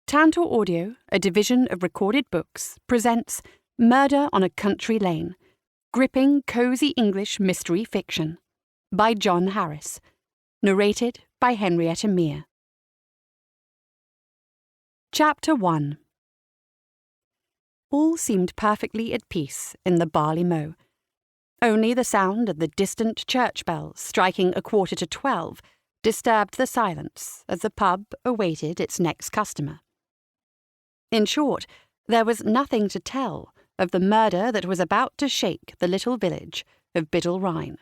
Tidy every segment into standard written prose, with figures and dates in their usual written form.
Tantor Audio, a division of Recorded Books, presents Murder on a Country Lane, gripping cozy English mystery fiction, by Jon Harris, narrated by Henrietta Meire. Chapter 1. All seemed perfectly at peace in the barley mow. Only the sound of the distant church bells striking 11:45 disturbed the silence as the pub awaited its next customer. In short, there was nothing to tell of the murder that was about to shake the little village of Biddle Rhyne.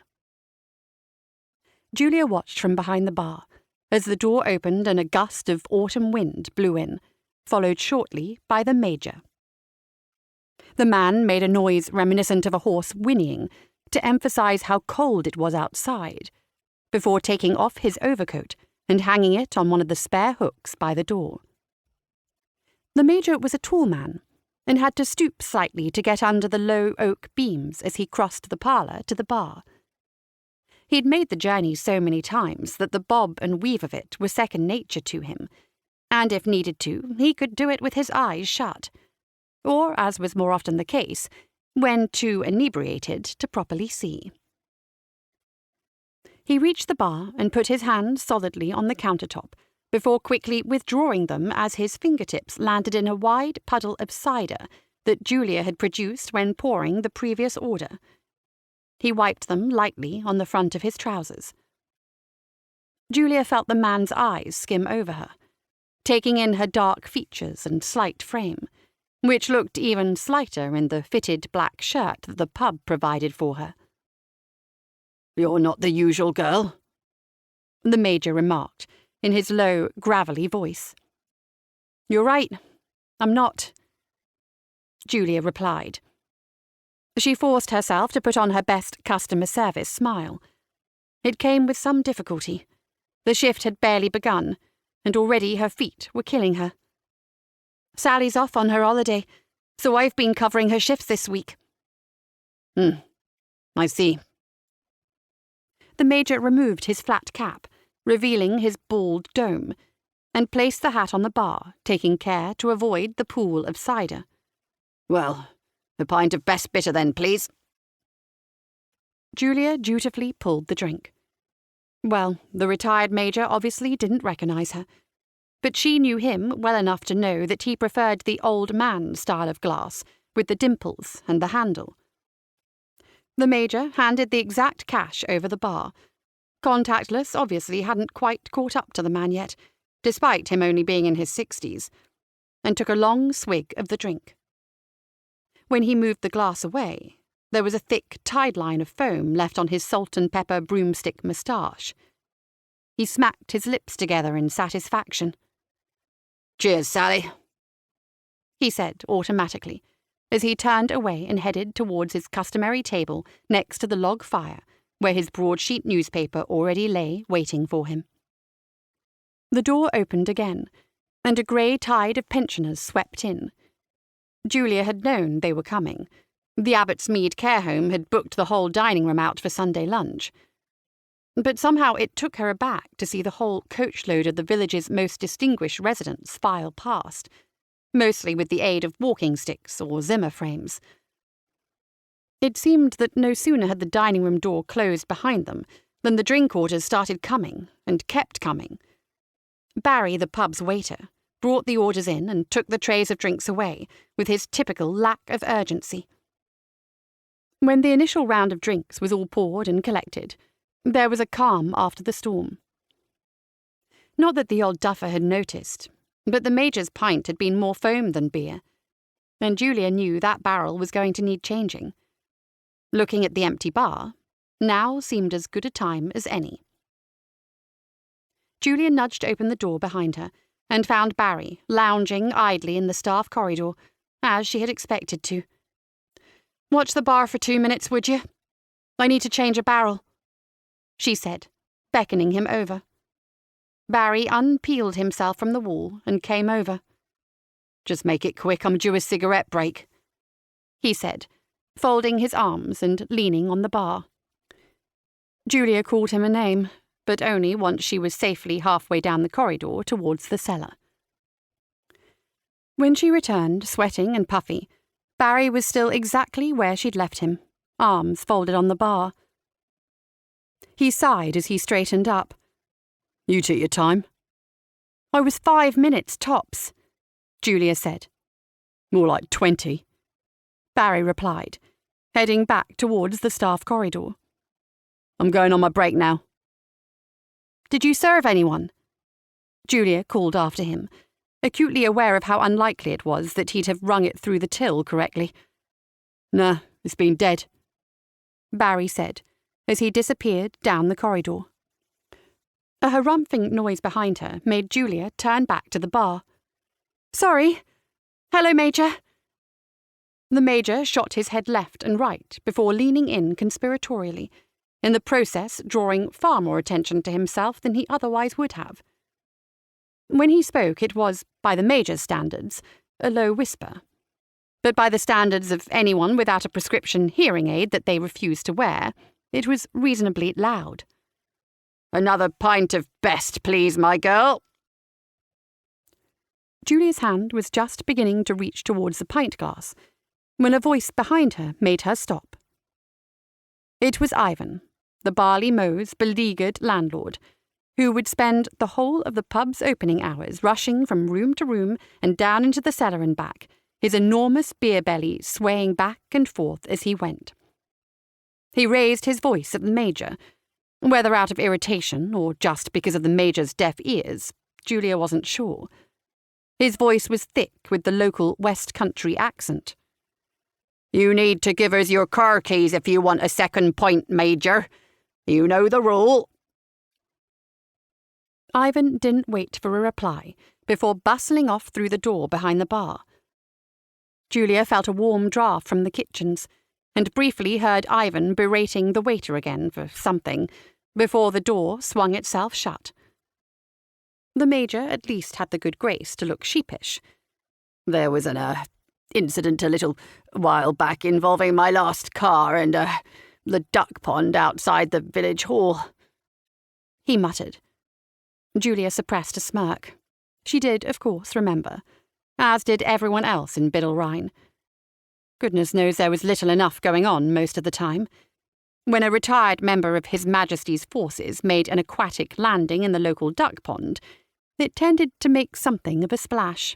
Julia watched from behind the bar as the door opened and a gust of autumn wind blew in, followed shortly by the Major. The man made a noise reminiscent of a horse whinnying to emphasize how cold it was outside, before taking off his overcoat and hanging it on one of the spare hooks by the door. The Major was a tall man, and had to stoop slightly to get under the low oak beams as he crossed the parlour to the bar. He had made the journey so many times that the bob and weave of it was second nature to him, and if needed to, he could do it with his eyes shut, or, as was more often the case, when too inebriated to properly see. He reached the bar and put his hands solidly on the countertop, before quickly withdrawing them as his fingertips landed in a wide puddle of cider that Julia had produced when pouring the previous order. He wiped them lightly on the front of his trousers. Julia felt the man's eyes skim over her, taking in her dark features and slight frame, which looked even slighter in the fitted black shirt that the pub provided for her. "You're not the usual girl," the Major remarked, in his low, gravelly voice. "You're right, I'm not," Julia replied. She forced herself to put on her best customer service smile. It came with some difficulty. The shift had barely begun, and already her feet were killing her. "Sally's off on her holiday, so I've been covering her shifts this week." I see." The Major removed his flat cap, revealing his bald dome, and placed the hat on the bar, taking care to avoid the pool of cider. "Well, a pint of best bitter then, please." Julia dutifully pulled the drink. Well, the retired Major obviously didn't recognise her, but she knew him well enough to know that he preferred the old man style of glass, with the dimples and the handle. The Major handed the exact cash over the bar. Contactless obviously hadn't quite caught up to the man yet, despite him only being in his 60s, and took a long swig of the drink. When he moved the glass away, there was a thick tide line of foam left on his salt and pepper broomstick moustache. He smacked his lips together in satisfaction. "Cheers, Sally," he said automatically, as he turned away and headed towards his customary table next to the log fire, where his broadsheet newspaper already lay waiting for him. The door opened again, and a grey tide of pensioners swept in. Julia had known they were coming. The Abbott's Mead care home had booked the whole dining room out for Sunday lunch. But somehow it took her aback to see the whole coachload of the village's most distinguished residents file past, mostly with the aid of walking sticks or Zimmer frames. It seemed that no sooner had the dining room door closed behind them than the drink orders started coming, and kept coming. Barry, the pub's waiter, brought the orders in and took the trays of drinks away, with his typical lack of urgency. When the initial round of drinks was all poured and collected, there was a calm after the storm. Not that the old duffer had noticed, but the Major's pint had been more foam than beer, and Julia knew that barrel was going to need changing. Looking at the empty bar, now seemed as good a time as any. Julia nudged open the door behind her, and found Barry lounging idly in the staff corridor, as she had expected to. "Watch the bar for 2 minutes, would you? I need to change a barrel," she said, beckoning him over. Barry unpeeled himself from the wall and came over. "Just make it quick, I'm due a cigarette break," he said, folding his arms and leaning on the bar. Julia called him a name, but only once she was safely halfway down the corridor towards the cellar. When she returned, sweating and puffy, Barry was still exactly where she'd left him, arms folded on the bar. He sighed as he straightened up. "You took your time." "I was 5 minutes tops," Julia said. "More like 20, Barry replied, heading back towards the staff corridor. "I'm going on my break now." "Did you serve anyone?" Julia called after him, acutely aware of how unlikely it was that he'd have rung it through the till correctly. "Nah, it's been dead," Barry said, as he disappeared down the corridor. A harumphing noise behind her made Julia turn back to the bar. "Sorry. Hello, Major." The Major shot his head left and right before leaning in conspiratorially, in the process drawing far more attention to himself than he otherwise would have. When he spoke, it was, by the Major's standards, a low whisper. But by the standards of anyone without a prescription hearing aid that they refused to wear, it was reasonably loud. "Another pint of best, please, my girl." Julia's hand was just beginning to reach towards the pint glass when a voice behind her made her stop. It was Ivan, the Barley Mows beleaguered landlord, who would spend the whole of the pub's opening hours rushing from room to room and down into the cellar and back, his enormous beer belly swaying back and forth as he went. He raised his voice at the Major, whether out of irritation or just because of the Major's deaf ears, Julia wasn't sure. His voice was thick with the local West Country accent. "You need to give us your car keys if you want a second pint, Major. You know the rule." Ivan didn't wait for a reply before bustling off through the door behind the bar. Julia felt a warm draught from the kitchens, and briefly heard Ivan berating the waiter again for something, before the door swung itself shut. The Major at least had the good grace to look sheepish. "There was an incident a little while back involving my last car and the duck pond outside the village hall," he muttered. Julia suppressed a smirk. She did, of course, remember, as did everyone else in Biddle Rhyne. Goodness knows there was little enough going on most of the time. When a retired member of His Majesty's forces made an aquatic landing in the local duck pond, it tended to make something of a splash.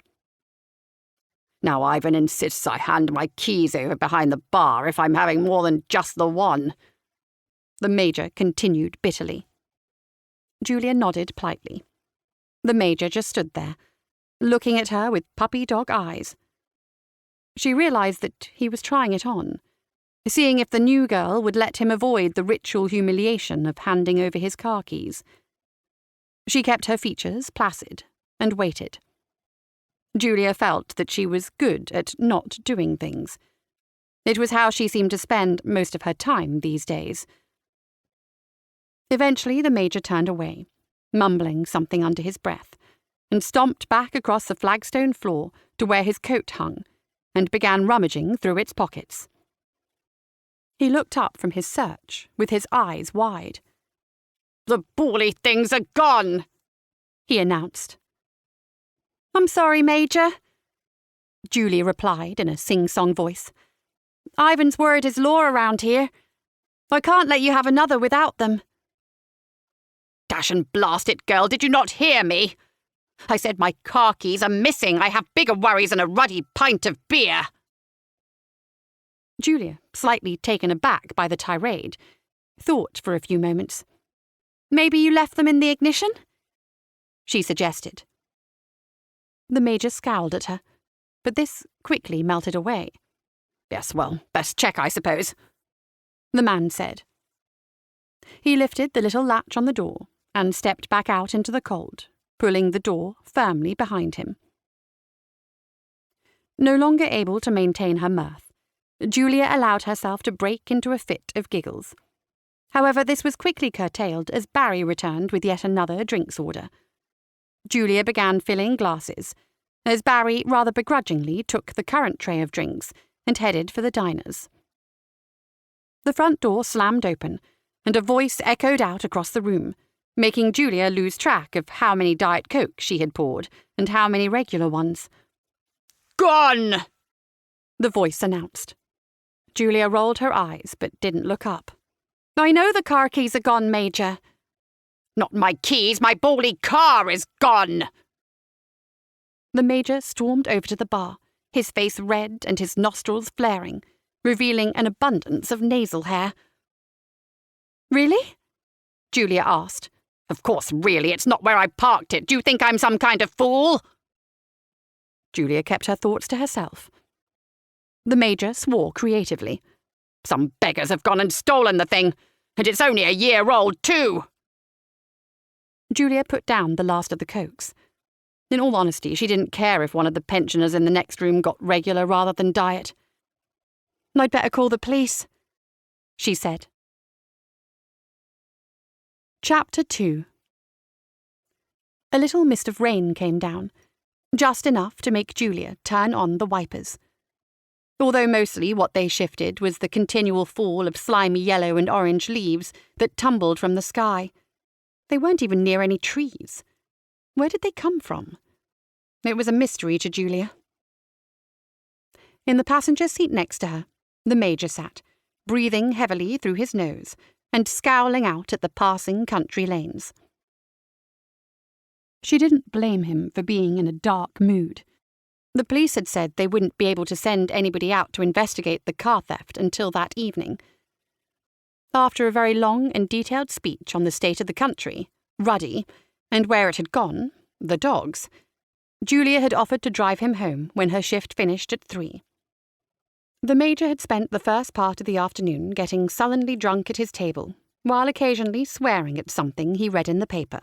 "Now Ivan insists I hand my keys over behind the bar if I'm having more than just the one," the Major continued bitterly. Julia nodded politely. The Major just stood there, looking at her with puppy-dog eyes. She realized that he was trying it on, seeing if the new girl would let him avoid the ritual humiliation of handing over his car keys. She kept her features placid and waited. Julia felt that she was good at not doing things. It was how she seemed to spend most of her time these days. Eventually the Major turned away, mumbling something under his breath, and stomped back across the flagstone floor to where his coat hung, and began rummaging through its pockets. He looked up from his search, with his eyes wide. "The bally things are gone," he announced. "I'm sorry, Major," Julia replied in a sing-song voice. "Ivan's word is law around here. I can't let you have another without them." "Dash and blast it, girl, did you not hear me? I said my car keys are missing. I have bigger worries than a ruddy pint of beer." Julia, slightly taken aback by the tirade, thought for a few moments. "Maybe you left them in the ignition?" she suggested. The Major scowled at her, but this quickly melted away. "Yes, well, best check, I suppose," the man said. He lifted the little latch on the door and stepped back out into the cold, pulling the door firmly behind him. No longer able to maintain her mirth, Julia allowed herself to break into a fit of giggles. However, this was quickly curtailed as Barry returned with yet another drinks order. Julia began filling glasses, as Barry rather begrudgingly took the current tray of drinks and headed for the diners. The front door slammed open, and a voice echoed out across the room, making Julia lose track of how many Diet Cokes she had poured and how many regular ones. gone," the voice announced. Julia rolled her eyes but didn't look up. "I know the car keys are gone, Major." "Not my keys, my bally car is gone." The Major stormed over to the bar, his face red and his nostrils flaring, revealing an abundance of nasal hair. "Really?" Julia asked. "Of course, really, it's not where I parked it. Do you think I'm some kind of fool?" Julia kept her thoughts to herself. The Major swore creatively. "Some beggars have gone and stolen the thing, and it's only a year old, too." Julia put down the last of the cokes. In all honesty, she didn't care if one of the pensioners in the next room got regular rather than diet. "I'd better call the police," she said. Chapter 2. A little mist of rain came down, just enough to make Julia turn on the wipers. Although mostly what they shifted was the continual fall of slimy yellow and orange leaves that tumbled from the sky. They weren't even near any trees. Where did they come from? It was a mystery to Julia. In the passenger seat next to her, the Major sat, breathing heavily through his nose and scowling out at the passing country lanes. She didn't blame him for being in a dark mood. The police had said they wouldn't be able to send anybody out to investigate the car theft until that evening. After a very long and detailed speech on the state of the country, Ruddy, and where it had gone, the dogs, Julia had offered to drive him home when her shift finished at 3. The Major had spent the first part of the afternoon getting sullenly drunk at his table, while occasionally swearing at something he read in the paper.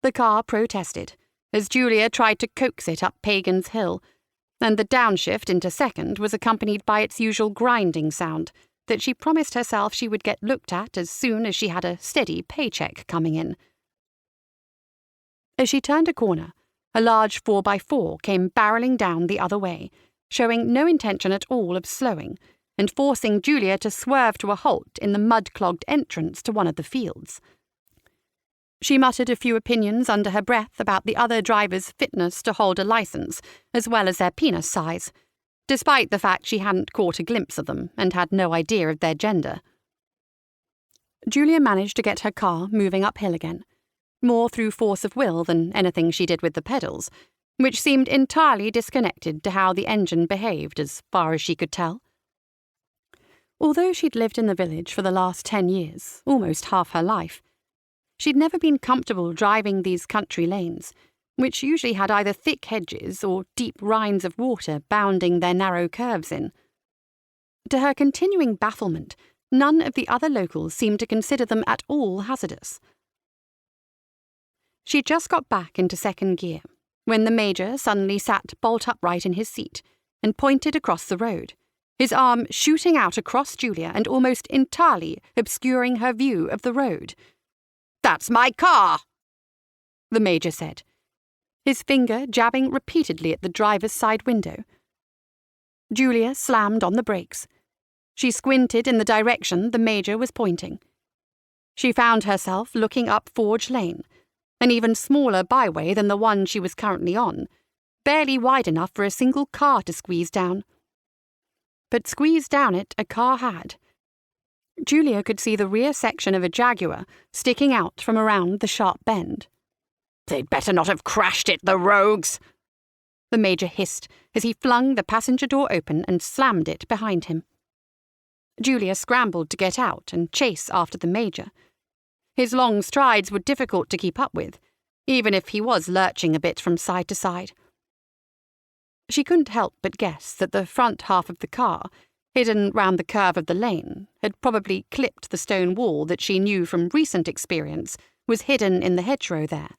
The car protested, as Julia tried to coax it up Pagan's Hill, and the downshift into second was accompanied by its usual grinding sound that she promised herself she would get looked at as soon as she had a steady paycheck coming in. As she turned a corner, a large 4x4 came barreling down the other way, showing no intention at all of slowing, and forcing Julia to swerve to a halt in the mud-clogged entrance to one of the fields. She muttered a few opinions under her breath about the other drivers' fitness to hold a license, as well as their penis size, despite the fact she hadn't caught a glimpse of them and had no idea of their gender. Julia managed to get her car moving uphill again, more through force of will than anything she did with the pedals, which seemed entirely disconnected to how the engine behaved as far as she could tell. Although she'd lived in the village for the last 10 years, almost half her life, she'd never been comfortable driving these country lanes, which usually had either thick hedges or deep rinds of water bounding their narrow curves in. To her continuing bafflement, none of the other locals seemed to consider them at all hazardous. She'd just got back into second gear when the Major suddenly sat bolt upright in his seat and pointed across the road, his arm shooting out across Julia and almost entirely obscuring her view of the road. "That's my car," the Major said, his finger jabbing repeatedly at the driver's side window. Julia slammed on the brakes. She squinted in the direction the Major was pointing. She found herself looking up Forge Lane, an even smaller byway than the one she was currently on, barely wide enough for a single car to squeeze down. But squeeze down it a car had. Julia could see the rear section of a Jaguar sticking out from around the sharp bend. "They'd better not have crashed it, the rogues," the Major hissed as he flung the passenger door open and slammed it behind him. Julia scrambled to get out and chase after the Major. His long strides were difficult to keep up with, even if he was lurching a bit from side to side. She couldn't help but guess that the front half of the car, hidden round the curve of the lane, had probably clipped the stone wall that she knew from recent experience was hidden in the hedgerow there.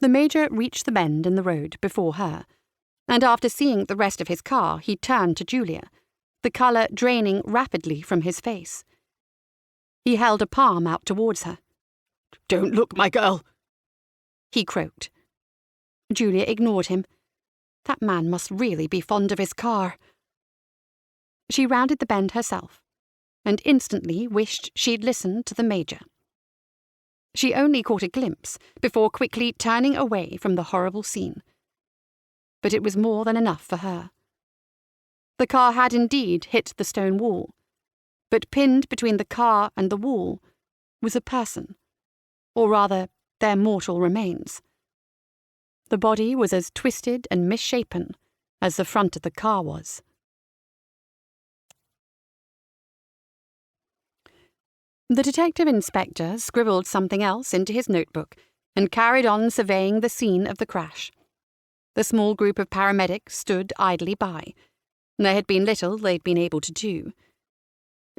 The Major reached the bend in the road before her, and after seeing the rest of his car, he turned to Julia, the colour draining rapidly from his face. He held a palm out towards her. "Don't look, my girl," he croaked. Julia ignored him. That man must really be fond of his car. She rounded the bend herself, and instantly wished she'd listened to the Major. She only caught a glimpse before quickly turning away from the horrible scene. But it was more than enough for her. The car had indeed hit the stone wall, but pinned between the car and the wall was a person, or rather, their mortal remains. The body was as twisted and misshapen as the front of the car was. The detective inspector scribbled something else into his notebook and carried on surveying the scene of the crash. The small group of paramedics stood idly by. There had been little they'd been able to do.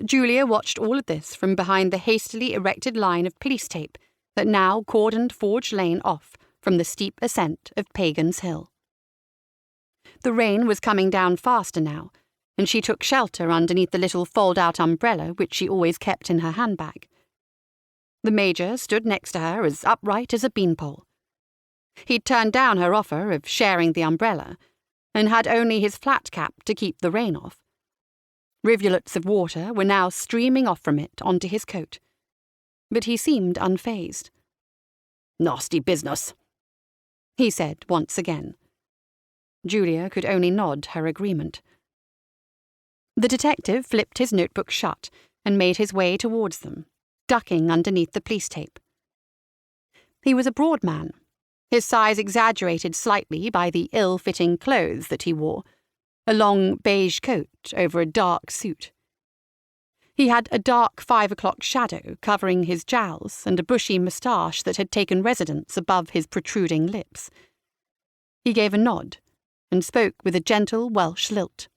Julia watched all of this from behind the hastily erected line of police tape that now cordoned Forge Lane off from the steep ascent of Pagan's Hill. The rain was coming down faster now, and she took shelter underneath the little fold-out umbrella which she always kept in her handbag. The Major stood next to her as upright as a beanpole. He'd turned down her offer of sharing the umbrella, and had only his flat cap to keep the rain off. Rivulets of water were now streaming off from it onto his coat, but he seemed unfazed. "Nasty business," he said once again. Julia could only nod her agreement. The detective flipped his notebook shut and made his way towards them, ducking underneath the police tape. He was a broad man, his size exaggerated slightly by the ill-fitting clothes that he wore, a long beige coat over a dark suit. He had a dark 5 o'clock shadow covering his jowls and a bushy moustache that had taken residence above his protruding lips. He gave a nod and spoke with a gentle Welsh lilt.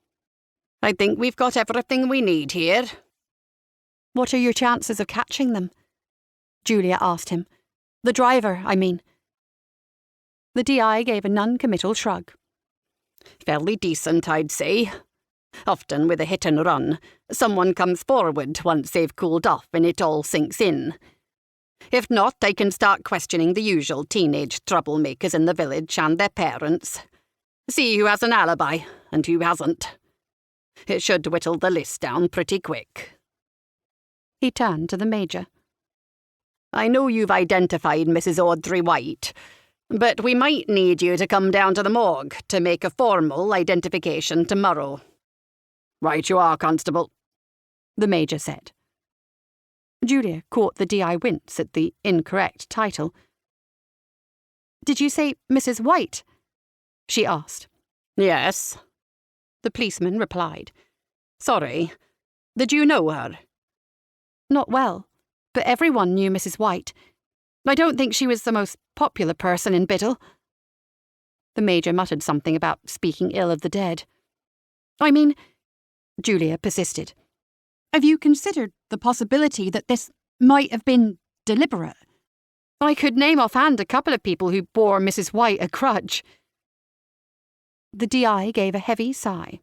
"I think we've got everything we need here." "What are your chances of catching them?" Julia asked him. "The driver, I mean." The DI gave a non-committal shrug. "Fairly decent, I'd say. Often with a hit and run, someone comes forward once they've cooled off and it all sinks in. If not, I can start questioning the usual teenage troublemakers in the village and their parents. See who has an alibi and who hasn't. It should whittle the list down pretty quick." He turned to the Major. "I know you've identified Mrs. Audrey White, but we might need you to come down to the morgue to make a formal identification tomorrow." "Right you are, Constable," the Major said. Julia caught the DI wince at the incorrect title. "Did you say Mrs. White?" she asked. "Yes," the policeman replied. "Sorry. Did you know her?" "Not well, but everyone knew Mrs. White. I don't think she was the most popular person in Biddle." The Major muttered something about speaking ill of the dead. "I mean," Julia persisted, "have you considered the possibility that this might have been deliberate? I could name offhand a couple of people who bore Mrs. White a grudge." The DI gave a heavy sigh.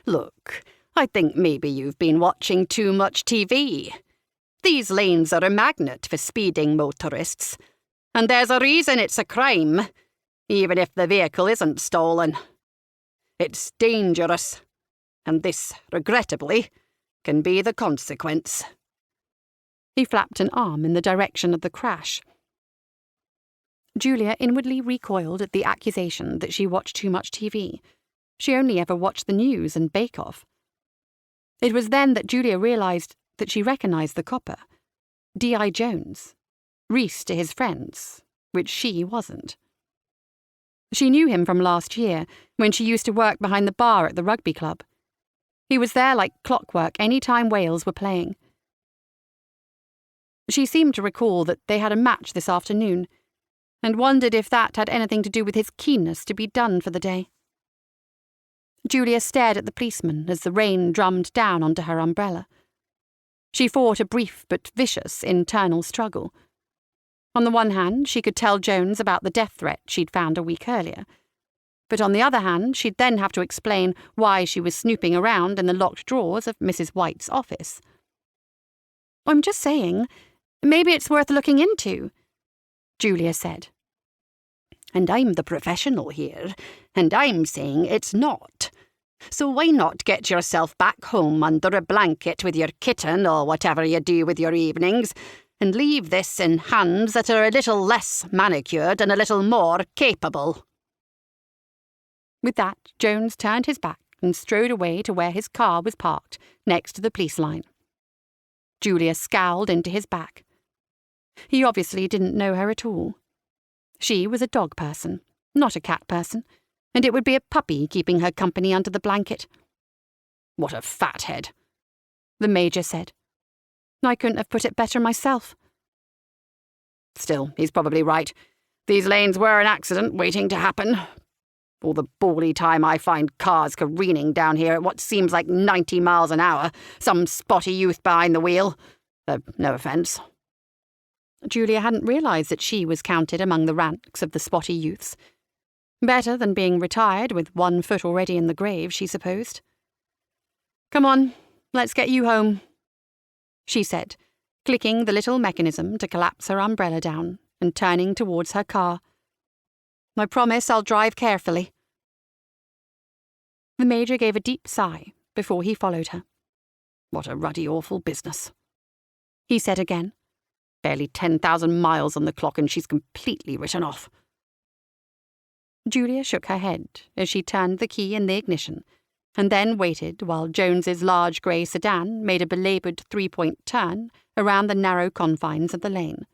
"Look, I think maybe you've been watching too much TV. These lanes are a magnet for speeding motorists, and there's a reason it's a crime, even if the vehicle isn't stolen. It's dangerous, and this, regrettably, can be the consequence." He flapped an arm in the direction of the crash. Julia inwardly recoiled at the accusation that she watched too much TV. She only ever watched the news and Bake Off. It was then that Julia realised that she recognised the copper. D.I. Jones. Reese to his friends, which she wasn't. She knew him from last year, when she used to work behind the bar at the rugby club. He was there like clockwork any time Wales were playing. She seemed to recall that they had a match this afternoon, and wondered if that had anything to do with his keenness to be done for the day. Julia stared at the policeman as the rain drummed down onto her umbrella. She fought a brief but vicious internal struggle. On the one hand, she could tell Jones about the death threat she'd found a week earlier. But on the other hand, she'd then have to explain why she was snooping around in the locked drawers of Mrs. White's office. "I'm just saying, maybe it's worth looking into," Julia said. "And I'm the professional here, and I'm saying it's not. So why not get yourself back home under a blanket with your kitten or whatever you do with your evenings, and leave this in hands that are a little less manicured and a little more capable." With that, Jones turned his back and strode away to where his car was parked, next to the police line. Julia scowled into his back. He obviously didn't know her at all. She was a dog person, not a cat person, and it would be a puppy keeping her company under the blanket. "What a fathead," the Major said. "I couldn't have put it better myself." "Still, he's probably right. These lanes were an accident waiting to happen. All the bally time I find cars careening down here at what seems like 90 miles an hour, some spotty youth behind the wheel. No offence." Julia hadn't realised that she was counted among the ranks of the spotty youths. Better than being retired with one foot already in the grave, she supposed. "Come on, let's get you home," she said, clicking the little mechanism to collapse her umbrella down and turning towards her car. "I promise I'll drive carefully." The Major gave a deep sigh before he followed her. "What a ruddy awful business," he said again. "Barely 10,000 miles on the clock and she's completely written off." Julia shook her head as she turned the key in the ignition and then waited while Jones's large grey sedan made a belaboured three-point turn around the narrow confines of the lane.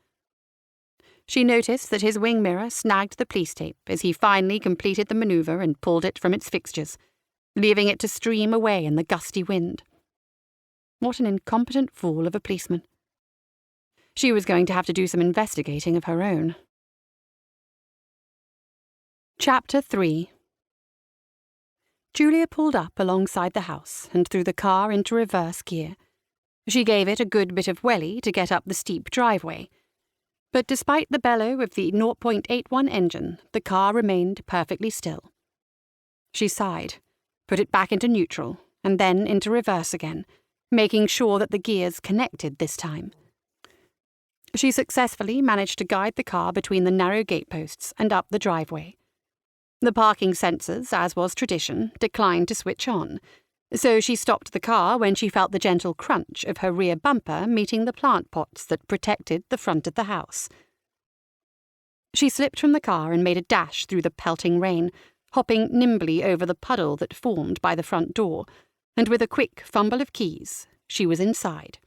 She noticed that his wing mirror snagged the police tape as he finally completed the manoeuvre and pulled it from its fixtures, leaving it to stream away in the gusty wind. What an incompetent fool of a policeman. She was going to have to do some investigating of her own. Chapter 3. Julia pulled up alongside the house and threw the car into reverse gear. She gave it a good bit of welly to get up the steep driveway. But despite the bellow of the 0.81 engine, the car remained perfectly still. She sighed, put it back into neutral, and then into reverse again, making sure that the gears connected this time. She successfully managed to guide the car between the narrow gateposts and up the driveway. The parking sensors, as was tradition, declined to switch on, so she stopped the car when she felt the gentle crunch of her rear bumper meeting the plant pots that protected the front of the house. She slipped from the car and made a dash through the pelting rain, hopping nimbly over the puddle that formed by the front door, and with a quick fumble of keys, she was inside.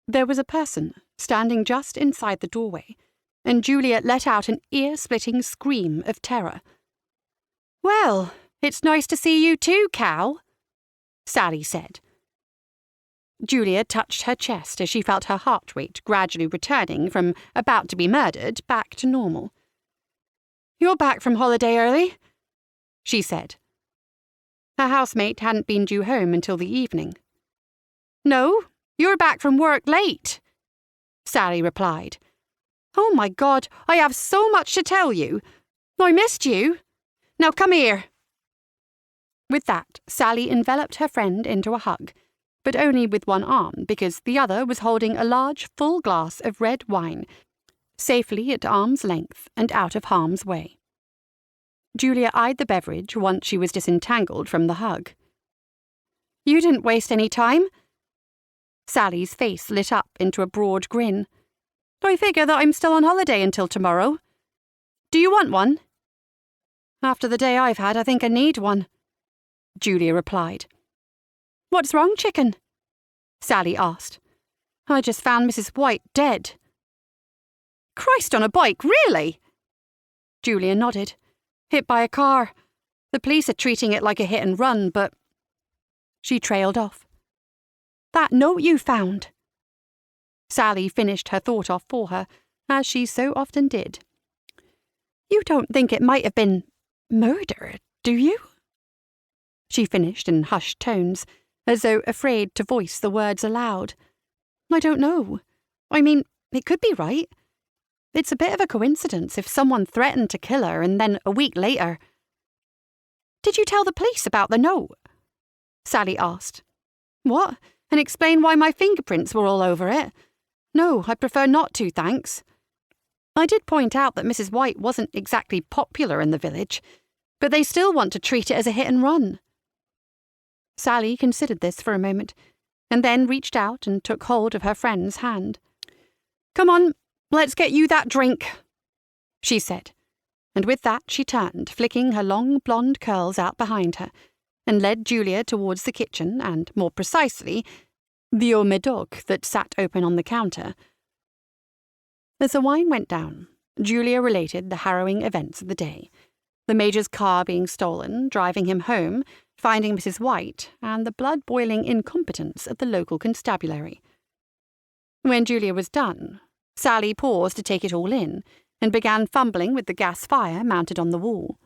There was a person standing just inside the doorway, and Julia let out an ear-splitting scream of terror. "Well, it's nice to see you too, Cal," Sally said. Julia touched her chest as she felt her heart rate gradually returning from about to be murdered back to normal. "You're back from holiday early," she said. Her housemate hadn't been due home until the evening. "No, you're back from work late," Sally replied. "Oh my God, I have so much to tell you. I missed you. Now come here." With that, Sally enveloped her friend into a hug, but only with one arm because the other was holding a large full glass of red wine, safely at arm's length and out of harm's way. Julia eyed the beverage once she was disentangled from the hug. "You didn't waste any time." Sally's face lit up into a broad grin. "I figure that I'm still on holiday until tomorrow. Do you want one?" "After the day I've had, I think I need one," Julia replied. "What's wrong, chicken?" Sally asked. "I just found Mrs. White dead." "Christ on a bike, really?" Julia nodded. "Hit by a car. The police are treating it like a hit and run, but—" She trailed off. "That note you found." Sally finished her thought off for her, as she so often did. "You don't think it might have been murder, do you?" She finished in hushed tones, as though afraid to voice the words aloud. "I don't know. I mean, it could be right. It's a bit of a coincidence if someone threatened to kill her and then a week later—" "Did you tell the police about the note?" Sally asked. "What? And explain why my fingerprints were all over it? No, I'd prefer not to, thanks. I did point out that Mrs. White wasn't exactly popular in the village, but they still want to treat it as a hit and run." Sally considered this for a moment, and then reached out and took hold of her friend's hand. "Come on, let's get you that drink," she said, and with that she turned, flicking her long blonde curls out behind her, and led Julia towards the kitchen and, more precisely, the haut médoc that sat open on the counter. As the wine went down, Julia related the harrowing events of the day, the Major's car being stolen, driving him home, finding Mrs. White, and the blood-boiling incompetence of the local constabulary. When Julia was done, Sally paused to take it all in, and began fumbling with the gas fire mounted on the wall.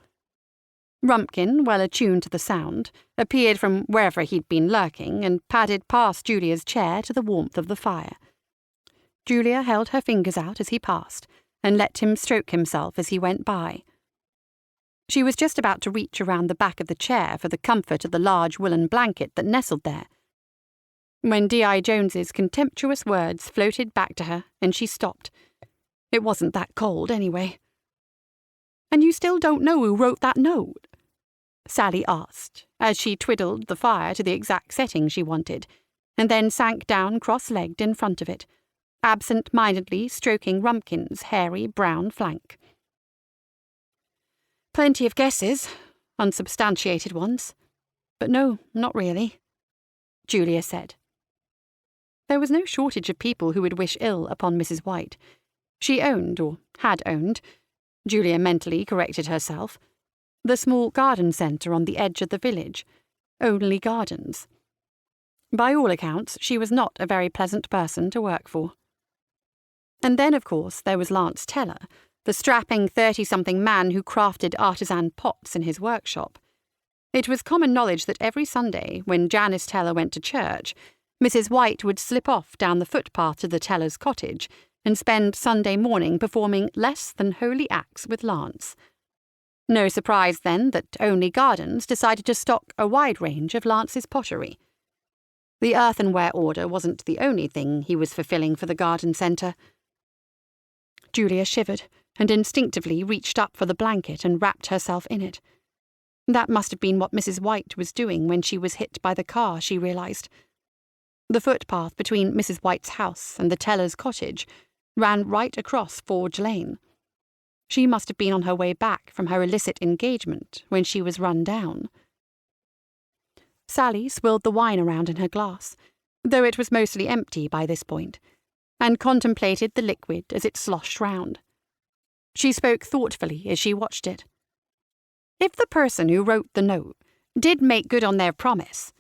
Rumpkin, well attuned to the sound, appeared from wherever he'd been lurking and padded past Julia's chair to the warmth of the fire. Julia held her fingers out as he passed, and let him stroke himself as he went by. She was just about to reach around the back of the chair for the comfort of the large woolen blanket that nestled there, when D.I. Jones's contemptuous words floated back to her, and she stopped. It wasn't that cold, anyway. "And you still don't know who wrote that note?" Sally asked, as she twiddled the fire to the exact setting she wanted, and then sank down cross-legged in front of it, absent-mindedly stroking Rumpkin's hairy brown flank. "Plenty of guesses, unsubstantiated ones. But no, not really," Julia said. There was no shortage of people who would wish ill upon Mrs. White. She owned, or had owned, Julia mentally corrected herself, the small garden centre on the edge of the village, Only Gardens. By all accounts, she was not a very pleasant person to work for. And then, of course, there was Lance Teller, the strapping 30-something man who crafted artisan pots in his workshop. It was common knowledge that every Sunday, when Janice Teller went to church, Mrs. White would slip off down the footpath to the Tellers' cottage and spend Sunday morning performing less than holy acts with Lance. No surprise, then, that Only Gardens decided to stock a wide range of Lance's pottery. The earthenware order wasn't the only thing he was fulfilling for the garden centre. Julia shivered and instinctively reached up for the blanket and wrapped herself in it. That must have been what Mrs. White was doing when she was hit by the car, she realised. The footpath between Mrs. White's house and the Tellers' cottage ran right across Forge Lane. She must have been on her way back from her illicit engagement when she was run down. Sally swilled the wine around in her glass, though it was mostly empty by this point, and contemplated the liquid as it sloshed round. She spoke thoughtfully as she watched it. If the person who wrote the note did make good on their promise,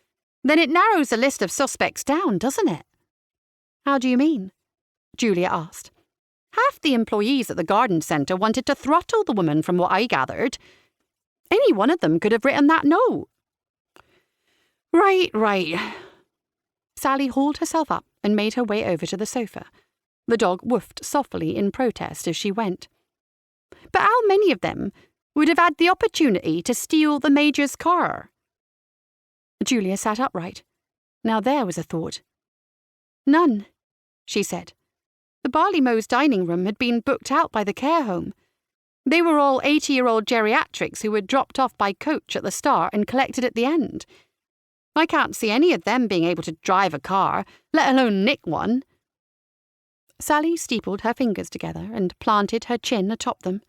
then it narrows the list of suspects down, doesn't it? How do you mean? Julia asked. Half the employees at the garden centre wanted to throttle the woman from what I gathered. Any one of them could have written that note. Right. Sally hauled herself up and made her way over to the sofa. The dog woofed softly in protest as she went. But how many of them would have had the opportunity to steal the Major's car? Julia sat upright. Now there was a thought. None, she said. The Barleymows' dining room had been booked out by the care home. They were all 80-year-old geriatrics who were dropped off by coach at the start and collected at the end. I can't see any of them being able to drive a car, let alone nick one. Sally steepled her fingers together and planted her chin atop them.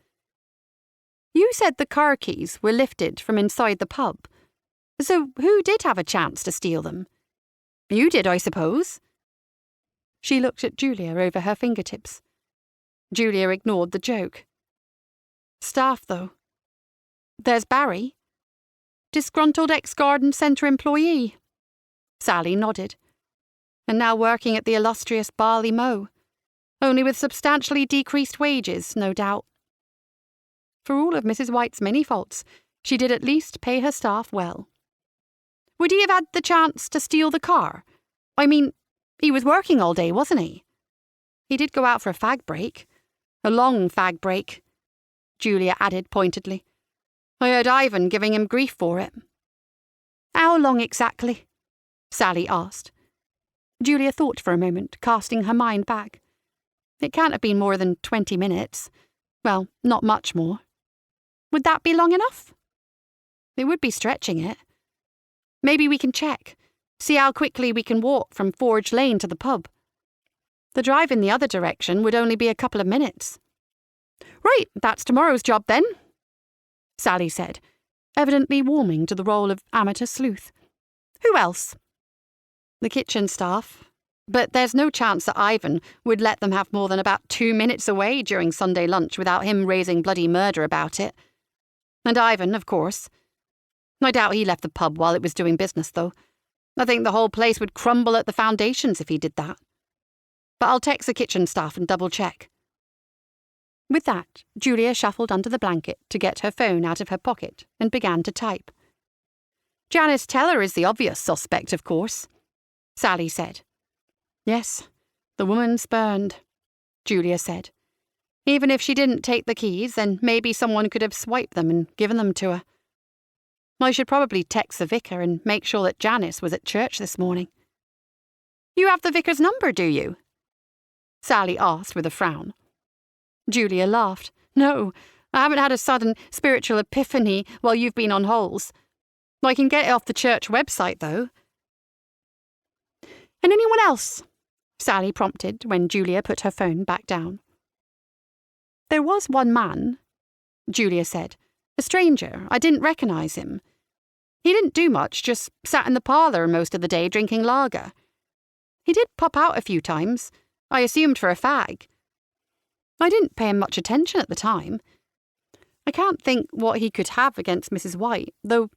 You said the car keys were lifted from inside the pub. So who did have a chance to steal them? You did, I suppose. She looked at Julia over her fingertips. Julia ignored the joke. Staff, though. There's Barry. Disgruntled ex-garden centre employee. Sally nodded. And now working at the illustrious Barleymow, only with substantially decreased wages, no doubt. For all of Mrs. White's many faults, she did at least pay her staff well. Would he have had the chance to steal the car? I mean, he was working all day, wasn't he? He did go out for a fag break. A long fag break, Julia added pointedly. I heard Ivan giving him grief for it. How long exactly? Sally asked. Julia thought for a moment, casting her mind back. It can't have been more than 20 minutes. Well, not much more. Would that be long enough? It would be stretching it. Maybe we can check, see how quickly we can walk from Forge Lane to the pub. The drive in the other direction would only be a couple of minutes. Right, that's tomorrow's job then, Sally said, evidently warming to the role of amateur sleuth. Who else? The kitchen staff. But there's no chance that Ivan would let them have more than about 2 minutes away during Sunday lunch without him raising bloody murder about it. And Ivan, of course. I doubt he left the pub while it was doing business, though. I think the whole place would crumble at the foundations if he did that. But I'll text the kitchen staff and double-check. With that, Julia shuffled under the blanket to get her phone out of her pocket and began to type. Janice Teller is the obvious suspect, of course, Sally said. Yes, the woman's burned, Julia said. Even if she didn't take the keys, then maybe someone could have swiped them and given them to her. I should probably text the vicar and make sure that Janice was at church this morning. You have the vicar's number, do you? Sally asked with a frown. Julia laughed. No, I haven't had a sudden spiritual epiphany while you've been on holes. I can get it off the church website, though. And anyone else? Sally prompted when Julia put her phone back down. There was one man, Julia said. A stranger. I didn't recognise him. He didn't do much, just sat in the parlour most of the day drinking lager. He did pop out a few times, I assumed for a fag. I didn't pay him much attention at the time. I can't think what he could have against Mrs. White, though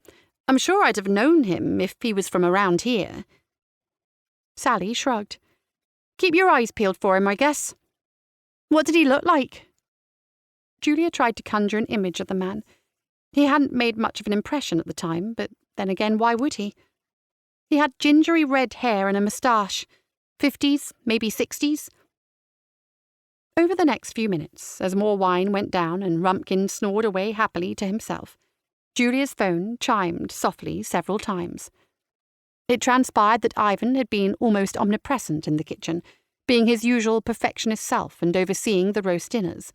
I'm sure I'd have known him if he was from around here. Sally shrugged. Keep your eyes peeled for him, I guess. What did he look like? Julia tried to conjure an image of the man. He hadn't made much of an impression at the time, but then again, why would he? He had gingery red hair and a moustache. 50s, maybe 60s. Over the next few minutes, as more wine went down and Rumpkin snored away happily to himself, Julia's phone chimed softly several times. It transpired that Ivan had been almost omnipresent in the kitchen, being his usual perfectionist self and overseeing the roast dinners.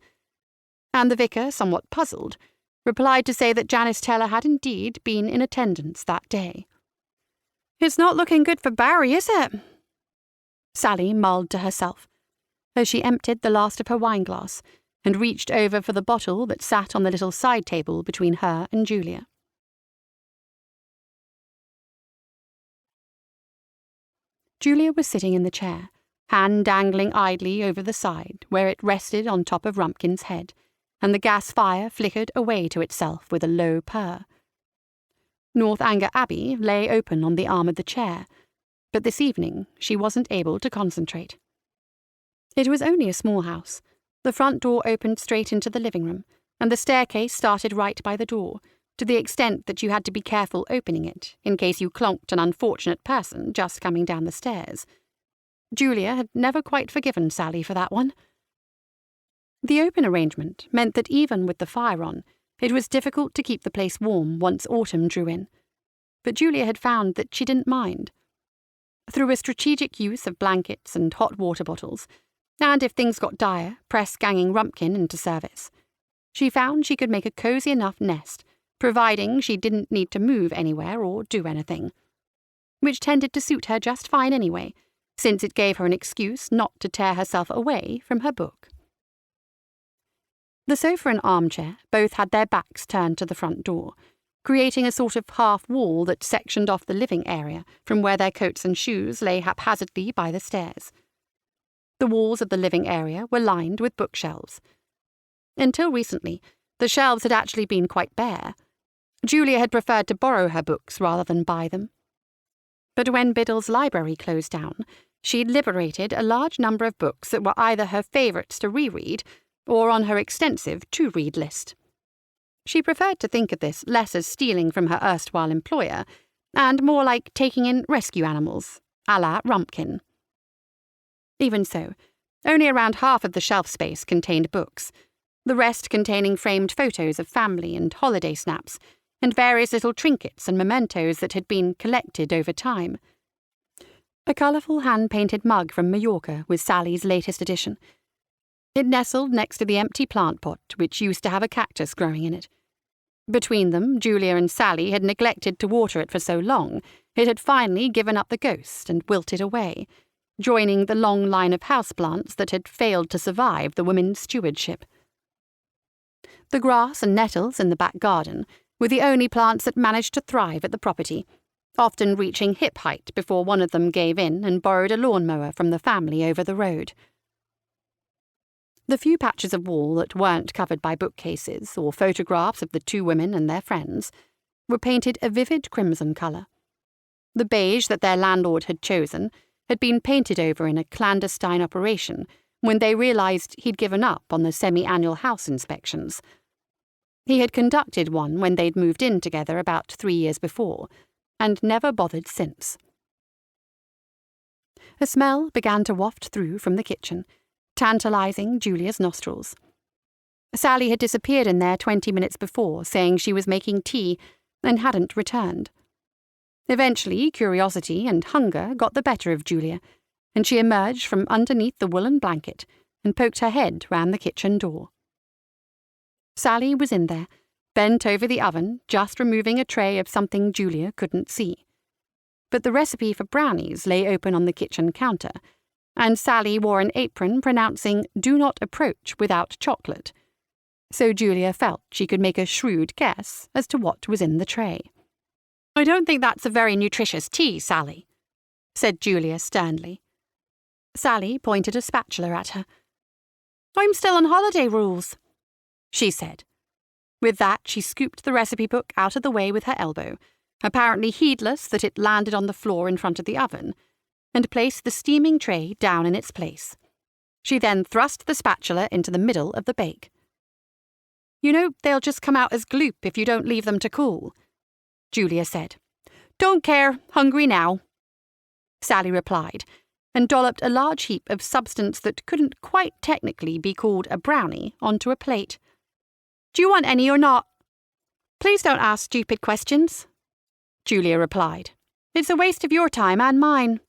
And the vicar, somewhat puzzled, replied to say that Janice Teller had indeed been in attendance that day. It's not looking good for Barry, is it? Sally mulled to herself, as she emptied the last of her wineglass and reached over for the bottle that sat on the little side table between her and Julia. Julia was sitting in the chair, hand dangling idly over the side where it rested on top of Rumpkin's head, and the gas fire flickered away to itself with a low purr. Northanger Abbey lay open on the arm of the chair, but this evening she wasn't able to concentrate. It was only a small house. The front door opened straight into the living room, and the staircase started right by the door, to the extent that you had to be careful opening it in case you clonked an unfortunate person just coming down the stairs. Julia had never quite forgiven Sally for that one. The open arrangement meant that even with the fire on, it was difficult to keep the place warm once autumn drew in. But Julia had found that she didn't mind. Through a strategic use of blankets and hot water bottles, and if things got dire, press-ganging Rumpkin into service, she found she could make a cosy enough nest, providing she didn't need to move anywhere or do anything, which tended to suit her just fine anyway, since it gave her an excuse not to tear herself away from her book. The sofa and armchair both had their backs turned to the front door, creating a sort of half-wall that sectioned off the living area from where their coats and shoes lay haphazardly by the stairs. The walls of the living area were lined with bookshelves. Until recently, the shelves had actually been quite bare. Julia had preferred to borrow her books rather than buy them. But when Biddle's library closed down, she'd liberated a large number of books that were either her favourites to reread or on her extensive to-read list. She preferred to think of this less as stealing from her erstwhile employer, and more like taking in rescue animals, a la Rumpkin. Even so, only around half of the shelf space contained books, the rest containing framed photos of family and holiday snaps, and various little trinkets and mementos that had been collected over time. A colourful hand-painted mug from Mallorca was Sally's latest addition. It nestled next to the empty plant pot which used to have a cactus growing in it. Between them, Julia and Sally had neglected to water it for so long, it had finally given up the ghost and wilted away, joining the long line of houseplants that had failed to survive the women's stewardship. The grass and nettles in the back garden were the only plants that managed to thrive at the property, often reaching hip height before one of them gave in and borrowed a lawnmower from the family over the road. The few patches of wall that weren't covered by bookcases or photographs of the two women and their friends were painted a vivid crimson colour. The beige that their landlord had chosen had been painted over in a clandestine operation when they realised he'd given up on the semi-annual house inspections. He had conducted one when they'd moved in together about 3 years before, and never bothered since. A smell began to waft through from the kitchen, tantalising Julia's nostrils. Sally had disappeared in there 20 minutes before, saying she was making tea, and hadn't returned. Eventually, curiosity and hunger got the better of Julia, and she emerged from underneath the woolen blanket and poked her head round the kitchen door. Sally was in there, bent over the oven, just removing a tray of something Julia couldn't see. But the recipe for brownies lay open on the kitchen counter, and Sally wore an apron pronouncing "Do not approach without chocolate," so Julia felt she could make a shrewd guess as to what was in the tray. "I don't think that's a very nutritious tea, Sally," said Julia sternly. Sally pointed a spatula at her. "I'm still on holiday rules," she said. With that, she scooped the recipe book out of the way with her elbow, apparently heedless that it landed on the floor in front of the oven, and placed the steaming tray down in its place. She then thrust the spatula into the middle of the bake. "You know, they'll just come out as gloop if you don't leave them to cool," Julia said. "Don't care, hungry now," Sally replied, and dolloped a large heap of substance that couldn't quite technically be called a brownie onto a plate. "Do you want any or not?" "Please don't ask stupid questions," Julia replied. "It's a waste of your time and mine."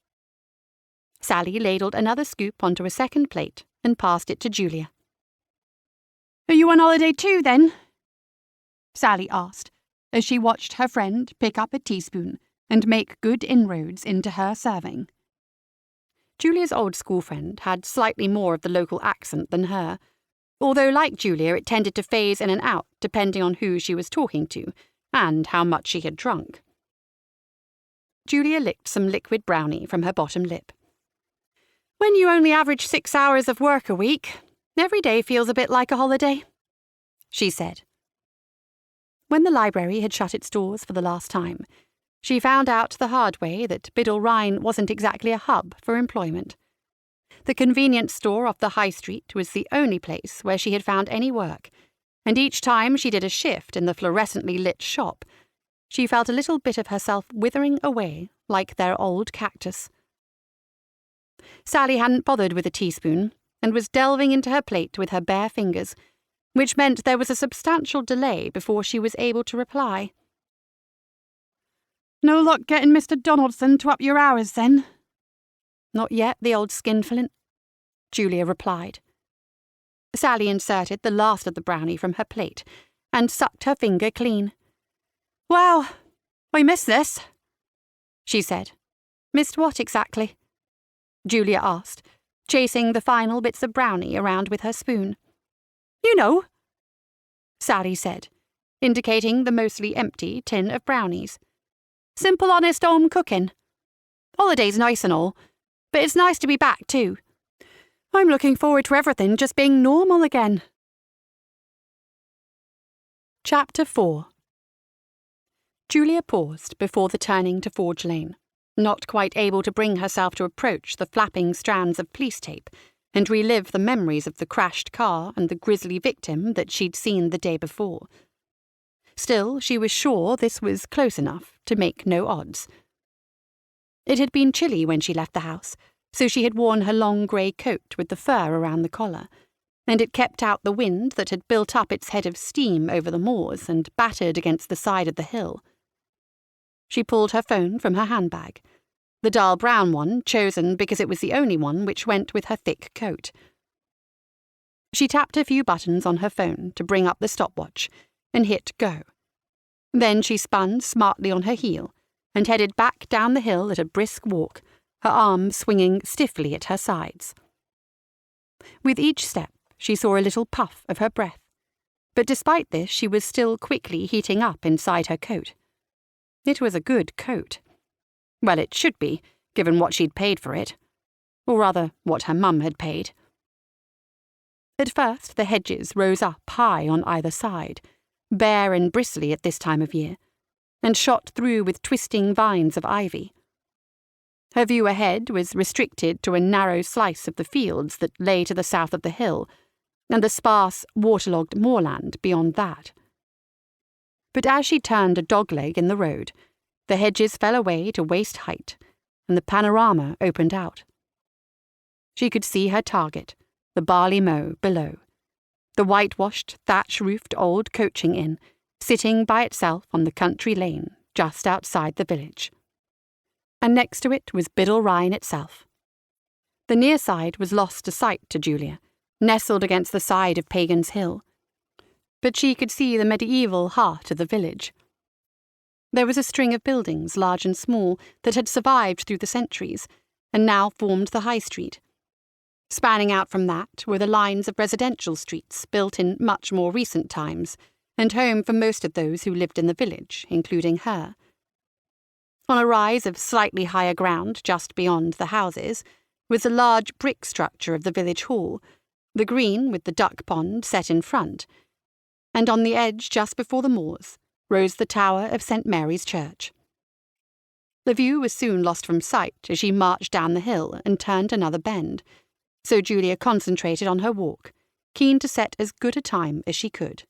Sally ladled another scoop onto a second plate and passed it to Julia. "Are you on holiday too, then?" Sally asked, as she watched her friend pick up a teaspoon and make good inroads into her serving. Julia's old school friend had slightly more of the local accent than her, although like Julia it tended to phase in and out depending on who she was talking to and how much she had drunk. Julia licked some liquid brownie from her bottom lip. "When you only average 6 hours of work a week, every day feels a bit like a holiday," she said. When the library had shut its doors for the last time, she found out the hard way that Biddle Rhyne wasn't exactly a hub for employment. The convenience store off the high street was the only place where she had found any work, and each time she did a shift in the fluorescently lit shop, she felt a little bit of herself withering away like their old cactus. Sally hadn't bothered with a teaspoon, and was delving into her plate with her bare fingers, which meant there was a substantial delay before she was able to reply. "No luck getting Mr. Donaldson to up your hours, then?" "Not yet, the old skinflint," Julia replied. Sally inserted the last of the brownie from her plate and sucked her finger clean. "Wow, I missed this," she said. "Missed what exactly?" Julia asked, chasing the final bits of brownie around with her spoon. "You know," Sally said, indicating the mostly empty tin of brownies. "Simple, honest home cooking. Holiday's nice and all, but it's nice to be back too. I'm looking forward to everything just being normal again." Chapter 4. Julia paused before the turning to Forge Lane, not quite able to bring herself to approach the flapping strands of police tape and relive the memories of the crashed car and the grisly victim that she'd seen the day before. Still, she was sure this was close enough to make no odds. It had been chilly when she left the house, so she had worn her long grey coat with the fur around the collar, and it kept out the wind that had built up its head of steam over the moors and battered against the side of the hill. She pulled her phone from her handbag, the dull brown one chosen because it was the only one which went with her thick coat. She tapped a few buttons on her phone to bring up the stopwatch and hit go. Then she spun smartly on her heel and headed back down the hill at a brisk walk, her arm swinging stiffly at her sides. With each step, she saw a little puff of her breath, but despite this she was still quickly heating up inside her coat. It was a good coat. Well, it should be, given what she'd paid for it. Or rather, what her mum had paid. At first, the hedges rose up high on either side, bare and bristly at this time of year, and shot through with twisting vines of ivy. Her view ahead was restricted to a narrow slice of the fields that lay to the south of the hill, and the sparse, waterlogged moorland beyond that. But as she turned a dogleg in the road, the hedges fell away to waist height, and the panorama opened out. She could see her target, the barley mow below, the whitewashed, thatch-roofed old coaching inn, sitting by itself on the country lane just outside the village. And next to it was Biddle Rhyne itself. The near side was lost to sight to Julia, nestled against the side of Pagan's Hill, but she could see the medieval heart of the village. There was a string of buildings, large and small, that had survived through the centuries, and now formed the high street. Spanning out from that were the lines of residential streets built in much more recent times, and home for most of those who lived in the village, including her. On a rise of slightly higher ground just beyond the houses was a large brick structure of the village hall, the green with the duck pond set in front, and on the edge just before the moors rose the tower of St. Mary's Church. The view was soon lost from sight as she marched down the hill and turned another bend, so Julia concentrated on her walk, keen to set as good a time as she could.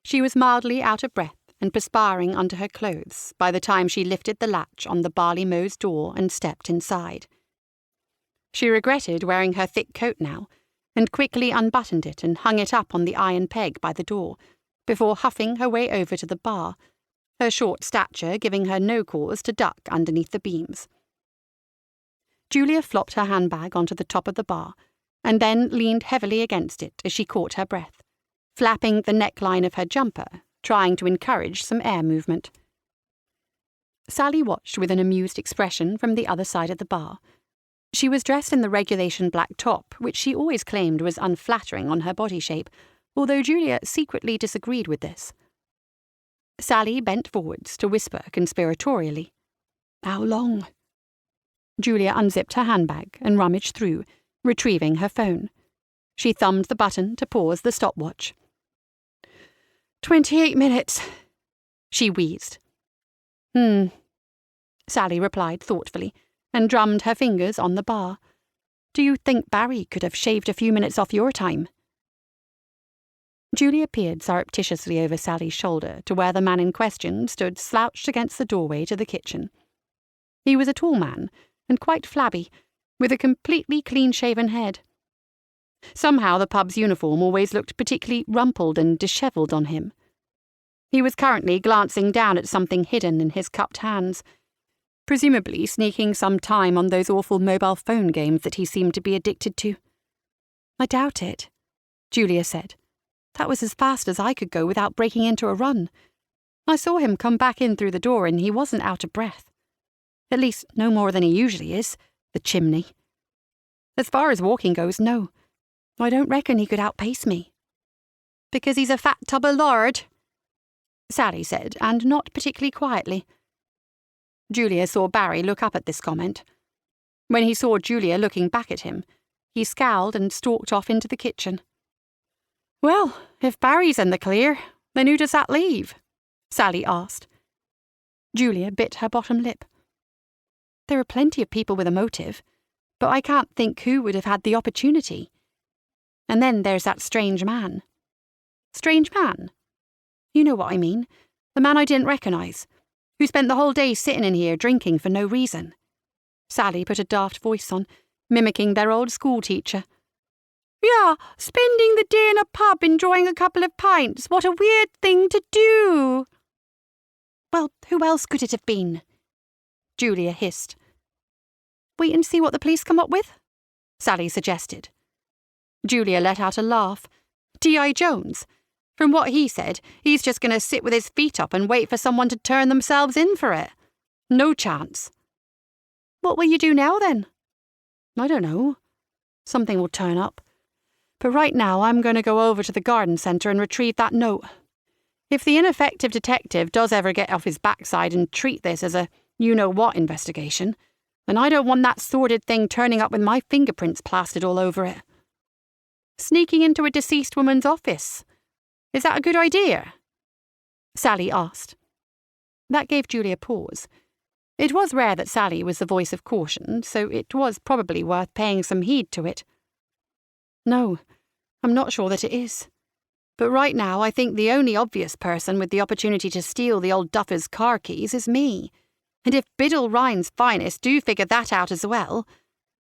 She was mildly out of breath and perspiring under her clothes by the time she lifted the latch on the barley mow's door and stepped inside. She regretted wearing her thick coat now, and quickly unbuttoned it and hung it up on the iron peg by the door, before huffing her way over to the bar, her short stature giving her no cause to duck underneath the beams. Julia flopped her handbag onto the top of the bar, and then leaned heavily against it as she caught her breath, flapping the neckline of her jumper, trying to encourage some air movement. Sally watched with an amused expression from the other side of the bar. She was dressed in the regulation black top, which she always claimed was unflattering on her body shape, although Julia secretly disagreed with this. Sally bent forwards to whisper conspiratorially, "How long?" Julia unzipped her handbag and rummaged through, retrieving her phone. She thumbed the button to pause the stopwatch. 28 minutes, she wheezed. Sally replied thoughtfully, and drummed her fingers on the bar. "Do you think Barry could have shaved a few minutes off your time?" Julia peered surreptitiously over Sally's shoulder to where the man in question stood slouched against the doorway to the kitchen. He was a tall man, and quite flabby, with a completely clean-shaven head. Somehow the pub's uniform always looked particularly rumpled and dishevelled on him. He was currently glancing down at something hidden in his cupped hands, presumably sneaking some time on those awful mobile phone games that he seemed to be addicted to. "I doubt it," Julia said. "That was as fast as I could go without breaking into a run. I saw him come back in through the door and he wasn't out of breath. At least no more than he usually is, the chimney. As far as walking goes, no. I don't reckon he could outpace me." "Because he's a fat tub of lard," Sally said, and not particularly quietly. Julia saw Barry look up at this comment. When he saw Julia looking back at him, he scowled and stalked off into the kitchen. "Well, if Barry's in the clear, then who does that leave?" Sally asked. Julia bit her bottom lip. "There are plenty of people with a motive, but I can't think who would have had the opportunity. And then there's that strange man." "Strange man?" "You know what I mean. The man I didn't recognise, who spent the whole day sitting in here drinking for no reason." Sally put a daft voice on, mimicking their old schoolteacher. "Yeah, spending the day in a pub enjoying a couple of pints. What a weird thing to do." "Well, who else could it have been?" Julia hissed. "Wait and see what the police come up with," Sally suggested. Julia let out a laugh. T.I. Jones. From what he said, he's just going to sit with his feet up and wait for someone to turn themselves in for it. No chance. What will you do now, then? I don't know. Something will turn up. But right now I'm going to go over to the garden centre and retrieve that note. If the ineffective detective does ever get off his backside and treat this as a you-know-what investigation, then I don't want that sordid thing turning up with my fingerprints plastered all over it. Sneaking into a deceased woman's office. Is that a good idea? Sally asked. That gave Julia pause. It was rare that Sally was the voice of caution, so it was probably worth paying some heed to it. No, I'm not sure that it is. But right now I think the only obvious person with the opportunity to steal the old duffer's car keys is me. And if Biddle Rhyne's finest do figure that out as well,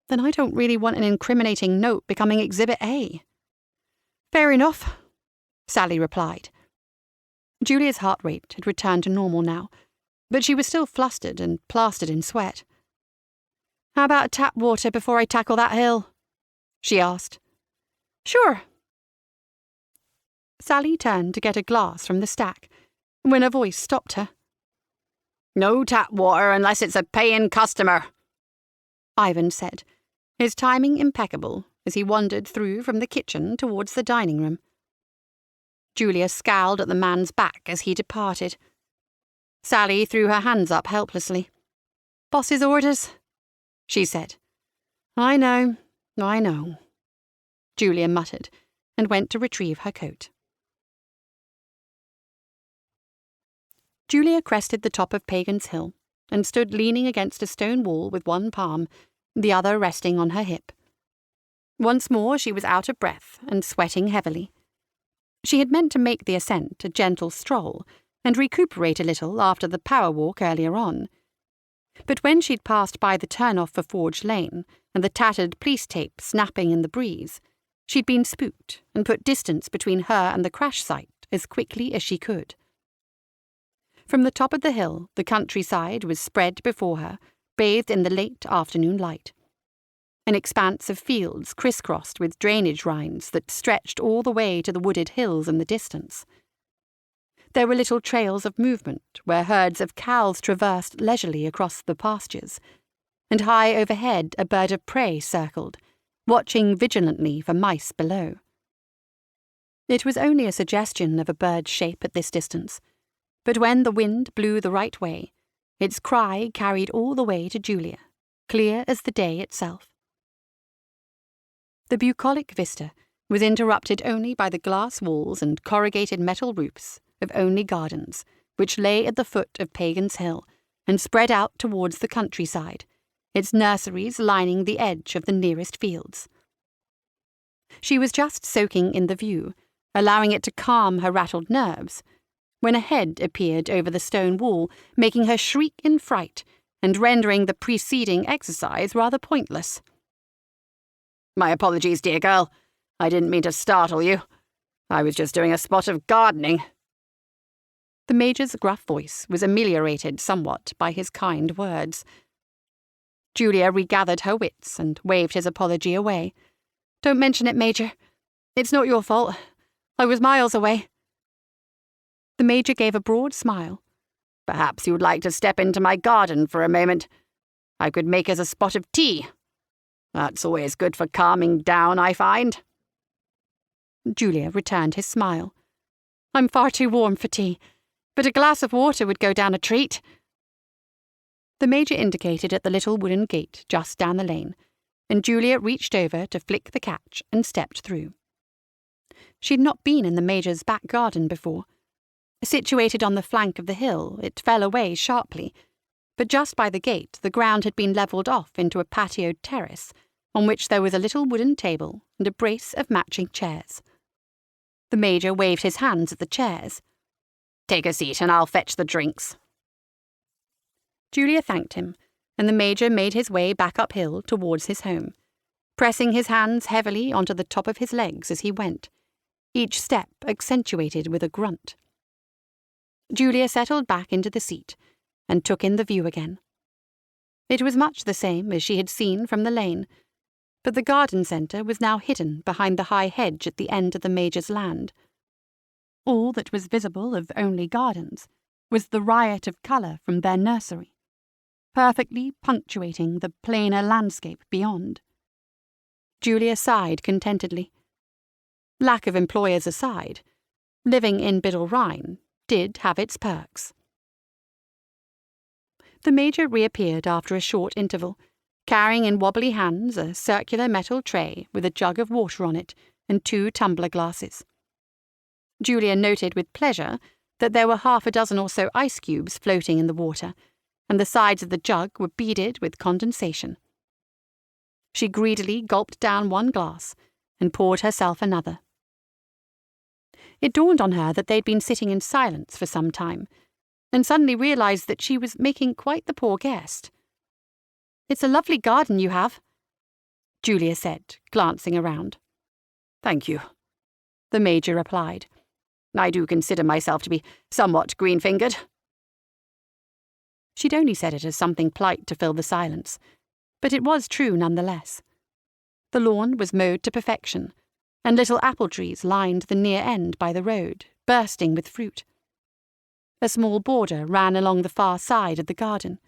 then I don't really want an incriminating note becoming Exhibit A. Fair enough, Sally replied. Julia's heart rate had returned to normal now, but she was still flustered and plastered in sweat. How about tap water before I tackle that hill? She asked. Sure. Sally turned to get a glass from the stack, when a voice stopped her. No tap water unless it's a paying customer, Ivan said, his timing impeccable as he wandered through from the kitchen towards the dining room. Julia scowled at the man's back as he departed. Sally threw her hands up helplessly. Boss's orders, she said. I know, Julia muttered, and went to retrieve her coat. Julia crested the top of Pagan's Hill and stood leaning against a stone wall with one palm, the other resting on her hip. Once more she was out of breath and sweating heavily. She had meant to make the ascent a gentle stroll and recuperate a little after the power walk earlier on. But when she'd passed by the turn-off for Forge Lane and the tattered police tape snapping in the breeze, she'd been spooked and put distance between her and the crash site as quickly as she could. From the top of the hill, the countryside was spread before her, bathed in the late afternoon light. An expanse of fields crisscrossed with drainage rinds that stretched all the way to the wooded hills in the distance. There were little trails of movement where herds of cows traversed leisurely across the pastures, and high overhead a bird of prey circled, watching vigilantly for mice below. It was only a suggestion of a bird's shape at this distance, but when the wind blew the right way, its cry carried all the way to Julia, clear as the day itself. The bucolic vista was interrupted only by the glass walls and corrugated metal roofs of Only Gardens, which lay at the foot of Pagan's Hill and spread out towards the countryside, its nurseries lining the edge of the nearest fields. She was just soaking in the view, allowing it to calm her rattled nerves, when a head appeared over the stone wall, making her shriek in fright and rendering the preceding exercise rather pointless. My apologies, dear girl. I didn't mean to startle you. I was just doing a spot of gardening. The Major's gruff voice was ameliorated somewhat by his kind words. Julia regathered her wits and waved his apology away. Don't mention it, Major. It's not your fault. I was miles away. The Major gave a broad smile. Perhaps you'd like to step into my garden for a moment. I could make us a spot of tea. That's always good for calming down, I find. Julia returned his smile. I'm far too warm for tea, but a glass of water would go down a treat. The Major indicated at the little wooden gate just down the lane, and Julia reached over to flick the catch and stepped through. She'd not been in the Major's back garden before. Situated on the flank of the hill, it fell away sharply, but just by the gate the ground had been levelled off into a patioed terrace, on which there was a little wooden table and a brace of matching chairs. The Major waved his hands at the chairs. Take a seat and I'll fetch the drinks. Julia thanked him, and the Major made his way back uphill towards his home, pressing his hands heavily onto the top of his legs as he went, each step accentuated with a grunt. Julia settled back into the seat and took in the view again. It was much the same as she had seen from the lane, but the garden centre was now hidden behind the high hedge at the end of the Major's land. All that was visible of Only Gardens was the riot of colour from their nursery. perfectly punctuating the plainer landscape beyond. Julia sighed contentedly. Lack of employers aside, living in Biddle Rhyne did have its perks. The Major reappeared after a short interval, carrying in wobbly hands a circular metal tray with a jug of water on it and 2 tumbler glasses. Julia noted with pleasure that there were 6 or so ice cubes floating in the water, and the sides of the jug were beaded with condensation. She greedily gulped down 1 glass and poured herself another. It dawned on her that they'd been sitting in silence for some time, and suddenly realized that she was making quite the poor guest. "It's a lovely garden you have," Julia said, glancing around. "Thank you," the Major replied. "I do consider myself to be somewhat green-fingered." She'd only said it as something polite to fill the silence, but it was true nonetheless. The lawn was mowed to perfection, and little apple trees lined the near end by the road, bursting with fruit. A small border ran along the far side of the garden.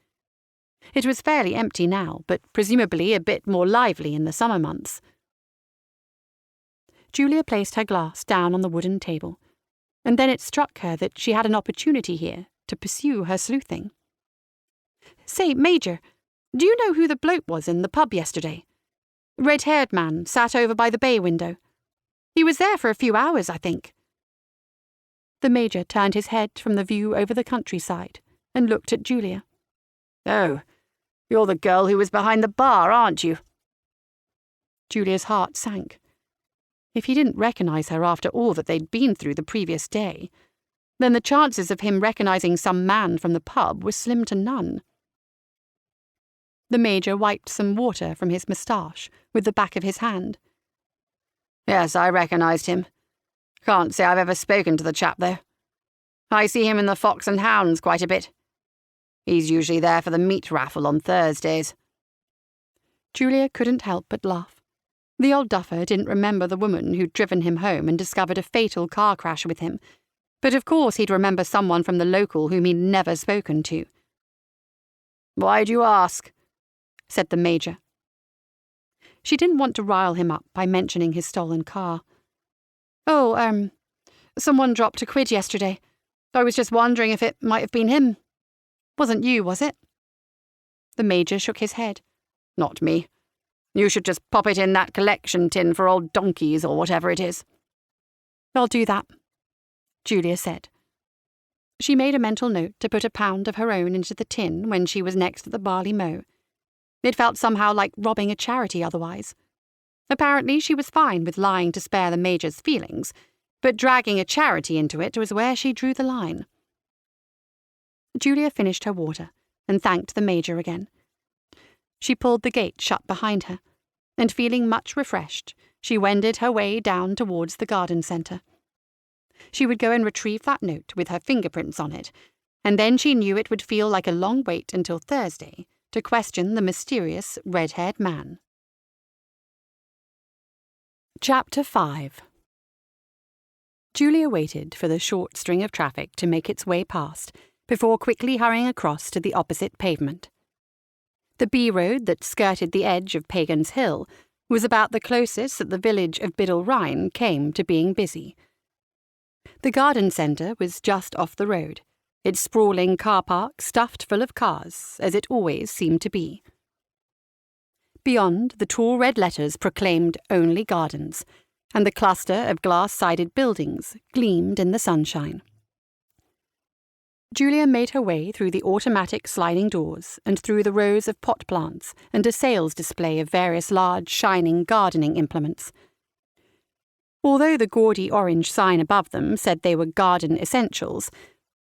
It was fairly empty now, but presumably a bit more lively in the summer months. Julia placed her glass down on the wooden table, and then it struck her that she had an opportunity here to pursue her sleuthing. "Say, Major, do you know who the bloke was in the pub yesterday? Red-haired man sat over by the bay window. He was there for a few hours, I think." The Major turned his head from the view over the countryside and looked at Julia. "Oh, you're the girl who was behind the bar, aren't you?" Julia's heart sank. If he didn't recognize her after all that they'd been through the previous day, then the chances of him recognizing some man from the pub were slim to none. The Major wiped some water from his moustache with the back of his hand. "Yes, I recognized him. Can't say I've ever spoken to the chap, though. I see him in the Fox and Hounds quite a bit. He's usually there for the meat raffle on Thursdays." Julia couldn't help but laugh. The old duffer didn't remember the woman who'd driven him home and discovered a fatal car crash with him, but of course he'd remember someone from the local whom he'd never spoken to. "Why do you ask?" said the Major. She didn't want to rile him up by mentioning his stolen car. "Oh, someone dropped £1 yesterday. I was just wondering if it might have been him. Wasn't you, was it?" The Major shook his head. "Not me. You should just pop it in that collection tin for old donkeys or whatever it is." "I'll do that," Julia said. She made a mental note to put £1 of her own into the tin when she was next at the barley mow. It felt somehow like robbing a charity otherwise. Apparently she was fine with lying to spare the Major's feelings, but dragging a charity into it was where she drew the line. Julia finished her water and thanked the Major again. She pulled the gate shut behind her, and feeling much refreshed, she wended her way down towards the garden centre. She would go and retrieve that note with her fingerprints on it, and then she knew it would feel like a long wait until Thursday to question the mysterious red-haired man. Chapter 5. Julia waited for the short string of traffic to make its way past, before quickly hurrying across to the opposite pavement. The B-road that skirted the edge of Pagan's Hill was about the closest that the village of Biddle Rhyne came to being busy. The garden centre was just off the road, its sprawling car park stuffed full of cars, as it always seemed to be. Beyond, the tall red letters proclaimed only gardens, and the cluster of glass-sided buildings gleamed in the sunshine. Julia made her way through the automatic sliding doors and through the rows of pot plants and a sales display of various large, shining gardening implements. Although the gaudy orange sign above them said they were garden essentials,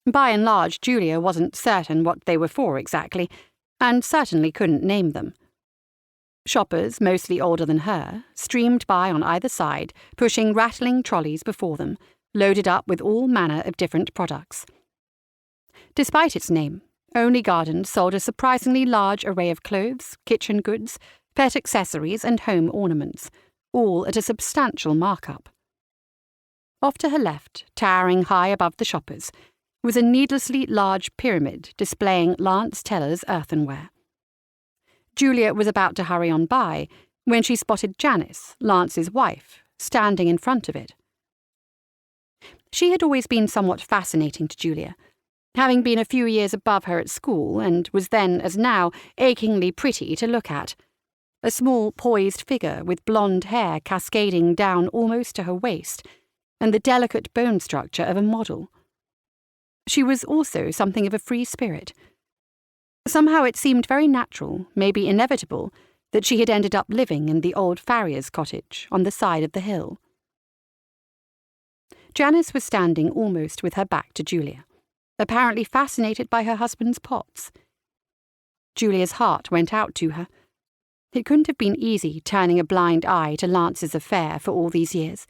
by and large Julia wasn't certain what they were for exactly, and certainly couldn't name them. Shoppers, mostly older than her, streamed by on either side, pushing rattling trolleys before them, loaded up with all manner of different products. Despite its name, Only Gardens sold a surprisingly large array of clothes, kitchen goods, pet accessories and home ornaments, all at a substantial markup. Off to her left, towering high above the shoppers, was a needlessly large pyramid displaying Lance Teller's earthenware. Julia was about to hurry on by when she spotted Janice, Lance's wife, standing in front of it. She had always been somewhat fascinating to Julia, having been a few years above her at school, and was then, as now, achingly pretty to look at. A small, poised figure with blonde hair cascading down almost to her waist, and the delicate bone structure of a model. She was also something of a free spirit. Somehow it seemed very natural, maybe inevitable, that she had ended up living in the old farrier's cottage on the side of the hill. Janice was standing almost with her back to Julia, apparently fascinated by her husband's pots. Julia's heart went out to her. It couldn't have been easy turning a blind eye to Lance's affair for all these years,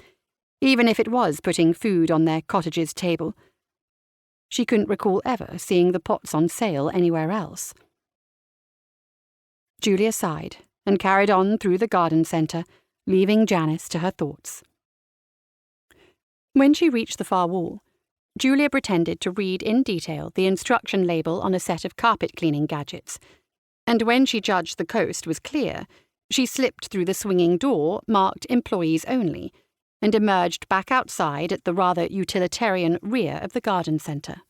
even if it was putting food on their cottage's table. She couldn't recall ever seeing the pots on sale anywhere else. Julia sighed and carried on through the garden centre, leaving Janice to her thoughts. When she reached the far wall, Julia pretended to read in detail the instruction label on a set of carpet-cleaning gadgets, and when she judged the coast was clear, she slipped through the swinging door marked Employees Only, and emerged back outside at the rather utilitarian rear of the garden centre.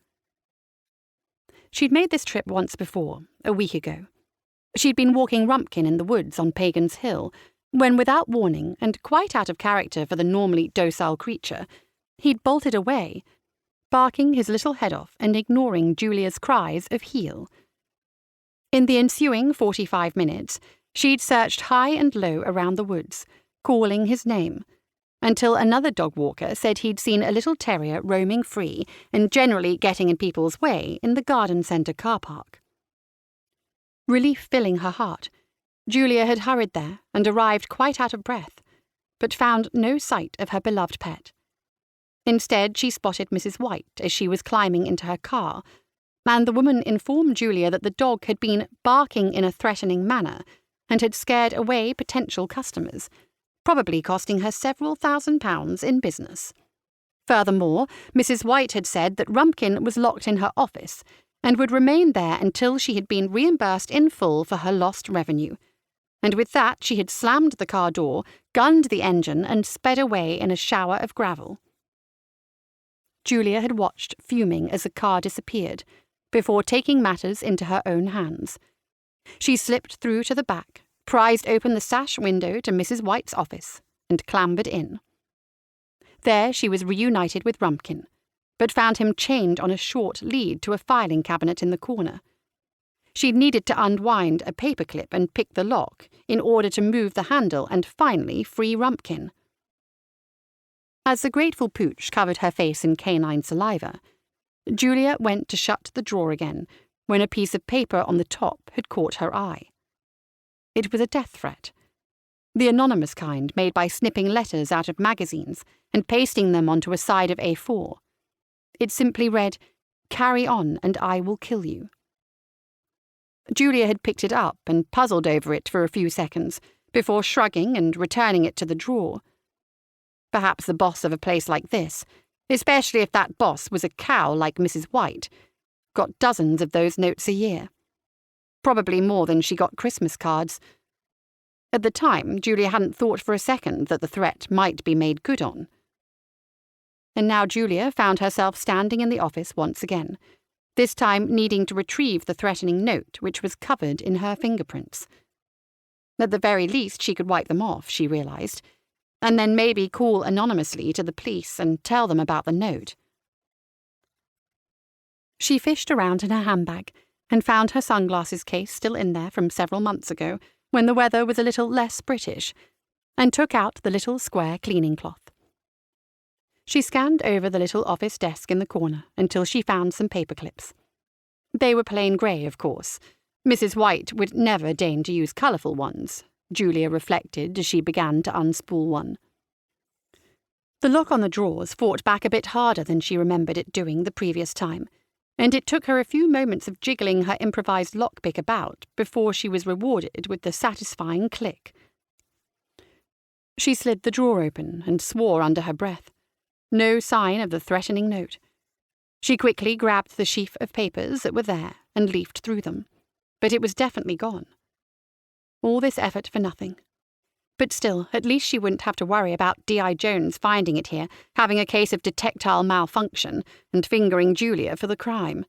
She'd made this trip once before, a week ago. She'd been walking Rumpkin in the woods on Pagan's Hill, when without warning, and quite out of character for the normally docile creature, he'd bolted away, barking his little head off and ignoring Julia's cries of heel. In the ensuing 45 minutes, she'd searched high and low around the woods, calling his name, until another dog walker said he'd seen a little terrier roaming free and generally getting in people's way in the garden centre car park. Relief filling her heart, Julia had hurried there and arrived quite out of breath, but found no sight of her beloved pet. Instead, she spotted Mrs. White as she was climbing into her car, and the woman informed Julia that the dog had been barking in a threatening manner and had scared away potential customers, probably costing her several £1,000s in business. Furthermore, Mrs. White had said that Rumpkin was locked in her office and would remain there until she had been reimbursed in full for her lost revenue. And with that, she had slammed the car door, gunned the engine, and sped away in a shower of gravel. Julia had watched, fuming, as the car disappeared, before taking matters into her own hands. She slipped through to the back, prized open the sash window to Mrs. White's office, and clambered in. There she was reunited with Rumpkin, but found him chained on a short lead to a filing cabinet in the corner. She'd needed to unwind a paperclip and pick the lock in order to move the handle and finally free Rumpkin. As the grateful Pooch covered her face in canine saliva, Julia went to shut the drawer again when a piece of paper on the top had caught her eye. It was a death threat, the anonymous kind made by snipping letters out of magazines and pasting them onto a side of A4. It simply read, "Carry on and I will kill you." Julia had picked it up and puzzled over it for a few seconds before shrugging and returning it to the drawer. Perhaps the boss of a place like this, especially if that boss was a cow like Mrs. White, got dozens of those notes a year. Probably more than she got Christmas cards. At the time, Julia hadn't thought for a second that the threat might be made good on. And now Julia found herself standing in the office once again, this time needing to retrieve the threatening note which was covered in her fingerprints. At the very least, she could wipe them off, she realised, and then maybe call anonymously to the police and tell them about the note. She fished around in her handbag and found her sunglasses case still in there from several months ago, when the weather was a little less British, and took out the little square cleaning cloth. She scanned over the little office desk in the corner until she found some paperclips. They were plain grey, of course. Mrs. White would never deign to use colourful ones, Julia reflected as she began to unspool one. The lock on the drawers fought back a bit harder than she remembered it doing the previous time, and it took her a few moments of jiggling her improvised lockpick about before she was rewarded with the satisfying click. She slid the drawer open and swore under her breath. No sign of the threatening note. She quickly grabbed the sheaf of papers that were there and leafed through them, but it was definitely gone. All this effort for nothing. But still, at least she wouldn't have to worry about D.I. Jones finding it here, having a case of detectile malfunction, and fingering Julia for the crime.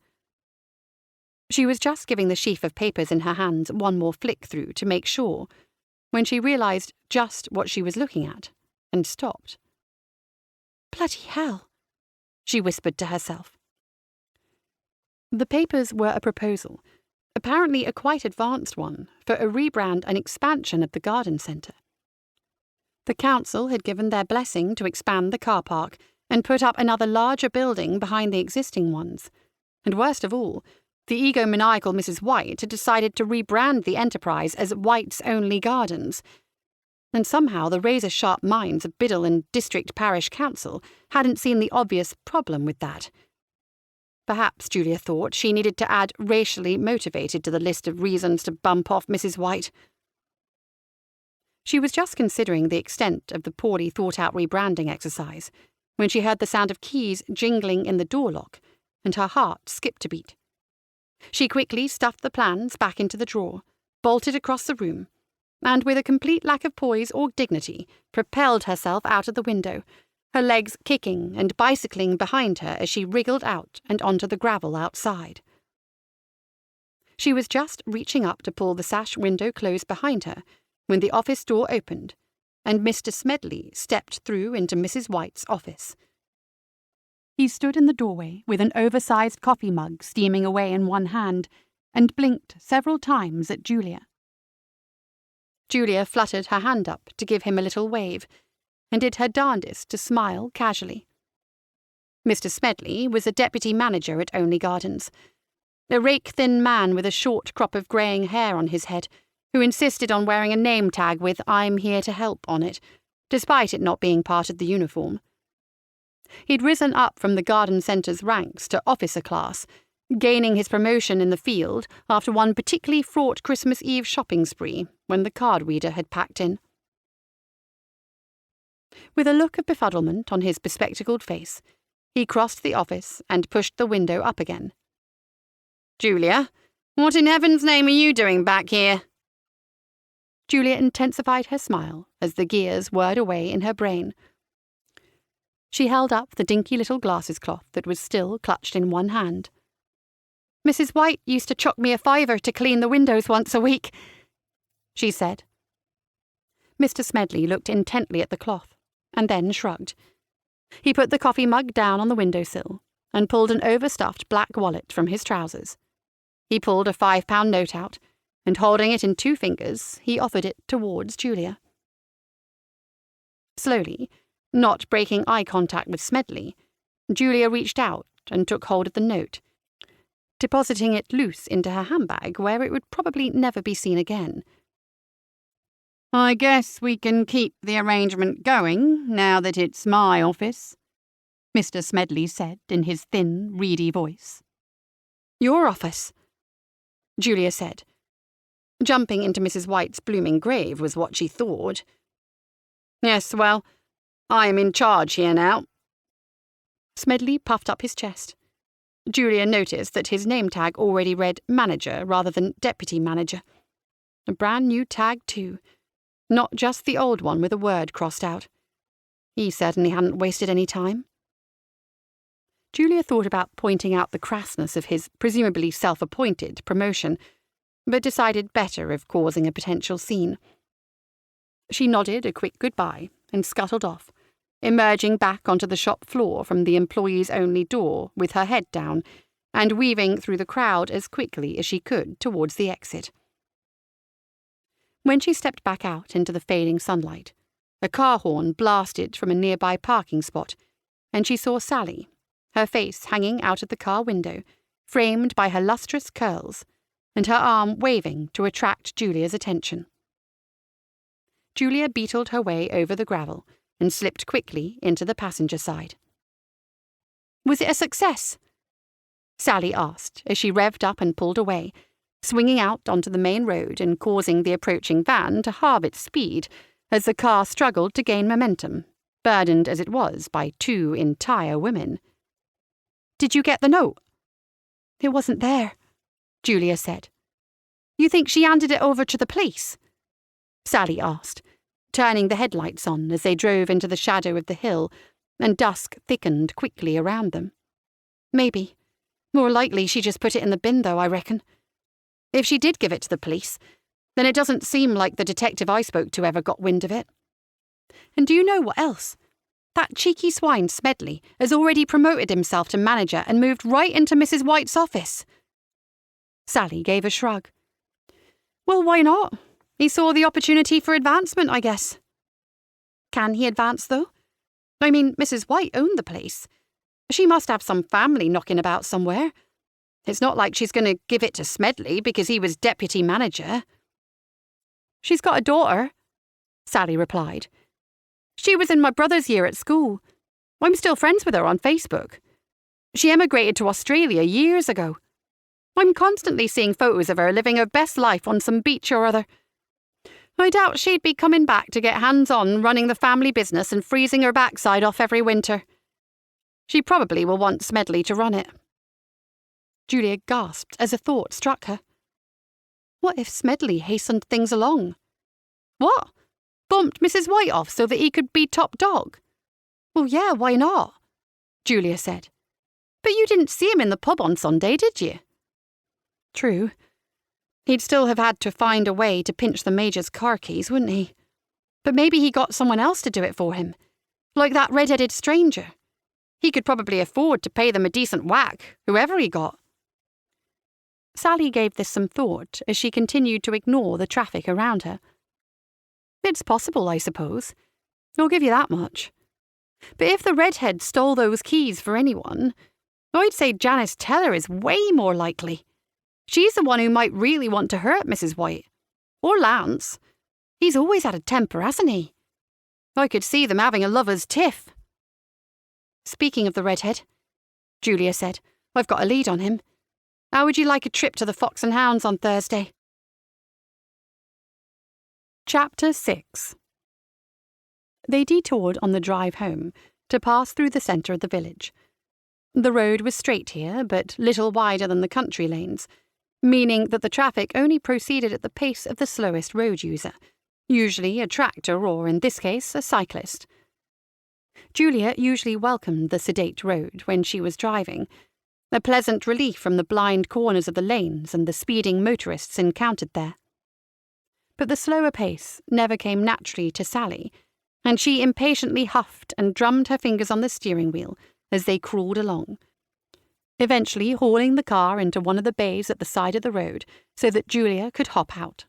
She was just giving the sheaf of papers in her hands one more flick through to make sure, when she realised just what she was looking at, and stopped. "Bloody hell," she whispered to herself. The papers were a proposal, apparently a quite advanced one, for a rebrand and expansion of the garden centre. The council had given their blessing to expand the car park and put up another larger building behind the existing ones. And worst of all, the egomaniacal Mrs. White had decided to rebrand the enterprise as White's Only Gardens. And somehow the razor-sharp minds of Biddle and District Parish Council hadn't seen the obvious problem with that. Perhaps, Julia thought, she needed to add racially motivated to the list of reasons to bump off Mrs. White. She was just considering the extent of the poorly thought-out rebranding exercise when she heard the sound of keys jingling in the door lock, and her heart skipped a beat. She quickly stuffed the plans back into the drawer, bolted across the room, and with a complete lack of poise or dignity, propelled herself out of the window, her legs kicking and bicycling behind her as she wriggled out and onto the gravel outside. She was just reaching up to pull the sash window closed behind her when the office door opened, and Mr. Smedley stepped through into Mrs. White's office. He stood in the doorway with an oversized coffee mug steaming away in one hand, and blinked several times at Julia. Julia fluttered her hand up to give him a little wave, and did her darndest to smile casually. Mr. Smedley was a deputy manager at Only Gardens, a rake-thin man with a short crop of greying hair on his head, who insisted on wearing a name tag with "I'm here to help" on it, despite it not being part of the uniform. He'd risen up from the garden centre's ranks to officer class, gaining his promotion in the field after one particularly fraught Christmas Eve shopping spree when the card reader had packed in. With a look of befuddlement on his bespectacled face, he crossed the office and pushed the window up again. "Julia, what in heaven's name are you doing back here?" Julia intensified her smile as the gears whirred away in her brain. She held up the dinky little glasses cloth that was still clutched in one hand. "Mrs. White used to chuck me a $5 to clean the windows once a week," she said. Mr. Smedley looked intently at the cloth, and then shrugged. He put the coffee mug down on the windowsill and pulled an overstuffed black wallet from his trousers. He pulled a £5 note out, and holding it in 2 fingers, he offered it towards Julia. Slowly, not breaking eye contact with Smedley, Julia reached out and took hold of the note, depositing it loose into her handbag where it would probably never be seen again. "I guess we can keep the arrangement going now that it's my office," Mr. Smedley said in his thin, reedy voice. "Your office?" Julia said. Jumping into Mrs. White's blooming grave was what she thought. "Yes, well, I am in charge here now." Smedley puffed up his chest. Julia noticed that his name tag already read manager rather than deputy manager. A brand new tag, too. Not just the old one with a word crossed out. He certainly hadn't wasted any time. Julia thought about pointing out the crassness of his presumably self-appointed promotion, but decided better of causing a potential scene. She nodded a quick goodbye and scuttled off, emerging back onto the shop floor from the employees-only door with her head down, and weaving through the crowd as quickly as she could towards the exit. When she stepped back out into the fading sunlight, a car horn blasted from a nearby parking spot, and she saw Sally, her face hanging out of the car window, framed by her lustrous curls, and her arm waving to attract Julia's attention. Julia beetled her way over the gravel and slipped quickly into the passenger side. "Was it a success?" Sally asked as she revved up and pulled away, swinging out onto the main road and causing the approaching van to halve its speed as the car struggled to gain momentum, burdened as it was by 2 entire women. Did you get the note?" "It wasn't there," Julia said. "You think she handed it over to the police?" Sally asked, turning the headlights on as they drove into the shadow of the hill, and dusk thickened quickly around them. "Maybe. More likely she just put it in the bin, though, I reckon. If she did give it to the police, then it doesn't seem like the detective I spoke to ever got wind of it. And do you know what else? That cheeky swine Smedley has already promoted himself to manager and moved right into Mrs. White's office." Sally gave a shrug. "Well, why not? He saw the opportunity for advancement, I guess." "Can he advance, though? I mean, Mrs. White owned the place. She must have some family knocking about somewhere. It's not like she's going to give it to Smedley because he was deputy manager." "She's got a daughter," Sally replied. "She was in my brother's year at school. I'm still friends with her on Facebook. She emigrated to Australia years ago. I'm constantly seeing photos of her living her best life on some beach or other. I doubt she'd be coming back to get hands-on running the family business and freezing her backside off every winter. She probably will want Smedley to run it." Julia gasped as a thought struck her. What if Smedley hastened things along? What? Bumped Mrs. White off so that he could be top dog? "Well, yeah, why not?" Julia said. "But you didn't see him in the pub on Sunday, did you?" True. He'd still have had to find a way to pinch the Major's car keys, wouldn't he? But maybe he got someone else to do it for him. Like that red-headed stranger. He could probably afford to pay them a decent whack, whoever he got. Sally gave this some thought as she continued to ignore the traffic around her. It's possible, I suppose. I'll give you that much. But if the redhead stole those keys for anyone, I'd say Janice Teller is way more likely. She's the one who might really want to hurt Mrs. White. Or Lance. He's always had a temper, hasn't he? I could see them having a lover's tiff. "Speaking of the redhead," Julia said, "I've got a lead on him. How would you like a trip to the Fox and Hounds on Thursday?" Chapter 6. They detoured on the drive home to pass through the centre of the village. The road was straight here, but little wider than the country lanes, meaning that the traffic only proceeded at the pace of the slowest road user, usually a tractor or, in this case, a cyclist. Julia usually welcomed the sedate road when she was driving, a pleasant relief from the blind corners of the lanes and the speeding motorists encountered there. But the slower pace never came naturally to Sally, and she impatiently huffed and drummed her fingers on the steering wheel as they crawled along, eventually hauling the car into one of the bays at the side of the road so that Julia could hop out.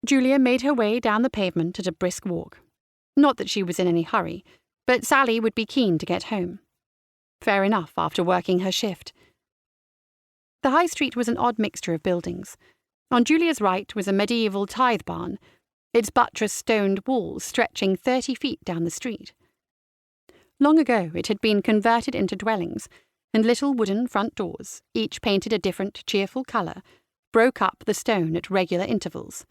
Julia made her way down the pavement at a brisk walk. Not that she was in any hurry, but Sally would be keen to get home. Fair enough after working her shift. The high street was an odd mixture of buildings. On Julia's right was a medieval tithe barn, its buttressed stoned walls stretching 30 feet down the street. Long ago it had been converted into dwellings, and little wooden front doors, each painted a different cheerful colour, broke up the stone at regular intervals.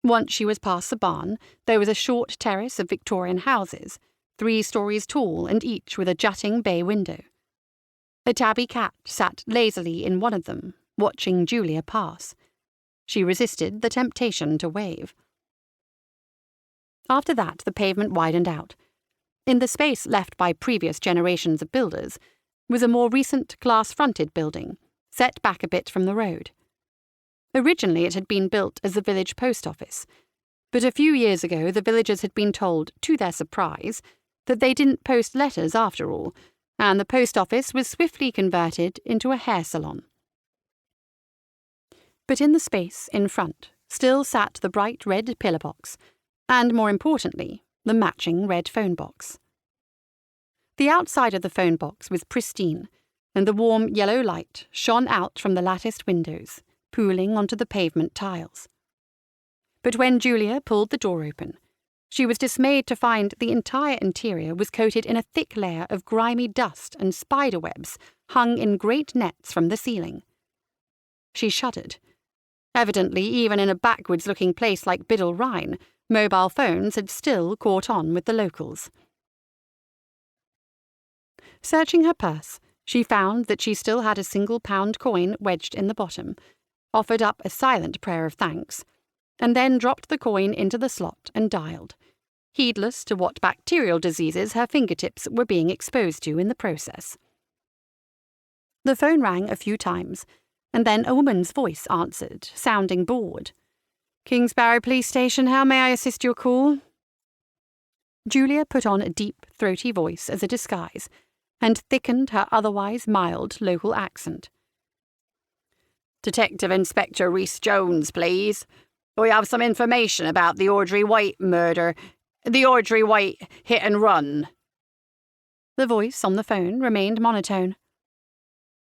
Once she was past the barn, there was a short terrace of Victorian houses, 3 stories tall and each with a jutting bay window. A tabby cat sat lazily in one of them, watching Julia pass. She resisted the temptation to wave. After that, the pavement widened out. In the space left by previous generations of builders was a more recent glass-fronted building, set back a bit from the road. Originally it had been built as the village post office, but a few years ago the villagers had been told, to their surprise, that they didn't post letters after all, and the post office was swiftly converted into a hair salon. But in the space in front still sat the bright red pillar box, and more importantly, the matching red phone box. The outside of the phone box was pristine, and the warm yellow light shone out from the latticed windows, pooling onto the pavement tiles. But when Julia pulled the door open, she was dismayed to find the entire interior was coated in a thick layer of grimy dust and spider webs hung in great nets from the ceiling. She shuddered. Evidently, even in a backwards-looking place like Biddle Rhyne, mobile phones had still caught on with the locals. Searching her purse, She found that she still had a £1 coin wedged in the bottom, offered up a silent prayer of thanks, and then dropped the coin into the slot and dialed, heedless to what bacterial diseases her fingertips were being exposed to in the process. The phone rang a few times, and then a woman's voice answered, sounding bored. "Kingsbarrow Police Station, how may I assist your call?" Julia put on a deep, throaty voice as a disguise, and thickened her otherwise mild local accent. "Detective Inspector Rhys-Jones, please. We have some information about the Audrey White murder, the Audrey White hit and run." The voice on the phone remained monotone.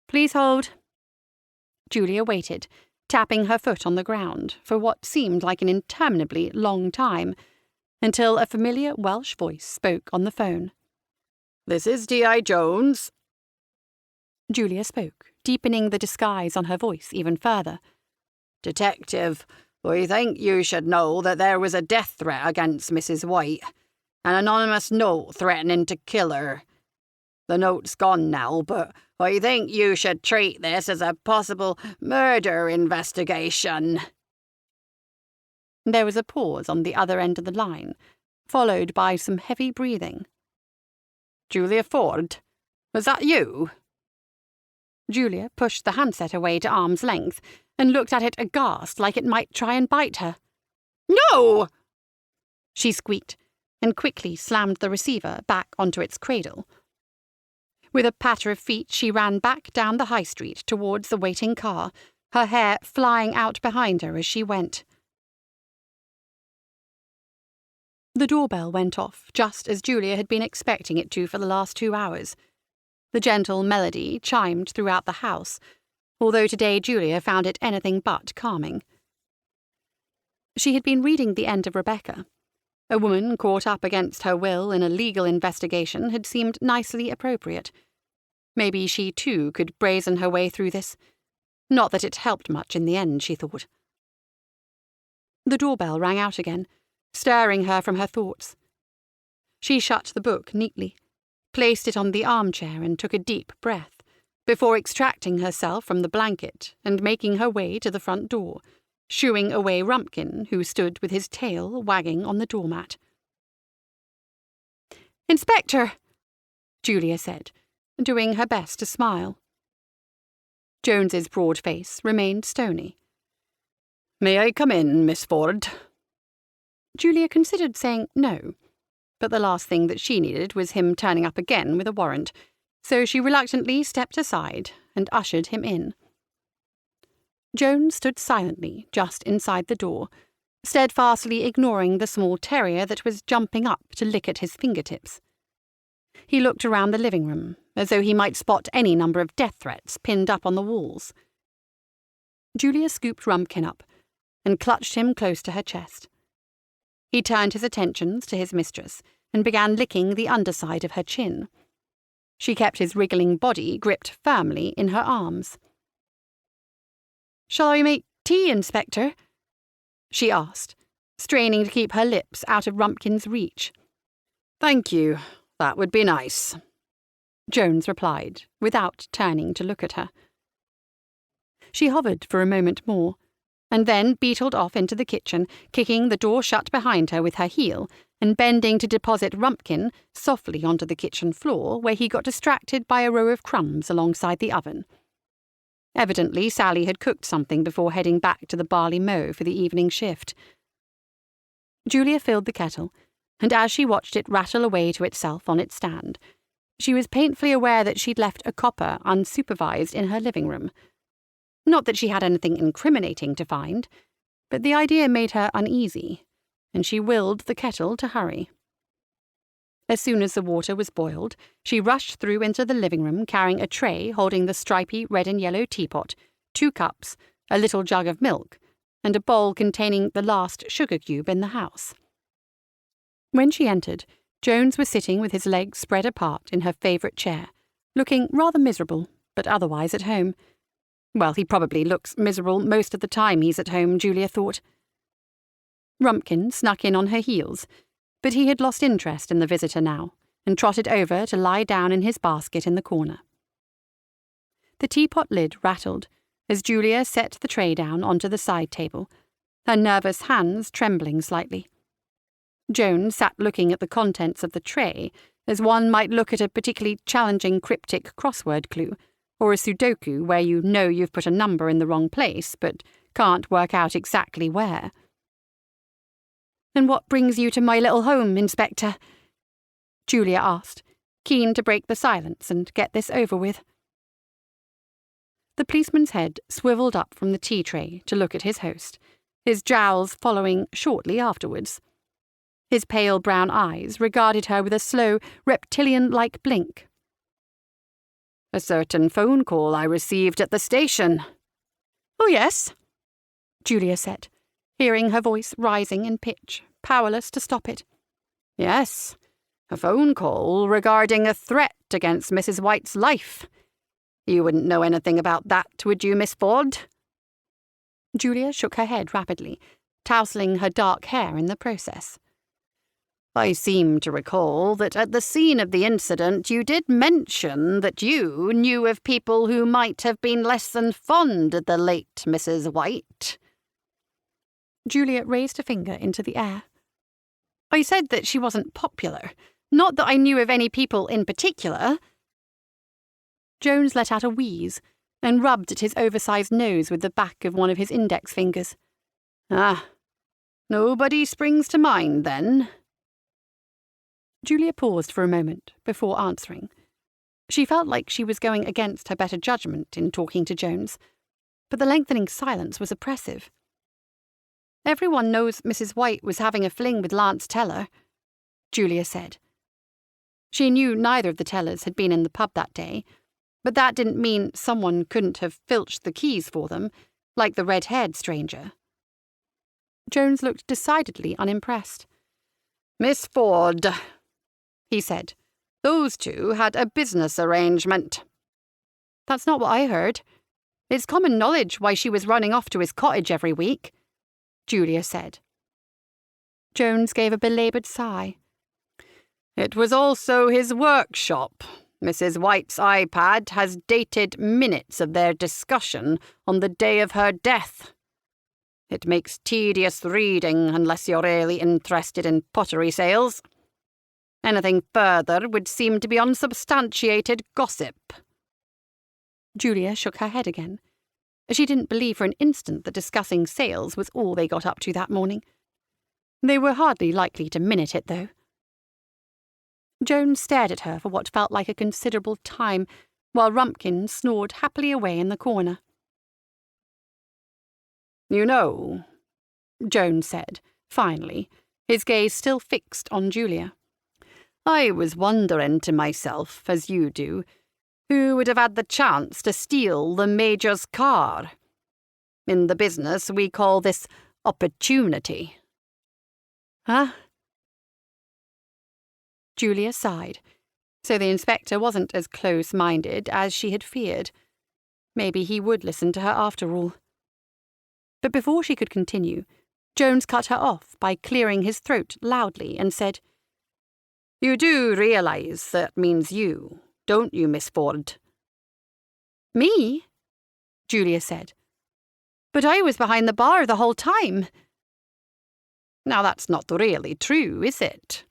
"Please hold." Julia waited, tapping her foot on the ground for what seemed like an interminably long time, until a familiar Welsh voice spoke on the phone. "This is D.I. Jones." Julia spoke, deepening the disguise on her voice even further. "Detective, we think you should know that there was a death threat against Mrs. White, an anonymous note threatening to kill her. The note's gone now, but we think you should treat this as a possible murder investigation." There was a pause on the other end of the line, followed by some heavy breathing. "Julia Ford, was that you?" Julia pushed the handset away to arm's length and looked at it aghast like it might try and bite her. "No!" she squeaked, and quickly slammed the receiver back onto its cradle. With a patter of feet, she ran back down the high street towards the waiting car, her hair flying out behind her as she went. The doorbell went off just as Julia had been expecting it to for the last 2 hours. The gentle melody chimed throughout the house, although today Julia found it anything but calming. She had been reading the end of Rebecca. A woman caught up against her will in a legal investigation had seemed nicely appropriate. Maybe she too could brazen her way through this. Not that it helped much in the end, she thought. The doorbell rang out again, stirring her from her thoughts. She shut the book neatly, placed it on the armchair and took a deep breath, before extracting herself from the blanket and making her way to the front door, shooing away Rumpkin, who stood with his tail wagging on the doormat. "Inspector," Julia said, doing her best to smile. Jones's broad face remained stony. "May I come in, Miss Ford?" Julia considered saying no, but the last thing that she needed was him turning up again with a warrant, so she reluctantly stepped aside and ushered him in. Jones stood silently just inside the door, steadfastly ignoring the small terrier that was jumping up to lick at his fingertips. He looked around the living room, as though he might spot any number of death threats pinned up on the walls. Julia scooped Rumpkin up and clutched him close to her chest. He turned his attentions to his mistress and began licking the underside of her chin. She kept his wriggling body gripped firmly in her arms. "Shall I make tea, Inspector?" she asked, straining to keep her lips out of Rumpkin's reach. "Thank you, that would be nice," Jones replied, without turning to look at her. She hovered for a moment more, and then beetled off into the kitchen, kicking the door shut behind her with her heel, and bending to deposit Rumpkin softly onto the kitchen floor, where he got distracted by a row of crumbs alongside the oven. Evidently, Sally had cooked something before heading back to the barley mow for the evening shift. Julia filled the kettle, and as she watched it rattle away to itself on its stand, she was painfully aware that she'd left a copper unsupervised in her living room. Not that she had anything incriminating to find, but the idea made her uneasy, and she willed the kettle to hurry. As soon as the water was boiled, she rushed through into the living room carrying a tray holding the stripy red and yellow teapot, 2 cups, a little jug of milk, and a bowl containing the last sugar cube in the house. When she entered, Jones was sitting with his legs spread apart in her favourite chair, looking rather miserable, but otherwise at home. Well, he probably looks miserable most of the time he's at home, Julia thought. Rumpkin snuck in on her heels, but he had lost interest in the visitor now, and trotted over to lie down in his basket in the corner. The teapot lid rattled as Julia set the tray down onto the side table, her nervous hands trembling slightly. Joan sat looking at the contents of the tray as one might look at a particularly challenging cryptic crossword clue, or a Sudoku where you know you've put a number in the wrong place but can't work out exactly where. "And what brings you to my little home, Inspector?" Julia asked, keen to break the silence and get this over with. The policeman's head swivelled up from the tea tray to look at his host, his jowls following shortly afterwards. His pale brown eyes regarded her with a slow, reptilian-like blink. "A certain phone call I received at the station." "Oh, yes," Julia said, hearing her voice rising in pitch, powerless to stop it. "Yes, a phone call regarding a threat against Mrs. White's life. You wouldn't know anything about that, would you, Miss Ford?" Julia shook her head rapidly, tousling her dark hair in the process. "I seem to recall that at the scene of the incident you did mention that you knew of people who might have been less than fond of the late Mrs. White." Julia raised a finger into the air. "I said that she wasn't popular, not that I knew of any people in particular." Jones let out a wheeze and rubbed at his oversized nose with the back of one of his index fingers. "Ah, nobody springs to mind, then?" Julia paused for a moment before answering. She felt like she was going against her better judgment in talking to Jones, but the lengthening silence was oppressive. "Everyone knows Mrs. White was having a fling with Lance Teller," Julia said. She knew neither of the Tellers had been in the pub that day, but that didn't mean someone couldn't have filched the keys for them, like the red-haired stranger. Jones looked decidedly unimpressed. "Miss Ford," he said, "those two had a business arrangement." "That's not what I heard. It's common knowledge why she was running off to his cottage every week," Julia said. Jones gave a belaboured sigh. "It was also his workshop. Mrs. White's iPad has dated minutes of their discussion on the day of her death. It makes tedious reading unless you're really interested in pottery sales. Anything further would seem to be unsubstantiated gossip." Julia shook her head again. She didn't believe for an instant that discussing sales was all they got up to that morning. They were hardly likely to minute it, though. Jones stared at her for what felt like a considerable time, while Rumpkin snored happily away in the corner. "You know," Jones said, finally, his gaze still fixed on Julia, "I was wondering to myself, as you do, who would have had the chance to steal the Major's car. In the business, we call this opportunity." "Huh?" Julia sighed. So the inspector wasn't as close-minded as she had feared. Maybe he would listen to her after all. But before she could continue, Jones cut her off by clearing his throat loudly and said, "You do realise that means you, don't you, Miss Ford?" "Me?" Julia said. "But I was behind the bar the whole time." "Now that's not really true, is it?"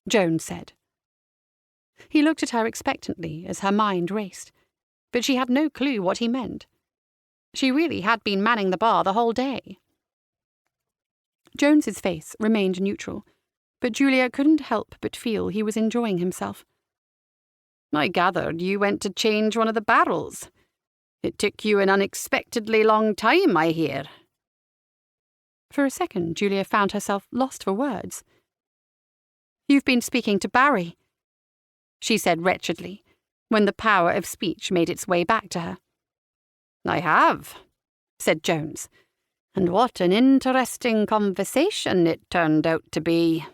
Jones said. He looked at her expectantly as her mind raced, but she had no clue what he meant. She really had been manning the bar the whole day. Jones's face remained neutral, but Julia couldn't help but feel he was enjoying himself. "I gathered you went to change one of the barrels. It took you an unexpectedly long time, I hear." For a second, Julia found herself lost for words. "You've been speaking to Barry," she said wretchedly, when the power of speech made its way back to her. "I have," said Jones, "and what an interesting conversation it turned out to be."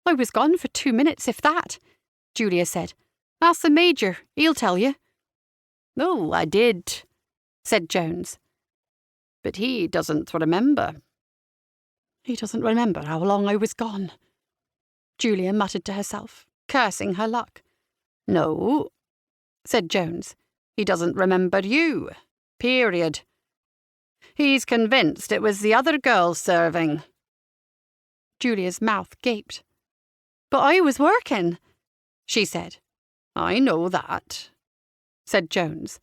"I was gone for 2 minutes, if that," Julia said. "Ask the Major, he'll tell you." "Oh, I did," said Jones. "But he doesn't remember." "He doesn't remember how long I was gone," Julia muttered to herself, cursing her luck. "No," said Jones. He doesn't remember you. Period. He's convinced it was the other girl serving. Julia's mouth gaped. But I was working, she said. I know that, said Jones.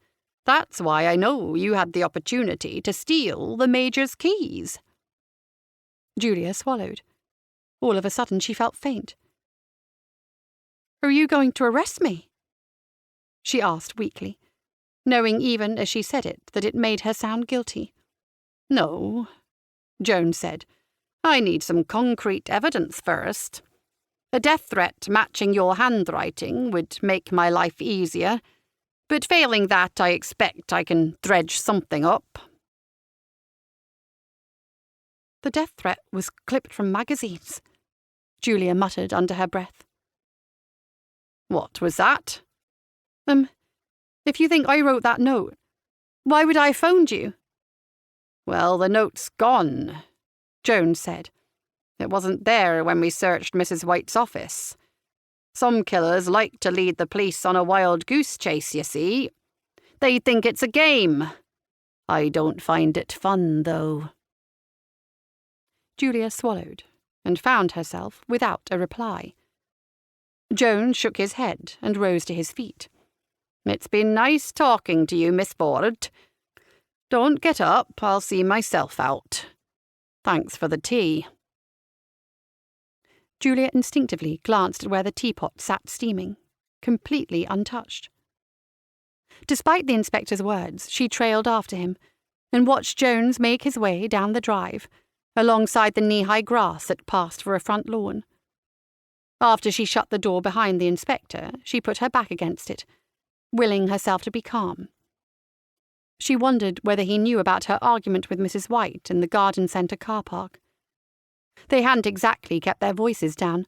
That's why I know you had the opportunity to steal the Major's keys. Julia swallowed. All of a sudden she felt faint. Are you going to arrest me? She asked weakly, knowing even as she said it that it made her sound guilty. No, Jones said. I need some concrete evidence first. A death threat matching your handwriting would make my life easier, but failing that, I expect I can dredge something up. The death threat was clipped from magazines, Julia muttered under her breath. What was that? If you think I wrote that note, why would I have phoned you? Well, the note's gone, Jones said. It wasn't there when we searched Mrs. White's office. Some killers like to lead the police on a wild goose chase, you see. They think it's a game. I don't find it fun, though. Julia swallowed and found herself without a reply. Jones shook his head and rose to his feet. It's been nice talking to you, Miss Ford. Don't get up, I'll see myself out. Thanks for the tea. Julia instinctively glanced at where the teapot sat steaming, completely untouched. Despite the inspector's words, she trailed after him and watched Jones make his way down the drive, alongside the knee-high grass that passed for a front lawn. After she shut the door behind the inspector, she put her back against it, willing herself to be calm. She wondered whether he knew about her argument with Mrs. White in the garden centre car park. They hadn't exactly kept their voices down,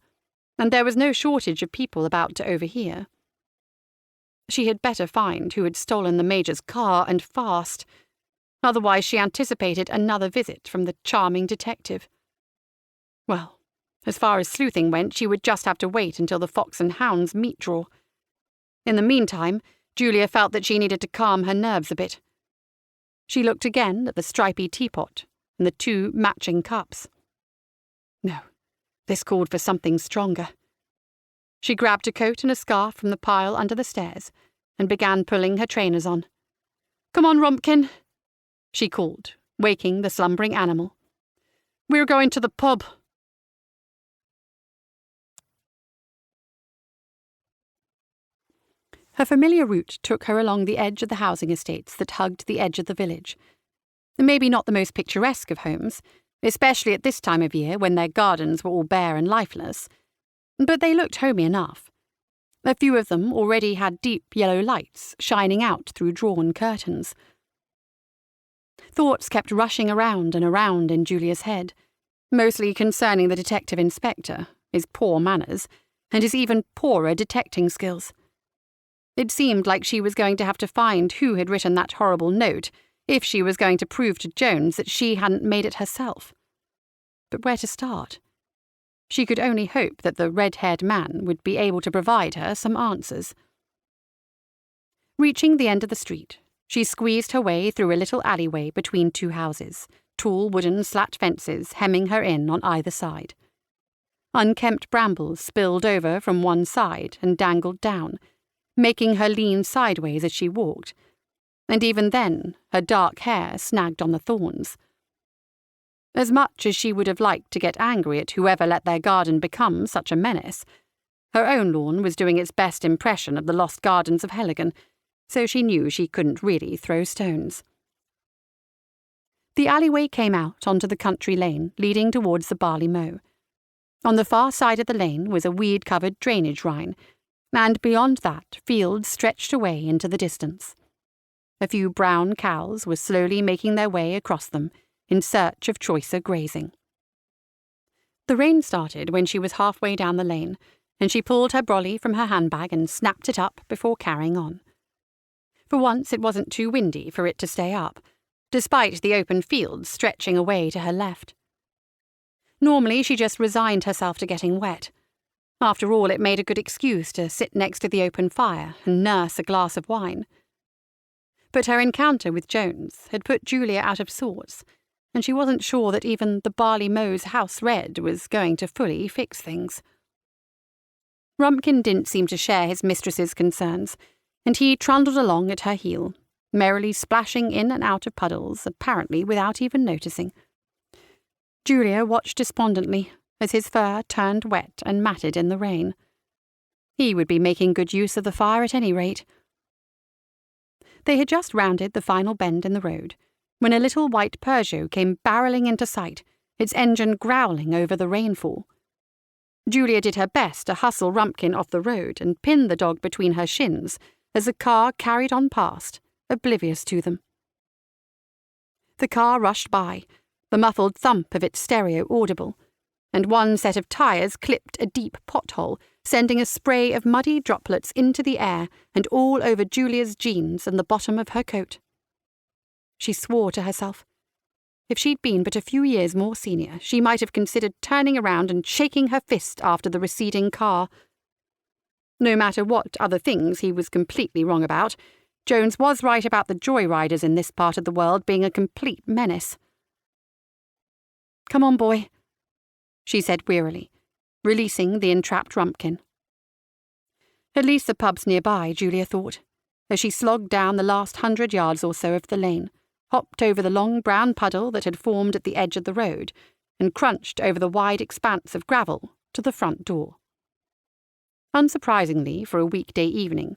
and there was no shortage of people about to overhear. She had better find who had stolen the Major's car, and fast. Otherwise she anticipated another visit from the charming detective. Well, as far as sleuthing went, she would just have to wait until the Fox and Hound's meat draw. In the meantime, Julia felt that she needed to calm her nerves a bit. She looked again at the stripy teapot and the 2 matching cups. No, this called for something stronger. She grabbed a coat and a scarf from the pile under the stairs and began pulling her trainers on. "Come on, Rumpkin," she called, waking the slumbering animal. "We're going to the pub." Her familiar route took her along the edge of the housing estates that hugged the edge of the village. Maybe not the most picturesque of homes, especially at this time of year when their gardens were all bare and lifeless, but they looked homey enough. A few of them already had deep yellow lights shining out through drawn curtains. Thoughts kept rushing around and around in Julia's head, mostly concerning the detective inspector, his poor manners, and his even poorer detecting skills. It seemed like she was going to have to find who had written that horrible note if she was going to prove to Jones that she hadn't made it herself. But where to start? She could only hope that the red-haired man would be able to provide her some answers. Reaching the end of the street, she squeezed her way through a little alleyway between 2 houses, tall wooden slat fences hemming her in on either side. Unkempt brambles spilled over from one side and dangled down, making her lean sideways as she walked, and even then her dark hair snagged on the thorns. As much as she would have liked to get angry at whoever let their garden become such a menace, her own lawn was doing its best impression of the lost gardens of Heligan, so she knew she couldn't really throw stones. The alleyway came out onto the country lane leading towards the barley mow. On the far side of the lane was a weed-covered drainage rhine, and beyond that fields stretched away into the distance. A few brown cows were slowly making their way across them in search of choicer grazing. The rain started when she was halfway down the lane, and she pulled her brolly from her handbag and snapped it up before carrying on. For once it wasn't too windy for it to stay up, despite the open fields stretching away to her left. Normally she just resigned herself to getting wet. After all, it made a good excuse to sit next to the open fire and nurse a glass of wine. But her encounter with Jones had put Julia out of sorts, and she wasn't sure that even the barley mows house red was going to fully fix things. Rumpkin didn't seem to share his mistress's concerns, and he trundled along at her heel, merrily splashing in and out of puddles, apparently without even noticing. Julia watched despondently as his fur turned wet and matted in the rain. He would be making good use of the fire at any rate. They had just rounded the final bend in the road, when a little white Peugeot came barrelling into sight, its engine growling over the rainfall. Julia did her best to hustle Rumpkin off the road and pin the dog between her shins as the car carried on past, oblivious to them. The car rushed by, the muffled thump of its stereo audible, and one set of tyres clipped a deep pothole, sending a spray of muddy droplets into the air and all over Julia's jeans and the bottom of her coat. She swore to herself. If she'd been but a few years more senior, she might have considered turning around and shaking her fist after the receding car. No matter what other things he was completely wrong about, Jones was right about the joyriders in this part of the world being a complete menace. "Come on, boy," she said wearily, releasing the entrapped Rumpkin. At least the pub's nearby, Julia thought, as she slogged down the last 100 yards or so of the lane, hopped over the long brown puddle that had formed at the edge of the road, and crunched over the wide expanse of gravel to the front door. Unsurprisingly, for a weekday evening,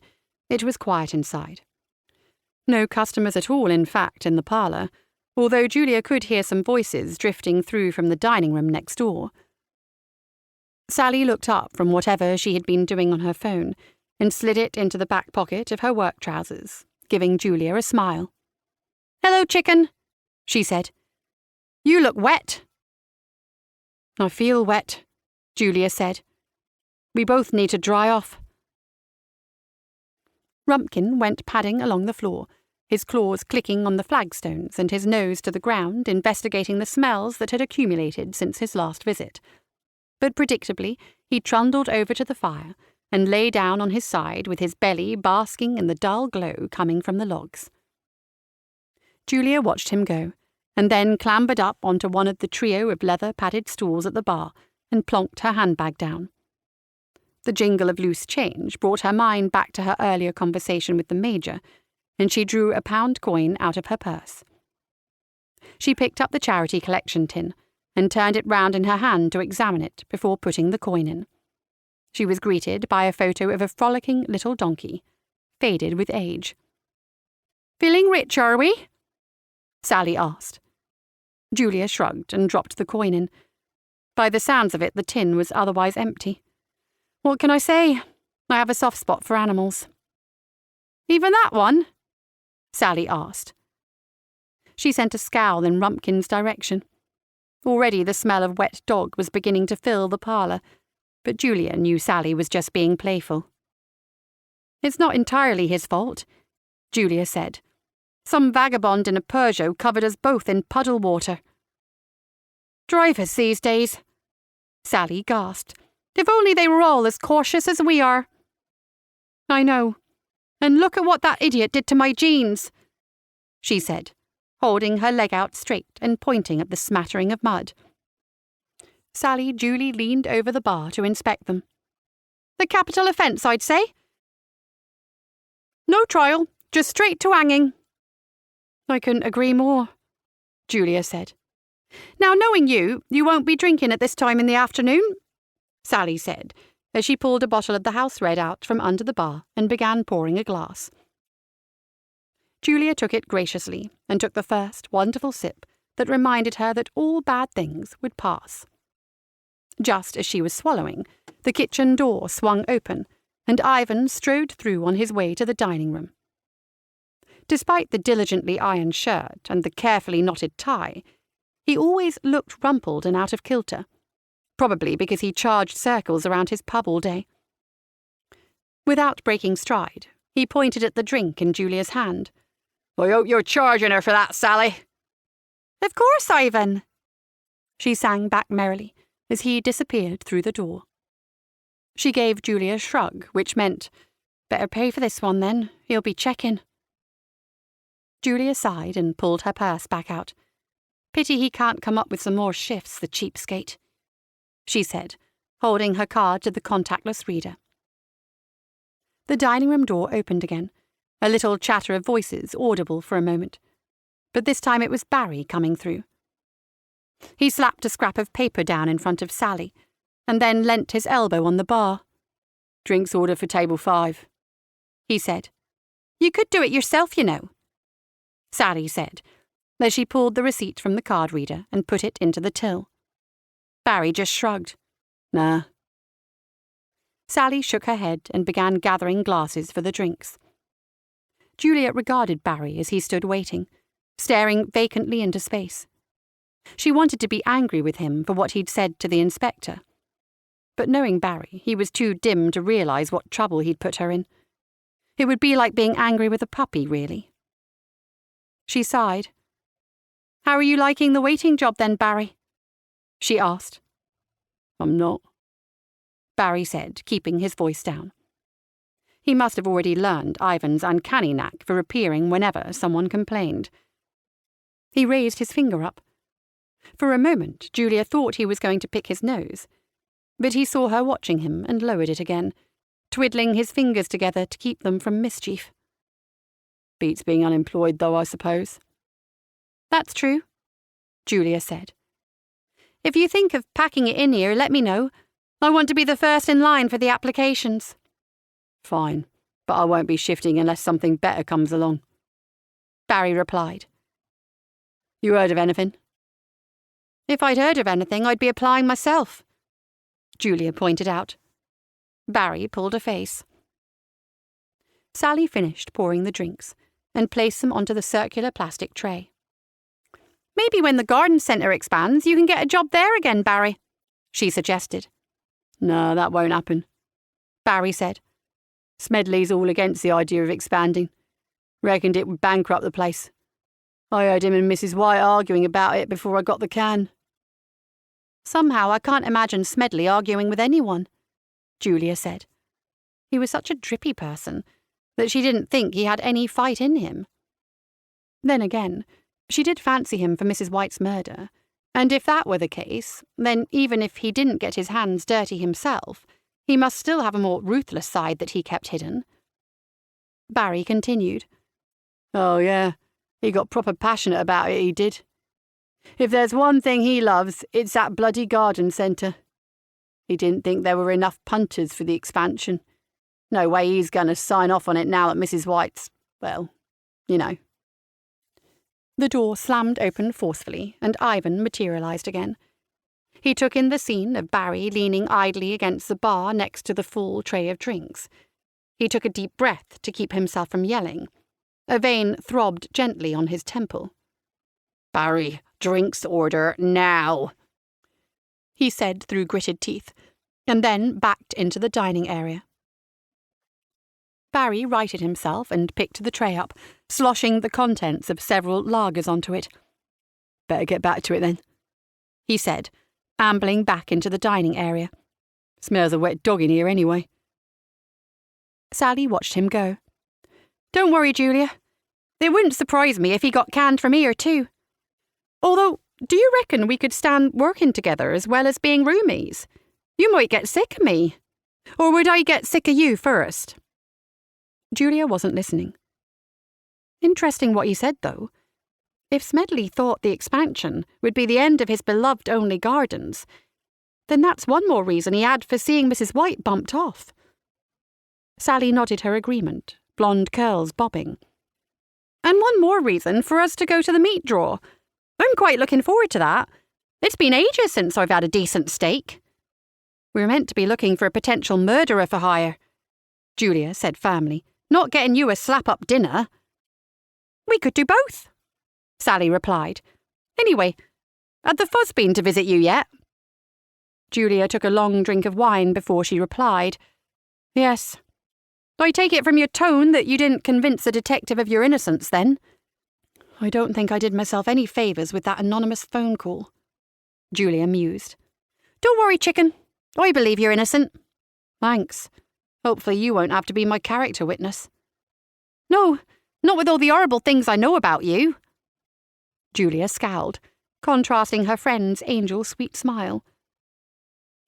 it was quiet inside. No customers at all, in fact, in the parlour, although Julia could hear some voices drifting through from the dining room next door. Sally looked up from whatever she had been doing on her phone and slid it into the back pocket of her work trousers, giving Julia a smile. "Hello, chicken," she said. "You look wet." "I feel wet," Julia said. "We both need to dry off." Rumpkin went padding along the floor, his claws clicking on the flagstones and his nose to the ground, investigating the smells that had accumulated since his last visit. But predictably, he trundled over to the fire and lay down on his side with his belly basking in the dull glow coming from the logs. Julia watched him go, and then clambered up onto one of the trio of leather-padded stools at the bar and plonked her handbag down. The jingle of loose change brought her mind back to her earlier conversation with the Major, and she drew a £1 coin out of her purse. She picked up the charity collection tin and turned it round in her hand to examine it before putting the coin in. She was greeted by a photo of a frolicking little donkey, faded with age. "Feeling rich, are we?" Sally asked. Julia shrugged and dropped the coin in. By the sounds of it, the tin was otherwise empty. "What can I say? I have a soft spot for animals." "Even that one?" Sally asked. She sent a scowl in Rumpkin's direction. Already the smell of wet dog was beginning to fill the parlour, but Julia knew Sally was just being playful. "It's not entirely his fault," Julia said. "Some vagabond in a Peugeot covered us both in puddle water." "Drivers these days," Sally gasped. "If only they were all as cautious as we are." "I know. And look at what that idiot did to my jeans," she said, holding her leg out straight and pointing at the smattering of mud. Sally duly leaned over the bar to inspect them. "The capital offence, I'd say. No trial, just straight to hanging." "I couldn't agree more," Julia said. "Now, knowing you won't be drinking at this time in the afternoon," Sally said, as she pulled a bottle of the house red out from under the bar and began pouring a glass. Julia took it graciously and took the first wonderful sip that reminded her that all bad things would pass. Just as she was swallowing, the kitchen door swung open, and Ivan strode through on his way to the dining room. Despite the diligently ironed shirt and the carefully knotted tie, he always looked rumpled and out of kilter, probably because he charged circles around his pub all day. Without breaking stride, he pointed at the drink in Julia's hand. "I hope you're charging her for that, Sally." "Of course, Ivan," she sang back merrily as he disappeared through the door. She gave Julia a shrug, which meant, "Better pay for this one then, he'll be checking." Julia sighed and pulled her purse back out. Pity he can't come up with some more shifts, the cheapskate, she said, holding her card to the contactless reader. The dining room door opened again, a little chatter of voices audible for a moment. But this time it was Barry coming through. He slapped a scrap of paper down in front of Sally, and then leant his elbow on the bar. "Drinks order for table 5, he said. "You could do it yourself, you know," Sally said, as she pulled the receipt from the card reader and put it into the till. Barry just shrugged. "Nah." Sally shook her head and began gathering glasses for the drinks. Juliet regarded Barry as he stood waiting, staring vacantly into space. She wanted to be angry with him for what he'd said to the inspector. But knowing Barry, he was too dim to realise what trouble he'd put her in. It would be like being angry with a puppy, really. She sighed. "How are you liking the waiting job then, Barry?" she asked. "I'm not," Barry said, keeping his voice down. He must have already learned Ivan's uncanny knack for appearing whenever someone complained. He raised his finger up. For a moment, Julia thought he was going to pick his nose, but he saw her watching him and lowered it again, twiddling his fingers together to keep them from mischief. "Beats being unemployed, though, I suppose." "That's true," Julia said. "If you think of packing it in here, let me know. I want to be the first in line for the applications." "Fine, but I won't be shifting unless something better comes along," Barry replied. "You heard of anything?" "If I'd heard of anything, I'd be applying myself," Julia pointed out. Barry pulled a face. Sally finished pouring the drinks and placed them onto the circular plastic tray. "Maybe when the garden centre expands, you can get a job there again, Barry," she suggested. "No, that won't happen," Barry said. "Smedley's all against the idea of expanding. Reckoned it would bankrupt the place. I heard him and Mrs. White arguing about it before I got the can." "Somehow I can't imagine Smedley arguing with anyone," Julia said. He was such a drippy person that she didn't think he had any fight in him. Then again, she did fancy him for Mrs. White's murder, and if that were the case, then even if he didn't get his hands dirty himself, he must still have a more ruthless side that he kept hidden. Barry continued. "Oh, yeah, he got proper passionate about it, he did. If there's one thing he loves, it's that bloody garden centre. He didn't think there were enough punters for the expansion. No way he's going to sign off on it now that Mrs. White's, well, you know." The door slammed open forcefully, and Ivan materialised again. He took in the scene of Barry leaning idly against the bar next to the full tray of drinks. He took a deep breath to keep himself from yelling. A vein throbbed gently on his temple. "Barry, drinks order now," he said through gritted teeth, and then backed into the dining area. Barry righted himself and picked the tray up, sloshing the contents of several lagers onto it. "Better get back to it then," he said, ambling back into the dining area. "Smells a wet dog in here anyway." Sally watched him go. "Don't worry, Julia. It wouldn't surprise me if he got canned from here too. Although, do you reckon we could stand working together as well as being roomies? You might get sick of me. Or would I get sick of you first?" Julia wasn't listening. Interesting what he said, though. If Smedley thought the expansion would be the end of his beloved only gardens, then that's one more reason he had for seeing Mrs. White bumped off. Sally nodded her agreement, blonde curls bobbing. "And one more reason for us to go to the meat draw. I'm quite looking forward to that. It's been ages since I've had a decent steak." "We're meant to be looking for a potential murderer for hire," Julia said firmly, "not getting you a slap-up dinner." "We could do both," Sally replied. "Anyway, had the fuzz been to visit you yet?" Julia took a long drink of wine before she replied. "Yes. I take it from your tone that you didn't convince the detective of your innocence, then?" "I don't think I did myself any favours with that anonymous phone call," Julia mused. "Don't worry, chicken. I believe you're innocent." "Thanks. Hopefully you won't have to be my character witness." "No, Not with all the horrible things I know about you." Julia scowled, contrasting her friend's angel-sweet smile.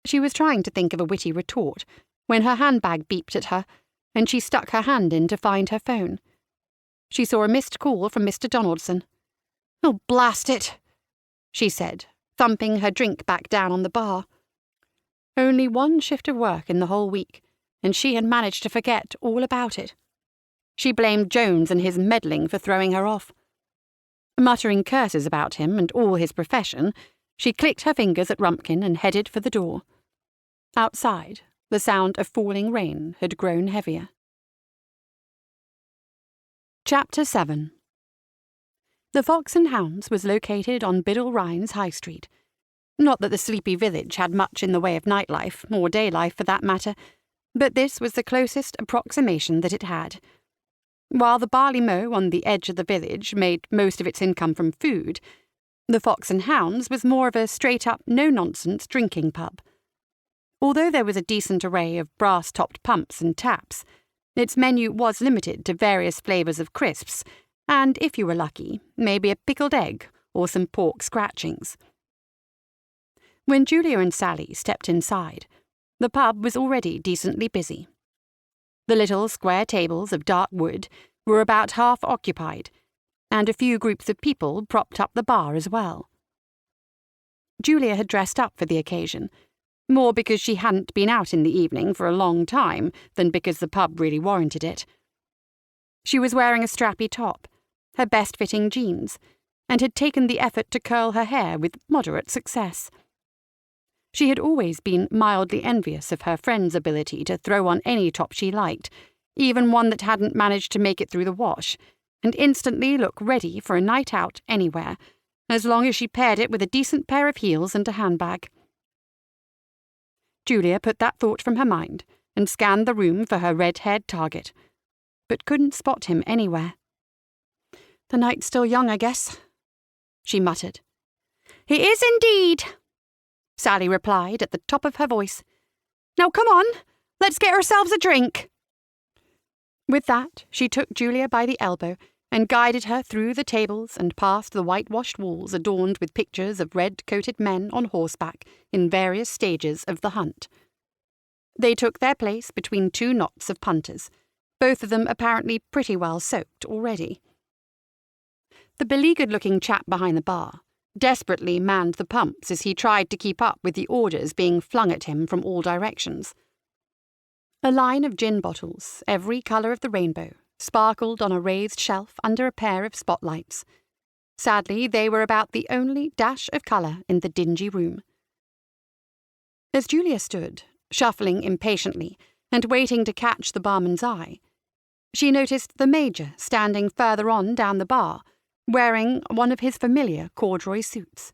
She was trying to think of a witty retort when her handbag beeped at her, and she stuck her hand in to find her phone. She saw a missed call from Mr. Donaldson. "Oh, blast it," she said, thumping her drink back down on the bar. Only one shift of work in the whole week, and she had managed to forget all about it. She blamed Jones and his meddling for throwing her off. Muttering curses about him and all his profession, she clicked her fingers at Rumpkin and headed for the door. Outside, the sound of falling rain had grown heavier. Chapter 7. The Fox and Hounds was located on Biddle Rhyne's High Street. Not that the sleepy village had much in the way of nightlife, or day life for that matter, but this was the closest approximation that it had. While the barley mow on the edge of the village made most of its income from food, the Fox and Hounds was more of a straight-up, no-nonsense drinking pub. Although there was a decent array of brass-topped pumps and taps, its menu was limited to various flavours of crisps, and, if you were lucky, maybe a pickled egg or some pork scratchings. When Julia and Sally stepped inside, the pub was already decently busy. The little square tables of dark wood were about half occupied, and a few groups of people propped up the bar as well. Julia had dressed up for the occasion, more because she hadn't been out in the evening for a long time than because the pub really warranted it. She was wearing a strappy top, her best-fitting jeans, and had taken the effort to curl her hair with moderate success. She had always been mildly envious of her friend's ability to throw on any top she liked, even one that hadn't managed to make it through the wash, and instantly look ready for a night out anywhere, as long as she paired it with a decent pair of heels and a handbag. Julia put that thought from her mind and scanned the room for her red-haired target, but couldn't spot him anywhere. "The night's still young, I guess," she muttered. "It is indeed," Sally replied at the top of her voice. "Now come on, let's get ourselves a drink." With that, she took Julia by the elbow and guided her through the tables and past the whitewashed walls adorned with pictures of red-coated men on horseback in various stages of the hunt. They took their place between two knots of punters, both of them apparently pretty well soaked already. The beleaguered-looking chap behind the bar desperately manned the pumps as he tried to keep up with the orders being flung at him from all directions. A line of gin bottles, every colour of the rainbow, sparkled on a raised shelf under a pair of spotlights. Sadly, they were about the only dash of colour in the dingy room. As Julia stood, shuffling impatiently and waiting to catch the barman's eye, she noticed the Major standing further on down the bar, wearing one of his familiar corduroy suits.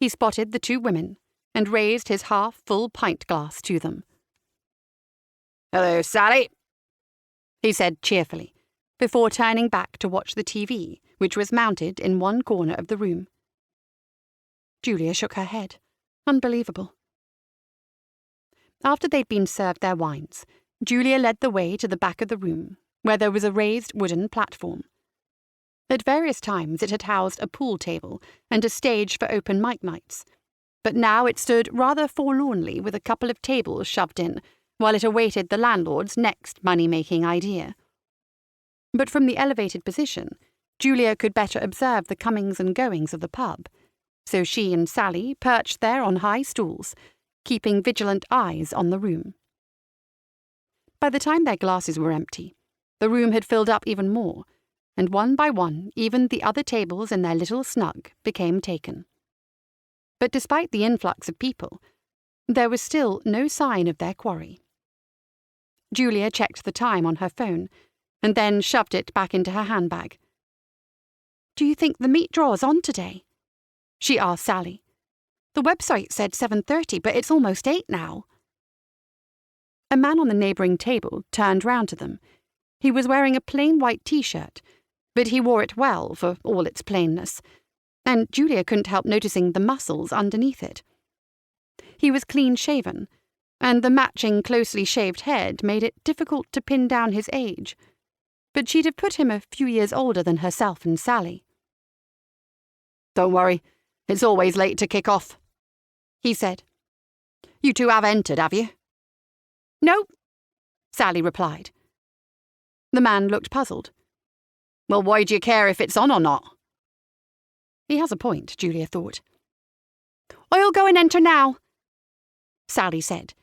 He spotted the two women and raised his half-full pint glass to them. "Hello, Sally," he said cheerfully, before turning back to watch the TV, which was mounted in one corner of the room. Julia shook her head. Unbelievable. After they'd been served their wines, Julia led the way to the back of the room, where there was a raised wooden platform. At various times it had housed a pool table and a stage for open mic nights, but now it stood rather forlornly with a couple of tables shoved in, while it awaited the landlord's next money-making idea. But from the elevated position, Julia could better observe the comings and goings of the pub, so she and Sally perched there on high stools, keeping vigilant eyes on the room. By the time their glasses were empty, the room had filled up even more, and one by one even the other tables in their little snug became taken. But despite the influx of people, there was still no sign of their quarry. Julia checked the time on her phone, and then shoved it back into her handbag. "Do you think the meat draw's on today?" she asked Sally. "The website said 7:30, but it's almost 8 now." A man on the neighbouring table turned round to them. He was wearing a plain white T-shirt, but he wore it well for all its plainness, and Julia couldn't help noticing the muscles underneath it. He was clean-shaven, and the matching closely shaved head made it difficult to pin down his age. but she'd have put him a few years older than herself and Sally. "Don't worry, it's always late to kick off," he said. "You two have entered, have you?" "No," Sally replied. The man looked puzzled. "Well, why do you care if it's on or not?" He has a point, Julia thought. "I'll go and enter now," Sally said,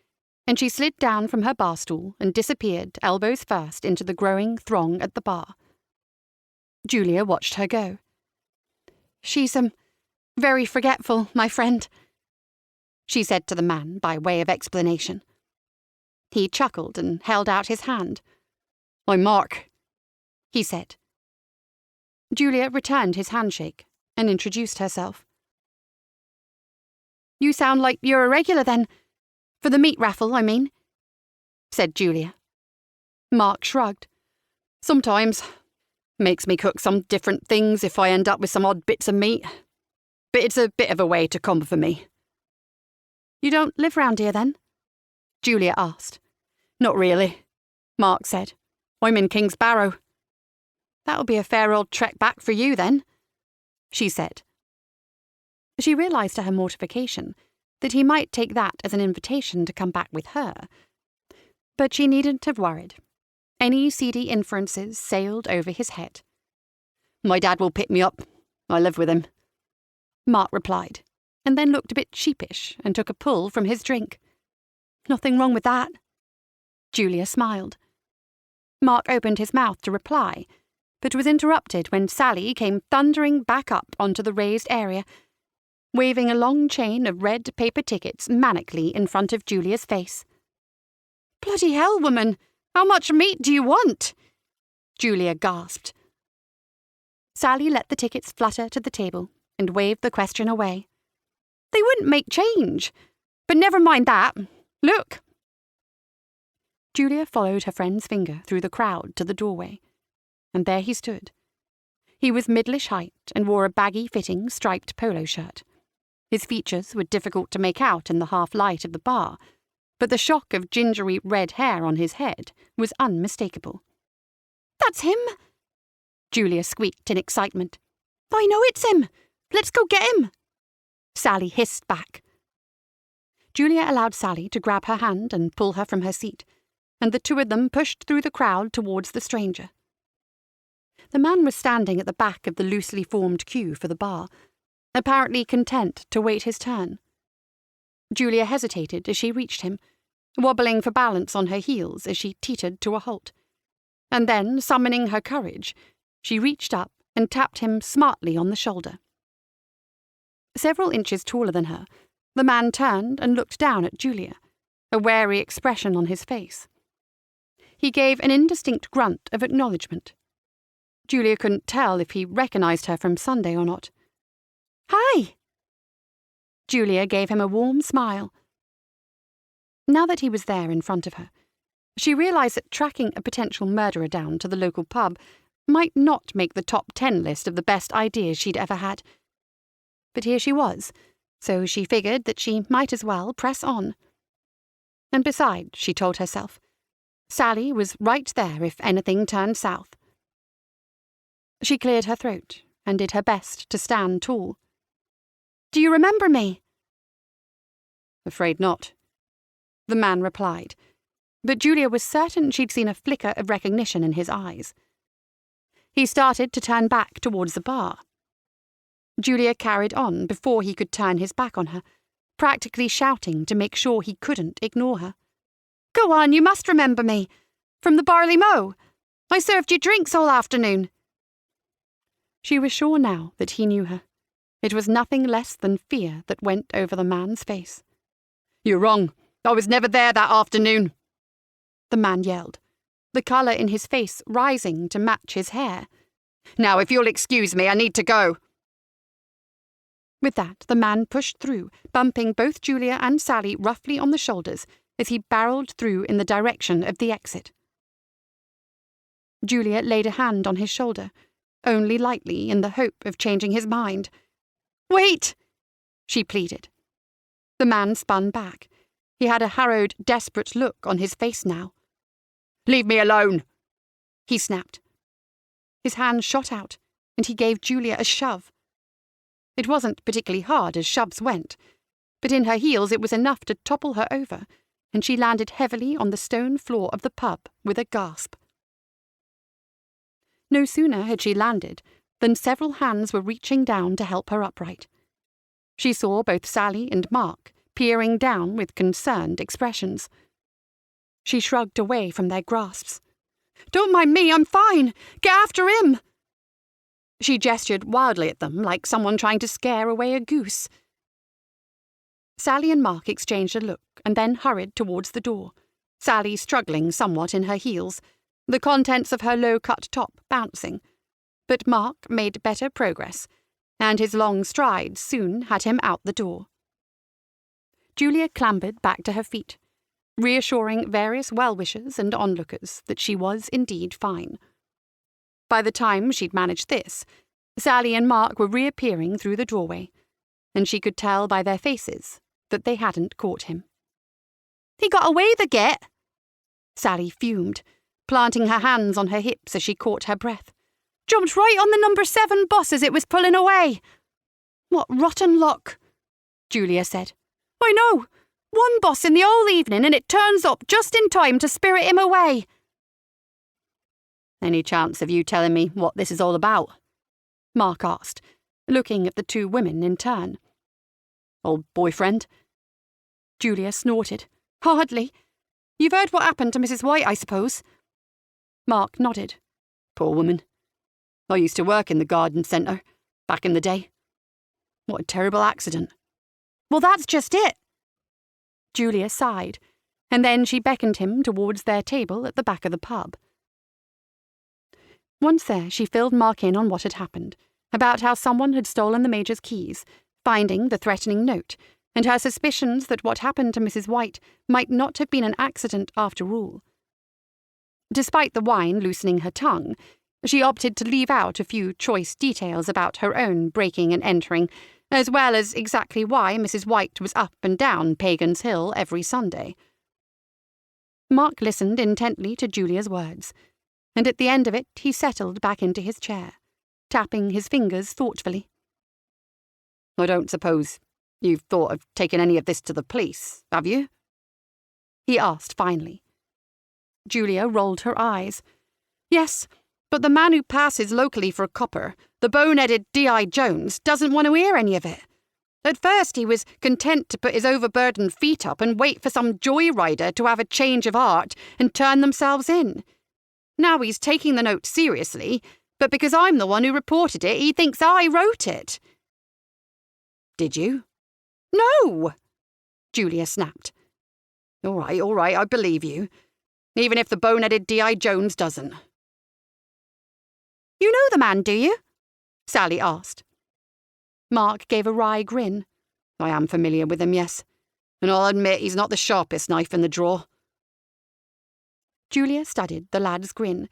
and she slid down from her bar stool and disappeared elbows first into the growing throng at the bar. Julia watched her go. "She's, very forgetful, my friend," she said to the man by way of explanation. He chuckled and held out his hand. "I'm Mark," he said. Julia returned his handshake and introduced herself. "You sound like you're a regular, then. For the meat raffle, I mean," said Julia. Mark shrugged. "Sometimes. Makes me cook some different things if I end up with some odd bits of meat. But it's a bit of a way to come for me." "You don't live round here, then?" Julia asked. "Not really," Mark said. "I'm in King's Barrow." "That'll be a fair old trek back for you, then," she said. She realised to her mortification that he might take that as an invitation to come back with her. But she needn't have worried. Any seedy inferences sailed over his head. "My dad will pick me up. I live with him," Mark replied, and then looked a bit sheepish and took a pull from his drink. "Nothing wrong with that." Julia smiled. Mark opened his mouth to reply, but was interrupted when Sally came thundering back up onto the raised area, waving a long chain of red paper tickets manically in front of Julia's face. "Bloody hell, woman! How much meat do you want?" Julia gasped. Sally let the tickets flutter to the table and waved the question away. "They wouldn't make change. But never mind that. Look." Julia followed her friend's finger through the crowd to the doorway, and there he stood. He was middlish height and wore a baggy-fitting striped polo shirt. His features were difficult to make out in the half-light of the bar, but the shock of gingery red hair on his head was unmistakable. "That's him!" Julia squeaked in excitement. "I know it's him! Let's go get him!" Sally hissed back. Julia allowed Sally to grab her hand and pull her from her seat, and the two of them pushed through the crowd towards the stranger. The man was standing at the back of the loosely formed queue for the bar, apparently content to wait his turn. Julia hesitated as she reached him, wobbling for balance on her heels as she teetered to a halt. And then, summoning her courage, she reached up and tapped him smartly on the shoulder. Several inches taller than her, the man turned and looked down at Julia, a wary expression on his face. He gave an indistinct grunt of acknowledgement. Julia couldn't tell if he recognised her from Sunday or not. "Hi!" Julia gave him a warm smile. Now that he was there in front of her, she realised that tracking a potential murderer down to the local pub might not make the top 10 list of the best ideas she'd ever had. But here she was, so she figured that she might as well press on. And besides, she told herself, Sally was right there if anything turned south. She cleared her throat and did her best to stand tall. "Do you remember me?" "Afraid not," the man replied, but Julia was certain she'd seen a flicker of recognition in his eyes. He started to turn back towards the bar. Julia carried on before he could turn his back on her, practically shouting to make sure he couldn't ignore her. "Go on, you must remember me. From the Barley Mow. I served you drinks all afternoon." She was sure now that he knew her. It was nothing less than fear that went over the man's face. "You're wrong. I was never there that afternoon," the man yelled, the colour in his face rising to match his hair. "Now, if you'll excuse me, I need to go." With that, the man pushed through, bumping both Julia and Sally roughly on the shoulders as he barreled through in the direction of the exit. Julia laid a hand on his shoulder, only lightly in the hope of changing his mind. "Wait!" she pleaded. The man spun back. He had a harrowed, desperate look on his face now. "Leave me alone," he snapped, His hand shot out, and he gave Julia a shove. It wasn't particularly hard as shoves went, but in her heels it was enough to topple her over, and she landed heavily on the stone floor of the pub with a gasp. No sooner had she landed than several hands were reaching down to help her upright. She saw both Sally and Mark peering down with concerned expressions. She shrugged away from their grasps. "Don't mind me, I'm fine. Get after him!" She gestured wildly at them like someone trying to scare away a goose. Sally and Mark exchanged a look and then hurried towards the door, Sally struggling somewhat in her heels, the contents of her low-cut top bouncing. But Mark made better progress, and his long strides soon had him out the door. Julia clambered back to her feet, reassuring various well-wishers and onlookers that she was indeed fine. By the time she'd managed this, Sally and Mark were reappearing through the doorway, and she could tell by their faces that they hadn't caught him. "He got away the get!" Sally fumed, planting her hands on her hips as she caught her breath. "Jumped right on the number 7 bus as it was pulling away." "What rotten luck," Julia said. "I know. One bus in the whole evening and it turns up just in time to spirit him away." "Any chance of you telling me what this is all about?" Mark asked, looking at the two women in turn. "Old boyfriend?" Julia snorted. "Hardly. You've heard what happened to Mrs. White, I suppose?" Mark nodded. "Poor woman. I used to work in the garden centre, back in the day. What a terrible accident." "Well, that's just it." Julia sighed, and then she beckoned him towards their table at the back of the pub. Once there, she filled Mark in on what had happened, about how someone had stolen the Major's keys, finding the threatening note, and her suspicions that what happened to Mrs. White might not have been an accident after all. Despite the wine loosening her tongue, she opted to leave out a few choice details about her own breaking and entering, as well as exactly why Mrs. White was up and down Pagan's Hill every Sunday. Mark listened intently to Julia's words, and at the end of it he settled back into his chair, tapping his fingers thoughtfully. "I don't suppose you've thought of taking any of this to the police, have you?" he asked finally. Julia rolled her eyes. "Yes, but the man who passes locally for a copper, the bone-headed D.I. Jones, doesn't want to hear any of it. At first he was content to put his overburdened feet up and wait for some joyrider to have a change of heart and turn themselves in. Now he's taking the note seriously, but because I'm the one who reported it, he thinks I wrote it." "Did you?" "No!" Julia snapped. All right, I believe you. Even if the bone-headed D.I. Jones doesn't." "You know the man, do you?" Sally asked. Mark gave a wry grin. "I am familiar with him, yes. And I'll admit he's not the sharpest knife in the drawer." Julia studied the lad's grin,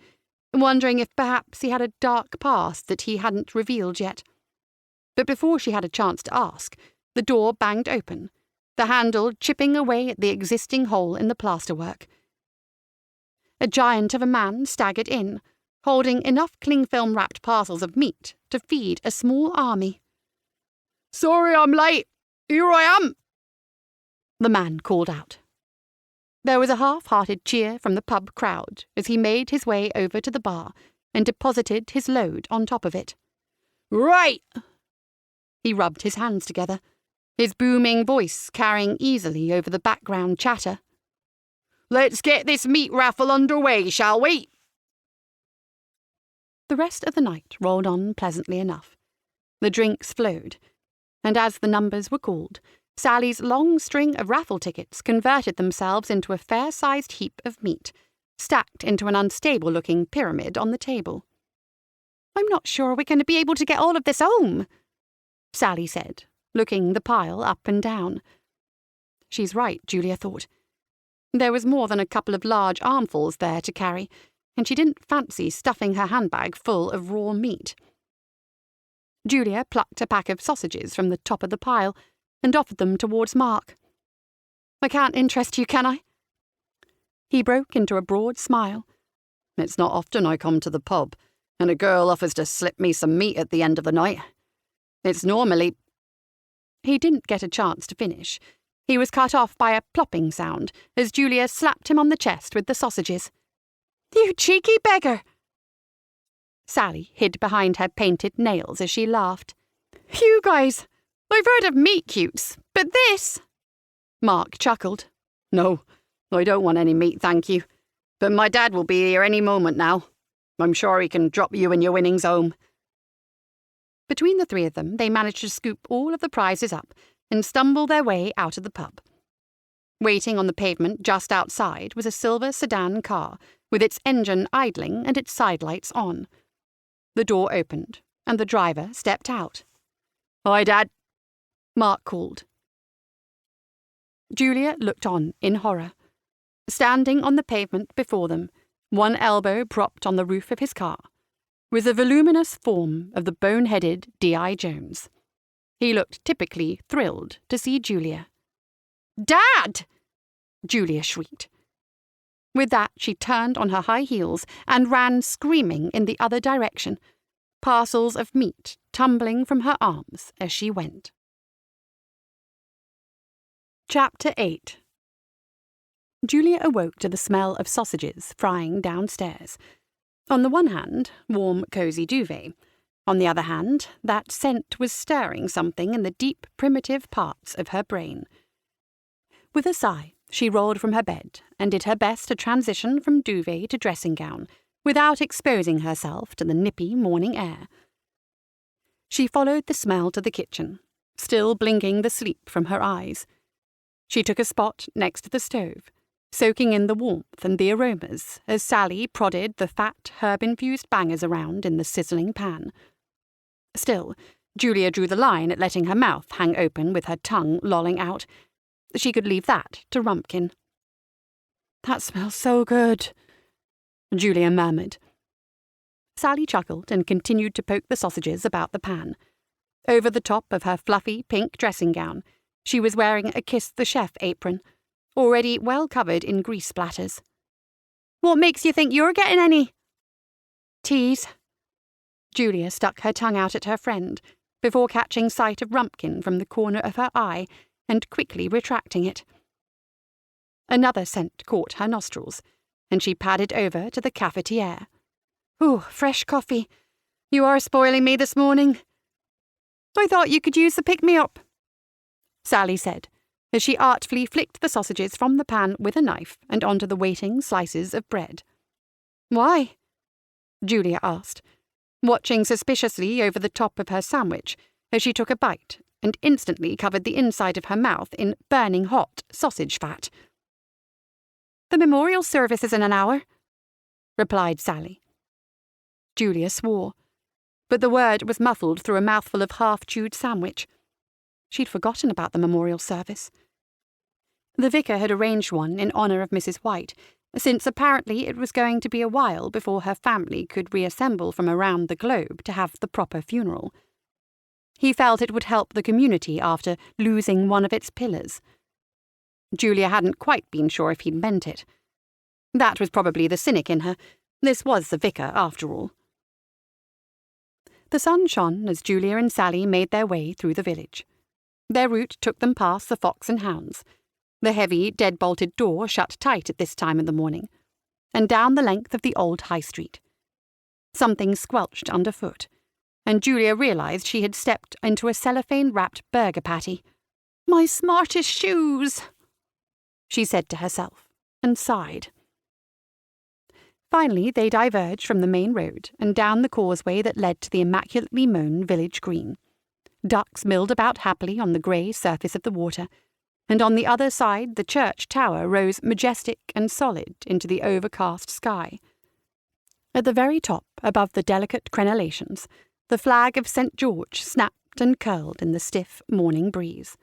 wondering if perhaps he had a dark past that he hadn't revealed yet. But before she had a chance to ask, the door banged open, the handle chipping away at the existing hole in the plasterwork. A giant of a man staggered in, holding enough cling-film-wrapped parcels of meat to feed a small army. "Sorry I'm late. Here I am," the man called out. There was a half-hearted cheer from the pub crowd as he made his way over to the bar and deposited his load on top of it. "Right." He rubbed his hands together, his booming voice carrying easily over the background chatter. "Let's get this meat raffle underway, shall we?" The rest of the night rolled on pleasantly enough. The drinks flowed, and as the numbers were called, Sally's long string of raffle tickets converted themselves into a fair-sized heap of meat, stacked into an unstable-looking pyramid on the table. "I'm not sure we're going to be able to get all of this home," Sally said, looking the pile up and down. She's right, Julia thought. There was more than a couple of large armfuls there to carry, and she didn't fancy stuffing her handbag full of raw meat. Julia plucked a pack of sausages from the top of the pile and offered them towards Mark. "I can't interest you, can I?" He broke into a broad smile. "It's not often I come to the pub, and a girl offers to slip me some meat at the end of the night. It's normally—" He didn't get a chance to finish. He was cut off by a plopping sound as Julia slapped him on the chest with the sausages. "You cheeky beggar!" Sally hid behind her painted nails as she laughed. "You guys, I've heard of meat cutes, but this—" Mark chuckled. "No, I don't want any meat, thank you. But my dad will be here any moment now. I'm sure he can drop you and your winnings home." Between the three of them, they managed to scoop all of the prizes up and stumble their way out of the pub. Waiting on the pavement just outside was a silver sedan car, with its engine idling and its sidelights on. The door opened, and the driver stepped out. "Hi, Dad," Mark called. Julia looked on in horror. Standing on the pavement before them, one elbow propped on the roof of his car, was the voluminous form of the bone-headed D.I. Jones. He looked typically thrilled to see Julia. "Dad!" Julia shrieked. With that, she turned on her high heels and ran screaming in the other direction, parcels of meat tumbling from her arms as she went. Chapter 8. Julia awoke to the smell of sausages frying downstairs. On the one hand, warm, cosy duvet. On the other hand, that scent was stirring something in the deep, primitive parts of her brain. With a sigh, she rolled from her bed and did her best to transition from duvet to dressing gown without exposing herself to the nippy morning air. She followed the smell to the kitchen, still blinking the sleep from her eyes. She took a spot next to the stove, soaking in the warmth and the aromas as Sally prodded the fat, herb-infused bangers around in the sizzling pan. Still, Julia drew the line at letting her mouth hang open with her tongue lolling out. She could leave that to Rumpkin. "That smells so good," Julia murmured. Sally chuckled and continued to poke the sausages about the pan. Over the top of her fluffy pink dressing gown, she was wearing a Kiss the Chef apron, already well covered in grease splatters. "What makes you think you're getting any?" "Tease." Julia stuck her tongue out at her friend, before catching sight of Rumpkin from the corner of her eye and quickly retracting it. Another scent caught her nostrils, and she padded over to the cafetiere. "Ooh, fresh coffee. You are spoiling me this morning." "I thought you could use the pick-me-up," Sally said, as she artfully flicked the sausages from the pan with a knife and onto the waiting slices of bread. "Why?" Julia asked, watching suspiciously over the top of her sandwich as she took a bite and instantly covered the inside of her mouth in burning hot sausage fat. "The memorial service is in an hour," replied Sally. Julia swore, but the word was muffled through a mouthful of half-chewed sandwich. She'd forgotten about the memorial service. The vicar had arranged one in honour of Mrs. White, since apparently it was going to be a while before her family could reassemble from around the globe to have the proper funeral. He felt it would help the community after losing one of its pillars. Julia hadn't quite been sure if he'd meant it. That was probably the cynic in her. This was the vicar, after all. The sun shone as Julia and Sally made their way through the village. Their route took them past the Fox and Hounds. The heavy, dead-bolted door shut tight at this time of the morning, and down the length of the old high street. Something squelched underfoot, and Julia realised she had stepped into a cellophane-wrapped burger patty. "My smartest shoes," she said to herself, and sighed. Finally, they diverged from the main road and down the causeway that led to the immaculately mown village green. Ducks milled about happily on the grey surface of the water, and on the other side the church tower rose majestic and solid into the overcast sky. At the very top, above the delicate crenellations, the flag of St. George snapped and curled in the stiff morning breeze.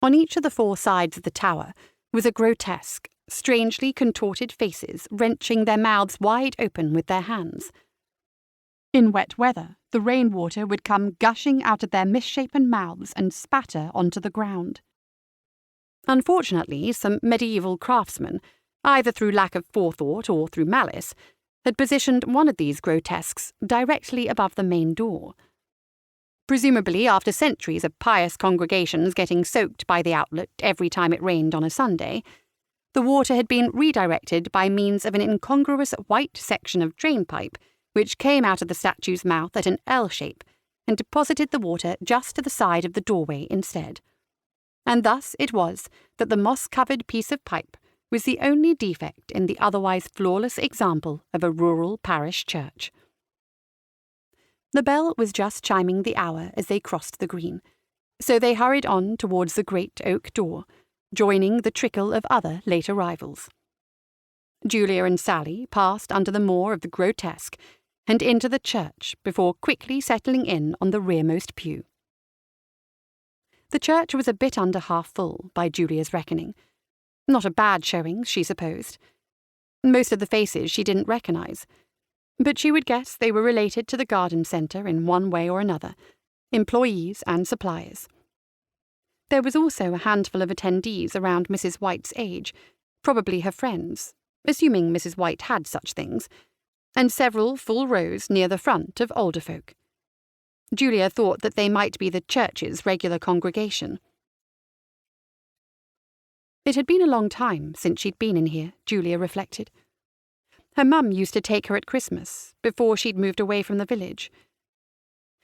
On each of the four sides of the tower was a grotesque, strangely contorted faces wrenching their mouths wide open with their hands. In wet weather, the rainwater would come gushing out of their misshapen mouths and spatter onto the ground. Unfortunately, some medieval craftsmen, either through lack of forethought or through malice, had positioned one of these grotesques directly above the main door. Presumably after centuries of pious congregations getting soaked by the outlet every time it rained on a Sunday, the water had been redirected by means of an incongruous white section of drainpipe which came out of the statue's mouth at an L shape and deposited the water just to the side of the doorway instead. And thus it was that the moss-covered piece of pipe was the only defect in the otherwise flawless example of a rural parish church. The bell was just chiming the hour as they crossed the green, so they hurried on towards the great oak door, joining the trickle of other late arrivals. Julia and Sally passed under the moor of the grotesque and into the church before quickly settling in on the rearmost pew. The church was a bit under half full, by Julia's reckoning. Not a bad showing, she supposed. Most of the faces she didn't recognise, but she would guess they were related to the garden centre in one way or another, employees and suppliers. There was also a handful of attendees around Mrs. White's age, probably her friends, assuming Mrs. White had such things, and several full rows near the front of older folk. Julia thought that they might be the church's regular congregation. It had been a long time since she'd been in here, Julia reflected. Her mum used to take her at Christmas, before she'd moved away from the village.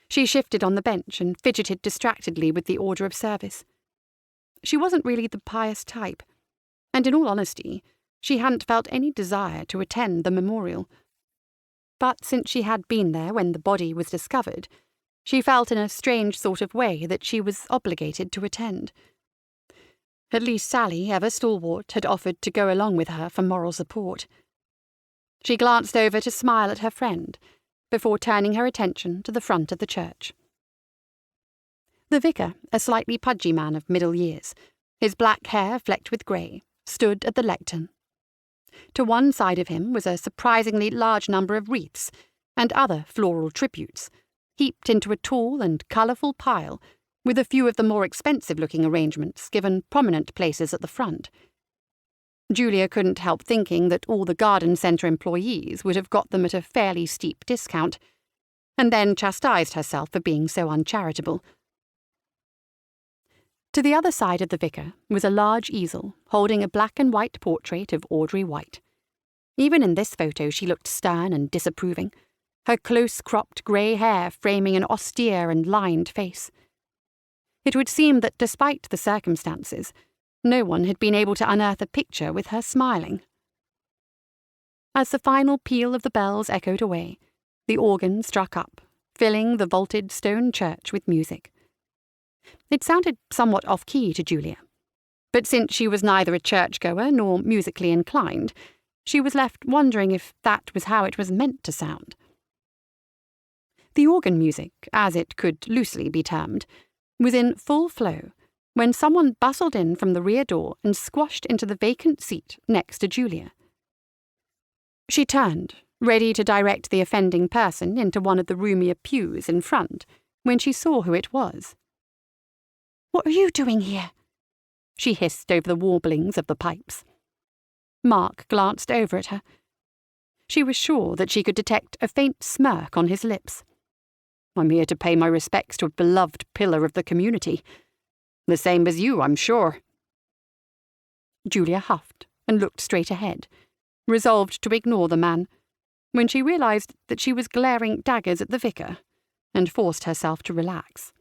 She shifted on the bench and fidgeted distractedly with the order of service. She wasn't really the pious type, and in all honesty, she hadn't felt any desire to attend the memorial. But since she had been there when the body was discovered, she felt in a strange sort of way that she was obligated to attend. At least Sally, ever stalwart, had offered to go along with her for moral support. She glanced over to smile at her friend, before turning her attention to the front of the church. The vicar, a slightly pudgy man of middle years, his black hair flecked with grey, stood at the lectern. To one side of him was a surprisingly large number of wreaths and other floral tributes, heaped into a tall and colourful pile, with a few of the more expensive-looking arrangements given prominent places at the front. Julia couldn't help thinking that all the garden centre employees would have got them at a fairly steep discount, and then chastised herself for being so uncharitable. To the other side of the vicar was a large easel holding a black and white portrait of Audrey White. Even in this photo she looked stern and disapproving, her close-cropped grey hair framing an austere and lined face. It would seem that despite the circumstances, no one had been able to unearth a picture with her smiling. As the final peal of the bells echoed away, the organ struck up, filling the vaulted stone church with music. It sounded somewhat off-key to Julia, but since she was neither a churchgoer nor musically inclined, she was left wondering if that was how it was meant to sound. The organ music, as it could loosely be termed, was in full flow when someone bustled in from the rear door and squashed into the vacant seat next to Julia. She turned, ready to direct the offending person into one of the roomier pews in front, when she saw who it was. "What are you doing here?" she hissed over the warblings of the pipes. Mark glanced over at her. She was sure that she could detect a faint smirk on his lips. "I'm here to pay my respects to a beloved pillar of the community. The same as you, I'm sure." Julia huffed and looked straight ahead, resolved to ignore the man, when she realised that she was glaring daggers at the vicar, and forced herself to relax.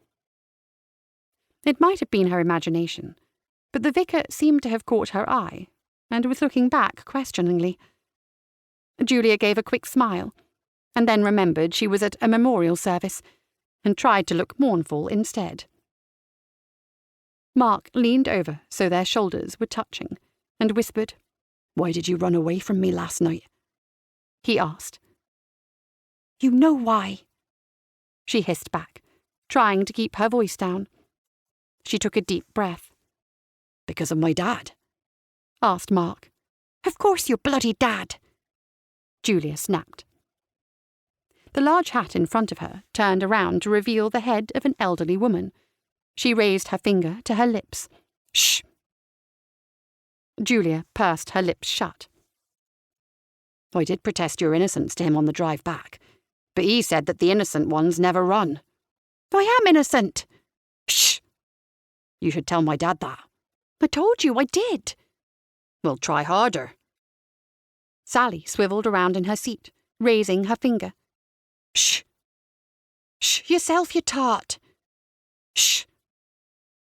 It might have been her imagination, but the vicar seemed to have caught her eye, and was looking back questioningly. Julia gave a quick smile, and then remembered she was at a memorial service, and tried to look mournful instead. Mark leaned over so their shoulders were touching, and whispered, "Why did you run away from me last night?" he asked. "You know why," she hissed back, trying to keep her voice down. She took a deep breath. "Because of my dad?" asked Mark. "Of course your bloody dad," Julia snapped. The large hat in front of her turned around to reveal the head of an elderly woman. She raised her finger to her lips. "Shh!" Julia pursed her lips shut. I did protest your innocence to him on the drive back, but he said that the innocent ones never run. I am innocent. Shh! You should tell my dad that. I told you I did. Well, try harder. Sally swiveled around in her seat, raising her finger. Shh! Shh yourself, you tart. Shh!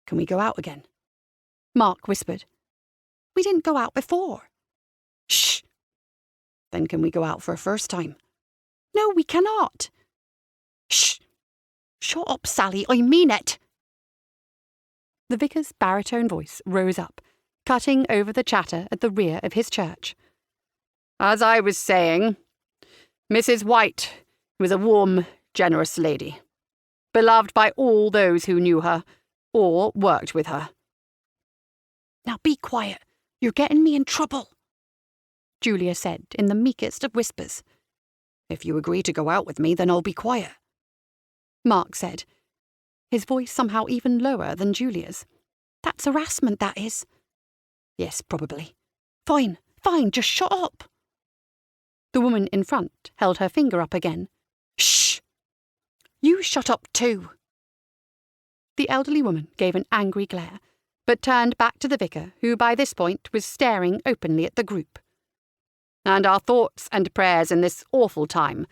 Can we go out again? Mark whispered. We didn't go out before. Shh! Then can we go out for a first time? No, we cannot. Shh! Shut up, Sally, I mean it. The vicar's baritone voice rose up, cutting over the chatter at the rear of his church. As I was saying, Mrs. White was a warm, generous lady, beloved by all those who knew her or worked with her. Now be quiet. You're getting me in trouble, Julia said in the meekest of whispers. If you agree to go out with me, then I'll be quiet, Mark said, his voice somehow even lower than Julia's. That's harassment, that is. Yes, probably. Fine, just shut up. The woman in front held her finger up again. Shh! You shut up too. The elderly woman gave an angry glare, but turned back to the vicar, who by this point was staring openly at the group. And our thoughts and prayers in this awful time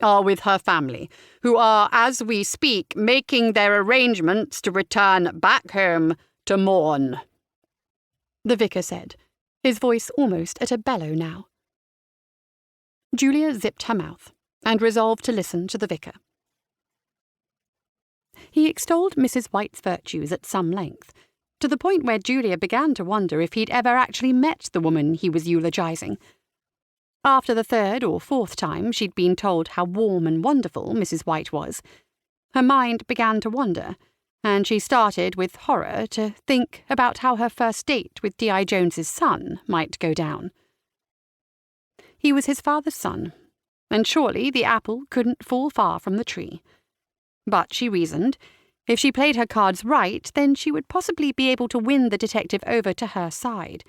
are with her family, who are, as we speak, making their arrangements to return back home to mourn, the vicar said, his voice almost at a bellow now. Julia zipped her mouth and resolved to listen to the vicar. He extolled Mrs. White's virtues at some length, to the point where Julia began to wonder if he'd ever actually met the woman he was eulogizing. After the third or fourth time she'd been told how warm and wonderful Mrs. White was, her mind began to wander, and she started with horror to think about how her first date with D.I. Jones's son might go down. He was his father's son, and surely the apple couldn't fall far from the tree. But, she reasoned, if she played her cards right, then she would possibly be able to win the detective over to her side.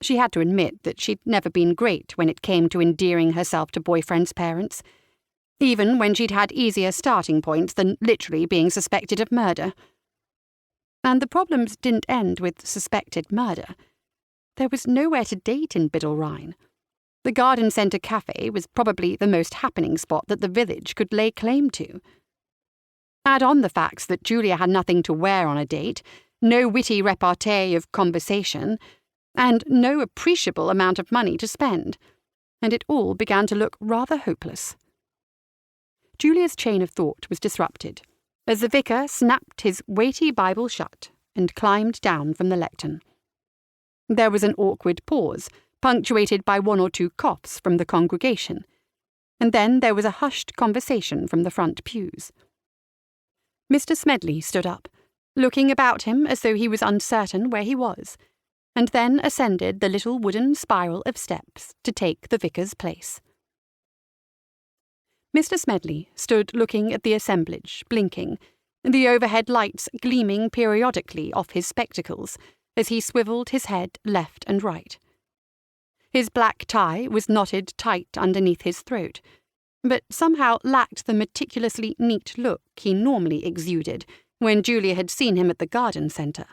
She had to admit that she'd never been great when it came to endearing herself to boyfriend's parents, even when she'd had easier starting points than literally being suspected of murder. And the problems didn't end with suspected murder. There was nowhere to date in Biddle Rhyne. The garden centre cafe was probably the most happening spot that the village could lay claim to. Add on the facts that Julia had nothing to wear on a date, no witty repartee of conversation, and no appreciable amount of money to spend, and it all began to look rather hopeless. Julia's chain of thought was disrupted as the vicar snapped his weighty Bible shut and climbed down from the lectern. There was an awkward pause, punctuated by one or two coughs from the congregation, and then there was a hushed conversation from the front pews. Mr. Smedley stood up, looking about him as though he was uncertain where he was, and then ascended the little wooden spiral of steps to take the vicar's place. Mr. Smedley stood looking at the assemblage, blinking, the overhead lights gleaming periodically off his spectacles as he swivelled his head left and right. His black tie was knotted tight underneath his throat, but somehow lacked the meticulously neat look he normally exuded when Julia had seen him at the garden centre.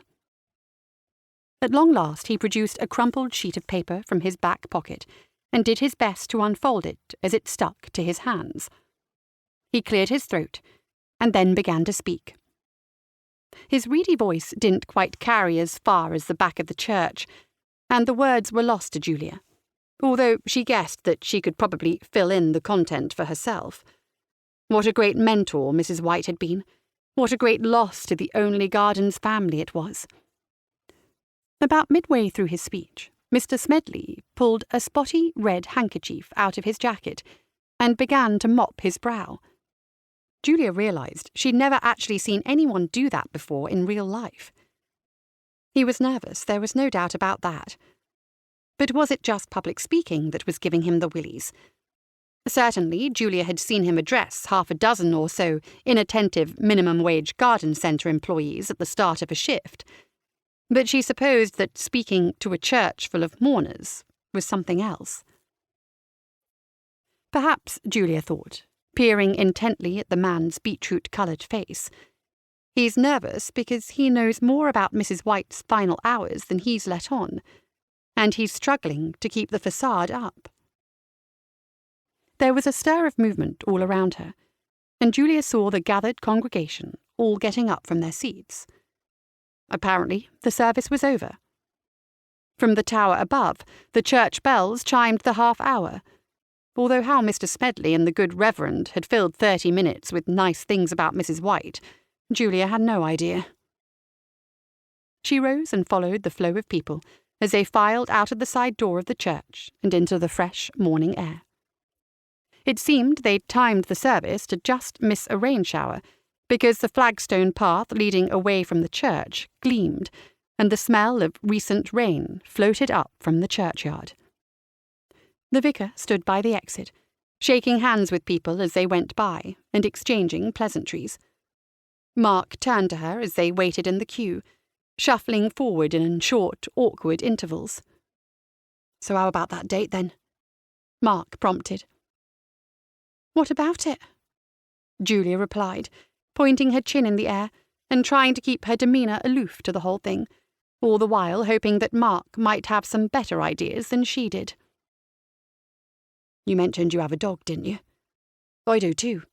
At long last he produced a crumpled sheet of paper from his back pocket and did his best to unfold it as it stuck to his hands. He cleared his throat and then began to speak. His reedy voice didn't quite carry as far as the back of the church, and the words were lost to Julia, although she guessed that she could probably fill in the content for herself. What a great mentor Mrs. White had been. What a great loss to the only Gardens family it was. About midway through his speech, Mr. Smedley pulled a spotty red handkerchief out of his jacket and began to mop his brow. Julia realised she'd never actually seen anyone do that before in real life. He was nervous, there was no doubt about that. But was it just public speaking that was giving him the willies? Certainly, Julia had seen him address half a dozen or so inattentive minimum-wage garden centre employees at the start of a shift, but she supposed that speaking to a church full of mourners was something else. Perhaps, Julia thought, peering intently at the man's beetroot-coloured face. He's nervous because he knows more about Mrs. White's final hours than he's let on, and he's struggling to keep the facade up. There was a stir of movement all around her, and Julia saw the gathered congregation all getting up from their seats. Apparently, the service was over. From the tower above, the church bells chimed the half-hour, although how Mr. Smedley and the good Reverend had filled 30 minutes with nice things about Mrs. White, Julia had no idea. She rose and followed the flow of people as they filed out of the side door of the church and into the fresh morning air. It seemed they'd timed the service to just miss a rain shower, because the flagstone path leading away from the church gleamed, and the smell of recent rain floated up from the churchyard. The vicar stood by the exit, shaking hands with people as they went by and exchanging pleasantries. Mark turned to her as they waited in the queue, shuffling forward in short, awkward intervals. "So how about that date, then?" Mark prompted. "What about it?" Julia replied, pointing her chin in the air and trying to keep her demeanour aloof to the whole thing, all the while hoping that Mark might have some better ideas than she did. "You mentioned you have a dog, didn't you? I do too.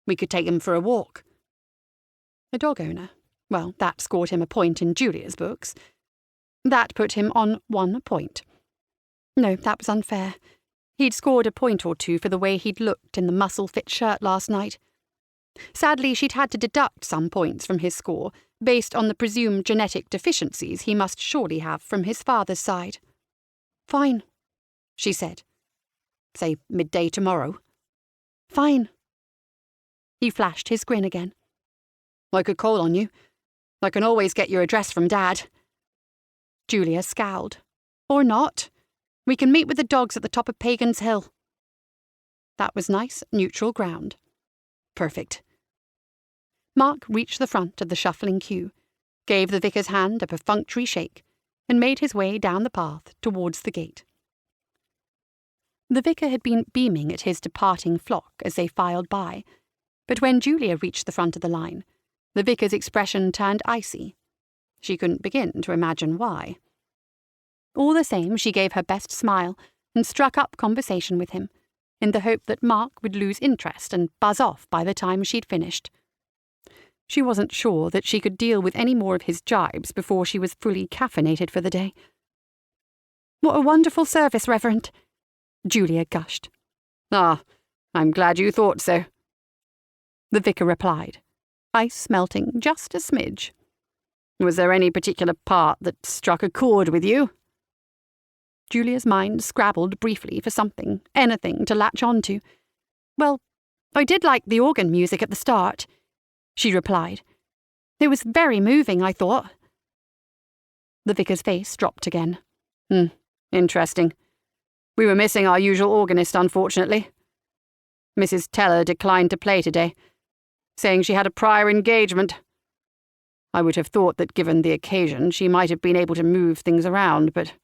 We could take him for a walk." A dog owner? Well, that scored him a point in Julia's books. That put him on 1 point. No, that was unfair. He'd scored a point or two for the way he'd looked in the muscle-fit shirt last night. Sadly, she'd had to deduct some points from his score, based on the presumed genetic deficiencies he must surely have from his father's side. "Fine," she said. "Say midday tomorrow." "Fine." He flashed his grin again. "I could call on you. I can always get your address from Dad." Julia scowled. "Or not. We can meet with the dogs at the top of Pagan's Hill." That was nice, neutral ground. Perfect. Mark reached the front of the shuffling queue, gave the vicar's hand a perfunctory shake, and made his way down the path towards the gate. The vicar had been beaming at his departing flock as they filed by, but when Julia reached the front of the line, the vicar's expression turned icy. She couldn't begin to imagine why. All the same, she gave her best smile and struck up conversation with him, in the hope that Mark would lose interest and buzz off by the time she'd finished. She wasn't sure that she could deal with any more of his jibes before she was fully caffeinated for the day. "What a wonderful service, Reverend," Julia gushed. "Ah, I'm glad you thought so," the vicar replied, ice melting just a smidge. "Was there any particular part that struck a chord with you?" Julia's mind scrabbled briefly for something, anything to latch on to. "Well, I did like the organ music at the start," she replied. "It was very moving, I thought." The vicar's face dropped again. Interesting. We were missing our usual organist, unfortunately. Mrs. Teller declined to play today, saying she had a prior engagement. I would have thought that given the occasion she might have been able to move things around, but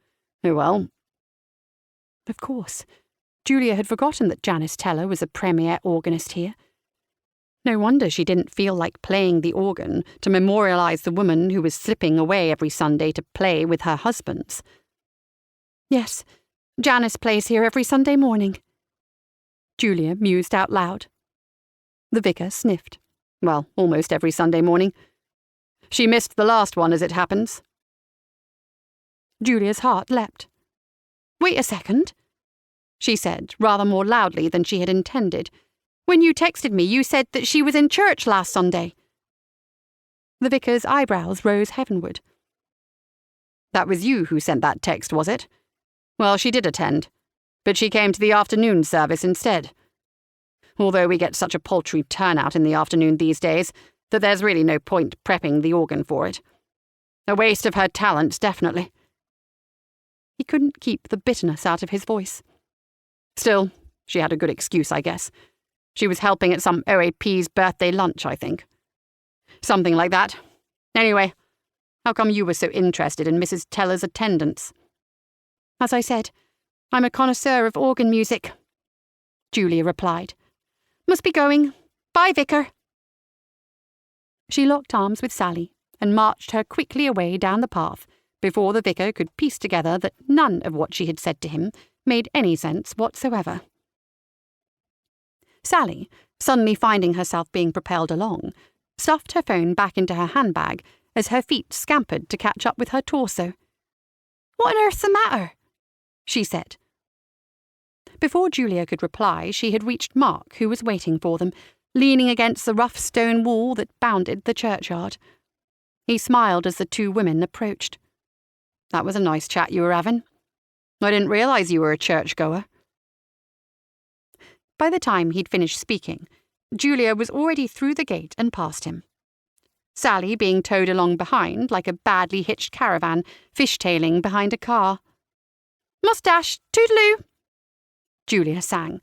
oh well. Of course, Julia had forgotten that Janice Teller was a premier organist here. No wonder she didn't feel like playing the organ to memorialise the woman who was slipping away every Sunday to play with her husbands. "Yes, Janice plays here every Sunday morning," Julia mused out loud. The vicar sniffed. "Well, almost every Sunday morning. She missed the last one, as it happens." Julia's heart leapt. "Wait a second," she said, rather more loudly than she had intended. "When you texted me, you said that she was in church last Sunday." The vicar's eyebrows rose heavenward. "That was you who sent that text, was it? Well, she did attend, but she came to the afternoon service instead. Although we get such a paltry turnout in the afternoon these days that there's really no point prepping the organ for it. A waste of her talents, definitely." He couldn't keep the bitterness out of his voice. Still, she had a good excuse, I guess. She was helping at some OAP's birthday lunch, I think. Something like that. Anyway, how come you were so interested in Mrs. Teller's attendance? "As I said, I'm a connoisseur of organ music." Julia replied. "Must be going. Bye, Vicar." She locked arms with Sally and marched her quickly away down the path before the vicar could piece together that none of what she had said to him made any sense whatsoever. Sally, suddenly finding herself being propelled along, stuffed her phone back into her handbag as her feet scampered to catch up with her torso. "What on earth's the matter?" she said. Before Julia could reply, she had reached Mark, who was waiting for them, leaning against the rough stone wall that bounded the churchyard. He smiled as the two women approached. "That was a nice chat you were having. I didn't realise you were a churchgoer." By the time he'd finished speaking, Julia was already through the gate and past him. Sally being towed along behind like a badly hitched caravan, fishtailing behind a car. "Moustache, toodaloo," Julia sang,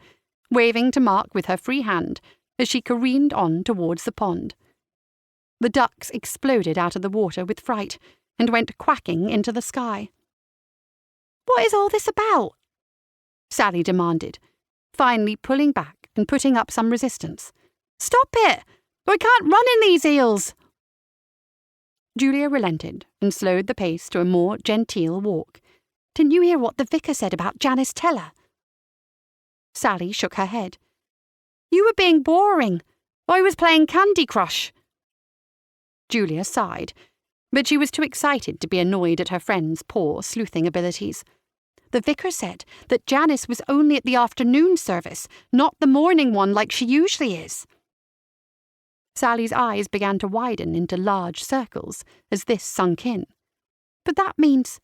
waving to Mark with her free hand as she careened on towards the pond. The ducks exploded out of the water with fright and went quacking into the sky. "What is all this about?" Sally demanded, finally pulling back and putting up some resistance. "Stop it! I can't run in these heels!" Julia relented and slowed the pace to a more genteel walk. "Didn't you hear what the vicar said about Janice Teller?" Sally shook her head. "You were being boring. I was playing Candy Crush." Julia sighed, but she was too excited to be annoyed at her friend's poor sleuthing abilities. The vicar said that Janice was only at the afternoon service, not the morning one like she usually is. Sally's eyes began to widen into large circles as this sunk in. "But that means—"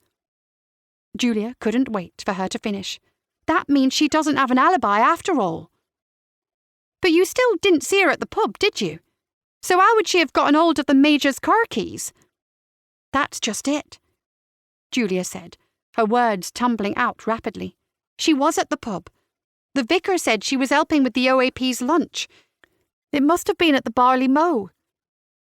Julia couldn't wait for her to finish. "That means she doesn't have an alibi after all." "But you still didn't see her at the pub, did you? So how would she have gotten hold of the Major's car keys?" "That's just it," Julia said, her words tumbling out rapidly. "She was at the pub. The vicar said she was helping with the OAP's lunch. It must have been at the Barley Mow.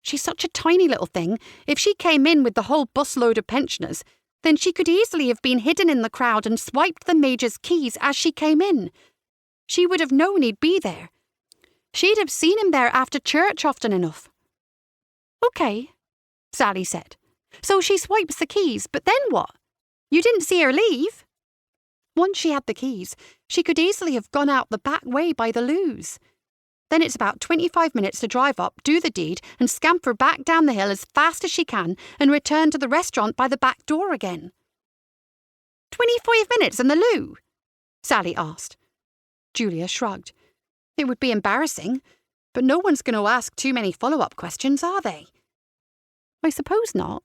She's such a tiny little thing. If she came in with the whole busload of pensioners, then she could easily have been hidden in the crowd and swiped the Major's keys as she came in. She would have known he'd be there. She'd have seen him there after church often enough." "OK," Sally said. "So she swipes the keys, but then what? You didn't see her leave?" "Once she had the keys, she could easily have gone out the back way by the loos. Then it's about 25 minutes to drive up, do the deed, and scamper back down the hill as fast as she can and return to the restaurant by the back door again." 25 minutes in the loo?" Sally asked. Julia shrugged. "It would be embarrassing, but no one's going to ask too many follow-up questions, are they?" "I suppose not,"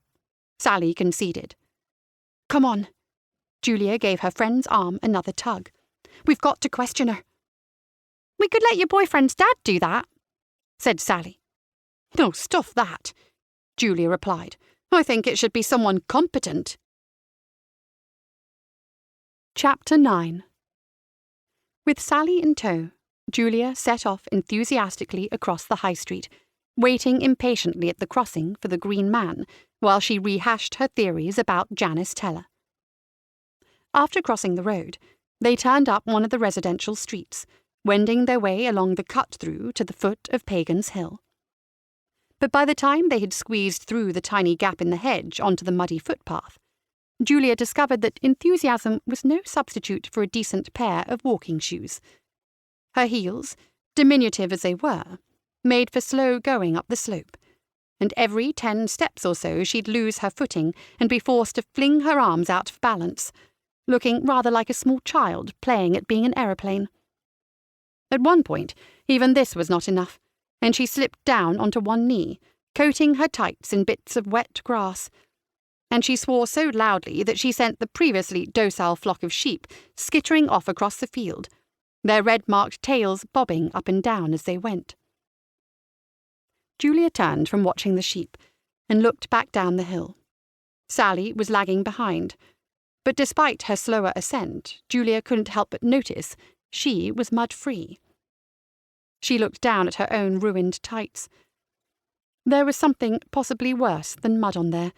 Sally conceded. "Come on." Julia gave her friend's arm another tug. "We've got to question her." "We could let your boyfriend's dad do that," said Sally. "No, stuff that," Julia replied. "I think it should be someone competent." Chapter 9. With Sally in tow, Julia set off enthusiastically across the high street, waiting impatiently at the crossing for the green man while she rehashed her theories about Janice Teller. After crossing the road, they turned up one of the residential streets, wending their way along the cut-through to the foot of Pagan's Hill. But by the time they had squeezed through the tiny gap in the hedge onto the muddy footpath, Julia discovered that enthusiasm was no substitute for a decent pair of walking shoes. Her heels, diminutive as they were, made for slow going up the slope, and every 10 steps or so she'd lose her footing and be forced to fling her arms out of balance, looking rather like a small child playing at being an aeroplane. At one point, even this was not enough, and she slipped down onto one knee, coating her tights in bits of wet grass, and she swore so loudly that she sent the previously docile flock of sheep skittering off across the field, their red-marked tails bobbing up and down as they went. Julia turned from watching the sheep and looked back down the hill. Sally was lagging behind, but despite her slower ascent, Julia couldn't help but notice she was mud-free. She looked down at her own ruined tights. There was something possibly worse than mud on there,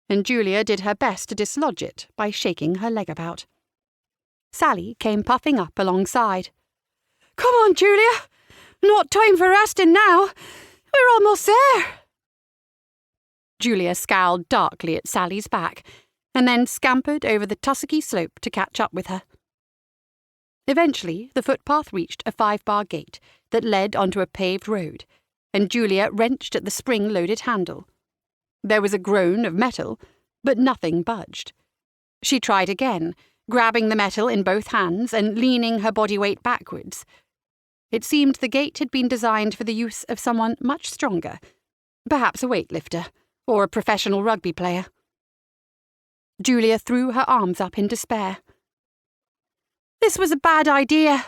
and Julia did her best to dislodge it by shaking her leg about. Sally came puffing up alongside. Come on, Julia. Not time for resting now. We're almost there. Julia scowled darkly at Sally's back, and then scampered over the tussocky slope to catch up with her. Eventually, the footpath reached a 5-bar gate that led onto a paved road, and Julia wrenched at the spring-loaded handle. There was a groan of metal, but nothing budged. She tried again, grabbing the metal in both hands and leaning her body weight backwards. It seemed the gate had been designed for the use of someone much stronger, perhaps a weightlifter or a professional rugby player. Julia threw her arms up in despair. This was a bad idea,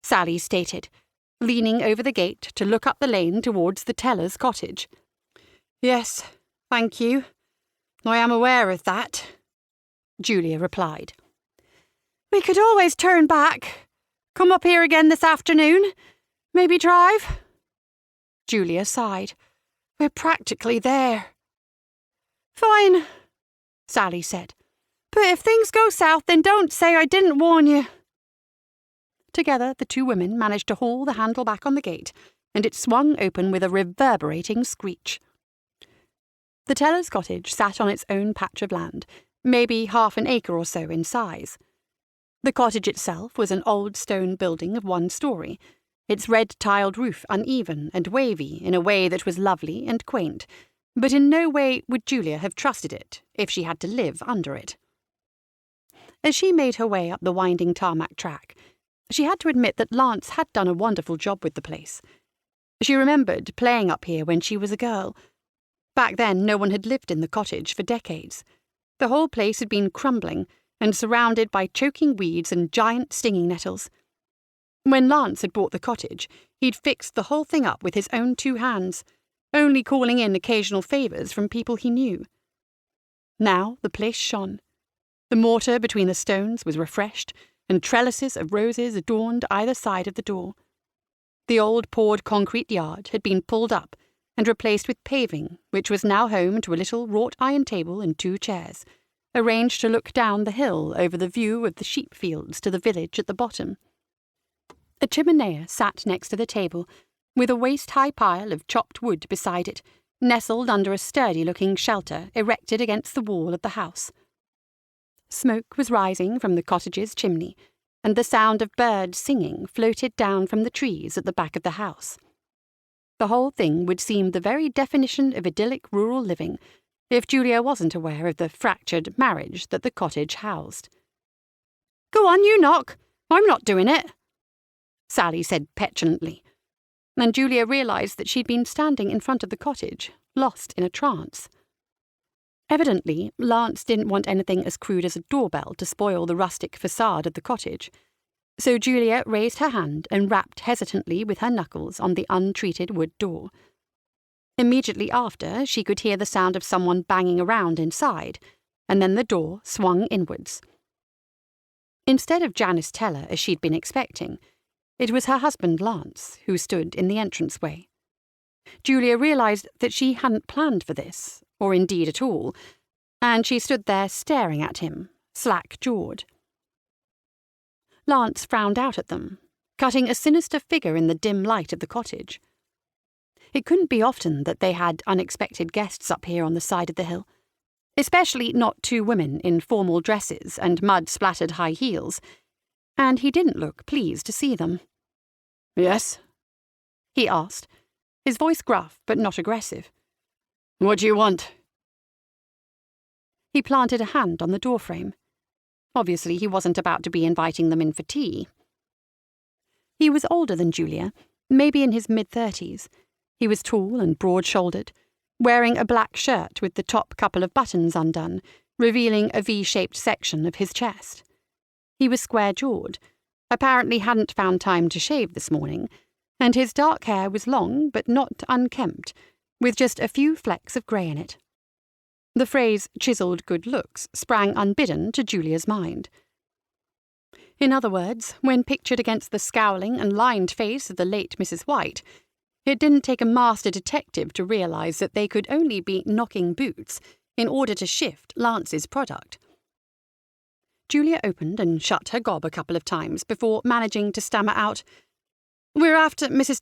Sally stated, leaning over the gate to look up the lane towards the teller's cottage. Yes, thank you. I am aware of that, Julia replied. We could always turn back. Come up here again this afternoon. Maybe drive. Julia sighed. We're practically there. Fine, Sally said. But if things go south, then don't say I didn't warn you. Together, the two women managed to haul the handle back on the gate, and it swung open with a reverberating screech. The teller's cottage sat on its own patch of land, maybe half an acre or so in size. The cottage itself was an old stone building of 1 story, its red-tiled roof uneven and wavy in a way that was lovely and quaint, but in no way would Julia have trusted it if she had to live under it. As she made her way up the winding tarmac track, she had to admit that Lance had done a wonderful job with the place. She remembered playing up here when she was a girl. Back then, no one had lived in the cottage for decades. The whole place had been crumbling and surrounded by choking weeds and giant stinging nettles. When Lance had bought the cottage, he'd fixed the whole thing up with his own 2 hands, only calling in occasional favours from people he knew. Now the place shone. The mortar between the stones was refreshed, and trellises of roses adorned either side of the door. The old poured concrete yard had been pulled up and replaced with paving, which was now home to a little wrought iron table and 2 chairs, arranged to look down the hill over the view of the sheep fields to the village at the bottom. A chimenea sat next to the table, with a waist-high pile of chopped wood beside it, nestled under a sturdy-looking shelter erected against the wall of the house. Smoke was rising from the cottage's chimney, and the sound of birds singing floated down from the trees at the back of the house. The whole thing would seem the very definition of idyllic rural living, if Julia wasn't aware of the fractured marriage that the cottage housed. Go on, you knock. I'm not doing it, Sally said petulantly, and Julia realised that she'd been standing in front of the cottage, lost in a trance. Evidently, Lance didn't want anything as crude as a doorbell to spoil the rustic facade of the cottage, so Julia raised her hand and rapped hesitantly with her knuckles on the untreated wood door. Immediately after, she could hear the sound of someone banging around inside, and then the door swung inwards. Instead of Janice Teller, as she'd been expecting, it was her husband Lance who stood in the entranceway. Julia realised that she hadn't planned for this, or indeed at all, and she stood there staring at him, slack-jawed. Lance frowned out at them, cutting a sinister figure in the dim light of the cottage. It couldn't be often that they had unexpected guests up here on the side of the hill, especially not 2 women in formal dresses and mud-splattered high heels, and he didn't look pleased to see them. "Yes?" he asked, his voice gruff but not aggressive. "What do you want?" He planted a hand on the doorframe. Obviously, he wasn't about to be inviting them in for tea. He was older than Julia, maybe in his mid-30s. He was tall and broad-shouldered, wearing a black shirt with the top couple of buttons undone, revealing a V-shaped section of his chest. He was square-jawed, apparently hadn't found time to shave this morning, and his dark hair was long but not unkempt, with just a few flecks of grey in it. The phrase chiselled good looks sprang unbidden to Julia's mind. In other words, when pictured against the scowling and lined face of the late Mrs. White, it didn't take a master detective to realise that they could only be knocking boots in order to shift Lance's product. Julia opened and shut her gob a couple of times before managing to stammer out, We're after Mrs.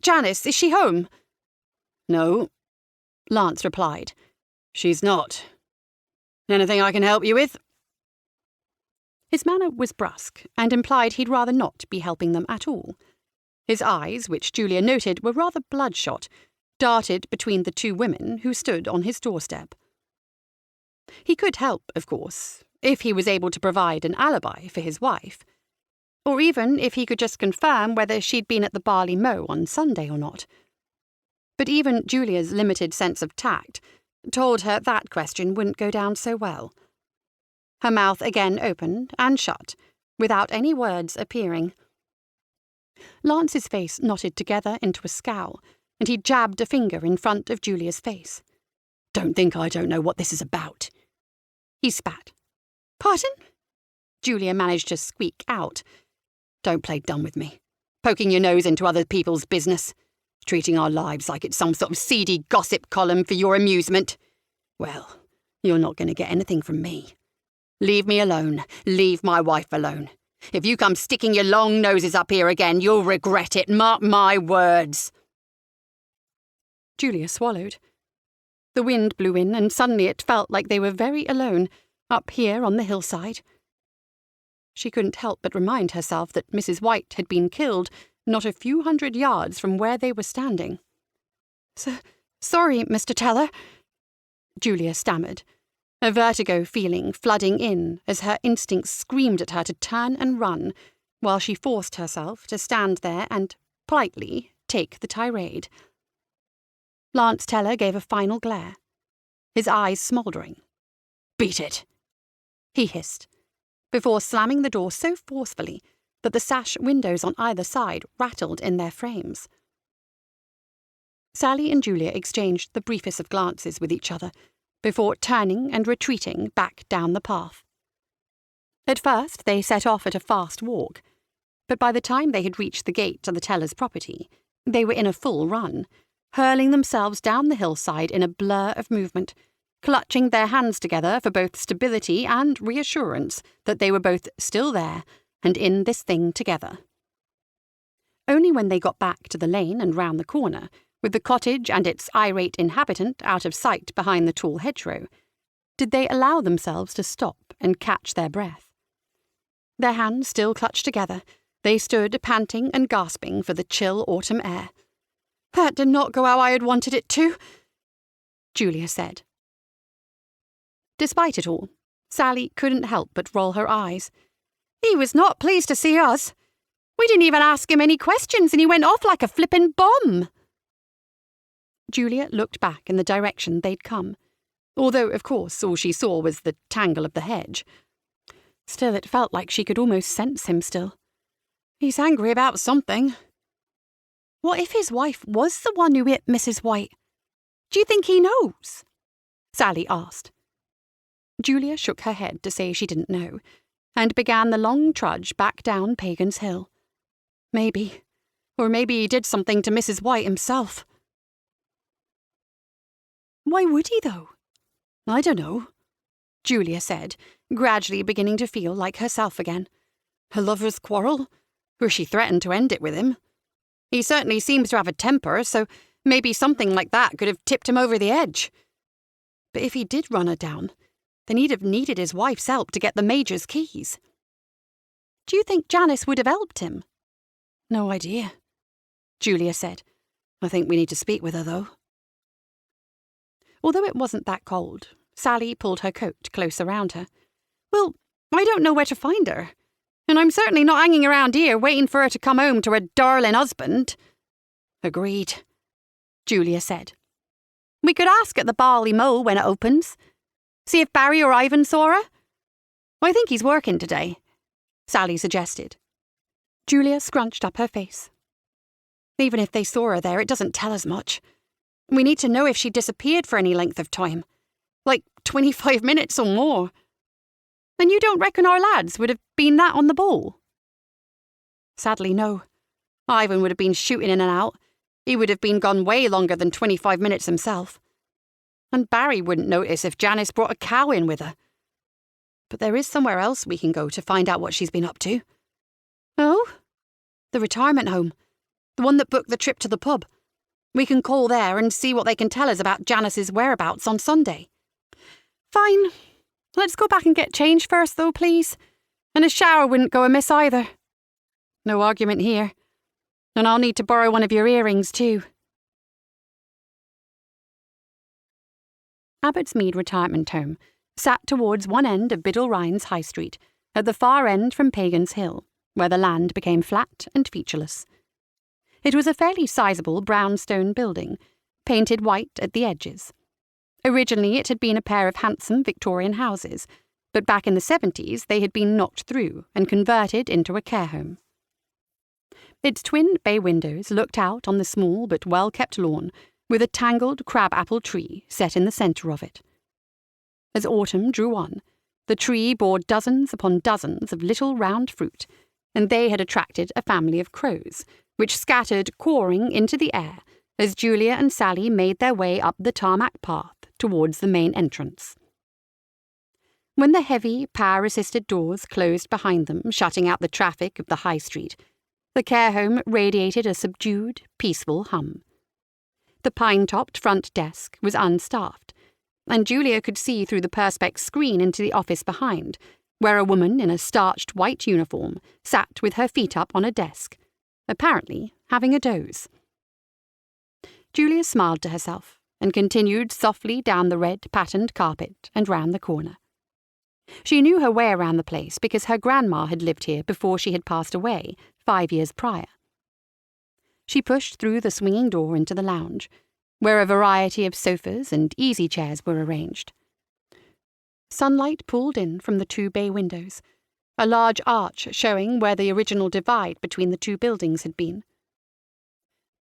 Janice, is she home? No, Lance replied. She's not. Anything I can help you with? His manner was brusque, and implied he'd rather not be helping them at all. His eyes, which Julia noted were rather bloodshot, darted between the two women who stood on his doorstep. He could help, of course, if he was able to provide an alibi for his wife, or even if he could just confirm whether she'd been at the barley mow on Sunday or not. But even Julia's limited sense of tact told her that question wouldn't go down so well. Her mouth again opened and shut, without any words appearing. Lance's face knotted together into a scowl, and he jabbed a finger in front of Julia's face. Don't think I don't know what this is about. He spat. Pardon? Julia managed to squeak out. Don't play dumb with me. Poking your nose into other people's business. Treating our lives like it's some sort of seedy gossip column for your amusement. Well, you're not going to get anything from me. Leave me alone. Leave my wife alone. If you come sticking your long noses up here again, you'll regret it. Mark my words. Julia swallowed. The wind blew in, and suddenly it felt like they were very alone, up here on the hillside. She couldn't help but remind herself that Mrs. White had been killed not a few hundred yards from where they were standing. Sorry, Mr. Teller, Julia stammered, a vertigo feeling flooding in as her instincts screamed at her to turn and run, while she forced herself to stand there and, politely, take the tirade. Lance Teller gave a final glare, his eyes smouldering. Beat it, he hissed, before slamming the door so forcefully that the sash windows on either side rattled in their frames. Sally and Julia exchanged the briefest of glances with each other before turning and retreating back down the path. At first they set off at a fast walk, but by the time they had reached the gate to the Teller's property, they were in a full run, hurling themselves down the hillside in a blur of movement, clutching their hands together for both stability and reassurance that they were both still there and in this thing together. Only when they got back to the lane and round the corner, with the cottage and its irate inhabitant out of sight behind the tall hedgerow, did they allow themselves to stop and catch their breath. Their hands still clutched together, they stood panting and gasping for the chill autumn air. "That did not go how I had wanted it to," Julia said. Despite it all, Sally couldn't help but roll her eyes. "He was not pleased to see us. We didn't even ask him any questions and he went off like a flippin' bomb." Julia looked back in the direction they'd come, although, of course, all she saw was the tangle of the hedge. Still, it felt like she could almost sense him still. "He's angry about something." "What if his wife was the one who hit Mrs. White? Do you think he knows?" Sally asked. Julia shook her head to say she didn't know, and began the long trudge back down Pagan's Hill. Maybe. Or maybe he did something to Mrs. White himself. "Why would he, though?" "I don't know," Julia said, gradually beginning to feel like herself again. "A lover's quarrel? Or she threatened to end it with him. He certainly seems to have a temper, so maybe something like that could have tipped him over the edge. But if he did run her down, then he'd have needed his wife's help to get the Major's keys. Do you think Janice would have helped him?" "No idea," Julia said. "I think we need to speak with her, though." Although it wasn't that cold, Sally pulled her coat close around her. "Well, I don't know where to find her. And I'm certainly not hanging around here waiting for her to come home to her darling husband." "Agreed," Julia said. "We could ask at the barley mow when it opens. See if Barry or Ivan saw her. I think he's working today," Sally suggested. Julia scrunched up her face. "Even if they saw her there, it doesn't tell us much. We need to know if she disappeared for any length of time, like 25 minutes or more. And you don't reckon our lads would have been that on the ball?" "Sadly, no. Ivan would have been shooting in and out. He would have been gone way longer than 25 minutes himself. And Barry wouldn't notice if Janice brought a cow in with her. But there is somewhere else we can go to find out what she's been up to." "Oh?" The retirement home. The one that booked the trip to the pub. We can call there and see what they can tell us about Janice's whereabouts on Sunday. Fine. Let's go back and get changed first, though, please. And a shower wouldn't go amiss either. No argument here. And I'll need to borrow one of your earrings, too. Abbotsmead Retirement Home sat towards one end of Biddle Rhyne's High Street, at the far end from Pagan's Hill, where the land became flat and featureless. It was a fairly sizable brownstone building, painted white at the edges. Originally it had been a pair of handsome Victorian houses, but back in the 70s they had been knocked through and converted into a care home. Its twin bay windows looked out on the small but well-kept lawn, with a tangled crab-apple tree set in the centre of it. As autumn drew on, the tree bore dozens upon dozens of little round fruit, and they had attracted a family of crows, which scattered cawing into the air as Julia and Sally made their way up the tarmac path towards the main entrance. When the heavy, power-assisted doors closed behind them, shutting out the traffic of the high street, the care home radiated a subdued, peaceful hum. The pine-topped front desk was unstaffed, and Julia could see through the perspex screen into the office behind, where a woman in a starched white uniform sat with her feet up on a desk, apparently having a doze. Julia smiled to herself and continued softly down the red patterned carpet and round the corner. She knew her way around the place because her grandma had lived here before she had passed away 5 years prior. She pushed through the swinging door into the lounge, where a variety of sofas and easy chairs were arranged. Sunlight poured in from the 2 bay windows, a large arch showing where the original divide between the 2 buildings had been.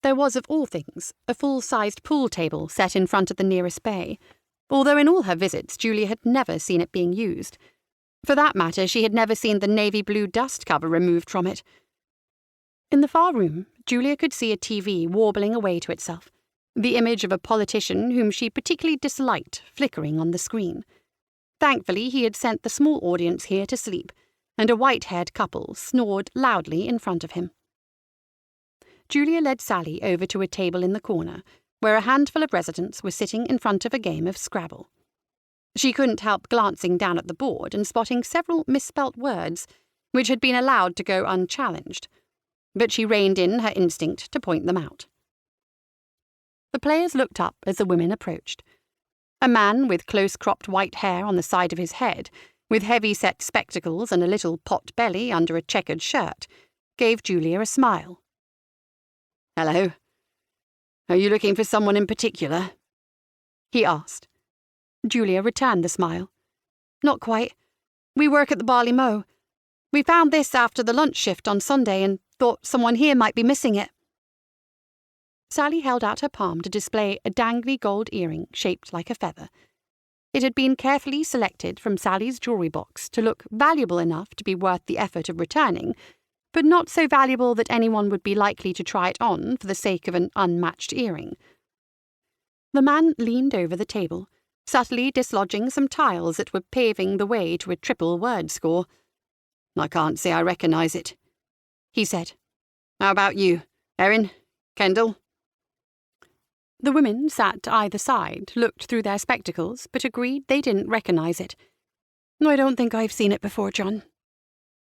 There was, of all things, a full-sized pool table set in front of the nearest bay, although in all her visits Julia had never seen it being used. For that matter, she had never seen the navy blue dust cover removed from it. In the far room, Julia could see a TV warbling away to itself, the image of a politician whom she particularly disliked flickering on the screen. Thankfully, he had sent the small audience here to sleep, and a white-haired couple snored loudly in front of him. Julia led Sally over to a table in the corner, where a handful of residents were sitting in front of a game of Scrabble. She couldn't help glancing down at the board and spotting several misspelt words, which had been allowed to go unchallenged, but she reined in her instinct to point them out. The players looked up as the women approached. A man with close-cropped white hair on the side of his head, with heavy-set spectacles and a little pot belly under a checkered shirt, gave Julia a smile. "Hello. Are you looking for someone in particular?" he asked. Julia returned the smile. "Not quite. We work at the Barley Mow. We found this after the lunch shift on Sunday and thought someone here might be missing it." Sally held out her palm to display a dangly gold earring shaped like a feather. It had been carefully selected from Sally's jewellery box to look valuable enough to be worth the effort of returning, but not so valuable that anyone would be likely to try it on for the sake of an unmatched earring. The man leaned over the table, subtly dislodging some tiles that were paving the way to a triple word score. "I can't say I recognise it," he said. "How about you, Erin? Kendall?" The women sat either side, looked through their spectacles, but agreed they didn't recognise it. "I don't think I've seen it before, John,"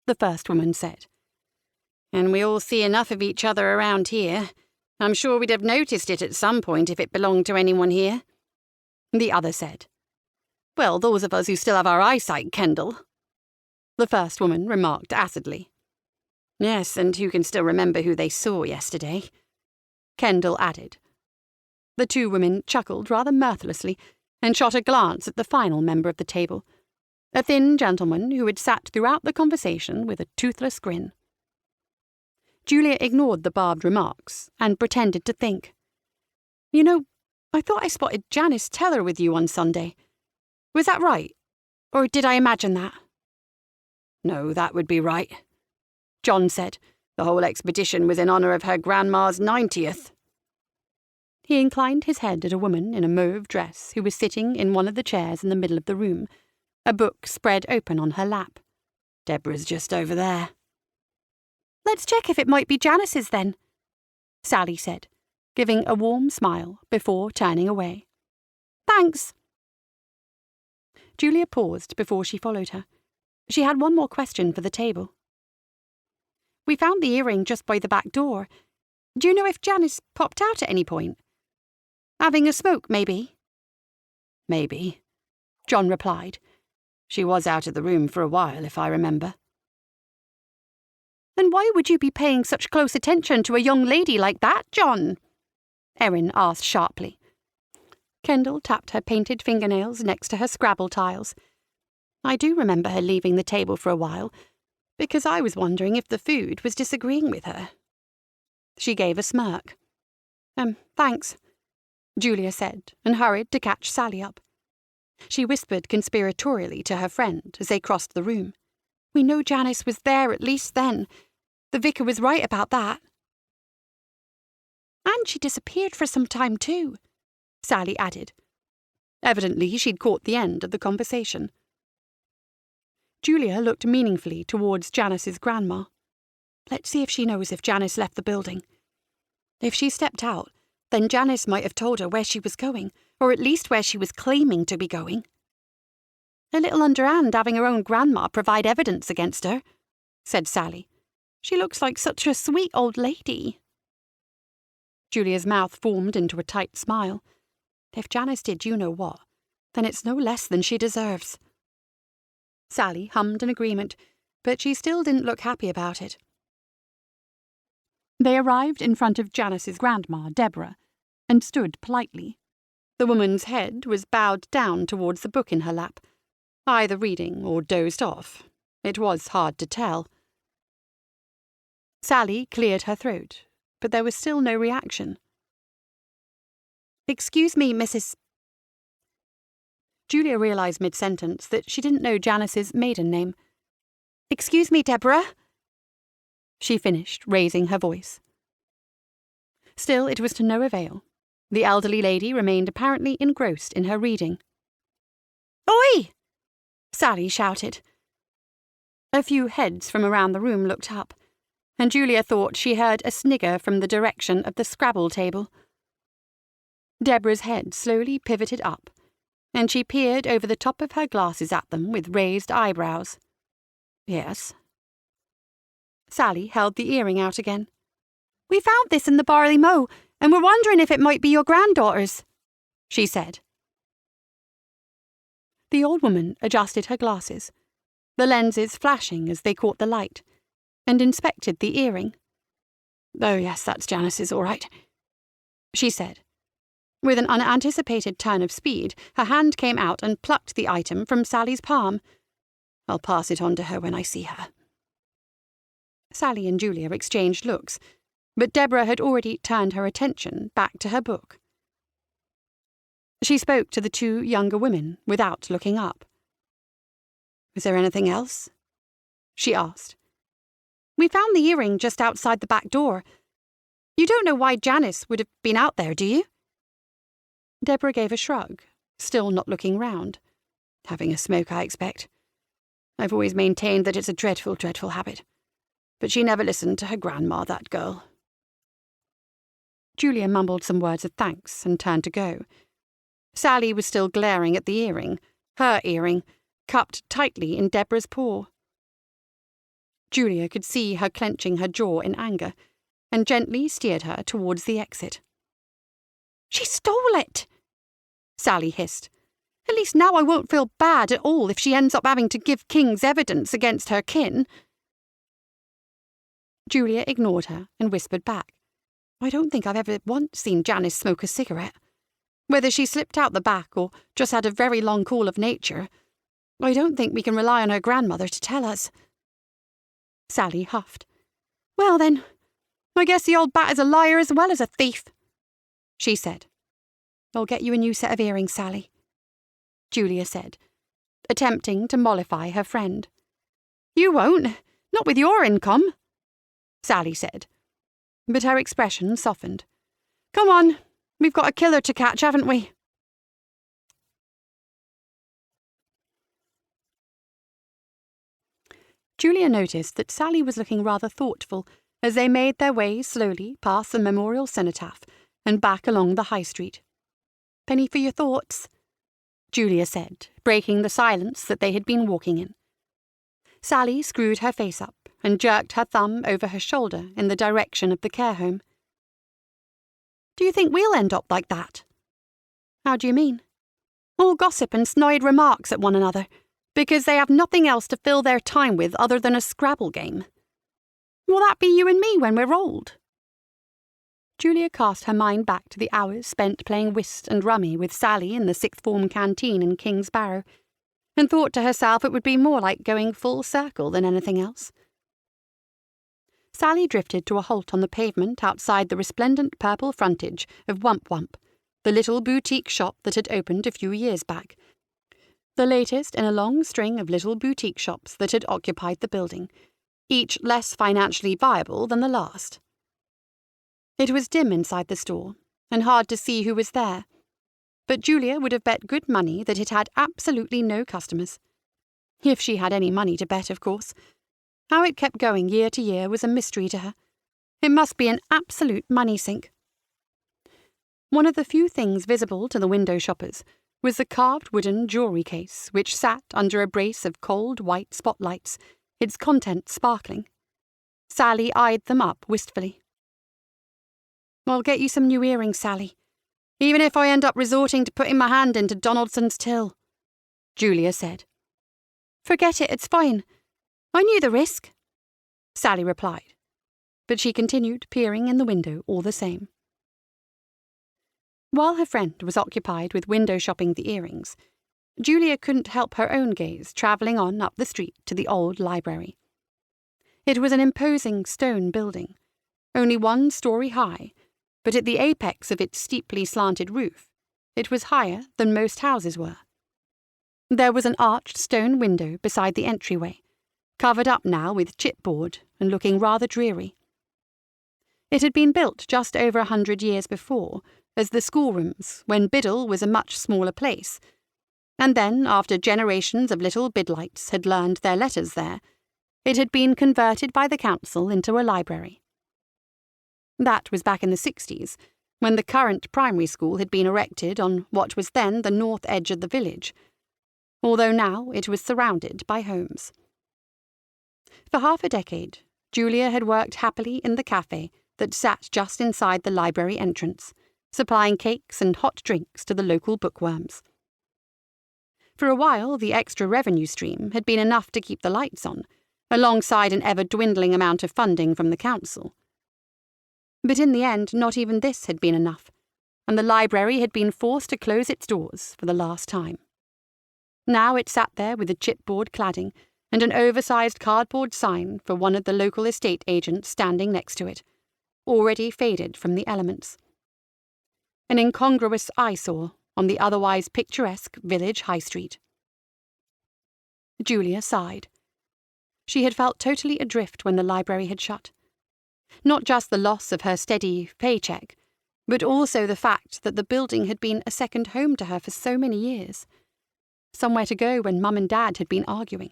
the first woman said. "And we all see enough of each other around here. I'm sure we'd have noticed it at some point if it belonged to anyone here," the other said. "Well, those of us who still have our eyesight, Kendall," the first woman remarked acidly. "Yes, and who can still remember who they saw yesterday," Kendall added. The 2 women chuckled rather mirthlessly and shot a glance at the final member of the table, a thin gentleman who had sat throughout the conversation with a toothless grin. Julia ignored the barbed remarks and pretended to think. "You know, I thought I spotted Janice Teller with you on Sunday. Was that right? Or did I imagine that?" "No, that would be right," John said. "The whole expedition was in honour of her grandma's 90th. He inclined his head at a woman in a mauve dress who was sitting in one of the chairs in the middle of the room, a book spread open on her lap. "Deborah's just over there." Let's check if it might be Janice's then, Sally said, giving a warm smile before turning away. Thanks. Julia paused before she followed her. She had one more question for the table. We found the earring just by the back door. Do you know if Janice popped out at any point? Having a smoke, maybe? Maybe, John replied. She was out of the room for a while, if I remember. And why would you be paying such close attention to a young lady like that, John? Erin asked sharply. Kendall tapped her painted fingernails next to her Scrabble tiles. I do remember her leaving the table for a while, because I was wondering if the food was disagreeing with her. She gave a smirk. Thanks, Julia said, and hurried to catch Sally up. She whispered conspiratorially to her friend as they crossed the room. We know Janice was there at least then. The vicar was right about that. And she disappeared for some time too, Sally added. Evidently she'd caught the end of the conversation. Julia looked meaningfully towards Janice's grandma. Let's see if she knows if Janice left the building. If she stepped out, then Janice might have told her where she was going, or at least where she was claiming to be going. A little underhand having her own grandma provide evidence against her, said Sally. She looks like such a sweet old lady. Julia's mouth formed into a tight smile. If Janice did you-know-what, then it's no less than she deserves. Sally hummed in agreement, but she still didn't look happy about it. They arrived in front of Janice's grandma, Deborah, and stood politely. The woman's head was bowed down towards the book in her lap, either reading or dozed off. It was hard to tell. Sally cleared her throat, but there was still no reaction. Excuse me, Mrs. Julia realised mid-sentence that she didn't know Janice's maiden name. Excuse me, Deborah, she finished, raising her voice. Still, it was to no avail. The elderly lady remained apparently engrossed in her reading. Oi! Sally shouted. A few heads from around the room looked up, and Julia thought she heard a snigger from the direction of the Scrabble table. Deborah's head slowly pivoted up, and she peered over the top of her glasses at them with raised eyebrows. Yes. Sally held the earring out again. We found this in the barley mow, and we're wondering if it might be your granddaughter's, she said. The old woman adjusted her glasses, the lenses flashing as they caught the light, and inspected the earring. Oh, yes, that's Janice's, all right, she said. With an unanticipated turn of speed, her hand came out and plucked the item from Sally's palm. I'll pass it on to her when I see her. Sally and Julia exchanged looks, but Deborah had already turned her attention back to her book. She spoke to the two younger women without looking up. Is there anything else? She asked. We found the earring just outside the back door. You don't know why Janice would have been out there, do you? Deborah gave a shrug, still not looking round. Having a smoke, I expect. I've always maintained that it's a dreadful, dreadful habit. But she never listened to her grandma, that girl. Julia mumbled some words of thanks and turned to go. Sally was still glaring at the earring, her earring, cupped tightly in Deborah's paw. Julia could see her clenching her jaw in anger, and gently steered her towards the exit. She stole it, Sally hissed. At least now I won't feel bad at all if she ends up having to give King's evidence against her kin. Julia ignored her and whispered back. I don't think I've ever once seen Janice smoke a cigarette. Whether she slipped out the back or just had a very long call of nature, I don't think we can rely on her grandmother to tell us. Sally huffed. Well then, I guess the old bat is a liar as well as a thief, she said. I'll get you a new set of earrings, Sally, Julia said, attempting to mollify her friend. You won't, not with your income, Sally said, but her expression softened. Come on, we've got a killer to catch, haven't we? Julia noticed that Sally was looking rather thoughtful as they made their way slowly past the memorial cenotaph and back along the high street. "Penny for your thoughts," Julia said, breaking the silence that they had been walking in. Sally screwed her face up and jerked her thumb over her shoulder in the direction of the care home. "Do you think we'll end up like that?" "How do you mean?" "All gossip and snide remarks at one another, because they have nothing else to fill their time with other than a Scrabble game. Will that be you and me when we're old?" Julia cast her mind back to the hours spent playing whist and rummy with Sally in the sixth form canteen in King's Barrow, and thought to herself it would be more like going full circle than anything else. Sally drifted to a halt on the pavement outside the resplendent purple frontage of Wump Wump, the little boutique shop that had opened a few years back, the latest in a long string of little boutique shops that had occupied the building, each less financially viable than the last. It was dim inside the store, and hard to see who was there, but Julia would have bet good money that it had absolutely no customers. If she had any money to bet, of course. How it kept going year to year was a mystery to her. It must be an absolute money sink. One of the few things visible to the window shoppers was the carved wooden jewellery case which sat under a brace of cold white spotlights, its contents sparkling. Sally eyed them up wistfully. "I'll get you some new earrings, Sally, even if I end up resorting to putting my hand into Donaldson's till," Julia said. "Forget it, it's fine. I knew the risk," Sally replied, but she continued peering in the window all the same. While her friend was occupied with window shopping the earrings, Julia couldn't help her own gaze travelling on up the street to the old library. It was an imposing stone building, only 1 story high, but at the apex of its steeply slanted roof, it was higher than most houses were. There was an arched stone window beside the entryway, covered up now with chipboard and looking rather dreary. It had been built just over 100 years before, as the schoolrooms, when Biddle was a much smaller place, and then, after generations of little Biddleites had learned their letters there, it had been converted by the council into a library. That was back in the 60s, when the current primary school had been erected on what was then the north edge of the village, although now it was surrounded by homes. For half a decade, Julia had worked happily in the cafe that sat just inside the library entrance, supplying cakes and hot drinks to the local bookworms. For a while, the extra revenue stream had been enough to keep the lights on, alongside an ever-dwindling amount of funding from the council. But in the end, not even this had been enough, and the library had been forced to close its doors for the last time. Now it sat there with a chipboard cladding and an oversized cardboard sign for one of the local estate agents standing next to it, already faded from the elements. An incongruous eyesore on the otherwise picturesque village high street. Julia sighed. She had felt totally adrift when the library had shut. Not just the loss of her steady paycheck, but also the fact that the building had been a second home to her for so many years. Somewhere to go when Mum and Dad had been arguing.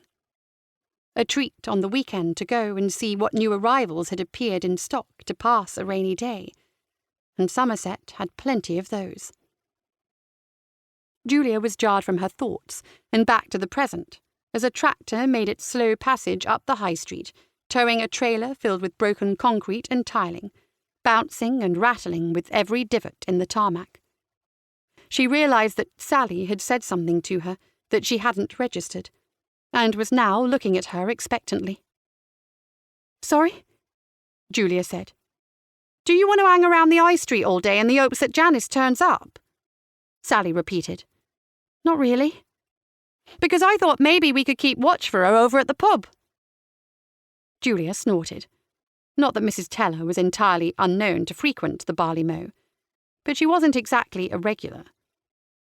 A treat on the weekend to go and see what new arrivals had appeared in stock to pass a rainy day. And Somerset had plenty of those. Julia was jarred from her thoughts and back to the present as a tractor made its slow passage up the high street, towing a trailer filled with broken concrete and tiling, bouncing and rattling with every divot in the tarmac. She realised that Sally had said something to her that she hadn't registered, and was now looking at her expectantly. "Sorry?" Julia said. "Do you want to hang around the high street all day in the hopes that Janice turns up?" Sally repeated. "Not really. Because I thought maybe we could keep watch for her over at the pub." Julia snorted. Not that Mrs. Teller was entirely unknown to frequent the barley mow, but she wasn't exactly a regular.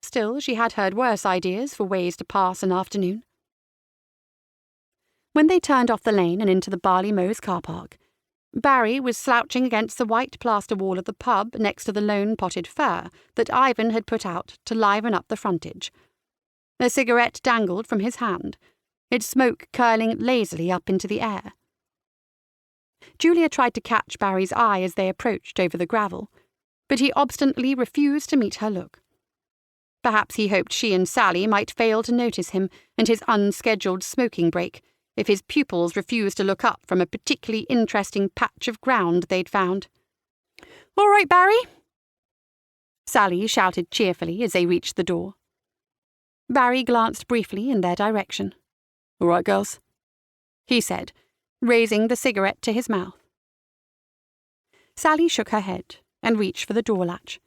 Still, she had heard worse ideas for ways to pass an afternoon. When they turned off the lane and into the barley mow's car park, Barry was slouching against the white plaster wall of the pub next to the lone potted fir that Ivan had put out to liven up the frontage. A cigarette dangled from his hand, its smoke curling lazily up into the air. Julia tried to catch Barry's eye as they approached over the gravel, but he obstinately refused to meet her look. Perhaps he hoped she and Sally might fail to notice him and his unscheduled smoking break if his pupils refused to look up from a particularly interesting patch of ground they'd found. "All right, Barry," Sally shouted cheerfully as they reached the door. Barry glanced briefly in their direction. "All right, girls," he said, raising the cigarette to his mouth. Sally shook her head and reached for the door latch,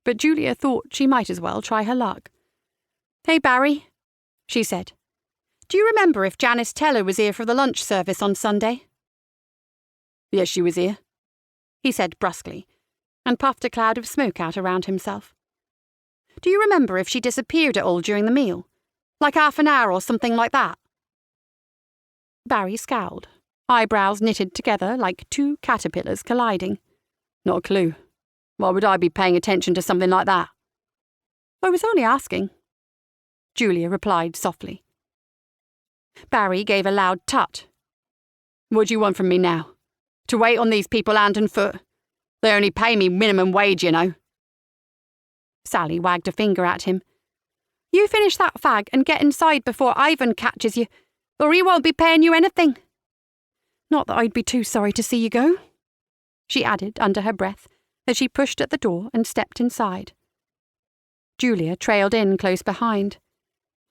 but Julia thought she might as well try her luck. "Hey, Barry," she said. "Do you remember if Janice Teller was here for the lunch service on Sunday?" "Yes, she was here," he said brusquely, and puffed a cloud of smoke out around himself. "Do you remember if she disappeared at all during the meal? Like half an hour or something like that?" Barry scowled, eyebrows knitted together like two caterpillars colliding. "Not a clue. Why would I be paying attention to something like that?" "I was only asking," Julia replied softly. Barry gave a loud tut. "What do you want from me now? To wait on these people hand and foot? They only pay me minimum wage, you know." Sally wagged a finger at him. "You finish that fag and get inside before Ivan catches you, or he won't be paying you anything. Not that I'd be too sorry to see you go," she added under her breath as she pushed at the door and stepped inside. Julia trailed in close behind.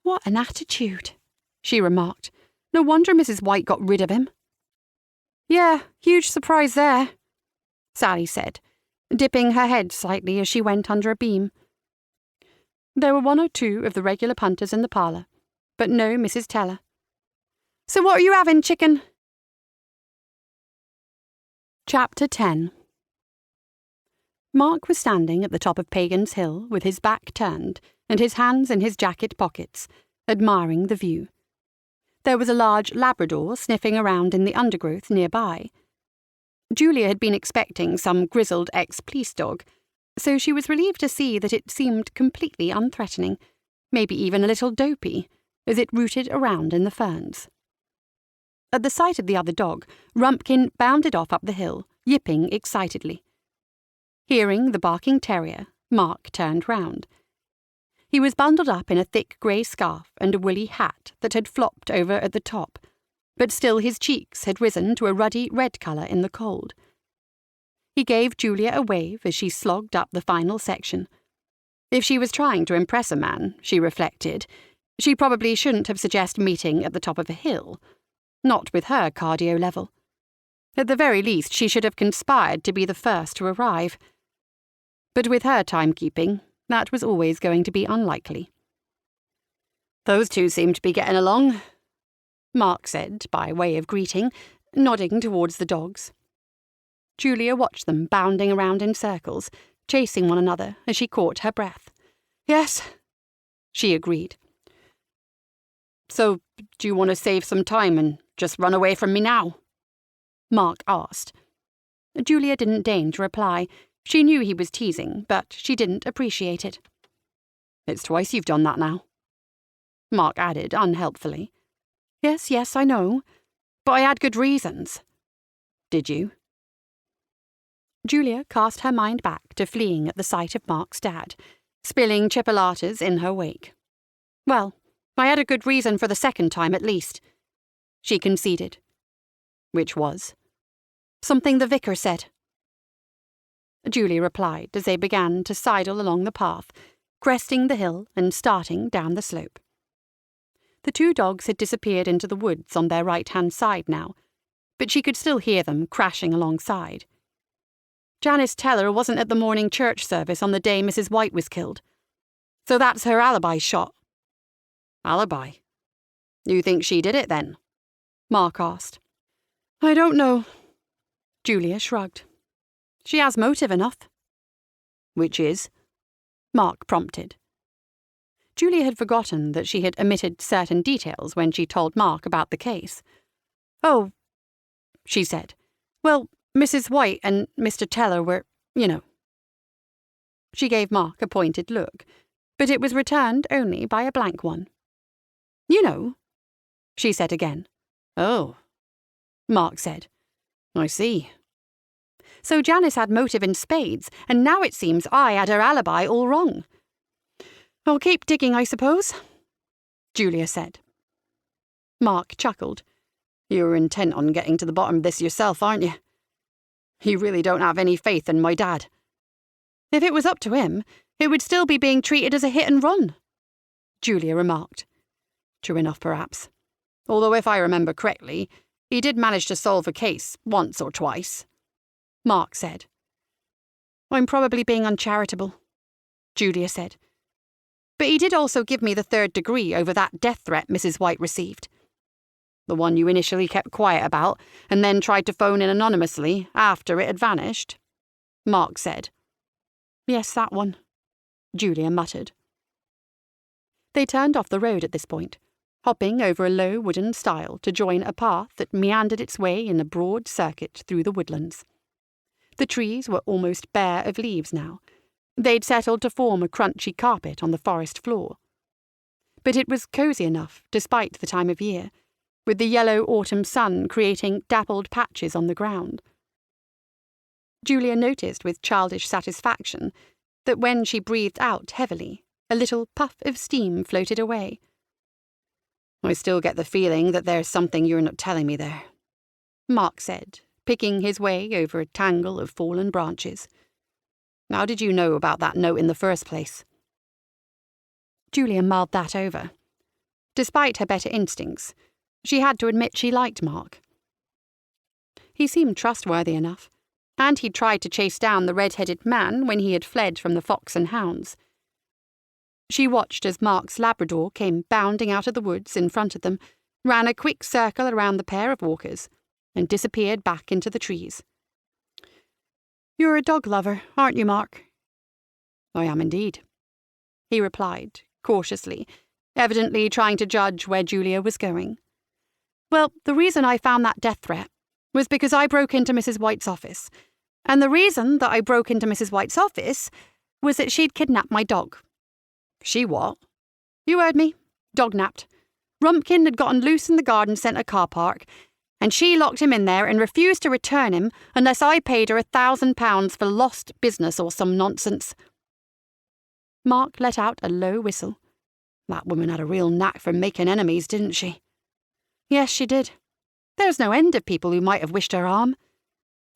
"What an attitude," she remarked. "No wonder Mrs. White got rid of him." "Yeah, huge surprise there," Sally said, dipping her head slightly as she went under a beam. There were one or two of the regular punters in the parlour, but no Mrs. Teller. "So what are you having, chicken?" Chapter 10. Mark was standing at the top of Pagan's Hill with his back turned and his hands in his jacket pockets, admiring the view. There was a large Labrador sniffing around in the undergrowth nearby. Julia had been expecting some grizzled ex-police dog, so she was relieved to see that it seemed completely unthreatening, maybe even a little dopey, as it rooted around in the ferns. At the sight of the other dog, Rumpkin bounded off up the hill, yipping excitedly. Hearing the barking terrier, Mark turned round. He was bundled up in a thick grey scarf and a woolly hat that had flopped over at the top, but still his cheeks had risen to a ruddy red colour in the cold. He gave Julia a wave as she slogged up the final section. If she was trying to impress a man, she reflected, she probably shouldn't have suggested meeting at the top of a hill. Not with her cardio level. At the very least, she should have conspired to be the first to arrive. But with her timekeeping, that was always going to be unlikely. "Those two seem to be getting along," Mark said, by way of greeting, nodding towards the dogs. Julia watched them bounding around in circles, chasing one another as she caught her breath. "Yes," she agreed. "So, do you want to save some time and just run away from me now?" Mark asked. Julia didn't deign to reply. She knew he was teasing, but she didn't appreciate it. "It's twice you've done that now," Mark added unhelpfully. Yes, I know. But I had good reasons." "Did you?" Julia cast her mind back to fleeing at the sight of Mark's dad, spilling chipolatas in her wake. "Well, I had a good reason for the second time at least," she conceded. "Which was?" "Something the vicar said," Julia replied as they began to sidle along the path, cresting the hill and starting down the slope. The two dogs had disappeared into the woods on their right-hand side now, but she could still hear them crashing alongside. Janice Teller wasn't at the morning church service on the day Mrs. White was killed. So that's her alibi shot. "Alibi? You think she did it then?" Mark asked. "I don't know." Julia shrugged. "She has motive enough." "Which is?" Mark prompted. Julia had forgotten that she had omitted certain details when she told Mark about the case. "Oh," she said. "Well, Mrs. White and Mr. Teller were, you know." She gave Mark a pointed look, but it was returned only by a blank one. "You know?" she said again. Oh, Mark said. I see. So Janice had motive in spades, and now it seems I had her alibi all wrong. I'll keep digging, I suppose, Julia said. Mark chuckled. You're intent on getting to the bottom of this yourself, aren't you? You really don't have any faith in my dad. If it was up to him, it would still be being treated as a hit and run, Julia remarked. True enough, perhaps. Although if I remember correctly, he did manage to solve a case once or twice, Mark said. I'm probably being uncharitable, Julia said. But he did also give me the 3rd degree over that death threat Mrs. White received. The one you initially kept quiet about and then tried to phone in anonymously after it had vanished, Mark said. Yes, that one, Julia muttered. They turned off the road at this point, hopping over a low wooden stile to join a path that meandered its way in a broad circuit through the woodlands. The trees were almost bare of leaves now. They'd settled to form a crunchy carpet on the forest floor. But it was cosy enough, despite the time of year, with the yellow autumn sun creating dappled patches on the ground. Julia noticed with childish satisfaction that when she breathed out heavily, a little puff of steam floated away. I still get the feeling that there's something you're not telling me there, Mark said, picking his way over a tangle of fallen branches. How did you know about that note in the first place? Julia mulled that over. Despite her better instincts, she had to admit she liked Mark. He seemed trustworthy enough, and he'd tried to chase down the red-headed man when he had fled from the fox and hounds. She watched as Mark's Labrador came bounding out of the woods in front of them, ran a quick circle around the pair of walkers, and disappeared back into the trees. You're a dog lover, aren't you, Mark? I am indeed, he replied, cautiously, evidently trying to judge where Julia was going. Well, the reason I found that death threat was because I broke into Mrs. White's office. And the reason that I broke into Mrs. White's office was that she'd kidnapped my dog. She what? You heard me. Dog-napped. Rumpkin had gotten loose in the garden centre car park, and she locked him in there and refused to return him unless I paid her £1,000 for lost business or some nonsense. Mark let out a low whistle. That woman had a real knack for making enemies, didn't she? Yes, she did. There's no end of people who might have wished her harm,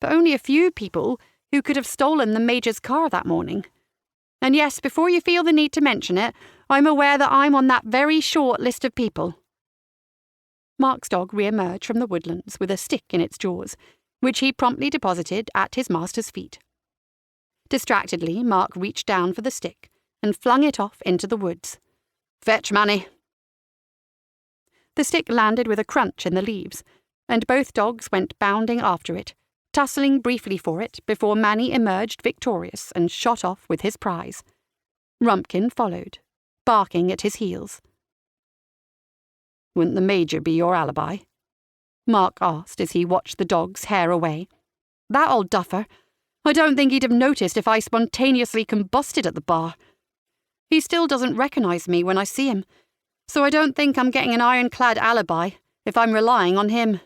but only a few people who could have stolen the Major's car that morning. And yes, before you feel the need to mention it, I'm aware that I'm on that very short list of people. Mark's dog re-emerged from the woodlands with a stick in its jaws, which he promptly deposited at his master's feet. Distractedly, Mark reached down for the stick and flung it off into the woods. Fetch, Manny. The stick landed with a crunch in the leaves, and both dogs went bounding after it, tussling briefly for it before Manny emerged victorious and shot off with his prize. Rumpkin followed, barking at his heels. Wouldn't the Major be your alibi? Mark asked as he watched the dogs hare away. That old duffer. I don't think he'd have noticed if I spontaneously combusted at the bar. He still doesn't recognise me when I see him, so I don't think I'm getting an ironclad alibi if I'm relying on him.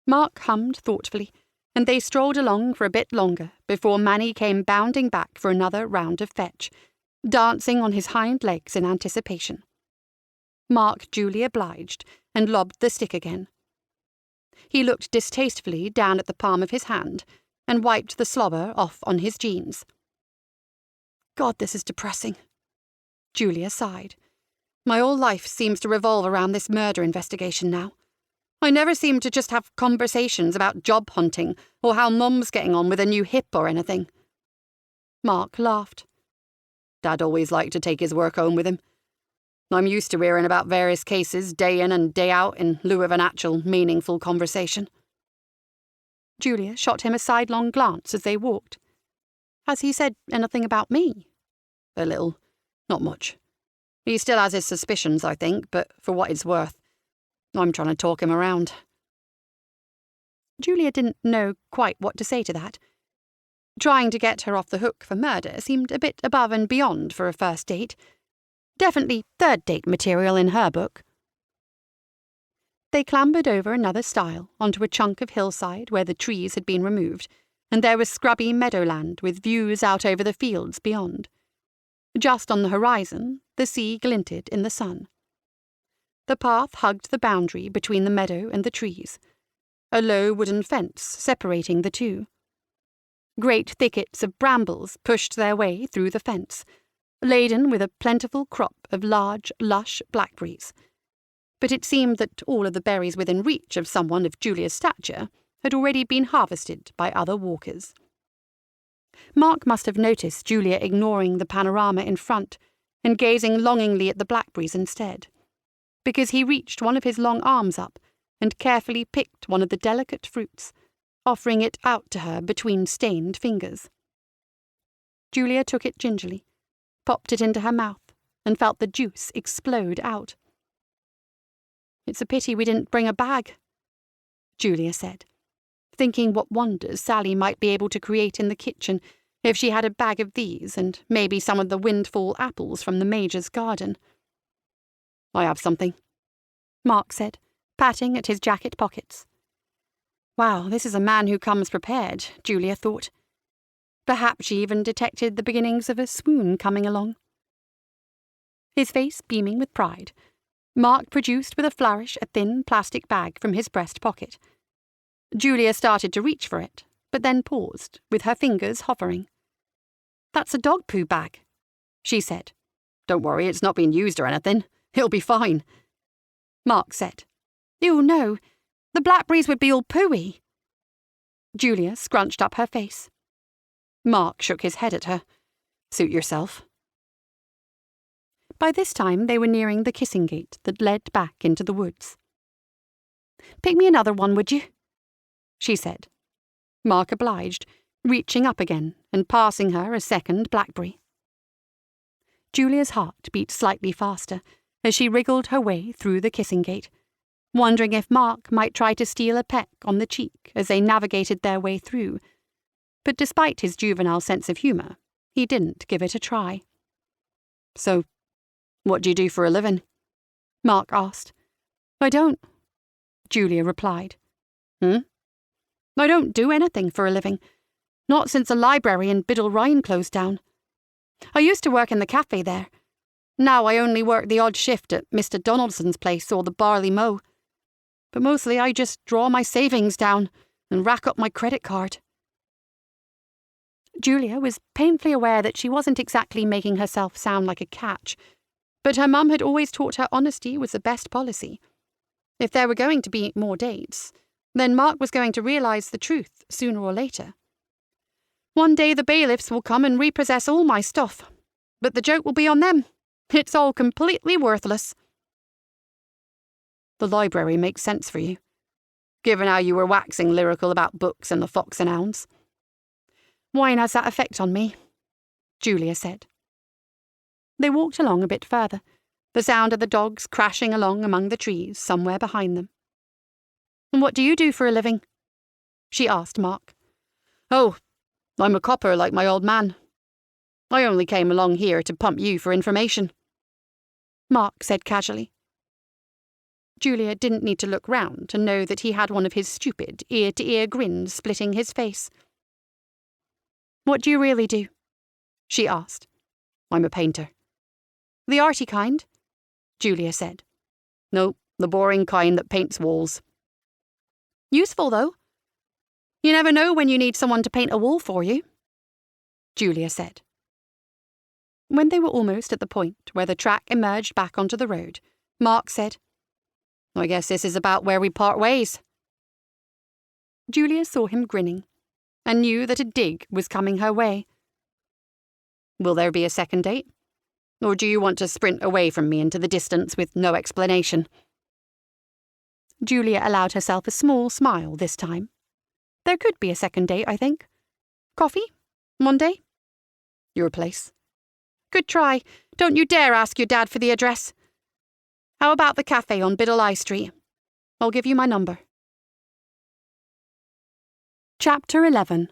Mark hummed thoughtfully, and they strolled along for a bit longer before Manny came bounding back for another round of fetch, dancing on his hind legs in anticipation. Mark duly obliged and lobbed the stick again. He looked distastefully down at the palm of his hand and wiped the slobber off on his jeans. God, this is depressing. Julia sighed. My whole life seems to revolve around this murder investigation now. I never seem to just have conversations about job hunting or how Mum's getting on with a new hip or anything. Mark laughed. Dad always liked to take his work home with him. I'm used to hearing about various cases day in and day out in lieu of an actual meaningful conversation. Julia shot him a sidelong glance as they walked. Has he said anything about me? A little. Not much. He still has his suspicions, I think, but for what it's worth, I'm trying to talk him around. Julia didn't know quite what to say to that. Trying to get her off the hook for murder seemed a bit above and beyond for a first date. Definitely third date material in her book. They clambered over another stile onto a chunk of hillside where the trees had been removed, and there was scrubby meadowland with views out over the fields beyond. Just on the horizon, the sea glinted in the sun. The path hugged the boundary between the meadow and the trees, a low wooden fence separating the two. Great thickets of brambles pushed their way through the fence, laden with a plentiful crop of large, lush blackberries. But it seemed that all of the berries within reach of someone of Julia's stature had already been harvested by other walkers. Mark must have noticed Julia ignoring the panorama in front and gazing longingly at the blackberries instead, because he reached one of his long arms up and carefully picked one of the delicate fruits, offering it out to her between stained fingers. Julia took it gingerly, popped it into her mouth, and felt the juice explode out. "It's a pity we didn't bring a bag," Julia said, thinking what wonders Sally might be able to create in the kitchen if she had a bag of these and maybe some of the windfall apples from the Major's garden. "I have something," Mark said, patting at his jacket pockets. Wow, this is a man who comes prepared, Julia thought. Perhaps she even detected the beginnings of a swoon coming along. His face beaming with pride, Mark produced with a flourish a thin plastic bag from his breast pocket. Julia started to reach for it, but then paused, with her fingers hovering. "That's a dog poo bag," she said. "Don't worry, it's not been used or anything. It'll be fine," Mark said. "Ew, no. The blackberries would be all pooey." Julia scrunched up her face. Mark shook his head at her. "Suit yourself." By this time they were nearing the kissing gate that led back into the woods. "Pick me another one, would you?" she said. Mark obliged, reaching up again and passing her a second blackberry. Julia's heart beat slightly faster as she wriggled her way through the kissing gate, wondering if Mark might try to steal a peck on the cheek as they navigated their way through. But despite his juvenile sense of humour, he didn't give it a try. "So, what do you do for a living?" Mark asked. "I don't," Julia replied. "I don't do anything for a living. Not since the library in Biddle Rhyne closed down. I used to work in the cafe there. Now I only work the odd shift at Mr. Donaldson's place or the barley mow. But mostly I just draw my savings down and rack up my credit card." Julia was painfully aware that she wasn't exactly making herself sound like a catch, but her mum had always taught her honesty was the best policy. If there were going to be more dates, then Mark was going to realise the truth sooner or later. "One day the bailiffs will come and repossess all my stuff, but the joke will be on them. It's all completely worthless." "The library makes sense for you, given how you were waxing lyrical about books and the Fox and Hounds." "Wine has that effect on me," Julia said. They walked along a bit further, the sound of the dogs crashing along among the trees somewhere behind them. "And what do you do for a living?" she asked Mark. "Oh, I'm a copper like my old man. I only came along here to pump you for information," Mark said casually. Julia didn't need to look round to know that he had one of his stupid, ear-to-ear grins splitting his face. "What do you really do?" she asked. "I'm a painter." "The arty kind?" Julia said. "No, the boring kind that paints walls." "Useful, though. You never know when you need someone to paint a wall for you," Julia said. When they were almost at the point where the track emerged back onto the road, Mark said, "I guess this is about where we part ways." Julia saw him grinning and knew that a dig was coming her way. "Will there be a second date? Or do you want to sprint away from me into the distance with no explanation?" Julia allowed herself a small smile this time. There could be a second date, I think. Coffee? One day? Your place. Good try. Don't you dare ask your dad for the address. How about the cafe on Biddle Eye Street? I'll give you my number. Chapter 11.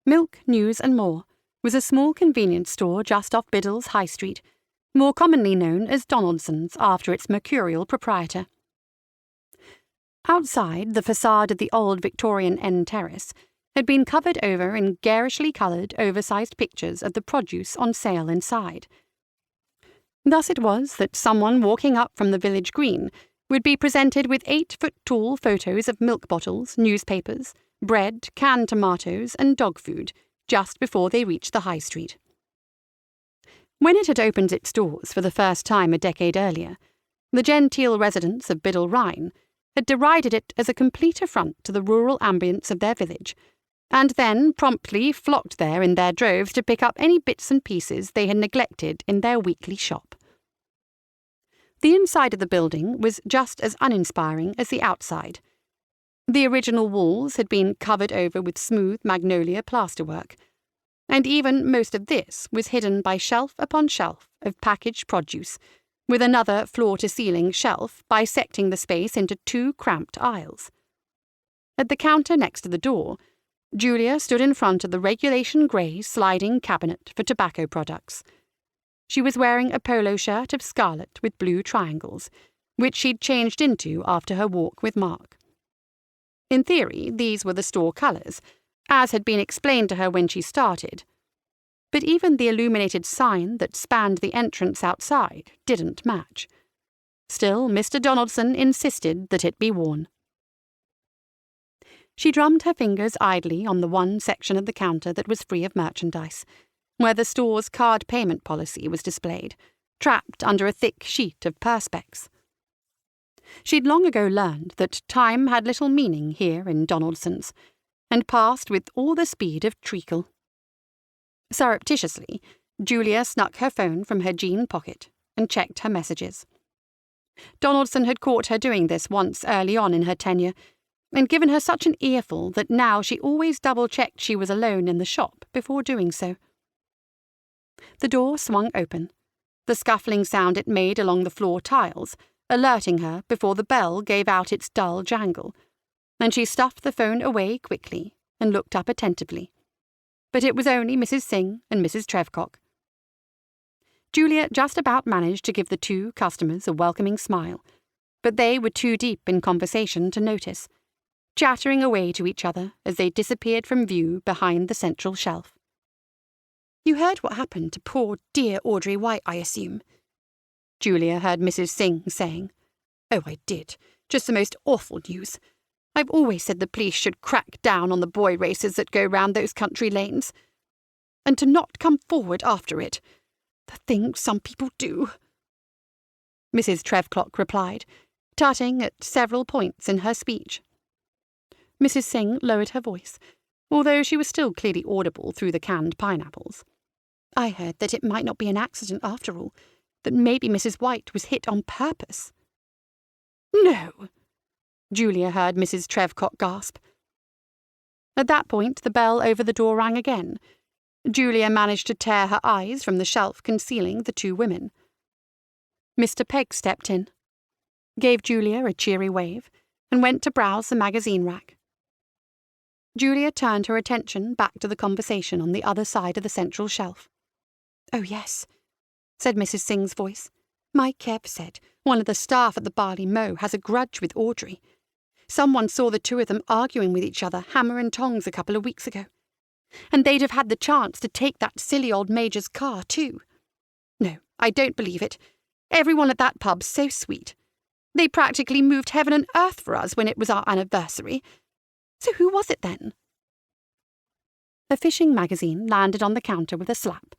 Milk, News and More was a small convenience store just off Biddle's High Street, more commonly known as Donaldson's after its mercurial proprietor. Outside, the facade of the old Victorian end terrace had been covered over in garishly coloured, oversized pictures of the produce on sale inside. Thus it was that someone walking up from the village green would be presented with 8-foot-tall photos of milk bottles, newspapers, bread, canned tomatoes, and dog food just before they reached the high street. When it had opened its doors for the first time a decade earlier, the genteel residents of Biddle Rhyne had derided it as a complete affront to the rural ambience of their village, and then promptly flocked there in their droves to pick up any bits and pieces they had neglected in their weekly shop. The inside of the building was just as uninspiring as the outside. The original walls had been covered over with smooth magnolia plasterwork, and even most of this was hidden by shelf upon shelf of packaged produce, with another floor-to-ceiling shelf bisecting the space into 2 cramped aisles. At the counter next to the door, Julia stood in front of the regulation grey sliding cabinet for tobacco products. She was wearing a polo shirt of scarlet with blue triangles, which she'd changed into after her walk with Mark. In theory, these were the store colours, as had been explained to her when she started. But even the illuminated sign that spanned the entrance outside didn't match. Still, Mr. Donaldson insisted that it be worn. She drummed her fingers idly on the one section of the counter that was free of merchandise, where the store's card payment policy was displayed, trapped under a thick sheet of perspex. She'd long ago learned that time had little meaning here in Donaldson's, and passed with all the speed of treacle. Surreptitiously, Julia snuck her phone from her jean pocket and checked her messages. Donaldson had caught her doing this once early on in her tenure, and given her such an earful that now she always double-checked she was alone in the shop before doing so. The door swung open, the scuffling sound it made along the floor tiles alerting her before the bell gave out its dull jangle, and she stuffed the phone away quickly and looked up attentively. But it was only Mrs. Singh and Mrs. Trevcock. Julia just about managed to give the 2 customers a welcoming smile, but they were too deep in conversation to notice, chattering away to each other as they disappeared from view behind the central shelf. "You heard what happened to poor dear Audrey White, I assume?" Julia heard Mrs. Singh saying. "Oh, I did. Just the most awful news. I've always said the police should crack down on the boy races that go round those country lanes. And to not come forward after it. The things some people do." Mrs. Trevcock replied, tutting at several points in her speech. Mrs. Singh lowered her voice, although she was still clearly audible through the canned pineapples. "I heard that it might not be an accident after all, that maybe Mrs. White was hit on purpose." "No!" Julia heard Mrs. Trevcock gasp. At that point, the bell over the door rang again. Julia managed to tear her eyes from the shelf concealing the 2 women. Mr. Pegg stepped in, gave Julia a cheery wave, and went to browse the magazine rack. Julia turned her attention back to the conversation on the other side of the central shelf. "Oh, yes," said Mrs. Singh's voice. "My Kev said one of the staff at the Barley Mow has a grudge with Audrey. Someone saw the 2 of them arguing with each other hammer and tongs a couple of weeks ago. And they'd have had the chance to take that silly old Major's car, too. No, I don't believe it. Everyone at that pub's so sweet. They practically moved heaven and earth for us when it was our anniversary. So who was it then?" A fishing magazine landed on the counter with a slap,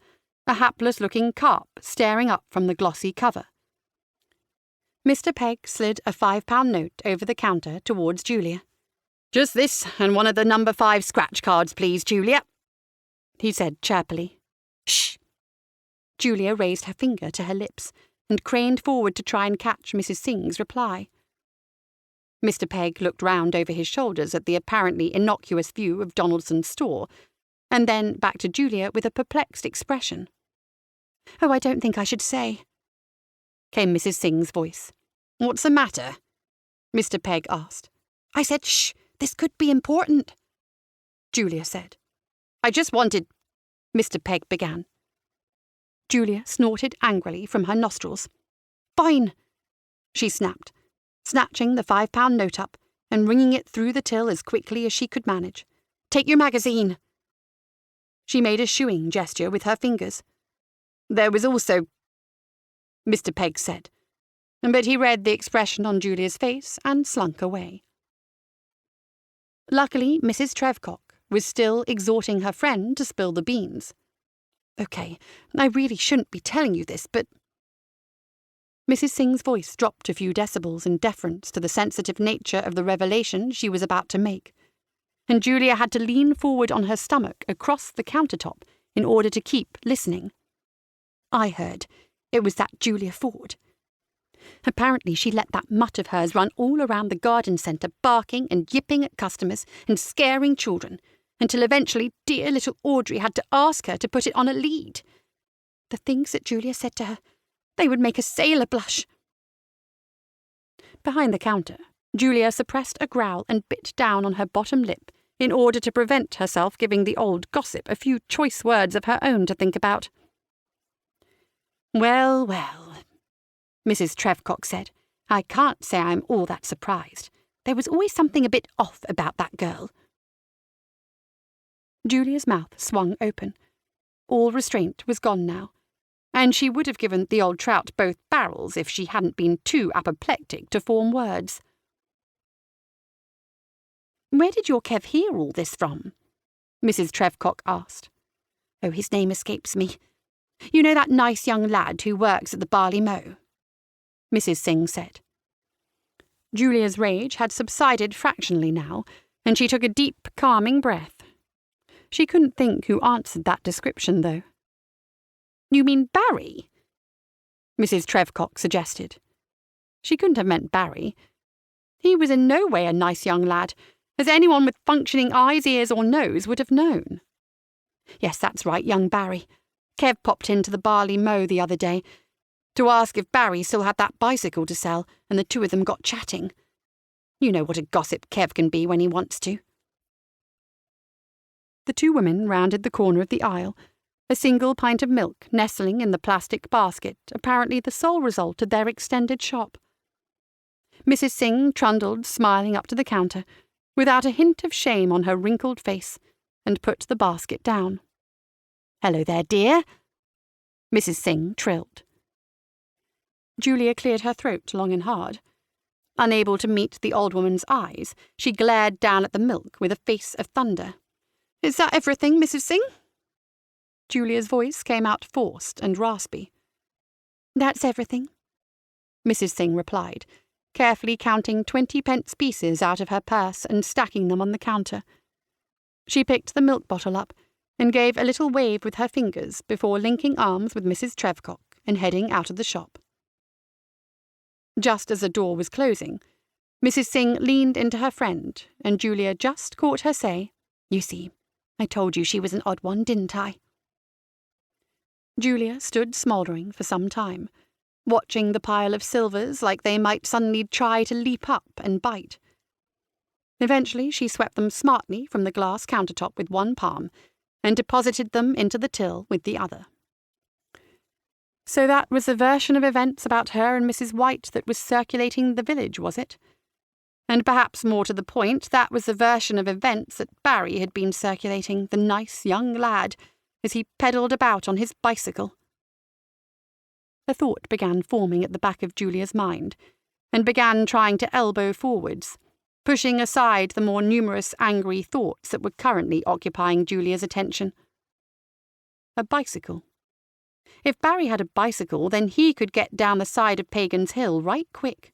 a hapless-looking carp staring up from the glossy cover. Mr. Pegg slid a £5 note over the counter towards Julia. "Just this, and one of the number 5 scratch cards, please, Julia," he said chirpily. "Shh!" Julia raised her finger to her lips and craned forward to try and catch Mrs. Singh's reply. Mr. Pegg looked round over his shoulders at the apparently innocuous view of Donaldson's store, and then back to Julia with a perplexed expression. "Oh, I don't think I should say," came Mrs. Singh's voice. "What's the matter?" Mr. Pegg asked. "I said, shh, this could be important," Julia said. "I just wanted—" Mr. Pegg began. Julia snorted angrily from her nostrils. "Fine," she snapped, snatching the £5 note up and ringing it through the till as quickly as she could manage. "Take your magazine." She made a shooing gesture with her fingers. "There was also," Mr. Pegg said, but he read the expression on Julia's face and slunk away. Luckily, Mrs. Trevcock was still exhorting her friend to spill the beans. "Okay, I really shouldn't be telling you this, but—" Mrs. Singh's voice dropped a few decibels in deference to the sensitive nature of the revelation she was about to make, and Julia had to lean forward on her stomach across the countertop in order to keep listening. "I heard it was that Julia Ford. Apparently she let that mutt of hers run all around the garden centre, barking and yipping at customers and scaring children, until eventually dear little Audrey had to ask her to put it on a lead. The things that Julia said to her, they would make a sailor blush." Behind the counter, Julia suppressed a growl and bit down on her bottom lip in order to prevent herself giving the old gossip a few choice words of her own to think about. "Well, well," Mrs. Trevcock said, "I can't say I'm all that surprised. There was always something a bit off about that girl." Julia's mouth swung open. All restraint was gone now, and she would have given the old trout both barrels if she hadn't been too apoplectic to form words. "Where did your Kev hear all this from?" Mrs. Trevcock asked. "Oh, his name escapes me. You know that nice young lad who works at the Barley Mow?" Mrs. Singh said. Julia's rage had subsided fractionally now, and she took a deep, calming breath. She couldn't think who answered that description, though. "You mean Barry?" Mrs. Trevcock suggested. She couldn't have meant Barry. He was in no way a nice young lad, as anyone with functioning eyes, ears, or nose would have known. "Yes, that's right, young Barry. Kev popped into the Barley Mow the other day to ask if Barry still had that bicycle to sell, and the two of them got chatting. You know what a gossip Kev can be when he wants to." The two women rounded the corner of the aisle, a single pint of milk nestling in the plastic basket, apparently the sole result of their extended shop. Mrs. Singh trundled smiling up to the counter, without a hint of shame on her wrinkled face, and put the basket down. "Hello there, dear," Mrs. Singh trilled. Julia cleared her throat long and hard. Unable to meet the old woman's eyes, she glared down at the milk with a face of thunder. "Is that everything, Mrs. Singh?" Julia's voice came out forced and raspy. "That's everything," Mrs. Singh replied, carefully counting 20-pence pieces out of her purse and stacking them on the counter. She picked the milk bottle up and gave a little wave with her fingers before linking arms with Mrs. Trevcock and heading out of the shop. Just as the door was closing, Mrs. Singh leaned into her friend, and Julia just caught her say, "You see, I told you she was an odd one, didn't I?" Julia stood smouldering for some time, watching the pile of silvers like they might suddenly try to leap up and bite. Eventually she swept them smartly from the glass countertop with one palm and deposited them into the till with the other. So that was the version of events about her and Mrs. White that was circulating the village, was it? And perhaps more to the point, that was the version of events that Barry had been circulating, the nice young lad, as he pedalled about on his bicycle. A thought began forming at the back of Julia's mind, and began trying to elbow forwards, pushing aside the more numerous angry thoughts that were currently occupying Julia's attention. A bicycle. If Barry had a bicycle, then he could get down the side of Pagan's Hill right quick.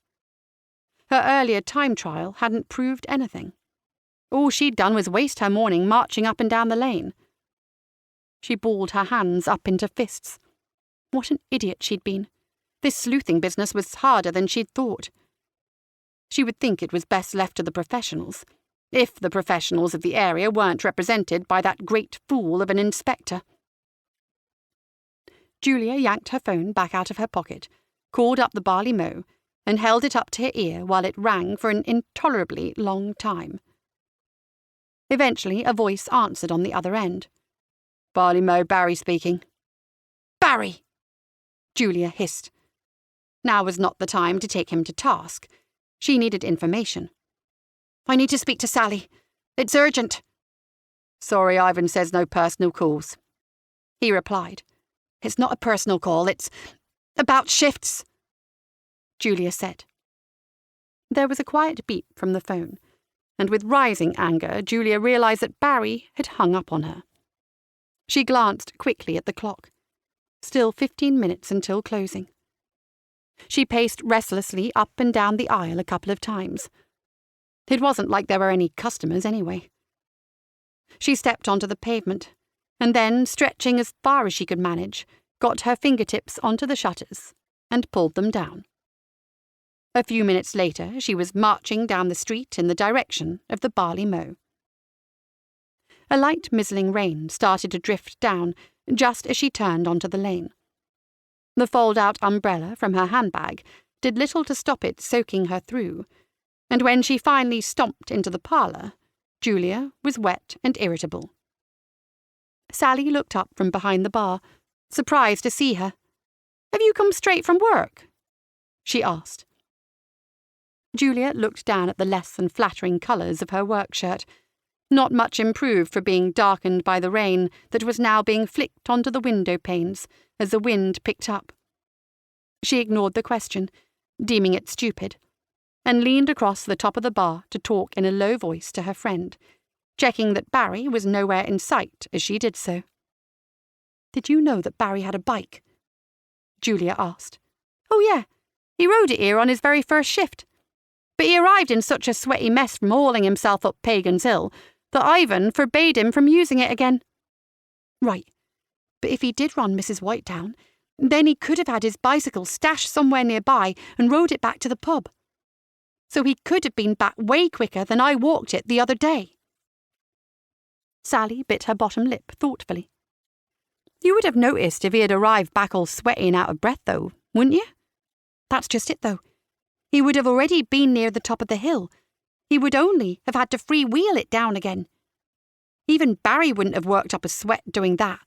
Her earlier time trial hadn't proved anything. All she'd done was waste her morning marching up and down the lane. She balled her hands up into fists. What an idiot she'd been. This sleuthing business was harder than she'd thought. She would think it was best left to the professionals, if the professionals of the area weren't represented by that great fool of an inspector. Julia yanked her phone back out of her pocket, called up the Barley Mow, and held it up to her ear while it rang for an intolerably long time. Eventually a voice answered on the other end. "Barley Mow, Barry speaking." "Barry!" Julia hissed. Now was not the time to take him to task. She needed information. I need to speak to Sally. It's urgent. Sorry, Ivan says no personal calls, he replied. It's not a personal call, it's about shifts, Julia said. There was a quiet beep from the phone, and with rising anger, Julia realised that Barry had hung up on her. She glanced quickly at the clock. Still 15 minutes until closing. She paced restlessly up and down the aisle a couple of times. It wasn't like there were any customers anyway. She stepped onto the pavement, and then, stretching as far as she could manage, got her fingertips onto the shutters and pulled them down. A few minutes later, she was marching down the street in the direction of the barley mow. A light mizzling rain started to drift down just as she turned onto the lane. The fold-out umbrella from her handbag did little to stop it soaking her through, and when she finally stomped into the parlour, Julia was wet and irritable. Sally looked up from behind the bar, surprised to see her. "Have you come straight from work?" she asked. Julia looked down at the less than flattering colours of her work shirt, not much improved for being darkened by the rain that was now being flicked onto the window panes as the wind picked up. She ignored the question, deeming it stupid, and leaned across the top of the bar to talk in a low voice to her friend, checking that Barry was nowhere in sight as she did so. "Did you know that Barry had a bike?" Julia asked. "Oh, yeah. He rode it here on his very first shift. But he arrived in such a sweaty mess from hauling himself up Pagan's Hill that Ivan forbade him from using it again." "Right. But if he did run Mrs. White down, then he could have had his bicycle stashed somewhere nearby and rode it back to the pub. So he could have been back way quicker than I walked it the other day." Sally bit her bottom lip thoughtfully. "You would have noticed if he had arrived back all sweaty and out of breath, though, wouldn't you?" "That's just it, though. He would have already been near the top of the hill. He would only have had to freewheel it down again. Even Barry wouldn't have worked up a sweat doing that.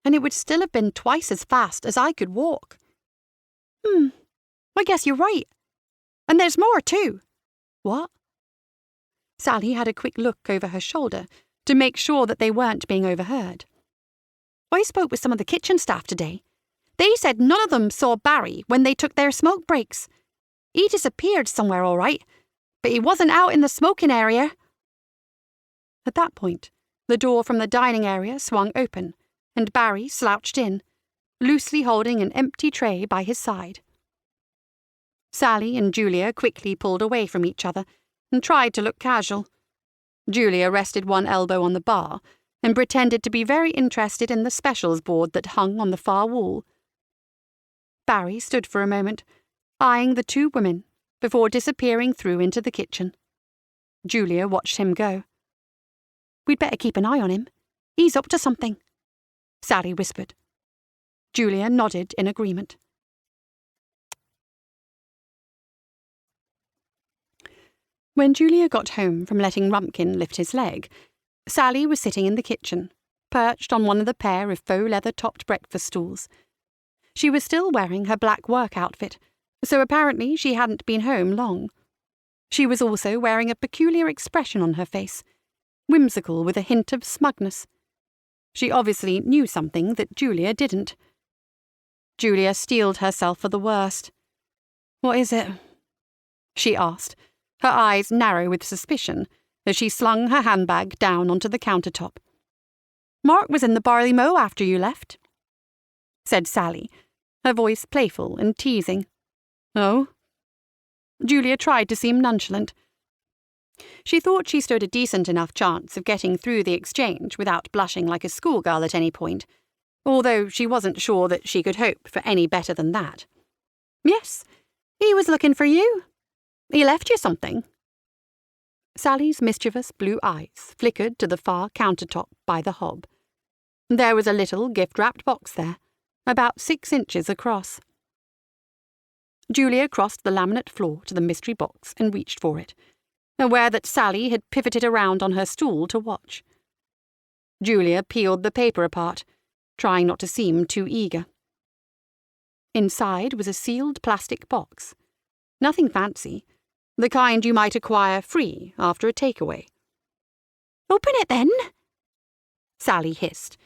And it would still have been twice as fast as I could walk." I guess you're right. And there's more, too." "What?" Sally had a quick look over her shoulder to make sure that they weren't being overheard. "I spoke with some of the kitchen staff today. They said none of them saw Barry when they took their smoke breaks. He disappeared somewhere all right, but he wasn't out in the smoking area." At that point, the door from the dining area swung open, and Barry slouched in, loosely holding an empty tray by his side. Sally and Julia quickly pulled away from each other and tried to look casual. Julia rested one elbow on the bar and pretended to be very interested in the specials board that hung on the far wall. Barry stood for a moment, eyeing the two women before disappearing through into the kitchen. Julia watched him go. "We'd better keep an eye on him. He's up to something," Sally whispered. Julia nodded in agreement. When Julia got home from letting Rumpkin lift his leg, Sally was sitting in the kitchen, perched on one of the pair of faux leather-topped breakfast stools. She was still wearing her black work outfit, so apparently she hadn't been home long. She was also wearing a peculiar expression on her face, whimsical with a hint of smugness. She obviously knew something that Julia didn't. Julia steeled herself for the worst. "What is it?" she asked, her eyes narrow with suspicion as she slung her handbag down onto the countertop. "Mark was in the barley mow after you left," said Sally, her voice playful and teasing. "Oh?" Julia tried to seem nonchalant. She thought she stood a decent enough chance of getting through the exchange without blushing like a schoolgirl at any point, although she wasn't sure that she could hope for any better than that. "Yes, he was looking for you. He left you something." Sally's mischievous blue eyes flickered to the far countertop by the hob. There was a little gift-wrapped box there, about 6 inches across. Julia crossed the laminate floor to the mystery box and reached for it, aware that Sally had pivoted around on her stool to watch. Julia peeled the paper apart, trying not to seem too eager. Inside was a sealed plastic box. Nothing fancy, The kind you might acquire free after a takeaway. Open it then, Sally hissed,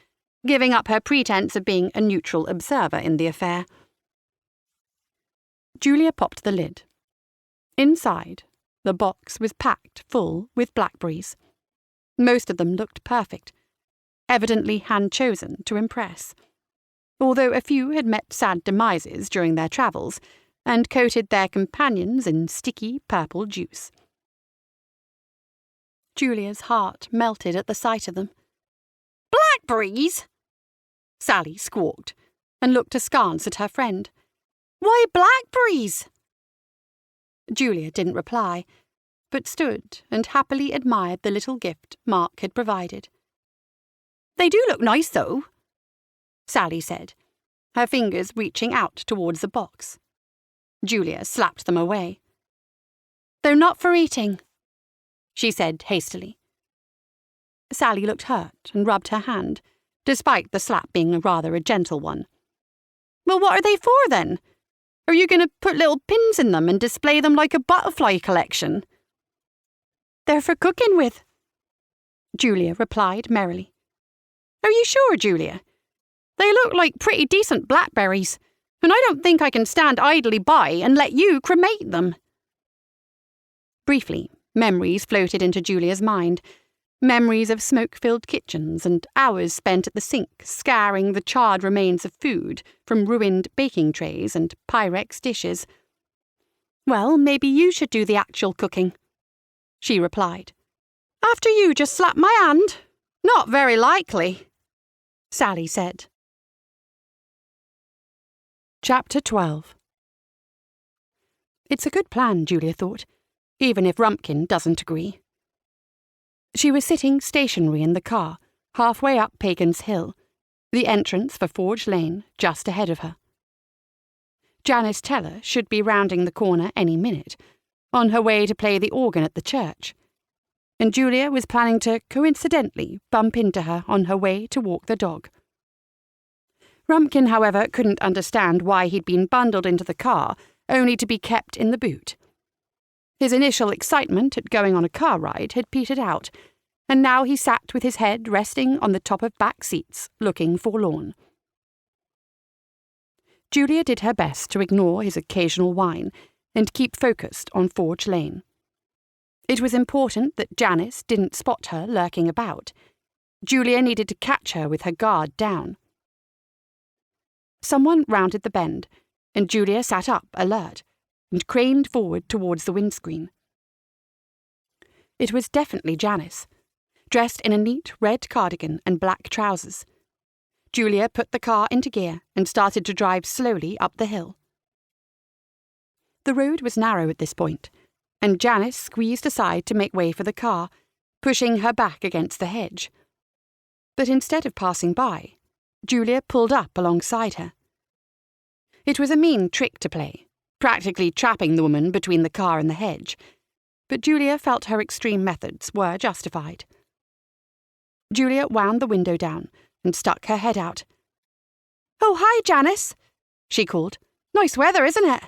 giving up her pretense of being a neutral observer in the affair. Julia popped the lid. Inside, the box was packed full with blackberries. Most of them looked perfect, evidently hand-chosen to impress, although a few had met sad demises during their travels and coated their companions in sticky purple juice. Julia's heart melted at the sight of them. Blackberries? Sally squawked and looked askance at her friend. Why blackberries? Julia didn't reply, but stood and happily admired the little gift Mark had provided. They do look nice, though, Sally said, her fingers reaching out towards the box. Julia slapped them away. They're not for eating, she said hastily. Sally looked hurt and rubbed her hand, despite the slap being rather a gentle one. Well, what are they for, then? Are you going to put little pins in them and display them like a butterfly collection? They're for cooking with, Julia replied merrily. Are you sure, Julia? They look like pretty decent blackberries, and I don't think I can stand idly by and let you cremate them. Briefly, memories floated into Julia's mind, memories of smoke-filled kitchens and hours spent at the sink scouring the charred remains of food from ruined baking trays and Pyrex dishes. Well, maybe you should do the actual cooking, she replied. After you just slapped my hand? Not very likely, Sally said. Chapter 12. It's a good plan, Julia thought, even if Rumpkin doesn't agree. She was sitting stationary in the car, halfway up Pagan's Hill, the entrance for Forge Lane just ahead of her. Janice Teller should be rounding the corner any minute, on her way to play the organ at the church, and Julia was planning to coincidentally bump into her on her way to walk the dog. Rumpkin, however, couldn't understand why he'd been bundled into the car only to be kept in the boot. His initial excitement at going on a car ride had petered out, and now he sat with his head resting on the top of back seats, looking forlorn. Julia did her best to ignore his occasional whine and keep focused on Forge Lane. It was important that Janice didn't spot her lurking about. Julia needed to catch her with her guard down. Someone rounded the bend, and Julia sat up, alert, and craned forward towards the windscreen. It was definitely Janice, dressed in a neat red cardigan and black trousers. Julia put the car into gear and started to drive slowly up the hill. The road was narrow at this point, and Janice squeezed aside to make way for the car, pushing her back against the hedge. But instead of passing by, Julia pulled up alongside her. It was a mean trick to play, practically trapping the woman between the car and the hedge, but Julia felt her extreme methods were justified. Julia wound the window down and stuck her head out. "Oh, hi, Janice," she called. "Nice weather, isn't it?"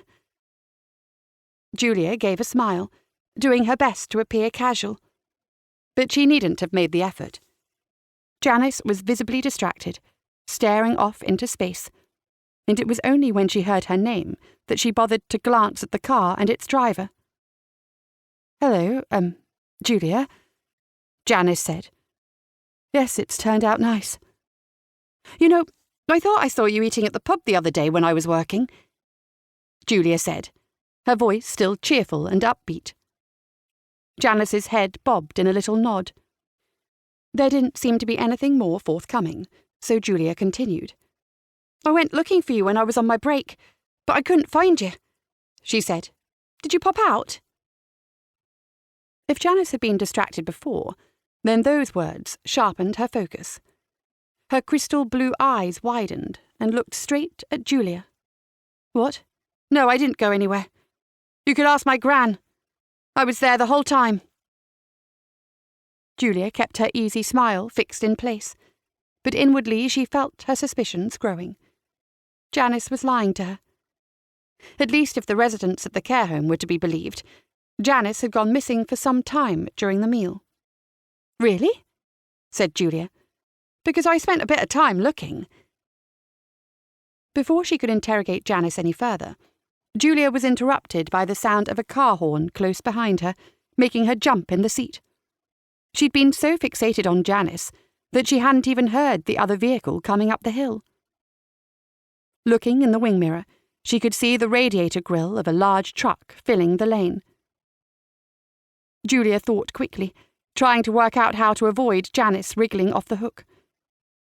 Julia gave a smile, doing her best to appear casual. But she needn't have made the effort. Janice was visibly distracted, staring off into space, and it was only when she heard her name that she bothered to glance at the car and its driver. "Hello, Julia," Janice said. "Yes, it's turned out nice. You know, I thought I saw you eating at the pub the other day when I was working," Julia said, her voice still cheerful and upbeat. Janice's head bobbed in a little nod. There didn't seem to be anything more forthcoming, so Julia continued. "I went looking for you when I was on my break, but I couldn't find you," she said. "Did you pop out?" If Janice had been distracted before, then those words sharpened her focus. Her crystal blue eyes widened and looked straight at Julia. "What? No, I didn't go anywhere. You could ask my gran. I was there the whole time." Julia kept her easy smile fixed in place, but inwardly she felt her suspicions growing. Janice was lying to her. At least if the residents at the care home were to be believed, Janice had gone missing for some time during the meal. "Really?" said Julia. "Because I spent a bit of time looking." Before she could interrogate Janice any further, Julia was interrupted by the sound of a car horn close behind her, making her jump in the seat. She'd been so fixated on Janice that she hadn't even heard the other vehicle coming up the hill. Looking in the wing mirror, she could see the radiator grille of a large truck filling the lane. Julia thought quickly, trying to work out how to avoid Janice wriggling off the hook.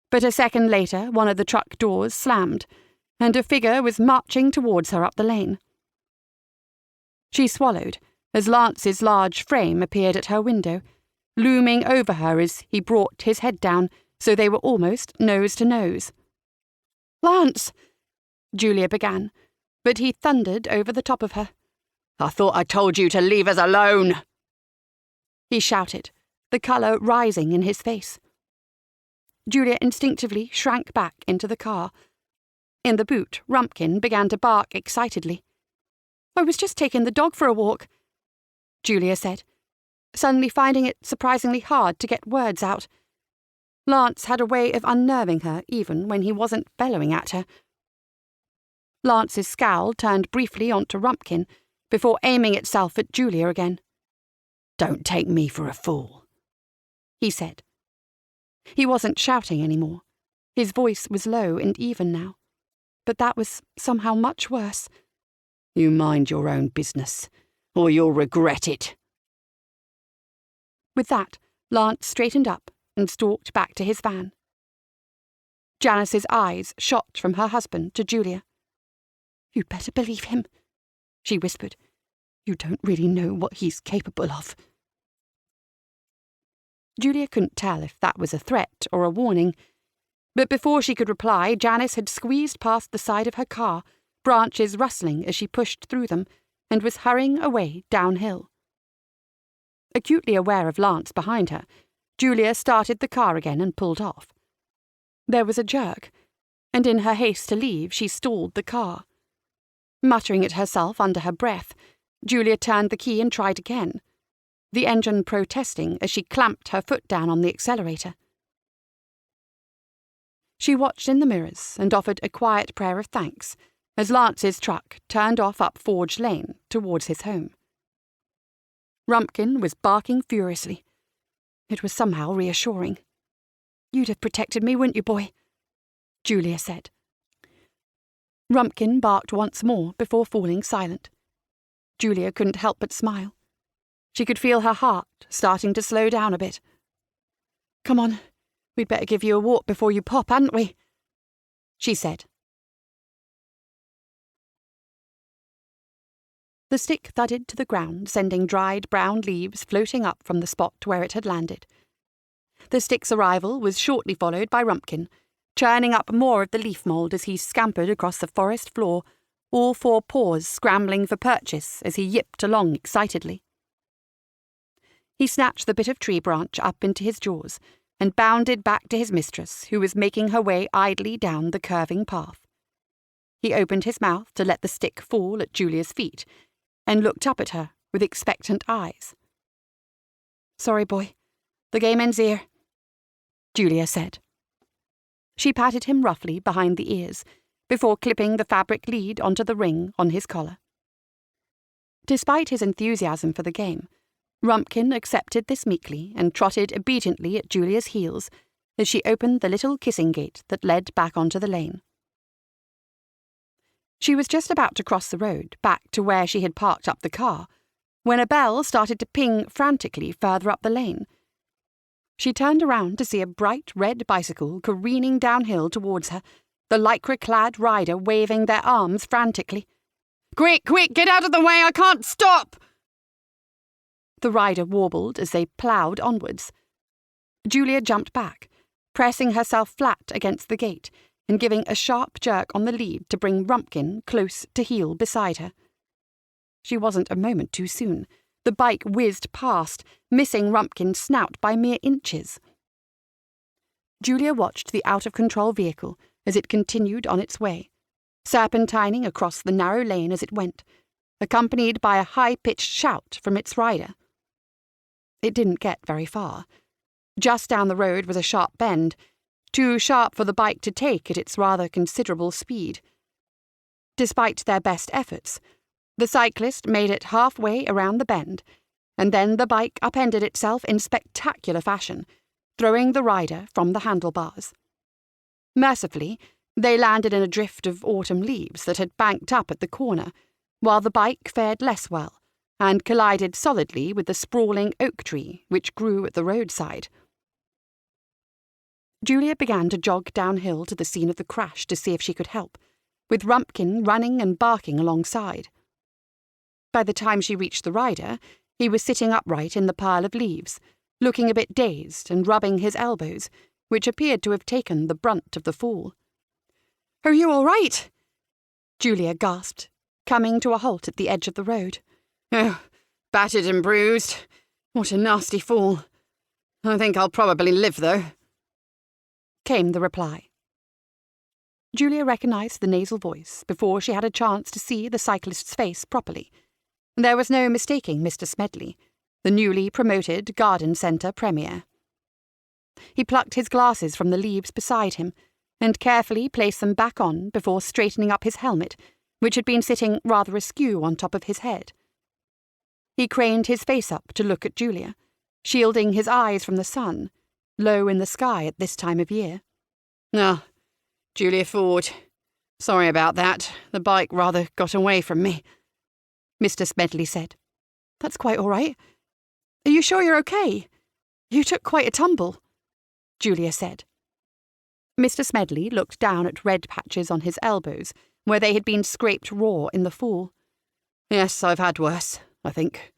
But a second later, one of the truck doors slammed, and a figure was marching towards her up the lane. She swallowed as Lance's large frame appeared at her window, looming over her as he brought his head down so they were almost nose to nose. "Lance!" Julia began, but he thundered over the top of her. "I thought I told you to leave us alone!" he shouted, the colour rising in his face. Julia instinctively shrank back into the car. In the boot, Rumpkin began to bark excitedly. "I was just taking the dog for a walk," Julia said, suddenly finding it surprisingly hard to get words out. Lance had a way of unnerving her even when he wasn't bellowing at her. Lance's scowl turned briefly onto Rumpkin before aiming itself at Julia again. "Don't take me for a fool," he said. He wasn't shouting anymore. His voice was low and even now. But that was somehow much worse. "You mind your own business, or you'll regret it." With that, Lance straightened up and stalked back to his van. Janice's eyes shot from her husband to Julia. "You'd better believe him," she whispered. "You don't really know what he's capable of." Julia couldn't tell if that was a threat or a warning, but before she could reply, Janice had squeezed past the side of her car, branches rustling as she pushed through them, and was hurrying away downhill. Acutely aware of Lance behind her, Julia started the car again and pulled off. There was a jerk, and in her haste to leave, she stalled the car. Muttering at herself under her breath, Julia turned the key and tried again, the engine protesting as she clamped her foot down on the accelerator. She watched in the mirrors and offered a quiet prayer of thanks as Lance's truck turned off up Forge Lane towards his home. Rumpkin was barking furiously. It was somehow reassuring. "You'd have protected me, wouldn't you, boy?" Julia said. Rumpkin barked once more before falling silent. Julia couldn't help but smile. She could feel her heart starting to slow down a bit. "Come on, we'd better give you a walk before you pop, hadn't we?" she said. The stick thudded to the ground, sending dried brown leaves floating up from the spot where it had landed. The stick's arrival was shortly followed by Rumpkin, churning up more of the leaf mould as he scampered across the forest floor, all four paws scrambling for purchase as he yipped along excitedly. He snatched the bit of tree branch up into his jaws and bounded back to his mistress, who was making her way idly down the curving path. He opened his mouth to let the stick fall at Julia's feet and looked up at her with expectant eyes. "Sorry, boy. The game ends here," Julia said. She patted him roughly behind the ears before clipping the fabric lead onto the ring on his collar. Despite his enthusiasm for the game, Rumpkin accepted this meekly and trotted obediently at Julia's heels as she opened the little kissing gate that led back onto the lane. She was just about to cross the road back to where she had parked up the car when a bell started to ping frantically further up the lane. She turned around to see a bright red bicycle careening downhill towards her, the lycra-clad rider waving their arms frantically. "Quick, quick, get out of the way, I can't stop!" The rider warbled as they ploughed onwards. Julia jumped back, pressing herself flat against the gate and giving a sharp jerk on the lead to bring Rumpkin close to heel beside her. She wasn't a moment too soon. The bike whizzed past, missing Rumpkin's snout by mere inches. Julia watched the out-of-control vehicle as it continued on its way, serpentining across the narrow lane as it went, accompanied by a high-pitched shout from its rider. It didn't get very far. Just down the road was a sharp bend, too sharp for the bike to take at its rather considerable speed. Despite their best efforts, the cyclist made it halfway around the bend, and then the bike upended itself in spectacular fashion, throwing the rider from the handlebars. Mercifully, they landed in a drift of autumn leaves that had banked up at the corner, while the bike fared less well, and collided solidly with the sprawling oak tree which grew at the roadside. Julia began to jog downhill to the scene of the crash to see if she could help, with Rumpkin running and barking alongside. By the time she reached the rider, he was sitting upright in the pile of leaves, looking a bit dazed and rubbing his elbows, which appeared to have taken the brunt of the fall. "Are you all right?" Julia gasped, coming to a halt at the edge of the road. "Oh, battered and bruised. What a nasty fall. I think I'll probably live, though," came the reply. Julia recognised the nasal voice before she had a chance to see the cyclist's face properly. There was no mistaking Mr. Smedley, the newly promoted garden centre premier. He plucked his glasses from the leaves beside him and carefully placed them back on before straightening up his helmet, which had been sitting rather askew on top of his head. He craned his face up to look at Julia, shielding his eyes from the sun, low in the sky at this time of year. "Ah, Julia Ford. Sorry about that. The bike rather got away from me," Mr. Smedley said. "That's quite all right. Are you sure you're okay? You took quite a tumble," Julia said. Mr. Smedley looked down at red patches on his elbows, where they had been scraped raw in the fall. "Yes, I've had worse, I think."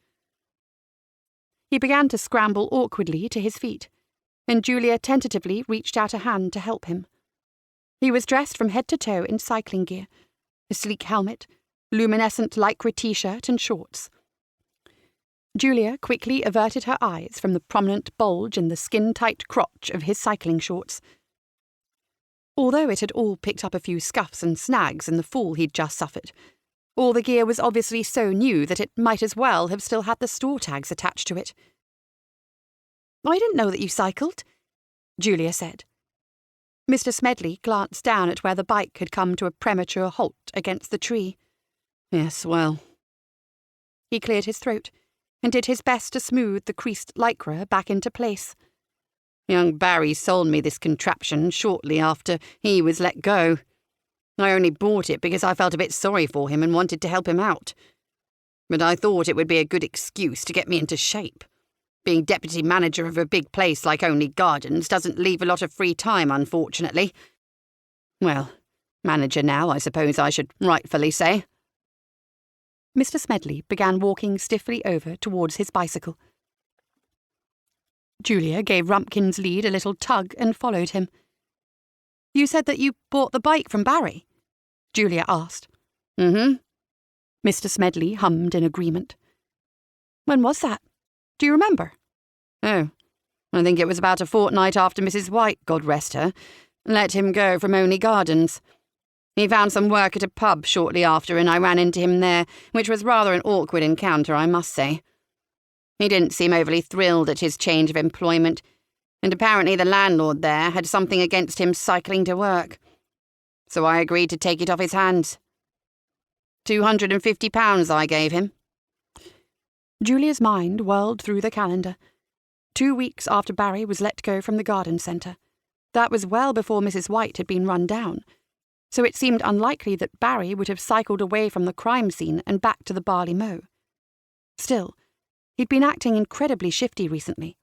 He began to scramble awkwardly to his feet, and Julia tentatively reached out a hand to help him. He was dressed from head to toe in cycling gear, a sleek helmet, luminescent lycra t-shirt and shorts. Julia quickly averted her eyes from the prominent bulge in the skin-tight crotch of his cycling shorts. Although it had all picked up a few scuffs and snags in the fall he'd just suffered, all the gear was obviously so new that it might as well have still had the store tags attached to it. "I didn't know that you cycled," Julia said. Mr. Smedley glanced down at where the bike had come to a premature halt against the tree. "Yes, well." He cleared his throat and did his best to smooth the creased lycra back into place. "Young Barry sold me this contraption shortly after he was let go. I only bought it because I felt a bit sorry for him and wanted to help him out. But I thought it would be a good excuse to get me into shape. Being deputy manager of a big place like Only Gardens doesn't leave a lot of free time, unfortunately. Well, manager now, I suppose I should rightfully say." Mr. Smedley began walking stiffly over towards his bicycle. Julia gave Rumpkin's lead a little tug and followed him. "You said that you bought the bike from Barry?" Julia asked. "Mm-hmm." Mr. Smedley hummed in agreement. "When was that? Do you remember?" "Oh, I think it was about a fortnight after Mrs. White, God rest her, let him go from Only Gardens. He found some work at a pub shortly after, and I ran into him there, which was rather an awkward encounter, I must say. He didn't seem overly thrilled at his change of employment, and apparently the landlord there had something against him cycling to work. So I agreed to take it off his hands. £250 I gave him." Julia's mind whirled through the calendar. 2 weeks after Barry was let go from the garden centre. That was well before Mrs. White had been run down, so it seemed unlikely that Barry would have cycled away from the crime scene and back to the barley mow. Still, he'd been acting incredibly shifty recently.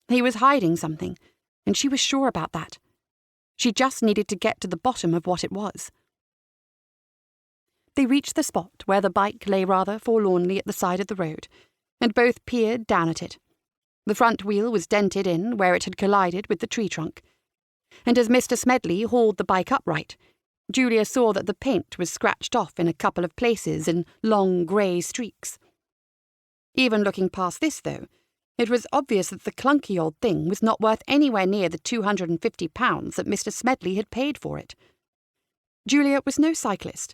He was hiding something, and she was sure about that. She just needed to get to the bottom of what it was. They reached the spot where the bike lay rather forlornly at the side of the road, and both peered down at it. The front wheel was dented in where it had collided with the tree trunk, and as Mr. Smedley hauled the bike upright, Julia saw that the paint was scratched off in a couple of places in long grey streaks. Even looking past this, though, it was obvious that the clunky old thing was not worth anywhere near the £250 that Mr. Smedley had paid for it. Julia was no cyclist,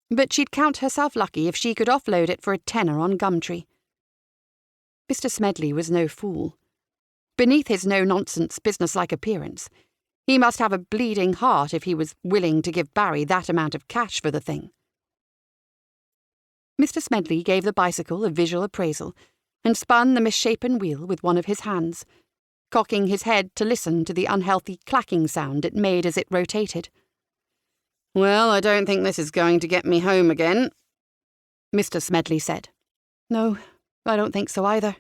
but she'd count herself lucky if she could offload it for a tenner on Gumtree. Mr. Smedley was no fool. Beneath his no-nonsense, business-like appearance, he must have a bleeding heart if he was willing to give Barry that amount of cash for the thing. Mr. Smedley gave the bicycle a visual appraisal and spun the misshapen wheel with one of his hands, cocking his head to listen to the unhealthy clacking sound it made as it rotated. "Well, I don't think this is going to get me home again," Mr. Smedley said. "No, I don't think so either."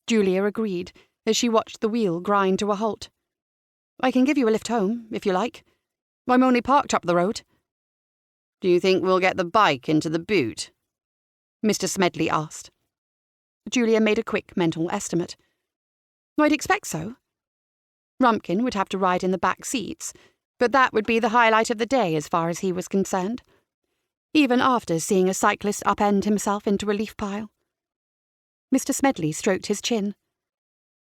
Julia agreed as she watched the wheel grind to a halt. "I can give you a lift home, if you like. I'm only parked up the road." "Do you think we'll get the bike into the boot?" Mr. Smedley asked. Julia made a quick mental estimate. "I'd expect so. Rumpkin would have to ride in the back seats, but that would be the highlight of the day as far as he was concerned, even after seeing a cyclist upend himself into a leaf pile." Mr. Smedley stroked his chin.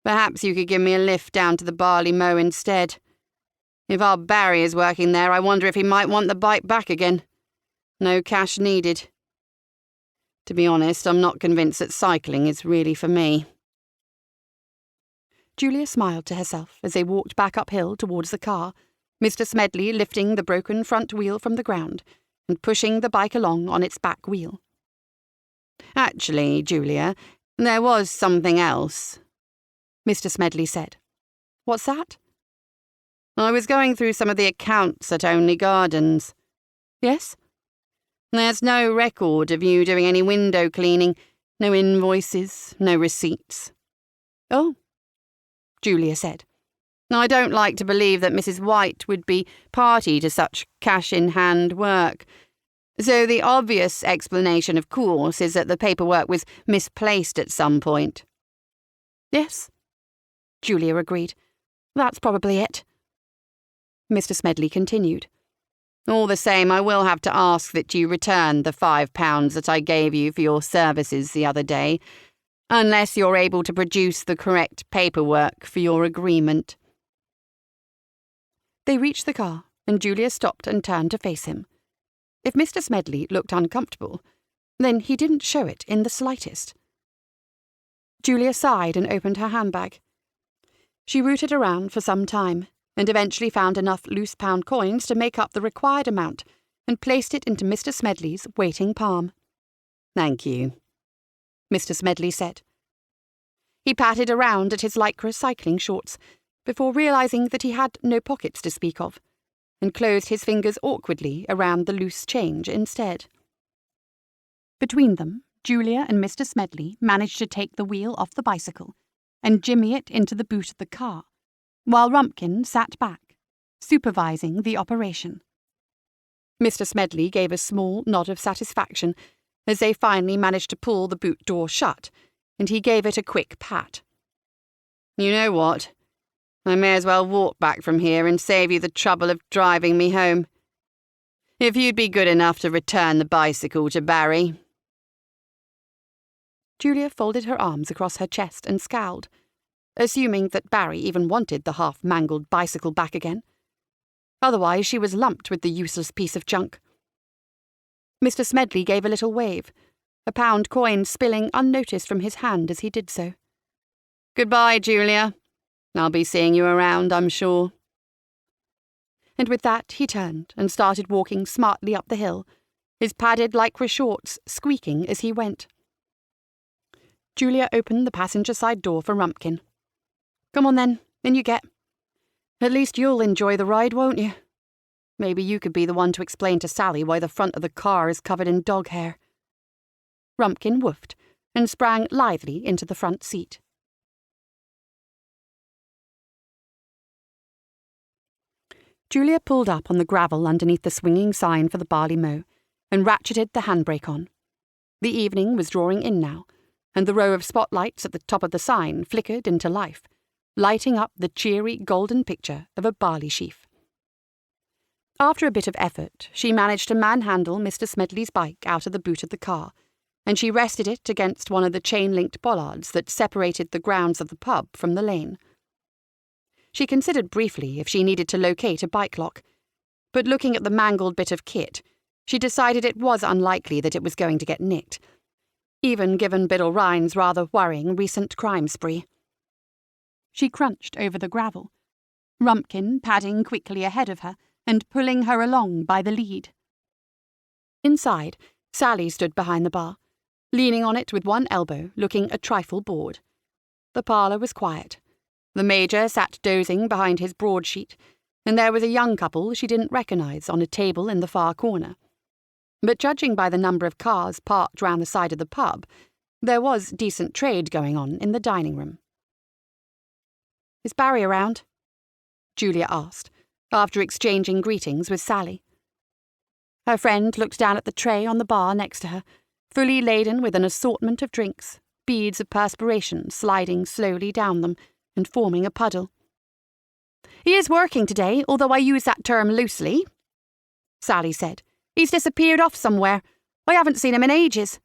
"Perhaps you could give me a lift down to the barley mow instead. If our Barry is working there, I wonder if he might want the bike back again. No cash needed. To be honest, I'm not convinced that cycling is really for me." Julia smiled to herself as they walked back uphill towards the car, Mr. Smedley lifting the broken front wheel from the ground and pushing the bike along on its back wheel. "Actually, Julia, there was something else," Mr. Smedley said. "What's that?" "I was going through some of the accounts at Only Gardens." "Yes?" "There's no record of you doing any window cleaning, no invoices, no receipts." "Oh," Julia said. "I don't like to believe that Mrs. White would be party to such cash-in-hand work. So the obvious explanation, of course, is that the paperwork was misplaced at some point." "Yes," Julia agreed. "That's probably it." Mr. Smedley continued. "All the same, I will have to ask that you return the £5 that I gave you for your services the other day, unless you're able to produce the correct paperwork for your agreement." They reached the car, and Julia stopped and turned to face him. If Mr. Smedley looked uncomfortable, then he didn't show it in the slightest. Julia sighed and opened her handbag. She rooted around for some time, and eventually found enough loose pound coins to make up the required amount and placed it into Mr. Smedley's waiting palm. "Thank you," Mr. Smedley said. He patted around at his lycra cycling shorts before realising that he had no pockets to speak of, and closed his fingers awkwardly around the loose change instead. Between them, Julia and Mr. Smedley managed to take the wheel off the bicycle and jimmy it into the boot of the car, while Rumpkin sat back, supervising the operation. Mr. Smedley gave a small nod of satisfaction as they finally managed to pull the boot door shut, and he gave it a quick pat. "You know what? I may as well walk back from here and save you the trouble of driving me home. If you'd be good enough to return the bicycle to Barry." Julia folded her arms across her chest and scowled, assuming that Barry even wanted the half-mangled bicycle back again. Otherwise, she was lumped with the useless piece of junk. Mr. Smedley gave a little wave, a pound coin spilling unnoticed from his hand as he did so. "Goodbye, Julia. I'll be seeing you around, I'm sure." And with that he turned and started walking smartly up the hill, his padded lycra shorts squeaking as he went. Julia opened the passenger side door for Rumpkin. "Come on then, in you get. At least you'll enjoy the ride, won't you? Maybe you could be the one to explain to Sally why the front of the car is covered in dog hair." Rumpkin woofed and sprang lithely into the front seat. Julia pulled up on the gravel underneath the swinging sign for the barley mow and ratcheted the handbrake on. The evening was drawing in now, and the row of spotlights at the top of the sign flickered into life, lighting up the cheery golden picture of a barley sheaf. After a bit of effort, she managed to manhandle Mr. Smedley's bike out of the boot of the car, and she rested it against one of the chain-linked bollards that separated the grounds of the pub from the lane. She considered briefly if she needed to locate a bike lock, but looking at the mangled bit of kit, She decided it was unlikely that it was going to get nicked, even given Biddle Rhyne's rather worrying recent crime spree. She crunched over the gravel, Rumpkin padding quickly ahead of her and pulling her along by the lead. Inside, Sally stood behind the bar, leaning on it with one elbow, looking a trifle bored. The parlour was quiet. The Major sat dozing behind his broadsheet, and there was a young couple she didn't recognise on a table in the far corner. But judging by the number of cars parked round the side of the pub, there was decent trade going on in the dining room. "Is Barry around?" Julia asked, after exchanging greetings with Sally. Her friend looked down at the tray on the bar next to her, fully laden with an assortment of drinks, beads of perspiration sliding slowly down them and forming a puddle. "He is working today, although I use that term loosely," Sally said. "He's disappeared off somewhere. I haven't seen him in ages.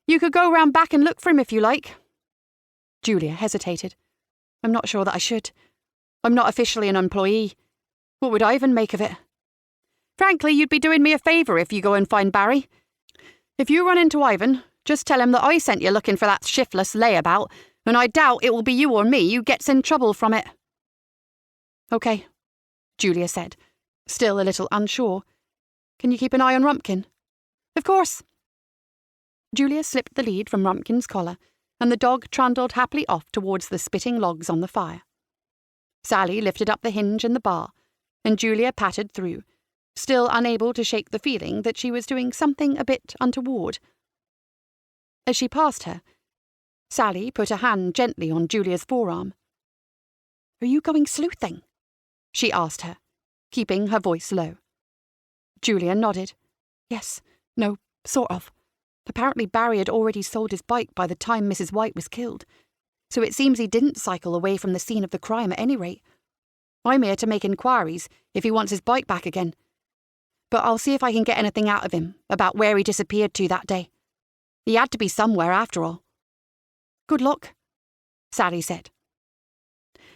You could go round back and look for him if you like." Julia hesitated. "I'm not sure that I should. I'm not officially an employee. What would Ivan make of it?" "Frankly, you'd be doing me a favour if you go and find Barry. If you run into Ivan, just tell him that I sent you looking for that shiftless layabout, and I doubt it will be you or me who gets in trouble from it." "OK," Julia said, still a little unsure. "Can you keep an eye on Rumpkin?" "Of course." Julia slipped the lead from Rumpkin's collar, and the dog trundled happily off towards the spitting logs on the fire. Sally lifted up the hinge in the bar, and Julia pattered through, still unable to shake the feeling that she was doing something a bit untoward. As she passed her, Sally put a hand gently on Julia's forearm. "Are you going sleuthing?" she asked her, keeping her voice low. Julia nodded. "Yes, no, sort of. Apparently Barry had already sold his bike by the time Mrs. White was killed, so it seems he didn't cycle away from the scene of the crime at any rate. I'm here to make inquiries if he wants his bike back again. But I'll see if I can get anything out of him about where he disappeared to that day. He had to be somewhere after all." "Good luck," Sally said.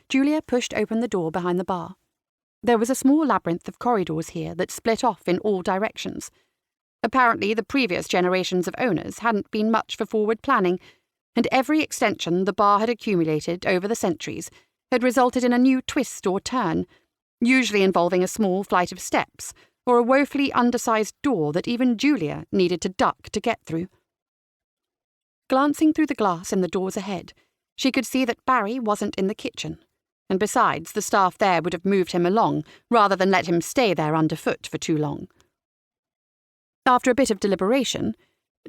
Julia pushed open the door behind the bar. There was a small labyrinth of corridors here that split off in all directions. Apparently the previous generations of owners hadn't been much for forward planning, and every extension the bar had accumulated over the centuries had resulted in a new twist or turn, usually involving a small flight of steps or a woefully undersized door that even Julia needed to duck to get through. Glancing through the glass in the doors ahead, she could see that Barry wasn't in the kitchen, and besides, the staff there would have moved him along rather than let him stay there underfoot for too long. After a bit of deliberation,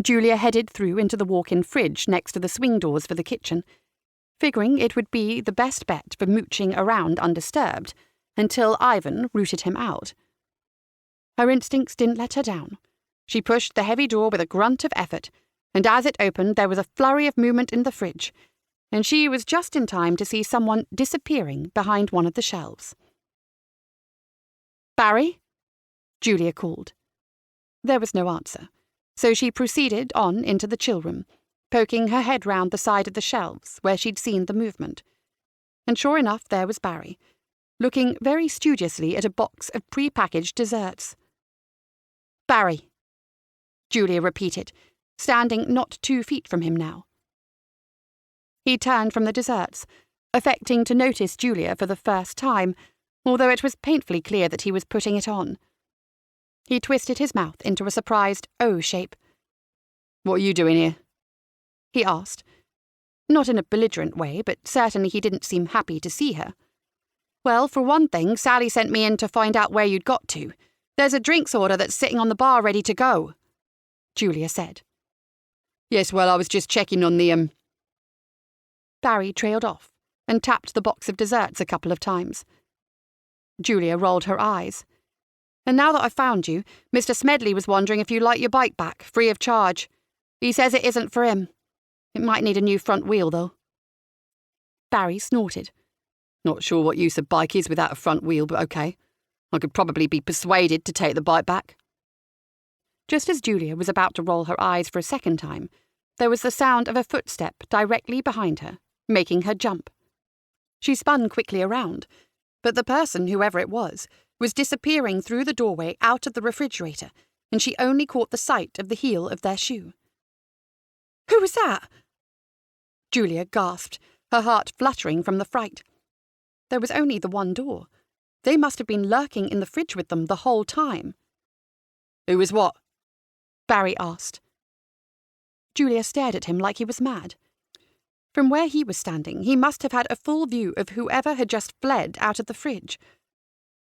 Julia headed through into the walk-in fridge next to the swing doors for the kitchen, figuring it would be the best bet for mooching around undisturbed until Ivan rooted him out. Her instincts didn't let her down. She pushed the heavy door with a grunt of effort, and as it opened there was a flurry of movement in the fridge, and she was just in time to see someone disappearing behind one of the shelves. "Barry?" Julia called. There was no answer, so she proceeded on into the chill room, poking her head round the side of the shelves where she'd seen the movement. And sure enough, there was Barry, looking very studiously at a box of pre-packaged desserts. "Barry," Julia repeated, standing not 2 feet from him now. He turned from the desserts, affecting to notice Julia for the first time, although it was painfully clear that he was putting it on. He twisted his mouth into a surprised O shape. "What are you doing here?" he asked. Not in a belligerent way, but certainly he didn't seem happy to see her. "Well, for one thing, Sally sent me in to find out where you'd got to. There's a drinks order that's sitting on the bar ready to go," Julia said. "Yes, well, I was just checking on the, Barry trailed off and tapped the box of desserts a couple of times. Julia rolled her eyes. "And now that I've found you, Mr. Smedley was wondering if you'd like your bike back, free of charge. He says it isn't for him. It might need a new front wheel, though." Barry snorted. "Not sure what use a bike is without a front wheel, but okay. I could probably be persuaded to take the bike back." Just as Julia was about to roll her eyes for a second time, there was the sound of a footstep directly behind her, making her jump. She spun quickly around, but the person, whoever it was disappearing through the doorway out of the refrigerator, and she only caught the sight of the heel of their shoe. "Who was that?" Julia gasped, her heart fluttering from the fright. There was only the one door. They must have been lurking in the fridge with them the whole time. "Who was what?" Barry asked. Julia stared at him like he was mad. From where he was standing, he must have had a full view of whoever had just fled out of the fridge.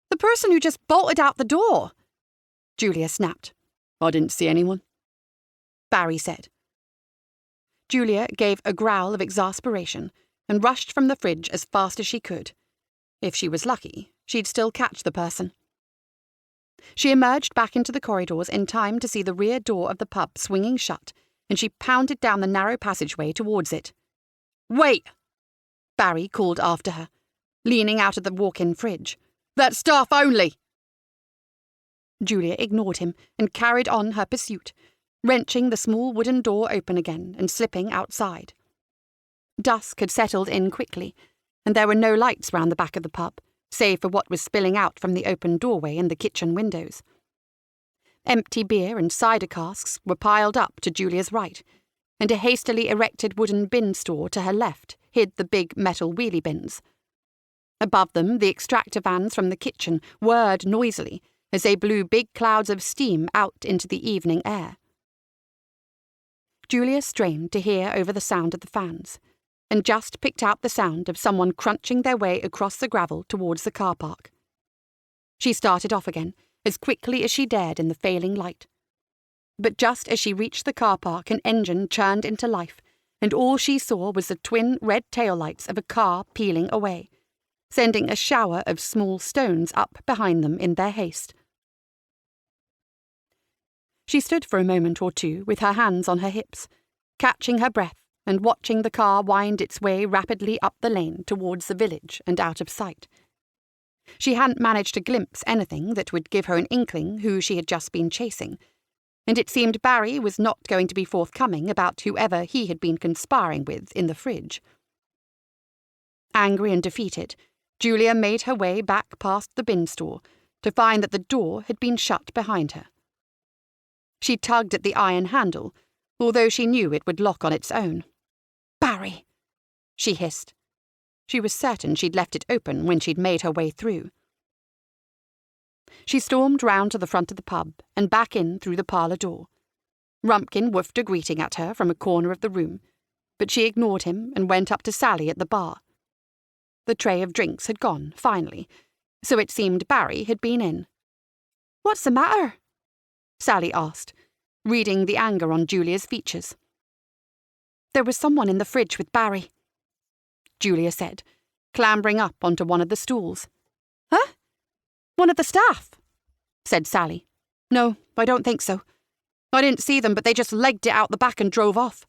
"The person who just bolted out the door," Julia snapped. "I didn't see anyone," Barry said. Julia gave a growl of exasperation and rushed from the fridge as fast as she could. If she was lucky, she'd still catch the person. She emerged back into the corridors in time to see the rear door of the pub swinging shut, and she pounded down the narrow passageway towards it. "Wait!" Barry called after her, leaning out of the walk-in fridge. "That's staff only!" Julia ignored him and carried on her pursuit, wrenching the small wooden door open again and slipping outside. Dusk had settled in quickly, and there were no lights round the back of the pub, save for what was spilling out from the open doorway and the kitchen windows. Empty beer and cider casks were piled up to Julia's right, and a hastily erected wooden bin store to her left hid the big metal wheelie bins. Above them, the extractor vans from the kitchen whirred noisily as they blew big clouds of steam out into the evening air. Julia strained to hear over the sound of the fans, and just picked out the sound of someone crunching their way across the gravel towards the car park. She started off again, as quickly as she dared in the failing light. But just as she reached the car park, an engine churned into life, and all she saw was the twin red taillights of a car peeling away, sending a shower of small stones up behind them in their haste. She stood for a moment or two with her hands on her hips, catching her breath and watching the car wind its way rapidly up the lane towards the village and out of sight. She hadn't managed to glimpse anything that would give her an inkling who she had just been chasing, and it seemed Barry was not going to be forthcoming about whoever he had been conspiring with in the fridge. Angry and defeated, Julia made her way back past the bin store to find that the door had been shut behind her. She tugged at the iron handle, although she knew it would lock on its own. "Barry!" she hissed. She was certain she'd left it open when she'd made her way through. She stormed round to the front of the pub and back in through the parlour door. Rumpkin woofed a greeting at her from a corner of the room, but she ignored him and went up to Sally at the bar. The tray of drinks had gone, finally, so it seemed Barry had been in. "What's the matter?" Sally asked, reading the anger on Julia's features. "There was someone in the fridge with Barry," Julia said, clambering up onto one of the stools. "Huh? One of the staff?" said Sally. "No, I don't think so. I didn't see them, but they just legged it out the back and drove off."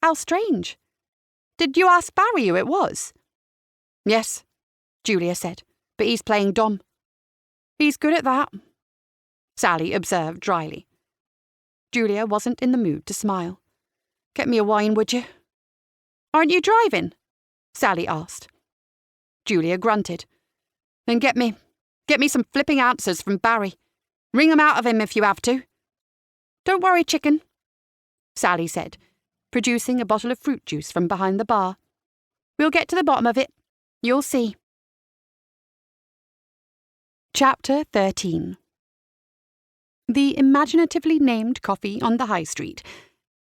"How strange. Did you ask Barry who it was?" "Yes," Julia said, "but he's playing dumb." "He's good at that," Sally observed dryly. Julia wasn't in the mood to smile. "Get me a wine, would you?" "Aren't you driving?" Sally asked. Julia grunted. "Then get me some flipping answers from Barry. Wring 'em out of him if you have to." "Don't worry, chicken," Sally said, producing a bottle of fruit juice from behind the bar. "We'll get to the bottom of it. You'll see." Chapter 13. The imaginatively named coffee on the high street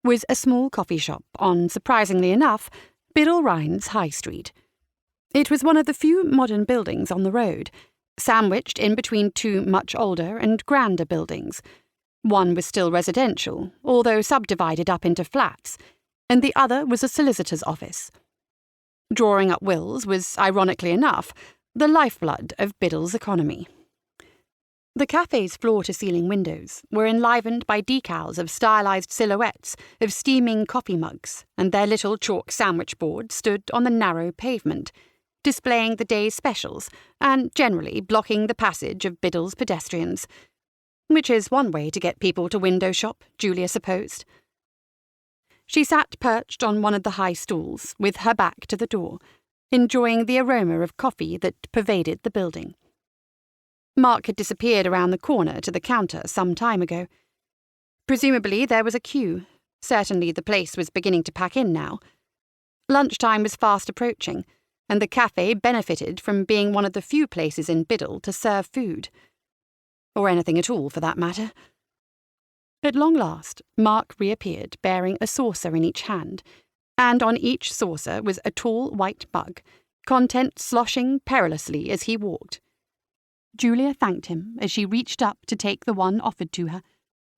was a small coffee shop on, surprisingly enough, Biddle Rhyne's High Street. It was one of the few modern buildings on the road, sandwiched in between two much older and grander buildings. One was still residential, although subdivided up into flats, and the other was a solicitor's office. Drawing up wills was, ironically enough, the lifeblood of Biddle's economy. The cafe's floor-to-ceiling windows were enlivened by decals of stylized silhouettes of steaming coffee mugs, and their little chalk sandwich board stood on the narrow pavement, displaying the day's specials and generally blocking the passage of Biddle's pedestrians, which is one way to get people to window shop, Julia supposed. She sat perched on one of the high stools, with her back to the door, enjoying the aroma of coffee that pervaded the building. Mark had disappeared around the corner to the counter some time ago. Presumably there was a queue. Certainly the place was beginning to pack in now. Lunchtime was fast approaching, and the cafe benefited from being one of the few places in Biddle to serve food. Or anything at all, for that matter. At long last, Mark reappeared, bearing a saucer in each hand, and on each saucer was a tall white mug, contents sloshing perilously as he walked. Julia thanked him as she reached up to take the one offered to her,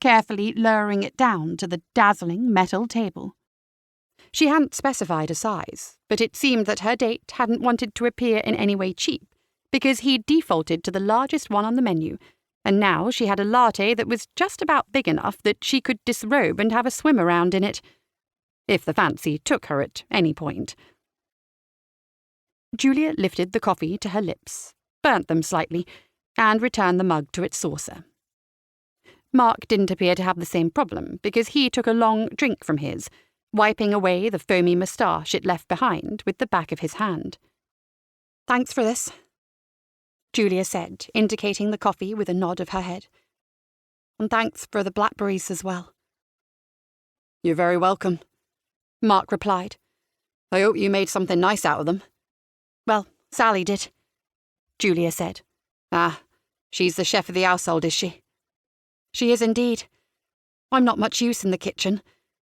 carefully lowering it down to the dazzling metal table. She hadn't specified a size, but it seemed that her date hadn't wanted to appear in any way cheap, because he'd defaulted to the largest one on the menu, and now she had a latte that was just about big enough that she could disrobe and have a swim around in it, if the fancy took her at any point. Julia lifted the coffee to her lips, burnt them slightly, and returned the mug to its saucer. Mark didn't appear to have the same problem, because he took a long drink from his, wiping away the foamy moustache it left behind with the back of his hand. "Thanks for this," Julia said, indicating the coffee with a nod of her head. "And thanks for the blackberries as well." "You're very welcome," Mark replied. "I hope you made something nice out of them." "Well, Sally did," Julia said. "Ah, she's the chef of the household, is she?" "She is indeed. I'm not much use in the kitchen,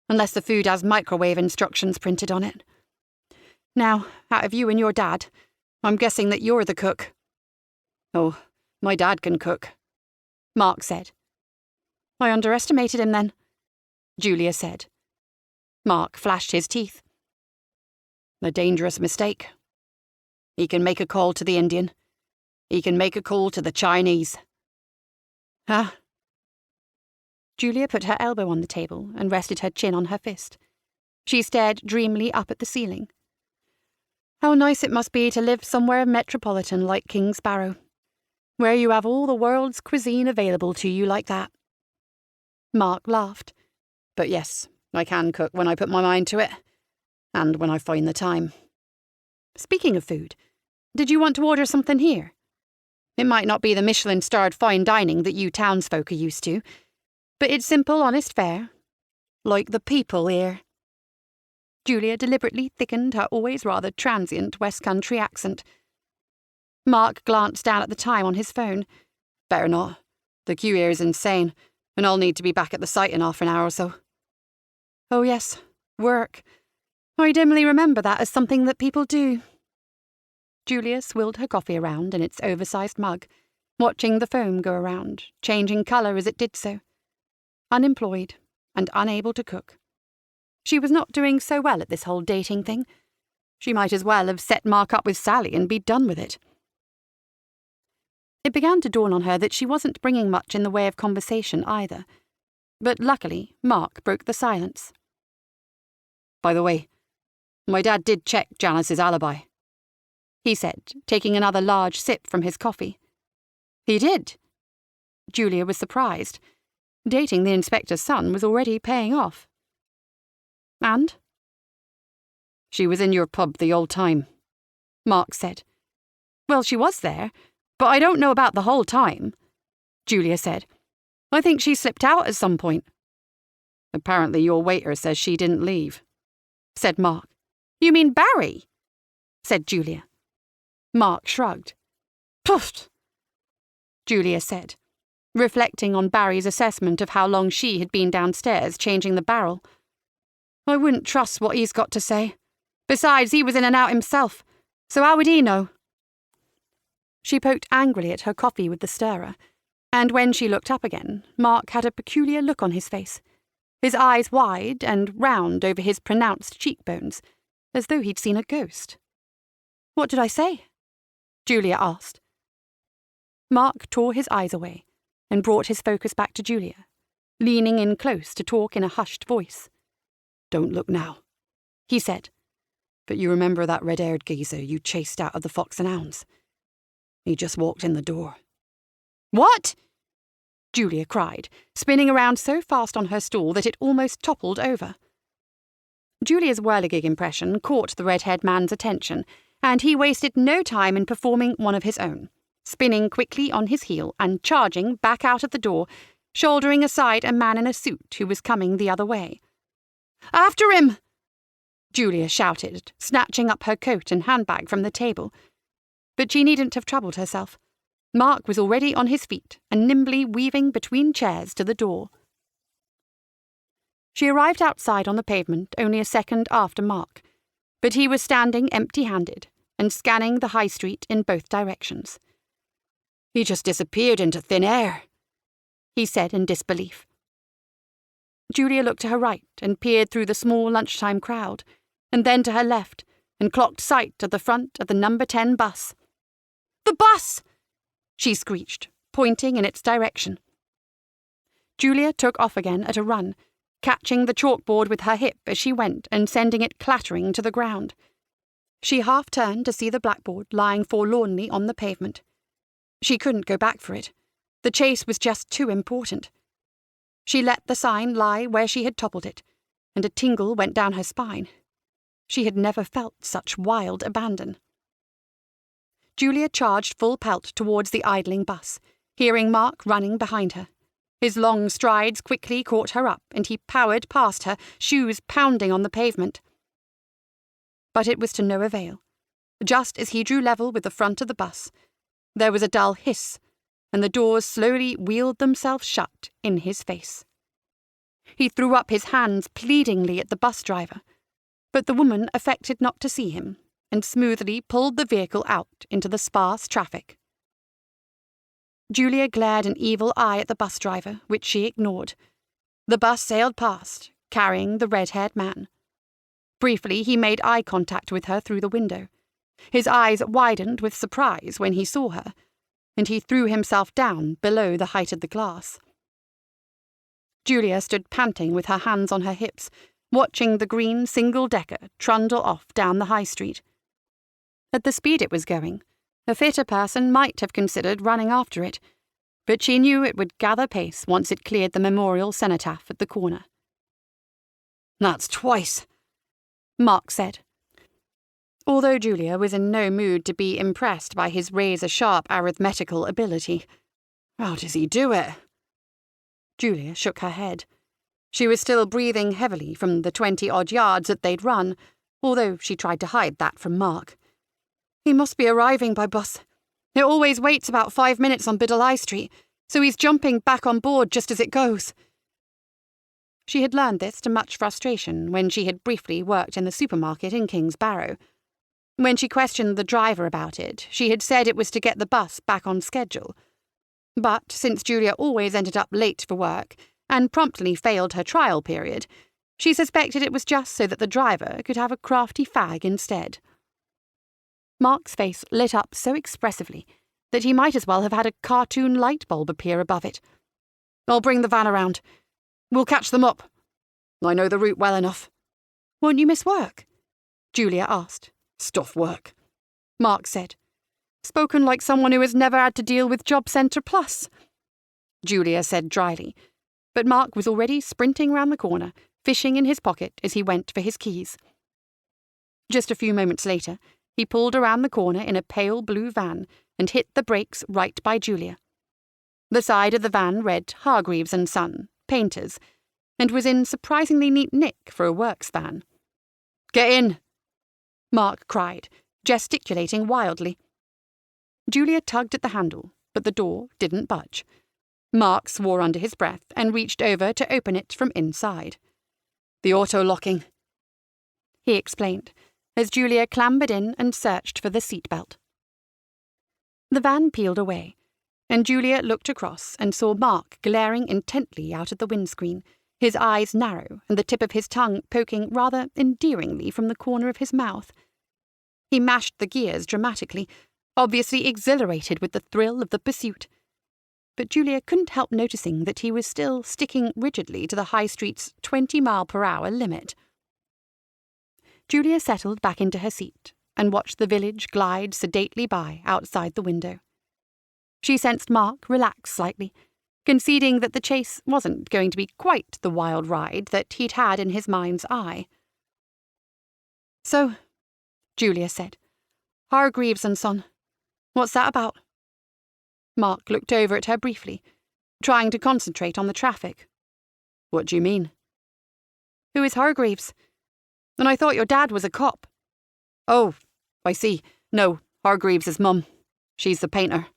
unless the food has microwave instructions printed on it. Now, out of you and your dad, I'm guessing that you're the cook." "Oh, my dad can cook," Mark said. "I underestimated him then," Julia said. Mark flashed his teeth. "A dangerous mistake. He can make a call to the Indian. He can make a call to the Chinese." "Huh?" Julia put her elbow on the table and rested her chin on her fist. She stared dreamily up at the ceiling. "How nice it must be to live somewhere metropolitan like King's Barrow, where you have all the world's cuisine available to you like that." Mark laughed. "But yes, I can cook when I put my mind to it, and when I find the time." "Speaking of food, did you want to order something here? It might not be the Michelin-starred fine dining that you townsfolk are used to, but it's simple, honest fare. Like the people here." Julia deliberately thickened her always rather transient West Country accent. Mark glanced down at the time on his phone. "Better not. The queue here is insane, and I'll need to be back at the site in half an hour or so." "Oh yes, work. I dimly remember that as something that people do." Julia swilled her coffee around in its oversized mug, watching the foam go around, changing colour as it did so. Unemployed and unable to cook. She was not doing so well at this whole dating thing. She might as well have set Mark up with Sally and be done with it. It began to dawn on her that she wasn't bringing much in the way of conversation either. But luckily, Mark broke the silence. "By the way, my dad did check Janice's alibi," he said, taking another large sip from his coffee. "He did?" Julia was surprised. Dating the inspector's son was already paying off. "And?" "She was in your pub the whole time," Mark said. "Well, she was there, but I don't know about the whole time," Julia said. "I think she slipped out at some point." "Apparently your waiter says she didn't leave," said Mark. "You mean Barry?" said Julia. Mark shrugged. "Poof!" Julia said, reflecting on Barry's assessment of how long she had been downstairs changing the barrel. "I wouldn't trust what he's got to say. Besides, he was in and out himself, so how would he know?" She poked angrily at her coffee with the stirrer, and when she looked up again, Mark had a peculiar look on his face, his eyes wide and round over his pronounced cheekbones, as though he'd seen a ghost. "What did I say?" Julia asked. Mark tore his eyes away and brought his focus back to Julia, leaning in close to talk in a hushed voice. "Don't look now," he said. "But you remember that red-haired geezer you chased out of the Fox and Hounds? He just walked in the door." "What?" Julia cried, spinning around so fast on her stool that it almost toppled over. Julia's whirligig impression caught the red-haired man's attention, and he wasted no time in performing one of his own, spinning quickly on his heel and charging back out of the door, shouldering aside a man in a suit who was coming the other way. "After him!" Julia shouted, snatching up her coat and handbag from the table. But she needn't have troubled herself. Mark was already on his feet and nimbly weaving between chairs to the door. She arrived outside on the pavement only a second after Mark, but he was standing empty-handed and scanning the high street in both directions. "He just disappeared into thin air," he said in disbelief. Julia looked to her right and peered through the small lunchtime crowd, and then to her left, and clocked sight of the front of the number 10 bus. "The bus!" she screeched, pointing in its direction. Julia took off again at a run, catching the chalkboard with her hip as she went and sending it clattering to the ground. She half turned to see the blackboard lying forlornly on the pavement. She couldn't go back for it. The chase was just too important. She let the sign lie where she had toppled it, and a tingle went down her spine. She had never felt such wild abandon. Julia charged full pelt towards the idling bus, hearing Mark running behind her. His long strides quickly caught her up, and he powered past her, shoes pounding on the pavement. But it was to no avail. Just as he drew level with the front of the bus, there was a dull hiss, and the doors slowly wheeled themselves shut in his face. He threw up his hands pleadingly at the bus driver, but the woman affected not to see him, and smoothly pulled the vehicle out into the sparse traffic. Julia glared an evil eye at the bus driver, which she ignored. The bus sailed past, carrying the red-haired man. Briefly, he made eye contact with her through the window. His eyes widened with surprise when he saw her, and he threw himself down below the height of the glass. Julia stood panting with her hands on her hips, watching the green single-decker trundle off down the high street. At the speed it was going, a fitter person might have considered running after it, but she knew it would gather pace once it cleared the memorial cenotaph at the corner. "That's twice," Mark said. Although Julia was in no mood to be impressed by his razor-sharp arithmetical ability. "How does he do it?" Julia shook her head. She was still breathing heavily from the 20-odd yards that they'd run, although she tried to hide that from Mark. "He must be arriving by bus. It always waits about 5 minutes on Biddle High Street, so he's jumping back on board just as it goes." She had learned this to much frustration when she had briefly worked in the supermarket in King's Barrow. When she questioned the driver about it, she had said it was to get the bus back on schedule. But since Julia always ended up late for work and promptly failed her trial period, she suspected it was just so that the driver could have a crafty fag instead. Mark's face lit up so expressively that he might as well have had a cartoon light bulb appear above it. "I'll bring the van around. We'll catch them up. I know the route well enough." "Won't you miss work?" Julia asked. "Stuff work," Mark said. "Spoken like someone who has never had to deal with Job Centre Plus," Julia said dryly, but Mark was already sprinting round the corner, fishing in his pocket as he went for his keys. Just a few moments later, he pulled around the corner in a pale blue van and hit the brakes right by Julia. The side of the van read Hargreaves & Son, Painters, and was in surprisingly neat nick for a works van. "Get in!" Mark cried, gesticulating wildly. Julia tugged at the handle, but the door didn't budge. Mark swore under his breath and reached over to open it from inside. "The auto-locking," he explained, as Julia clambered in and searched for the seatbelt. The van peeled away, and Julia looked across and saw Mark glaring intently out of the windscreen, his eyes narrow and the tip of his tongue poking rather endearingly from the corner of his mouth. He mashed the gears dramatically, obviously exhilarated with the thrill of the pursuit. But Julia couldn't help noticing that he was still sticking rigidly to the High Street's 20-mile-per-hour limit. Julia settled back into her seat and watched the village glide sedately by outside the window. She sensed Mark relax slightly, conceding that the chase wasn't going to be quite the wild ride that he'd had in his mind's eye. "So," Julia said, "Hargreaves & Son. What's that about?" Mark looked over at her briefly, trying to concentrate on the traffic. What do you mean? Who is Hargreaves? And I thought your dad was a cop. Oh, I see. No, Hargreaves' mum. She's the painter.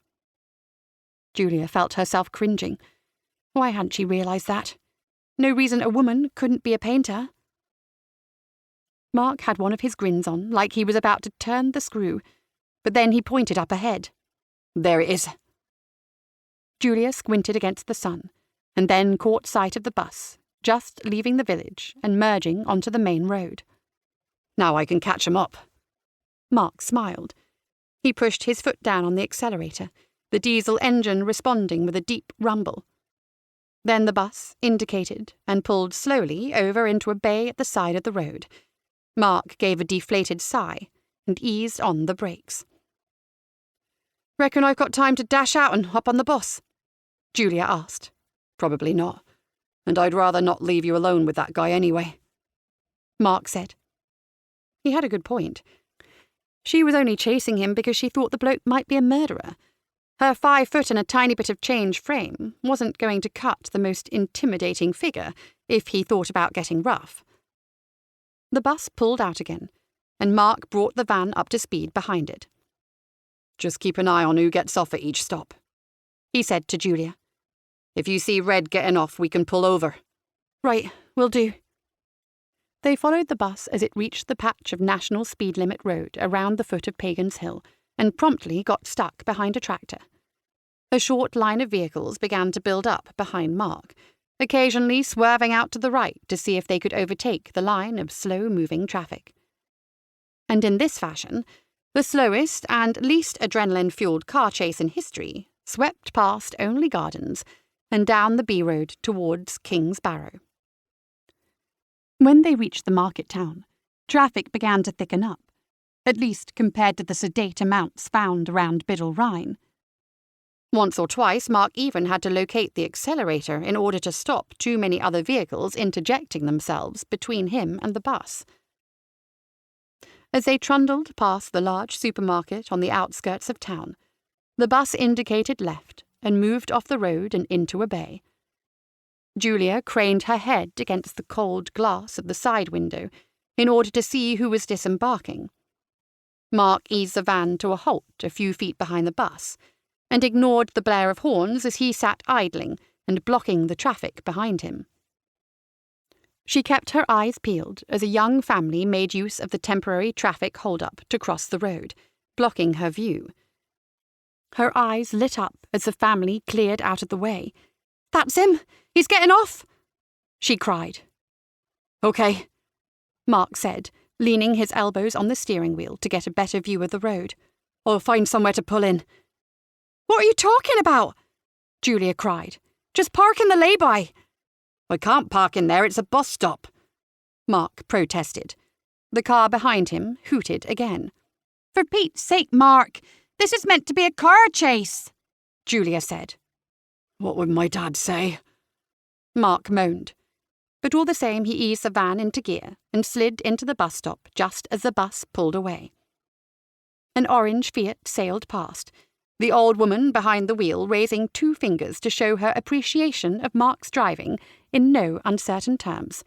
Julia felt herself cringing. Why hadn't she realised that? No reason a woman couldn't be a painter. Mark had one of his grins on, like he was about to turn the screw, but then he pointed up ahead. There it is. Julia squinted against the sun, and then caught sight of the bus, just leaving the village and merging onto the main road. Now I can catch 'em up. Mark smiled. He pushed his foot down on the accelerator, the diesel engine responding with a deep rumble. Then the bus indicated and pulled slowly over into a bay at the side of the road. Mark gave a deflated sigh and eased on the brakes. Reckon I've got time to dash out and hop on the bus? Julia asked. Probably not. And I'd rather not leave you alone with that guy anyway. Mark said. He had a good point. She was only chasing him because she thought the bloke might be a murderer. Her 5 foot and a tiny bit of change frame wasn't going to cut the most intimidating figure if he thought about getting rough. The bus pulled out again, and Mark brought the van up to speed behind it. Just keep an eye on who gets off at each stop, he said to Julia. If you see Red getting off, we can pull over. Right, will do. They followed the bus as it reached the patch of national speed limit road around the foot of Pagan's Hill and promptly got stuck behind a tractor. A short line of vehicles began to build up behind Mark, occasionally swerving out to the right to see if they could overtake the line of slow-moving traffic. And in this fashion, the slowest and least adrenaline-fueled car chase in history swept past Only Gardens and down the B-road towards King's Barrow. When they reached the market town, traffic began to thicken up, at least compared to the sedate amounts found around Biddle Rhyne. Once or twice, Mark even had to locate the accelerator in order to stop too many other vehicles interjecting themselves between him and the bus. As they trundled past the large supermarket on the outskirts of town, the bus indicated left and moved off the road and into a bay. Julia craned her head against the cold glass of the side window in order to see who was disembarking. Mark eased the van to a halt a few feet behind the bus and ignored the blare of horns as he sat idling and blocking the traffic behind him. She kept her eyes peeled as a young family made use of the temporary traffic hold-up to cross the road, blocking her view. Her eyes lit up as the family cleared out of the way. "That's him! He's getting off!" she cried. "Okay," Mark said, leaning his elbows on the steering wheel to get a better view of the road. "I'll find somewhere to pull in." "What are you talking about?" Julia cried. "Just park in the lay-by." "I can't park in there, it's a bus stop," Mark protested. The car behind him hooted again. "For Pete's sake, Mark! This is meant to be a car chase," Julia said. "What would my dad say?" Mark moaned. But all the same, he eased the van into gear and slid into the bus stop just as the bus pulled away. An orange Fiat sailed past, the old woman behind the wheel raising 2 fingers to show her appreciation of Mark's driving in no uncertain terms.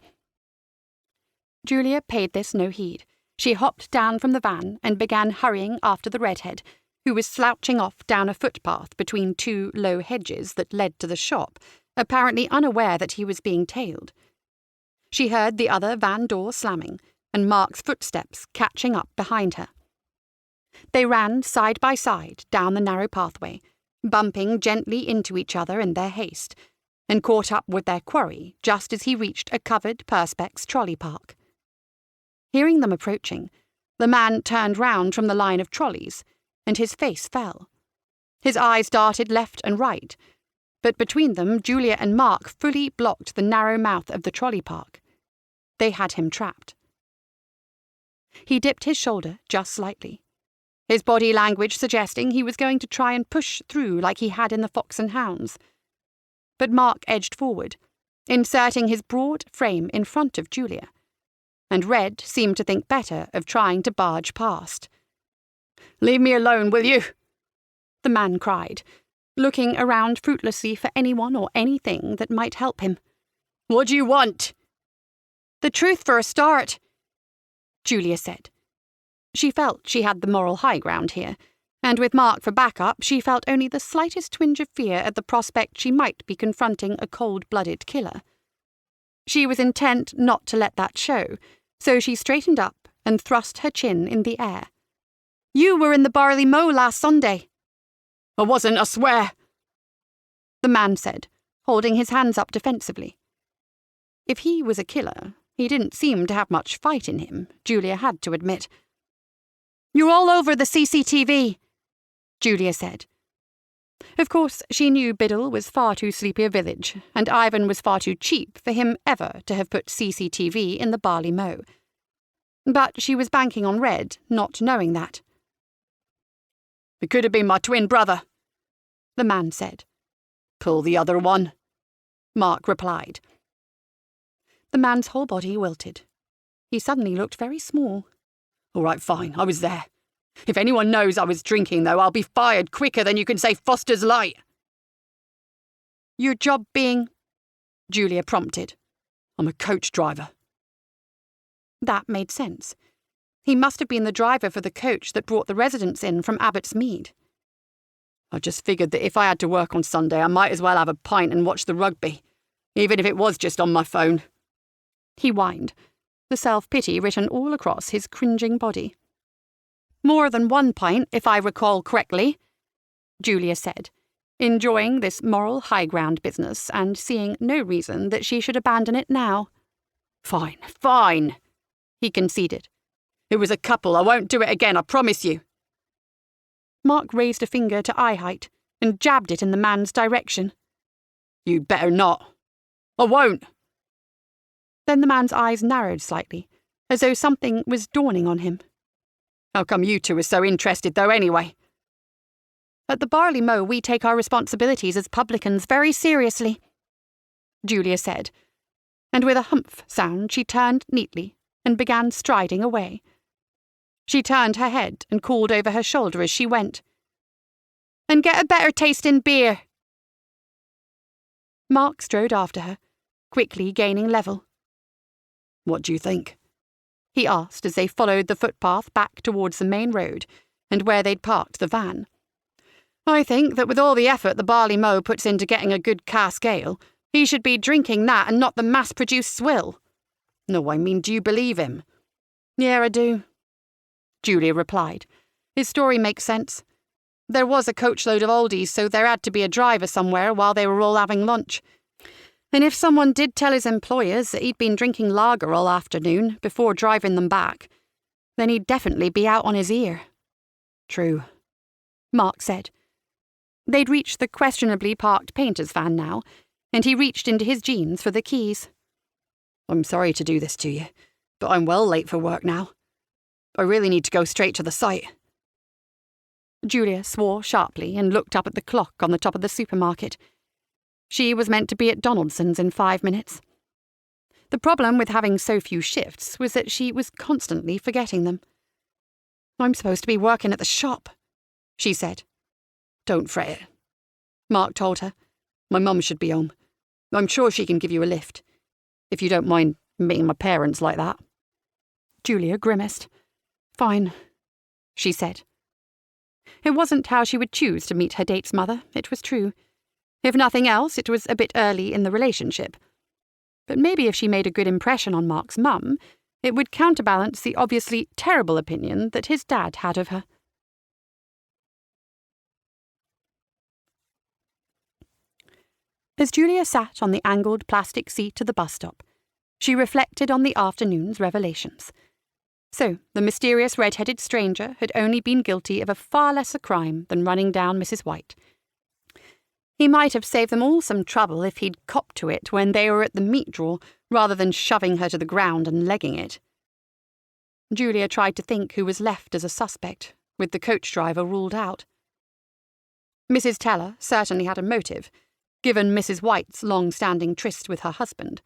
Julia paid this no heed. She hopped down from the van and began hurrying after the redhead, who was slouching off down a footpath between 2 low hedges that led to the shop, apparently unaware that he was being tailed. She heard the other van door slamming and Mark's footsteps catching up behind her. They ran side by side down the narrow pathway, bumping gently into each other in their haste, and caught up with their quarry just as he reached a covered Perspex trolley park. Hearing them approaching, the man turned round from the line of trolleys, and his face fell. His eyes darted left and right, but between them Julia and Mark fully blocked the narrow mouth of the trolley park. They had him trapped. He dipped his shoulder just slightly, his body language suggesting he was going to try and push through like he had in the Fox and Hounds. But Mark edged forward, inserting his broad frame in front of Julia, and Red seemed to think better of trying to barge past. "Leave me alone, will you?" the man cried, looking around fruitlessly for anyone or anything that might help him. "What do you want?" "The truth for a start," Julia said. She felt she had the moral high ground here, and with Mark for backup, she felt only the slightest twinge of fear at the prospect she might be confronting a cold-blooded killer. She was intent not to let that show, so she straightened up and thrust her chin in the air. "You were in the barley mow last Sunday." "I wasn't, I swear," the man said, holding his hands up defensively. If he was a killer, he didn't seem to have much fight in him, Julia had to admit. "You're all over the CCTV," Julia said. Of course, she knew Biddle was far too sleepy a village, and Ivan was far too cheap for him ever to have put CCTV in the barley mow. But she was banking on Red not knowing that. "It could have been my twin brother," the man said. "Pull the other one," Mark replied. The man's whole body wilted. He suddenly looked very small. "All right, fine, I was there. If anyone knows I was drinking, though, I'll be fired quicker than you can say Foster's Light." "Your job being?" Julia prompted. "I'm a coach driver." That made sense. He must have been the driver for the coach that brought the residents in from Abbott's Mead. "I just figured that if I had to work on Sunday, I might as well have a pint and watch the rugby, even if it was just on my phone," he whined, the self-pity written all across his cringing body. "More than one pint, if I recall correctly," Julia said, enjoying this moral high ground business and seeing no reason that she should abandon it now. "Fine, fine," he conceded. "It was a couple. I won't do it again, I promise you." Mark raised a finger to eye height and jabbed it in the man's direction. "You better not. I won't." Then the man's eyes narrowed slightly, as though something was dawning on him. "How come you two are so interested, though, anyway?" "At the barley mow, we take our responsibilities as publicans very seriously," Julia said, and with a humph sound she turned neatly and began striding away. She turned her head and called over her shoulder as she went. "And get a better tasting beer." Mark strode after her, quickly gaining level. "What do you think?" he asked as they followed the footpath back towards the main road and where they'd parked the van. "I think that with all the effort the barley mow puts into getting a good cask ale, he should be drinking that and not the mass-produced swill. No, I mean, do you believe him?" "Yeah, I do," Julia replied. "His story makes sense. There was a coachload of oldies, so there had to be a driver somewhere while they were all having lunch. And if someone did tell his employers that he'd been drinking lager all afternoon before driving them back, then he'd definitely be out on his ear." "True," Mark said. They'd reached the questionably parked painter's van now, and he reached into his jeans for the keys. "I'm sorry to do this to you, but I'm well late for work now. I really need to go straight to the site." Julia swore sharply and looked up at the clock on the top of the supermarket. She was meant to be at Donaldson's in 5 minutes. The problem with having so few shifts was that she was constantly forgetting them. "I'm supposed to be working at the shop," she said. "Don't fret it," Mark told her. "My mum should be home. I'm sure she can give you a lift, if you don't mind meeting my parents like that." Julia grimaced. "Fine," she said. It wasn't how she would choose to meet her date's mother, it was true. If nothing else, it was a bit early in the relationship. But maybe if she made a good impression on Mark's mum, it would counterbalance the obviously terrible opinion that his dad had of her. As Julia sat on the angled plastic seat of the bus stop, she reflected on the afternoon's revelations. So, the mysterious red-headed stranger had only been guilty of a far lesser crime than running down Mrs. White. He might have saved them all some trouble if he'd copped to it when they were at the meat drawer, rather than shoving her to the ground and legging it. Julia tried to think who was left as a suspect, with the coach driver ruled out. Mrs. Teller certainly had a motive, given Mrs. White's long-standing tryst with her husband.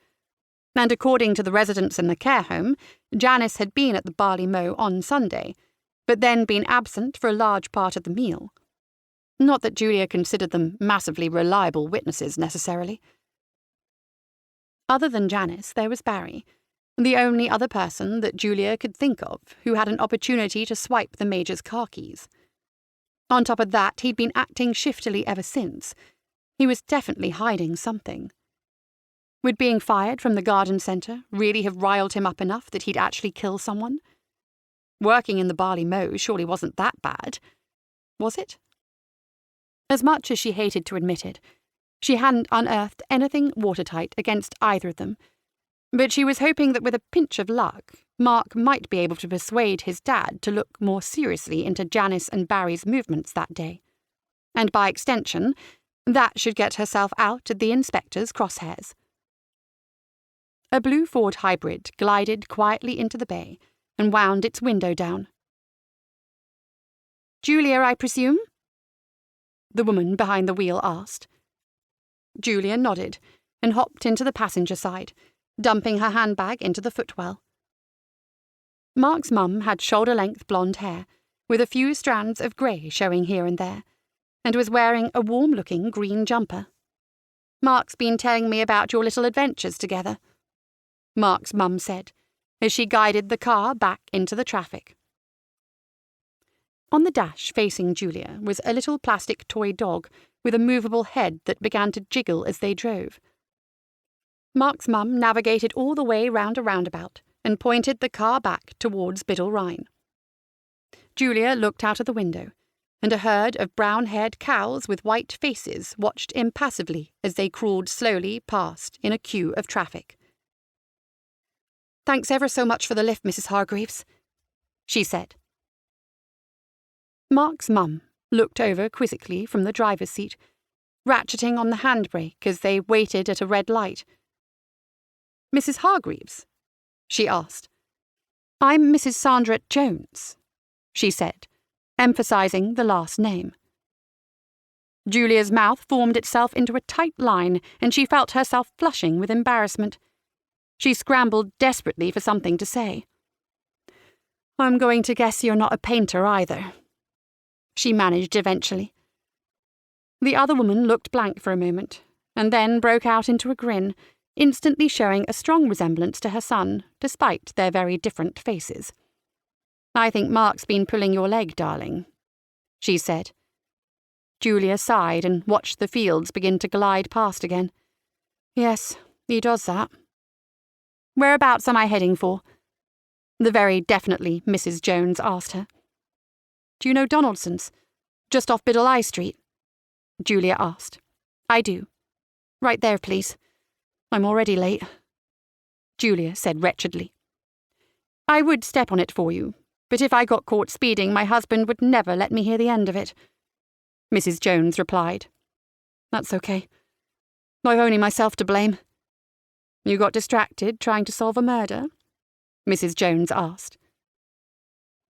And according to the residents in the care home, Janice had been at the barley mow on Sunday, but then been absent for a large part of the meal. Not that Julia considered them massively reliable witnesses, necessarily. Other than Janice, there was Barry, the only other person that Julia could think of who had an opportunity to swipe the Major's car keys. On top of that, he'd been acting shiftily ever since. He was definitely hiding something. Would being fired from the garden centre really have riled him up enough that he'd actually kill someone? Working in the barley mow surely wasn't that bad. Was it? As much as she hated to admit it, she hadn't unearthed anything watertight against either of them, but she was hoping that with a pinch of luck, Mark might be able to persuade his dad to look more seriously into Janice and Barry's movements that day. And by extension, that should get herself out of the inspector's crosshairs. A blue Ford Hybrid glided quietly into the bay and wound its window down. "Julia, I presume?" the woman behind the wheel asked. Julia nodded and hopped into the passenger side, dumping her handbag into the footwell. Mark's mum had shoulder-length blonde hair, with a few strands of grey showing here and there, and was wearing a warm-looking green jumper. "Mark's been telling me about your little adventures together," Mark's mum said, as she guided the car back into the traffic. On the dash facing Julia was a little plastic toy dog with a movable head that began to jiggle as they drove. Mark's mum navigated all the way round a roundabout and pointed the car back towards Biddle Rhyne. Julia looked out of the window, and a herd of brown-haired cows with white faces watched impassively as they crawled slowly past in a queue of traffic. "Thanks ever so much for the lift, Mrs. Hargreaves," she said. Mark's mum looked over quizzically from the driver's seat, ratcheting on the handbrake as they waited at a red light. "Mrs. Hargreaves?" she asked. "I'm Mrs. Sandra Jones," she said, emphasizing the last name. Julia's mouth formed itself into a tight line, and she felt herself flushing with embarrassment. She scrambled desperately for something to say. "I'm going to guess you're not a painter either," she managed eventually. The other woman looked blank for a moment, and then broke out into a grin, instantly showing a strong resemblance to her son, despite their very different faces. "I think Mark's been pulling your leg, darling," she said. Julia sighed and watched the fields begin to glide past again. "Yes, he does that." "Whereabouts am I heading for?" the very definitely Mrs. Jones asked her. "Do you know Donaldson's? Just off Biddle Eye Street?" Julia asked. "I do." "Right there, please. I'm already late," Julia said wretchedly. "I would step on it for you, but if I got caught speeding, my husband would never let me hear the end of it," Mrs. Jones replied. "That's okay. I've only myself to blame." "You got distracted trying to solve a murder?" Mrs. Jones asked.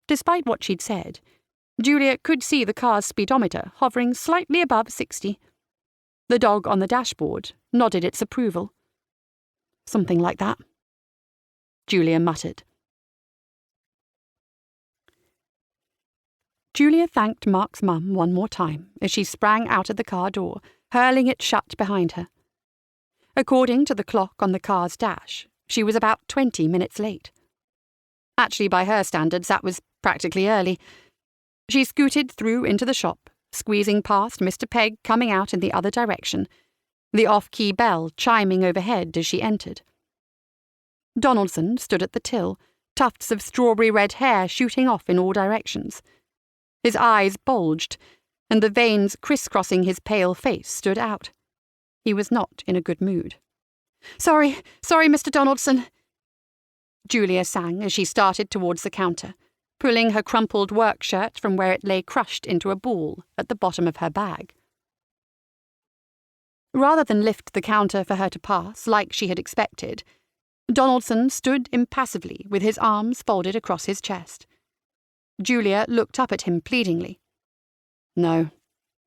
Despite what she'd said, Julia could see the car's speedometer hovering slightly above 60. The dog on the dashboard nodded its approval. "Something like that," Julia muttered. Julia thanked Mark's mum one more time as she sprang out of the car door, hurling it shut behind her. According to the clock on the car's dash, she was about 20 minutes late. Actually, by her standards, that was practically early. She scooted through into the shop, squeezing past Mr. Pegg coming out in the other direction, the off-key bell chiming overhead as she entered. Donaldson stood at the till, tufts of strawberry-red hair shooting off in all directions. His eyes bulged, and the veins crisscrossing his pale face stood out. He was not in a good mood. Sorry, Mr. Donaldson," Julia sang as she started towards the counter, pulling her crumpled work shirt from where it lay crushed into a ball at the bottom of her bag. Rather than lift the counter for her to pass, like she had expected, Donaldson stood impassively with his arms folded across his chest. Julia looked up at him pleadingly. "No,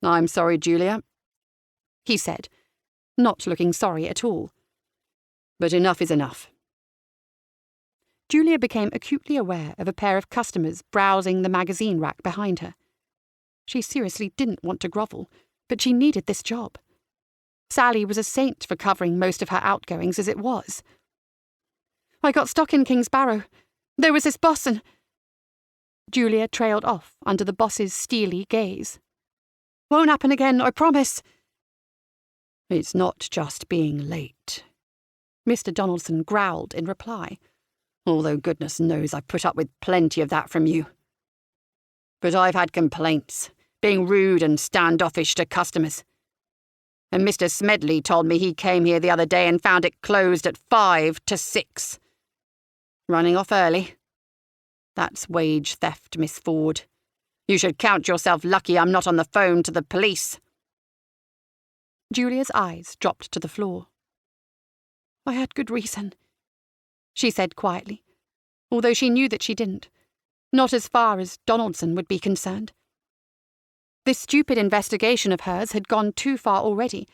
I'm sorry, Julia," he said, not looking sorry at all. "But enough is enough." Julia became acutely aware of a pair of customers browsing the magazine rack behind her. She seriously didn't want to grovel, but she needed this job. Sally was a saint for covering most of her outgoings as it was. "I got stuck in King's Barrow. There was this boss and—" Julia trailed off under the boss's steely gaze. "Won't happen again, I promise." "It's not just being late," Mr. Donaldson growled in reply. "Although goodness knows I've put up with plenty of that from you. But I've had complaints, being rude and standoffish to customers. And Mr. Smedley told me he came here the other day and found it closed at 5 to 6. Running off early. That's wage theft, Miss Ford. You should count yourself lucky I'm not on the phone to the police." Julia's eyes dropped to the floor. "I had good reason," she said quietly, although she knew that she didn't. Not as far as Donaldson would be concerned. This stupid investigation of hers had gone too far already,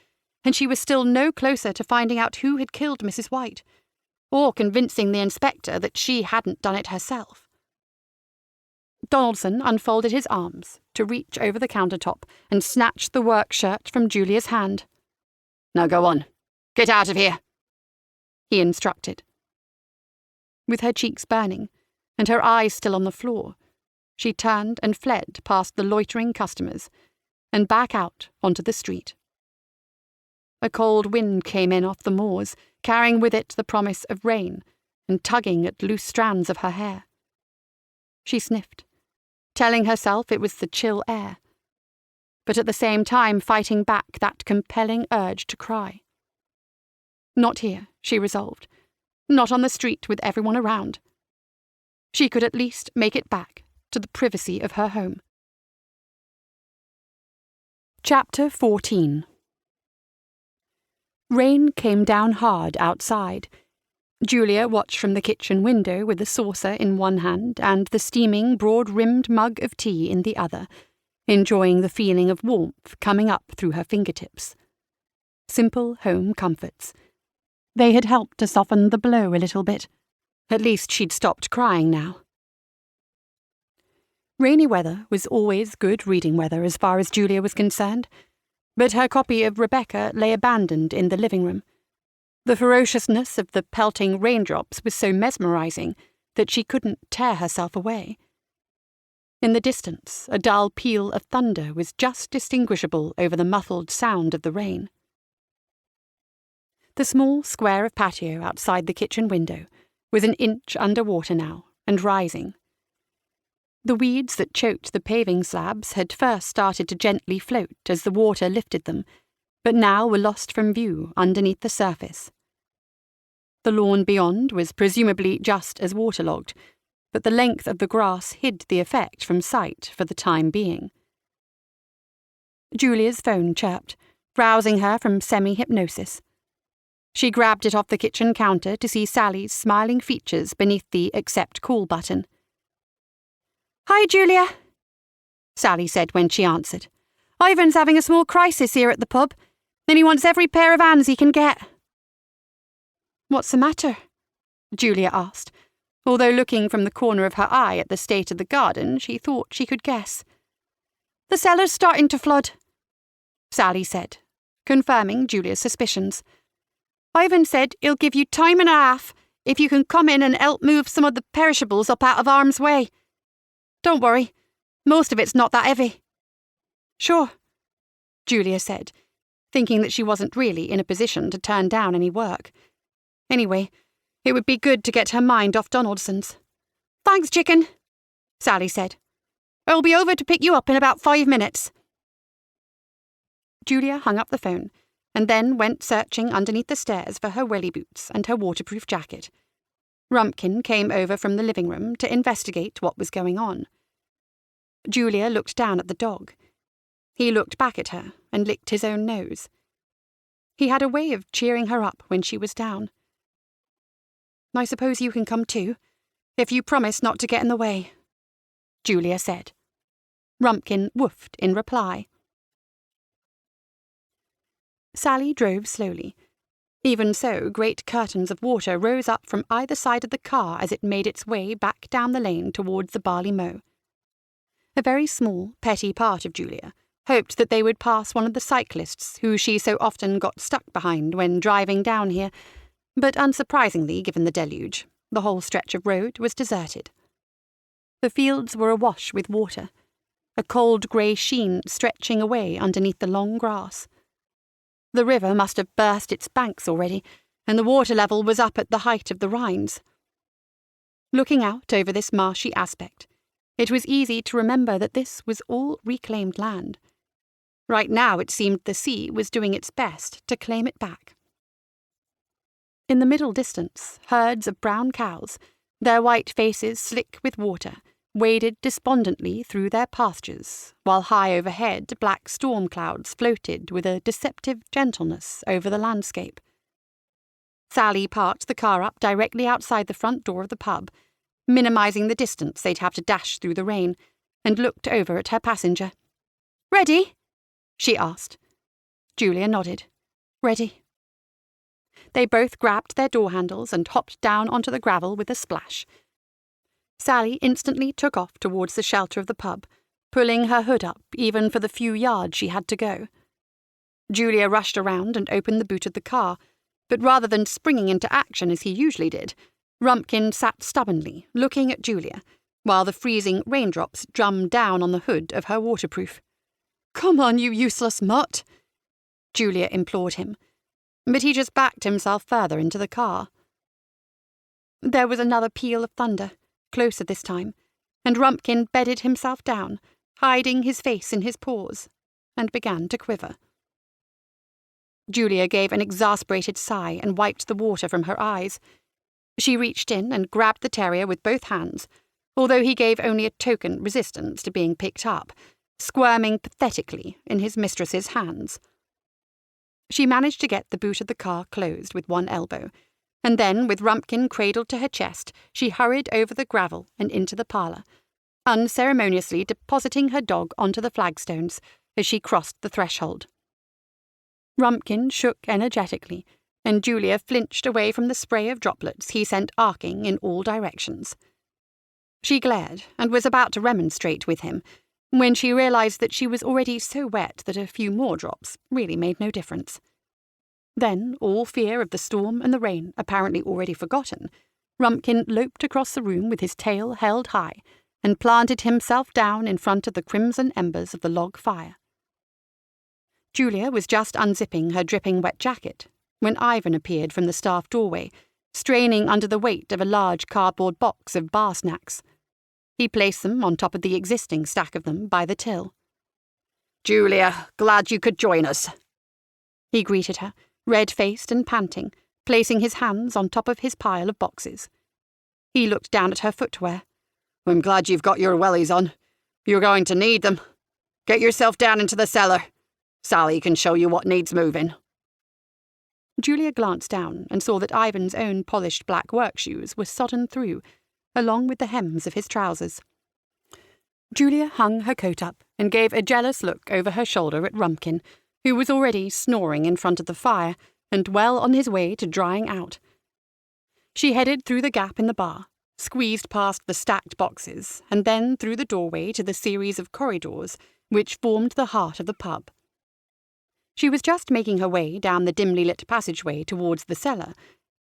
and she was still no closer to finding out who had killed Mrs. White, or convincing the inspector that she hadn't done it herself. Donaldson unfolded his arms to reach over the countertop and snatch the work shirt from Julia's hand. "Now go on. Get out of here," he instructed. With her cheeks burning and her eyes still on the floor, she turned and fled past the loitering customers and back out onto the street. A cold wind came in off the moors, carrying with it the promise of rain and tugging at loose strands of her hair. She sniffed, telling herself it was the chill air, but at the same time fighting back that compelling urge to cry. Not here, she resolved. Not on the street with everyone around. She could at least make it back to the privacy of her home. Chapter 14. Rain came down hard outside. Julia watched from the kitchen window with the saucer in one hand and the steaming, broad-rimmed mug of tea in the other, enjoying the feeling of warmth coming up through her fingertips. Simple home comforts. They had helped to soften the blow a little bit. At least she'd stopped crying now. Rainy weather was always good reading weather as far as Julia was concerned, but her copy of Rebecca lay abandoned in the living room. The ferociousness of the pelting raindrops was so mesmerizing that she couldn't tear herself away. In the distance, a dull peal of thunder was just distinguishable over the muffled sound of the rain. The small square of patio outside the kitchen window was an inch under water now, and rising. The weeds that choked the paving slabs had first started to gently float as the water lifted them, but now were lost from view underneath the surface. The lawn beyond was presumably just as waterlogged, but the length of the grass hid the effect from sight for the time being. Julia's phone chirped, rousing her from semi-hypnosis. She grabbed it off the kitchen counter to see Sally's smiling features beneath the Accept Call button. "Hi, Julia," Sally said when she answered. "Ivan's having a small crisis here at the pub, and he wants every pair of hands he can get." "What's the matter?" Julia asked, although looking from the corner of her eye at the state of the garden, she thought she could guess. "The cellar's starting to flood," Sally said, confirming Julia's suspicions. "Ivan said he'll give you time and a half if you can come in and help move some of the perishables up out of harm's way. Don't worry, most of it's not that heavy." "Sure," Julia said, thinking that she wasn't really in a position to turn down any work. Anyway, it would be good to get her mind off Donaldson's. "Thanks, chicken," Sally said. "I'll be over to pick you up in about 5 minutes." Julia hung up the phone and then went searching underneath the stairs for her welly boots and her waterproof jacket. Rumpkin came over from the living room to investigate what was going on. Julia looked down at the dog. He looked back at her and licked his own nose. He had a way of cheering her up when she was down. "I suppose you can come too, if you promise not to get in the way," Julia said. Rumpkin woofed in reply. Sally drove slowly. Even so, great curtains of water rose up from either side of the car as it made its way back down the lane towards the barley mow. A very small, petty part of Julia hoped that they would pass one of the cyclists who she so often got stuck behind when driving down here, but unsurprisingly, given the deluge, the whole stretch of road was deserted. The fields were awash with water, a cold grey sheen stretching away underneath the long grass. The river must have burst its banks already, and the water level was up at the height of the Rhines. Looking out over this marshy aspect, it was easy to remember that this was all reclaimed land. Right now it seemed the sea was doing its best to claim it back. In the middle distance, herds of brown cows, their white faces slick with water, waded despondently through their pastures, while high overhead black storm clouds floated with a deceptive gentleness over the landscape. Sally parked the car up directly outside the front door of the pub, minimising the distance they'd have to dash through the rain, and looked over at her passenger. "Ready?" she asked. Julia nodded. "Ready." They both grabbed their door handles and hopped down onto the gravel with a splash. Sally instantly took off towards the shelter of the pub, pulling her hood up even for the few yards she had to go. Julia rushed around and opened the boot of the car, but rather than springing into action as he usually did, Rumpkin sat stubbornly, looking at Julia, while the freezing raindrops drummed down on the hood of her waterproof. "Come on, you useless mutt," Julia implored him, but he just backed himself further into the car. There was another peal of thunder, closer this time, and Rumpkin bedded himself down, hiding his face in his paws, and began to quiver. Julia gave an exasperated sigh and wiped the water from her eyes. She reached in and grabbed the terrier with both hands, although he gave only a token resistance to being picked up, squirming pathetically in his mistress's hands. She managed to get the boot of the car closed with one elbow, and then, with Rumpkin cradled to her chest, she hurried over the gravel and into the parlour, unceremoniously depositing her dog onto the flagstones as she crossed the threshold. Rumpkin shook energetically, and Julia flinched away from the spray of droplets he sent arcing in all directions. She glared and was about to remonstrate with him, when she realised that she was already so wet that a few more drops really made no difference. Then, all fear of the storm and the rain apparently already forgotten, Rumpkin loped across the room with his tail held high and planted himself down in front of the crimson embers of the log fire. Julia was just unzipping her dripping wet jacket when Ivan appeared from the staff doorway, straining under the weight of a large cardboard box of bar snacks. He placed them on top of the existing stack of them by the till. "Julia, glad you could join us," he greeted her, red-faced and panting, placing his hands on top of his pile of boxes. He looked down at her footwear. "I'm glad you've got your wellies on. You're going to need them. Get yourself down into the cellar. Sally can show you what needs moving." Julia glanced down and saw that Ivan's own polished black work shoes were sodden through, along with the hems of his trousers. Julia hung her coat up and gave a jealous look over her shoulder at Rumpkin, who was already snoring in front of the fire and well on his way to drying out. She headed through the gap in the bar, squeezed past the stacked boxes, and then through the doorway to the series of corridors which formed the heart of the pub. She was just making her way down the dimly lit passageway towards the cellar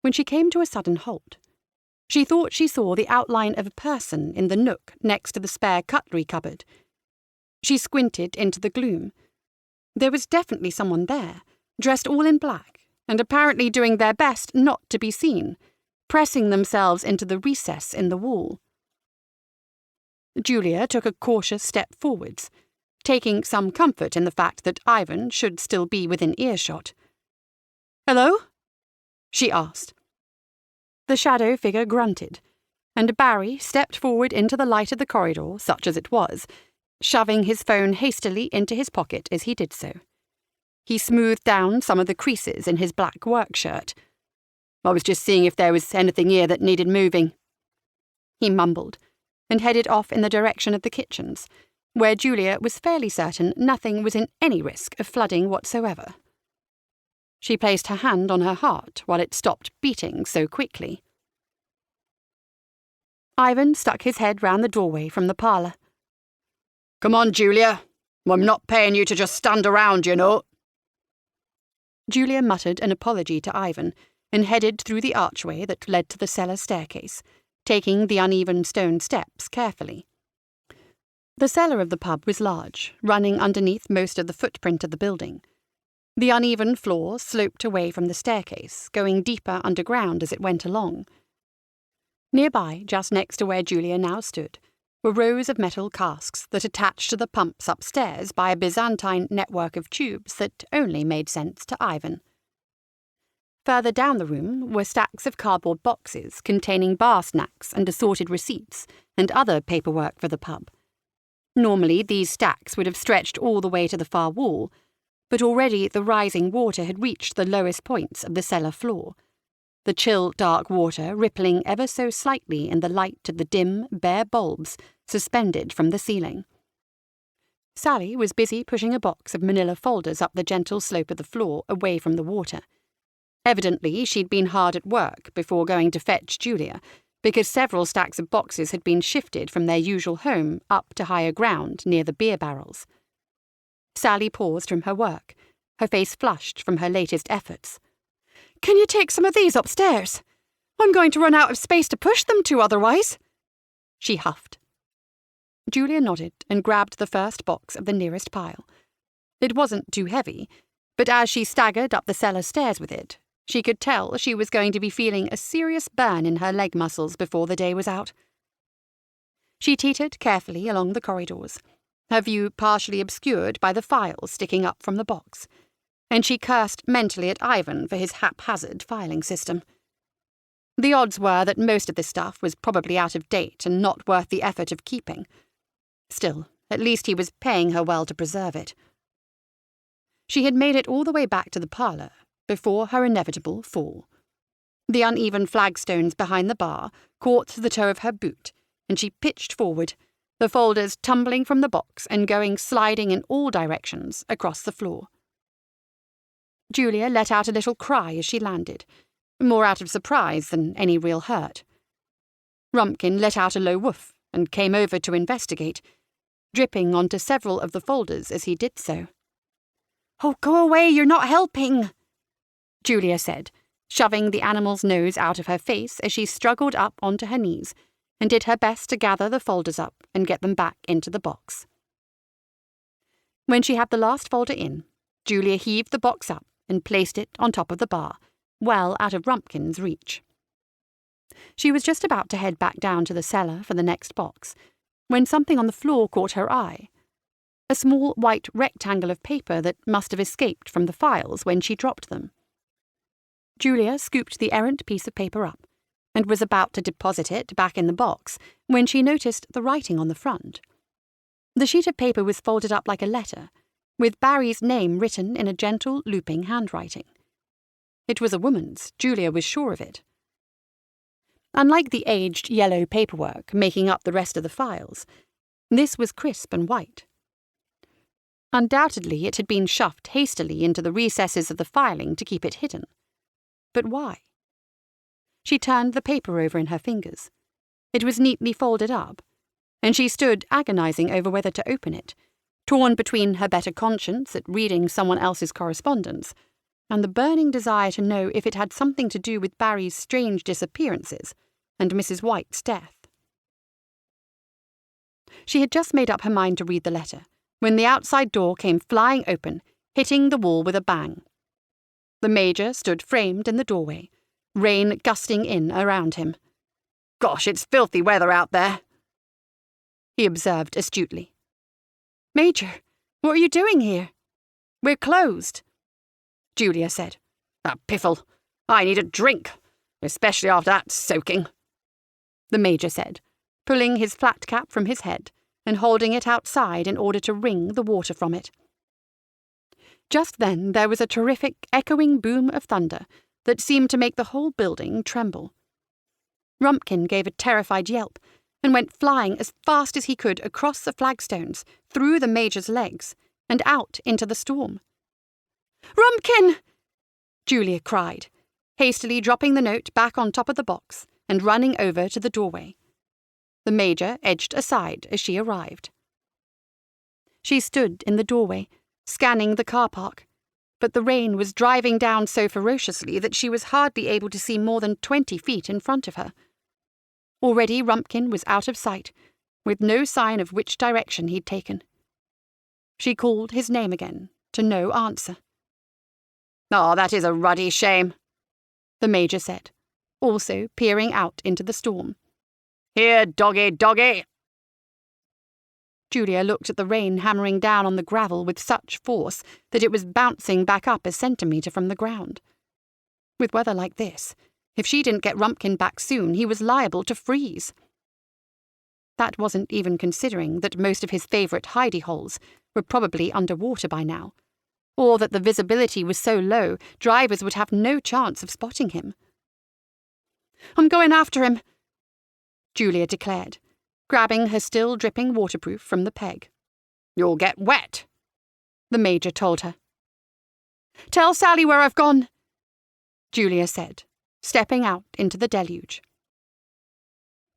when she came to a sudden halt. She thought she saw the outline of a person in the nook next to the spare cutlery cupboard. She squinted into the gloom. There was definitely someone there, dressed all in black, and apparently doing their best not to be seen, pressing themselves into the recess in the wall. Julia took a cautious step forwards, taking some comfort in the fact that Ivan should still be within earshot. "Hello?" she asked. The shadow figure grunted, and Barry stepped forward into the light of the corridor, such as it was, shoving his phone hastily into his pocket as he did so. He smoothed down some of the creases in his black work shirt. "I was just seeing if there was anything here that needed moving," he mumbled, and headed off in the direction of the kitchens, where Julia was fairly certain nothing was in any risk of flooding whatsoever. She placed her hand on her heart while it stopped beating so quickly. Ivan stuck his head round the doorway from the parlour. Come on, Julia. I'm not paying you to just stand around, you know. Julia muttered an apology to Ivan and headed through the archway that led to the cellar staircase, taking the uneven stone steps carefully. The cellar of the pub was large, running underneath most of the footprint of the building. The uneven floor sloped away from the staircase, going deeper underground as it went along. Nearby, just next to where Julia now stood, were rows of metal casks that attached to the pumps upstairs by a Byzantine network of tubes that only made sense to Ivan. Further down the room were stacks of cardboard boxes containing bar snacks and assorted receipts and other paperwork for the pub. Normally, these stacks would have stretched all the way to the far wall, but already the rising water had reached the lowest points of the cellar floor, the chill, dark water rippling ever so slightly in the light of the dim, bare bulbs suspended from the ceiling. Sally was busy pushing a box of manila folders up the gentle slope of the floor away from the water. Evidently, she'd been hard at work before going to fetch Julia, because several stacks of boxes had been shifted from their usual home up to higher ground near the beer barrels. Sally paused from her work, her face flushed from her latest efforts. "Can you take some of these upstairs? I'm going to run out of space to push them to otherwise," she huffed. Julia nodded and grabbed the first box of the nearest pile. It wasn't too heavy, but as she staggered up the cellar stairs with it, she could tell she was going to be feeling a serious burn in her leg muscles before the day was out. She teetered carefully along the corridors, her view partially obscured by the files sticking up from the box, and she cursed mentally at Ivan for his haphazard filing system. The odds were that most of this stuff was probably out of date and not worth the effort of keeping. Still, at least he was paying her well to preserve it. She had made it all the way back to the parlour before her inevitable fall. The uneven flagstones behind the bar caught the toe of her boot, and she pitched forward, the folders tumbling from the box and going sliding in all directions across the floor. Julia let out a little cry as she landed, more out of surprise than any real hurt. Rumpkin let out a low woof and came over to investigate, dripping onto several of the folders as he did so. "Oh, go away, you're not helping," Julia said, shoving the animal's nose out of her face as she struggled up onto her knees and did her best to gather the folders up and get them back into the box. When she had the last folder in, Julia heaved the box up and placed it on top of the bar, well out of Rumpkin's reach. She was just about to head back down to the cellar for the next box, when something on the floor caught her eye. A small white rectangle of paper that must have escaped from the files when she dropped them. Julia scooped the errant piece of paper up and was about to deposit it back in the box when she noticed the writing on the front. The sheet of paper was folded up like a letter, with Barry's name written in a gentle, looping handwriting. It was a woman's, Julia was sure of it. Unlike the aged yellow paperwork making up the rest of the files, this was crisp and white. Undoubtedly it had been shoved hastily into the recesses of the filing to keep it hidden. But why? She turned the paper over in her fingers. It was neatly folded up, and she stood agonizing over whether to open it, torn between her better conscience at reading someone else's correspondence and the burning desire to know if it had something to do with Barry's strange disappearances and Mrs. White's death. She had just made up her mind to read the letter when the outside door came flying open, hitting the wall with a bang. The Major stood framed in the doorway, rain gusting in around him. "Gosh, it's filthy weather out there," he observed astutely. "Major, what are you doing here?" "We're closed," Julia said. Piffle. I need a drink, especially after that soaking," the Major said, pulling his flat cap from his head and holding it outside in order to wring the water from it. Just then there was a terrific, echoing boom of thunder that seemed to make the whole building tremble. Rumpkin gave a terrified yelp and went flying as fast as he could across the flagstones, through the Major's legs, and out into the storm. "Rumpkin!" Julia cried, hastily dropping the note back on top of the box and running over to the doorway. The Major edged aside as she arrived. She stood in the doorway, scanning the car park, but the rain was driving down so ferociously that she was hardly able to see more than 20 feet in front of her. Already Rumpkin was out of sight, with no sign of which direction he'd taken. She called his name again, to no answer. "Oh, that is a ruddy shame," the Major said, also peering out into the storm. "Here, doggy, doggy." Julia looked at the rain hammering down on the gravel with such force that it was bouncing back up a centimetre from the ground. With weather like this, if she didn't get Rumpkin back soon, he was liable to freeze. That wasn't even considering that most of his favourite hidey-holes were probably under water by now, or that the visibility was so low drivers would have no chance of spotting him. "I'm going after him," Julia declared, grabbing her still dripping waterproof from the peg. "You'll get wet," the Major told her. "Tell Sally where I've gone," Julia said, stepping out into the deluge.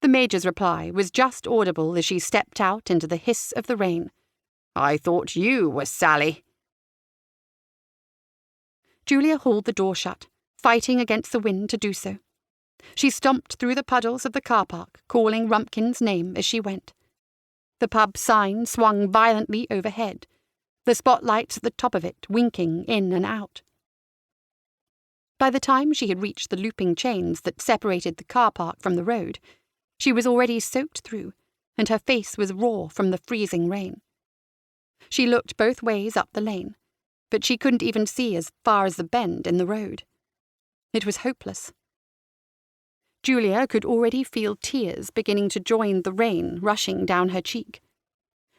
The Major's reply was just audible as she stepped out into the hiss of the rain. "I thought you were Sally." Julia hauled the door shut, fighting against the wind to do so. She stomped through the puddles of the car park, calling Rumpkin's name as she went. The pub sign swung violently overhead, the spotlights at the top of it winking in and out. By the time she had reached the looping chains that separated the car park from the road, she was already soaked through, and her face was raw from the freezing rain. She looked both ways up the lane, but she couldn't even see as far as the bend in the road. It was hopeless. Julia could already feel tears beginning to join the rain rushing down her cheek.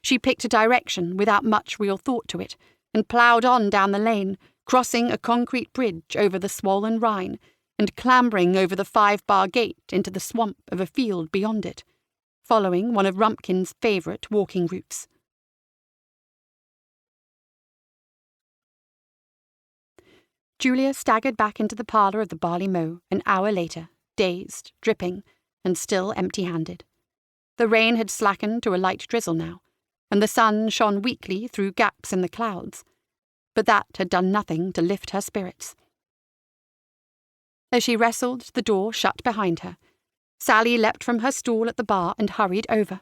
She picked a direction without much real thought to it, and ploughed on down the lane, crossing a concrete bridge over the swollen Rhine, and clambering over the 5-bar gate into the swamp of a field beyond it, following one of Rumpkin's favourite walking routes. Julia staggered back into the parlour of the Barley Mow an hour later, dazed, dripping, and still empty-handed. The rain had slackened to a light drizzle now, and the sun shone weakly through gaps in the clouds, but that had done nothing to lift her spirits. As she wrestled the door shut behind her, Sally leapt from her stool at the bar and hurried over.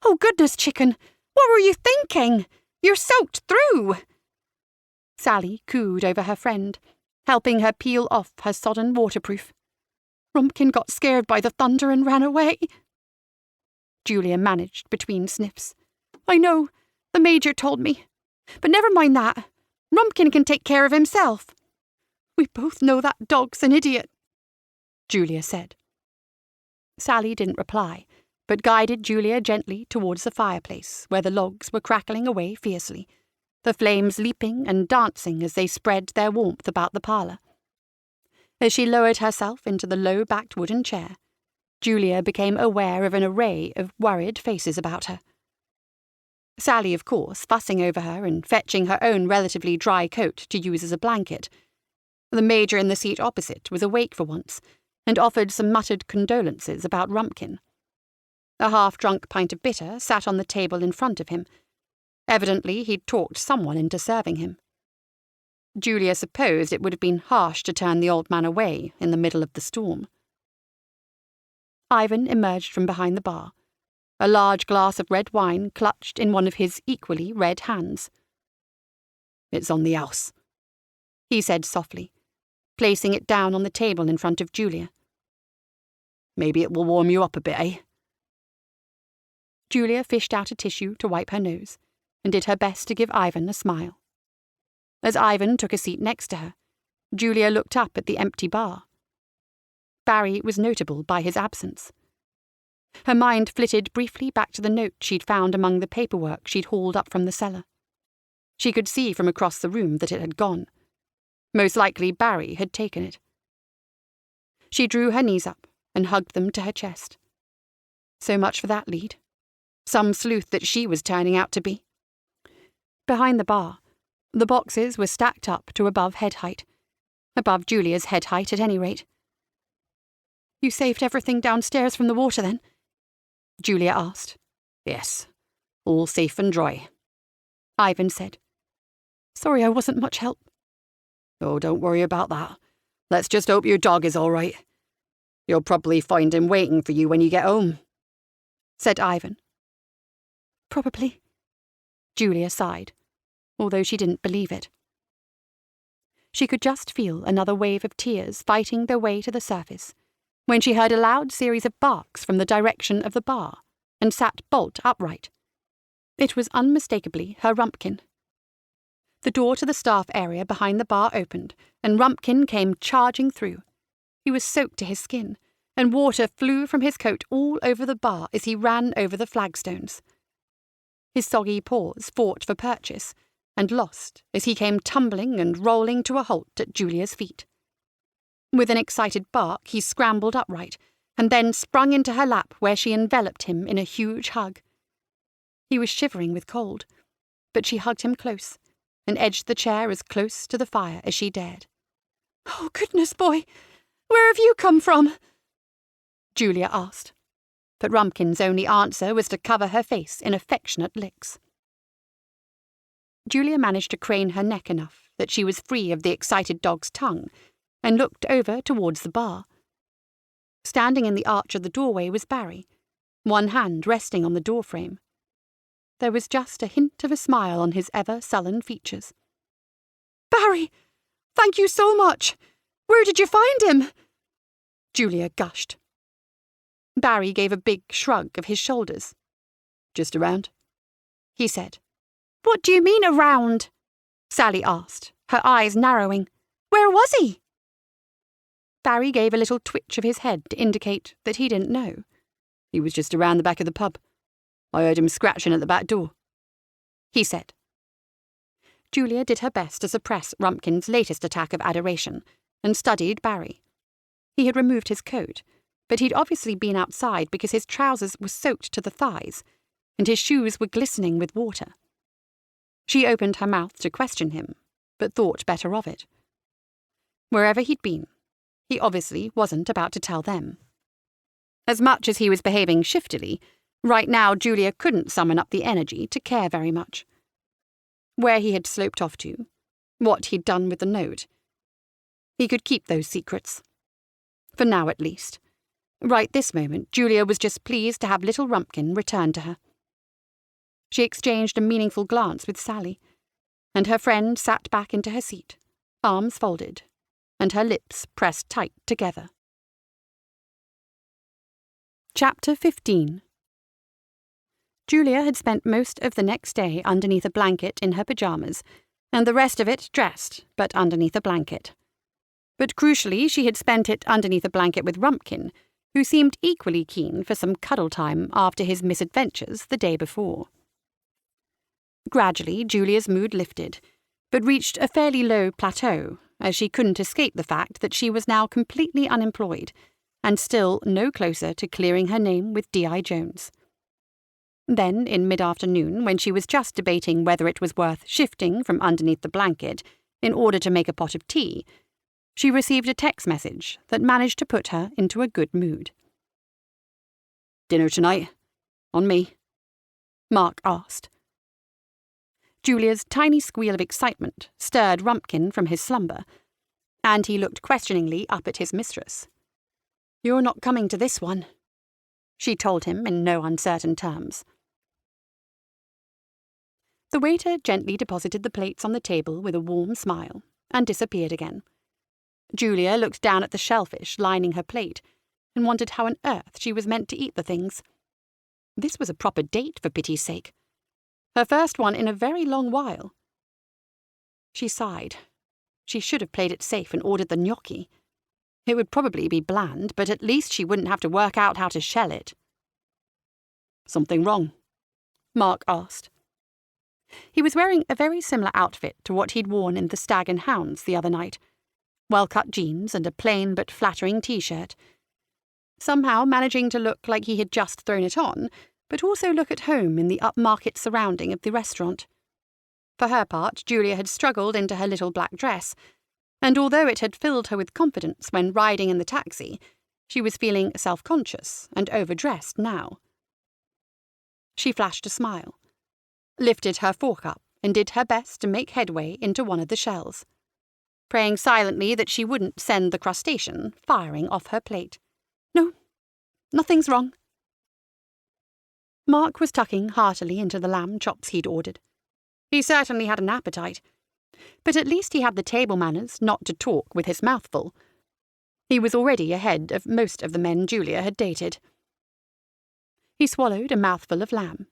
"Oh, goodness, chicken! What were you thinking? You're soaked through!" Sally cooed over her friend, helping her peel off her sodden waterproof. "Rumpkin got scared by the thunder and ran away," Julia managed between sniffs. "I know, the Major told me. But never mind that. Rumpkin can take care of himself." "We both know that dog's an idiot," Julia said. Sally didn't reply, but guided Julia gently towards the fireplace, where the logs were crackling away fiercely, the flames leaping and dancing as they spread their warmth about the parlour. As she lowered herself into the low-backed wooden chair, Julia became aware of an array of worried faces about her. Sally, of course, fussing over her and fetching her own relatively dry coat to use as a blanket. The Major in the seat opposite was awake for once, and offered some muttered condolences about Rumpkin. A half-drunk pint of bitter sat on the table in front of him. Evidently he'd talked someone into serving him. Julia supposed it would have been harsh to turn the old man away in the middle of the storm. Ivan emerged from behind the bar, a large glass of red wine clutched in one of his equally red hands. "It's on the house," he said softly, placing it down on the table in front of Julia. "Maybe it will warm you up a bit, eh?" Julia fished out a tissue to wipe her nose, and did her best to give Ivan a smile. As Ivan took a seat next to her, Julia looked up at the empty bar. Barry was notable by his absence. Her mind flitted briefly back to the note she'd found among the paperwork she'd hauled up from the cellar. She could see from across the room that it had gone. Most likely Barry had taken it. She drew her knees up and hugged them to her chest. So much for that lead. Some sleuth that she was turning out to be. Behind the bar, the boxes were stacked up to above head height. Above Julia's head height, at any rate. "You saved everything downstairs from the water, then?" Julia asked. "Yes, all safe and dry." Ivan said. Sorry I wasn't much help. Oh, don't worry about that. Let's just hope your dog is all right. You'll probably find him waiting for you when you get home, said Ivan. Probably. Julia sighed, although she didn't believe it. She could just feel another wave of tears fighting their way to the surface when she heard a loud series of barks from the direction of the bar and sat bolt upright. It was unmistakably her Rumpkin. The door to the staff area behind the bar opened, and Rumpkin came charging through. He was soaked to his skin, and water flew from his coat all over the bar as he ran over the flagstones. His soggy paws fought for purchase, and lost as he came tumbling and rolling to a halt at Julia's feet. With an excited bark, he scrambled upright, and then sprung into her lap where she enveloped him in a huge hug. He was shivering with cold, but she hugged him close, and edged the chair as close to the fire as she dared. "Oh, goodness, boy! Where have you come from?" Julia asked, but Rumpkin's only answer was to cover her face in affectionate licks. Julia managed to crane her neck enough that she was free of the excited dog's tongue, and looked over towards the bar. Standing in the arch of the doorway was Barry, one hand resting on the doorframe. There was just a hint of a smile on his ever-sullen features. "Barry, thank you so much! Where did you find him?" Julia gushed. Barry gave a big shrug of his shoulders. "Just around," he said. "What do you mean around?" Sally asked, her eyes narrowing. "Where was he?" Barry gave a little twitch of his head to indicate that he didn't know. "He was just around the back of the pub. I heard him scratching at the back door," he said. Julia did her best to suppress Rumpkin's latest attack of adoration, and studied Barry. He had removed his coat, but he'd obviously been outside because his trousers were soaked to the thighs, and his shoes were glistening with water. She opened her mouth to question him, but thought better of it. Wherever he'd been, he obviously wasn't about to tell them. As much as he was behaving shiftily, right now Julia couldn't summon up the energy to care very much. Where he had sloped off to, what he'd done with the note. He could keep those secrets. For now, at least. Right this moment, Julia was just pleased to have little Rumpkin return to her. She exchanged a meaningful glance with Sally, and her friend sat back into her seat, arms folded, and her lips pressed tight together. Chapter 15. Julia had spent most of the next day underneath a blanket in her pyjamas, and the rest of it dressed, but underneath a blanket. But crucially, she had spent it underneath a blanket with Rumpkin, who seemed equally keen for some cuddle time after his misadventures the day before. Gradually, Julia's mood lifted, but reached a fairly low plateau, as she couldn't escape the fact that she was now completely unemployed, and still no closer to clearing her name with D.I. Jones. Then, in mid-afternoon, when she was just debating whether it was worth shifting from underneath the blanket in order to make a pot of tea, she received a text message that managed to put her into a good mood. "Dinner tonight? On me?" Mark asked. Julia's tiny squeal of excitement stirred Rumpkin from his slumber, and he looked questioningly up at his mistress. "You're not coming to this one," she told him in no uncertain terms. The waiter gently deposited the plates on the table with a warm smile, and disappeared again. Julia looked down at the shellfish lining her plate, and wondered how on earth she was meant to eat the things. This was a proper date, for pity's sake. Her first one in a very long while. She sighed. She should have played it safe and ordered the gnocchi. It would probably be bland, but at least she wouldn't have to work out how to shell it. "Something wrong?" Mark asked. He was wearing a very similar outfit to what he'd worn in the Stag and Hounds the other night. Well-cut jeans and a plain but flattering T-shirt. Somehow managing to look like he had just thrown it on, but also look at home in the upmarket surrounding of the restaurant. For her part, Julia had struggled into her little black dress, and although it had filled her with confidence when riding in the taxi, she was feeling self-conscious and overdressed now. She flashed a smile, lifted her fork up, and did her best to make headway into one of the shells, praying silently that she wouldn't send the crustacean firing off her plate. No, nothing's wrong. Mark was tucking heartily into the lamb chops he'd ordered. He certainly had an appetite, but at least he had the table manners not to talk with his mouth full. He was already ahead of most of the men Julia had dated. He swallowed a mouthful of lamb.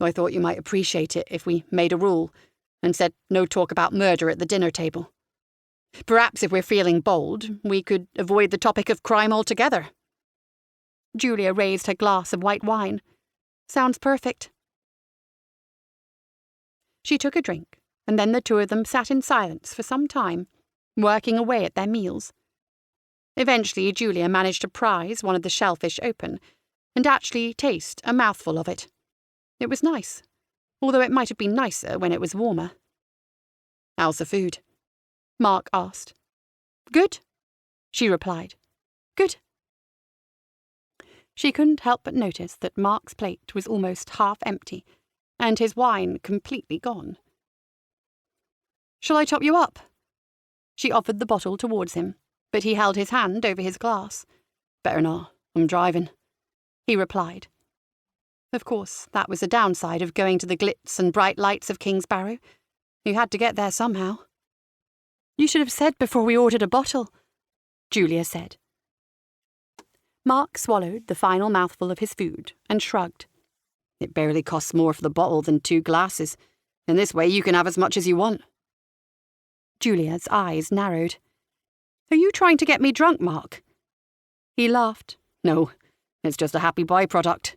I thought you might appreciate it if we made a rule and said no talk about murder at the dinner table. Perhaps if we're feeling bold, we could avoid the topic of crime altogether. Julia raised her glass of white wine. Sounds perfect. She took a drink, and then the two of them sat in silence for some time, working away at their meals. Eventually, Julia managed to prise one of the shellfish open and actually taste a mouthful of it. It was nice, although it might have been nicer when it was warmer. How's the food? Mark asked. Good, she replied. Good. She couldn't help but notice that Mark's plate was almost half empty, and his wine completely gone. Shall I top you up? She offered the bottle towards him, but he held his hand over his glass. Better not, I'm driving, he replied. Of course, that was the downside of going to the glitz and bright lights of Kingsbarrow. You had to get there somehow. You should have said before we ordered a bottle, Julia said. Mark swallowed the final mouthful of his food and shrugged. It barely costs more for the bottle than 2 glasses, and this way you can have as much as you want. Julia's eyes narrowed. Are you trying to get me drunk, Mark? He laughed. No, it's just a happy byproduct.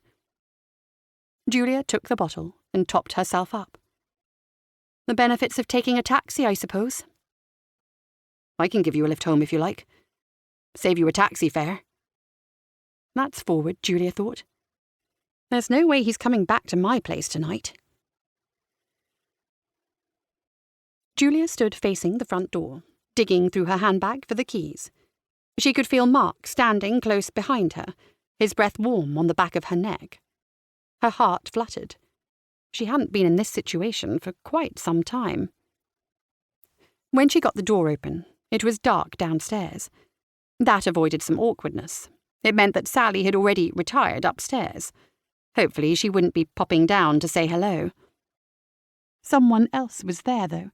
Julia took the bottle and topped herself up. The benefits of taking a taxi, I suppose. I can give you a lift home if you like. Save you a taxi fare. That's forward, Julia thought. There's no way he's coming back to my place tonight. Julia stood facing the front door, digging through her handbag for the keys. She could feel Mark standing close behind her, his breath warm on the back of her neck. Her heart fluttered. She hadn't been in this situation for quite some time. When she got the door open, it was dark downstairs. That avoided some awkwardness. It meant that Sally had already retired upstairs. Hopefully she wouldn't be popping down to say hello. Someone else was there, though,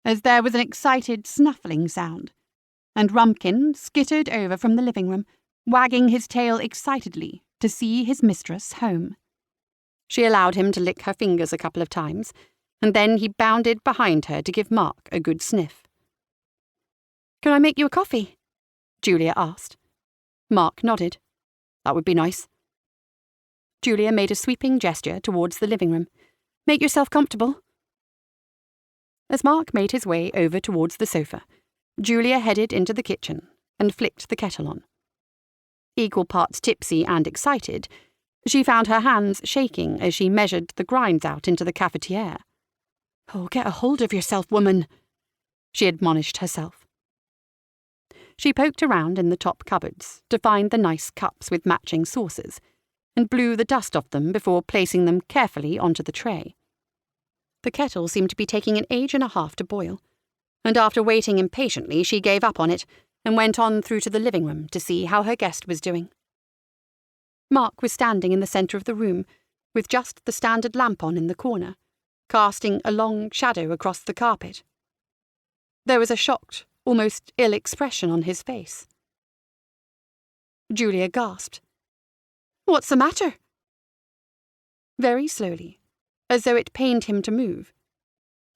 as there was an excited snuffling sound, and Rumpkin skittered over from the living room, wagging his tail excitedly to see his mistress home. She allowed him to lick her fingers a couple of times, and then he bounded behind her to give Mark a good sniff. Can I make you a coffee? Julia asked. Mark nodded. That would be nice. Julia made a sweeping gesture towards the living room. Make yourself comfortable. As Mark made his way over towards the sofa, Julia headed into the kitchen and flicked the kettle on. Equal parts tipsy and excited, she found her hands shaking as she measured the grinds out into the cafetiere. Oh, get a hold of yourself, woman, she admonished herself. She poked around in the top cupboards to find the nice cups with matching saucers, and blew the dust off them before placing them carefully onto the tray. The kettle seemed to be taking an age and a half to boil, and after waiting impatiently she gave up on it and went on through to the living room to see how her guest was doing. Mark was standing in the centre of the room, with just the standard lamp on in the corner, casting a long shadow across the carpet. There was a shocked, almost ill expression on his face. Julia gasped. What's the matter? Very slowly, as though it pained him to move,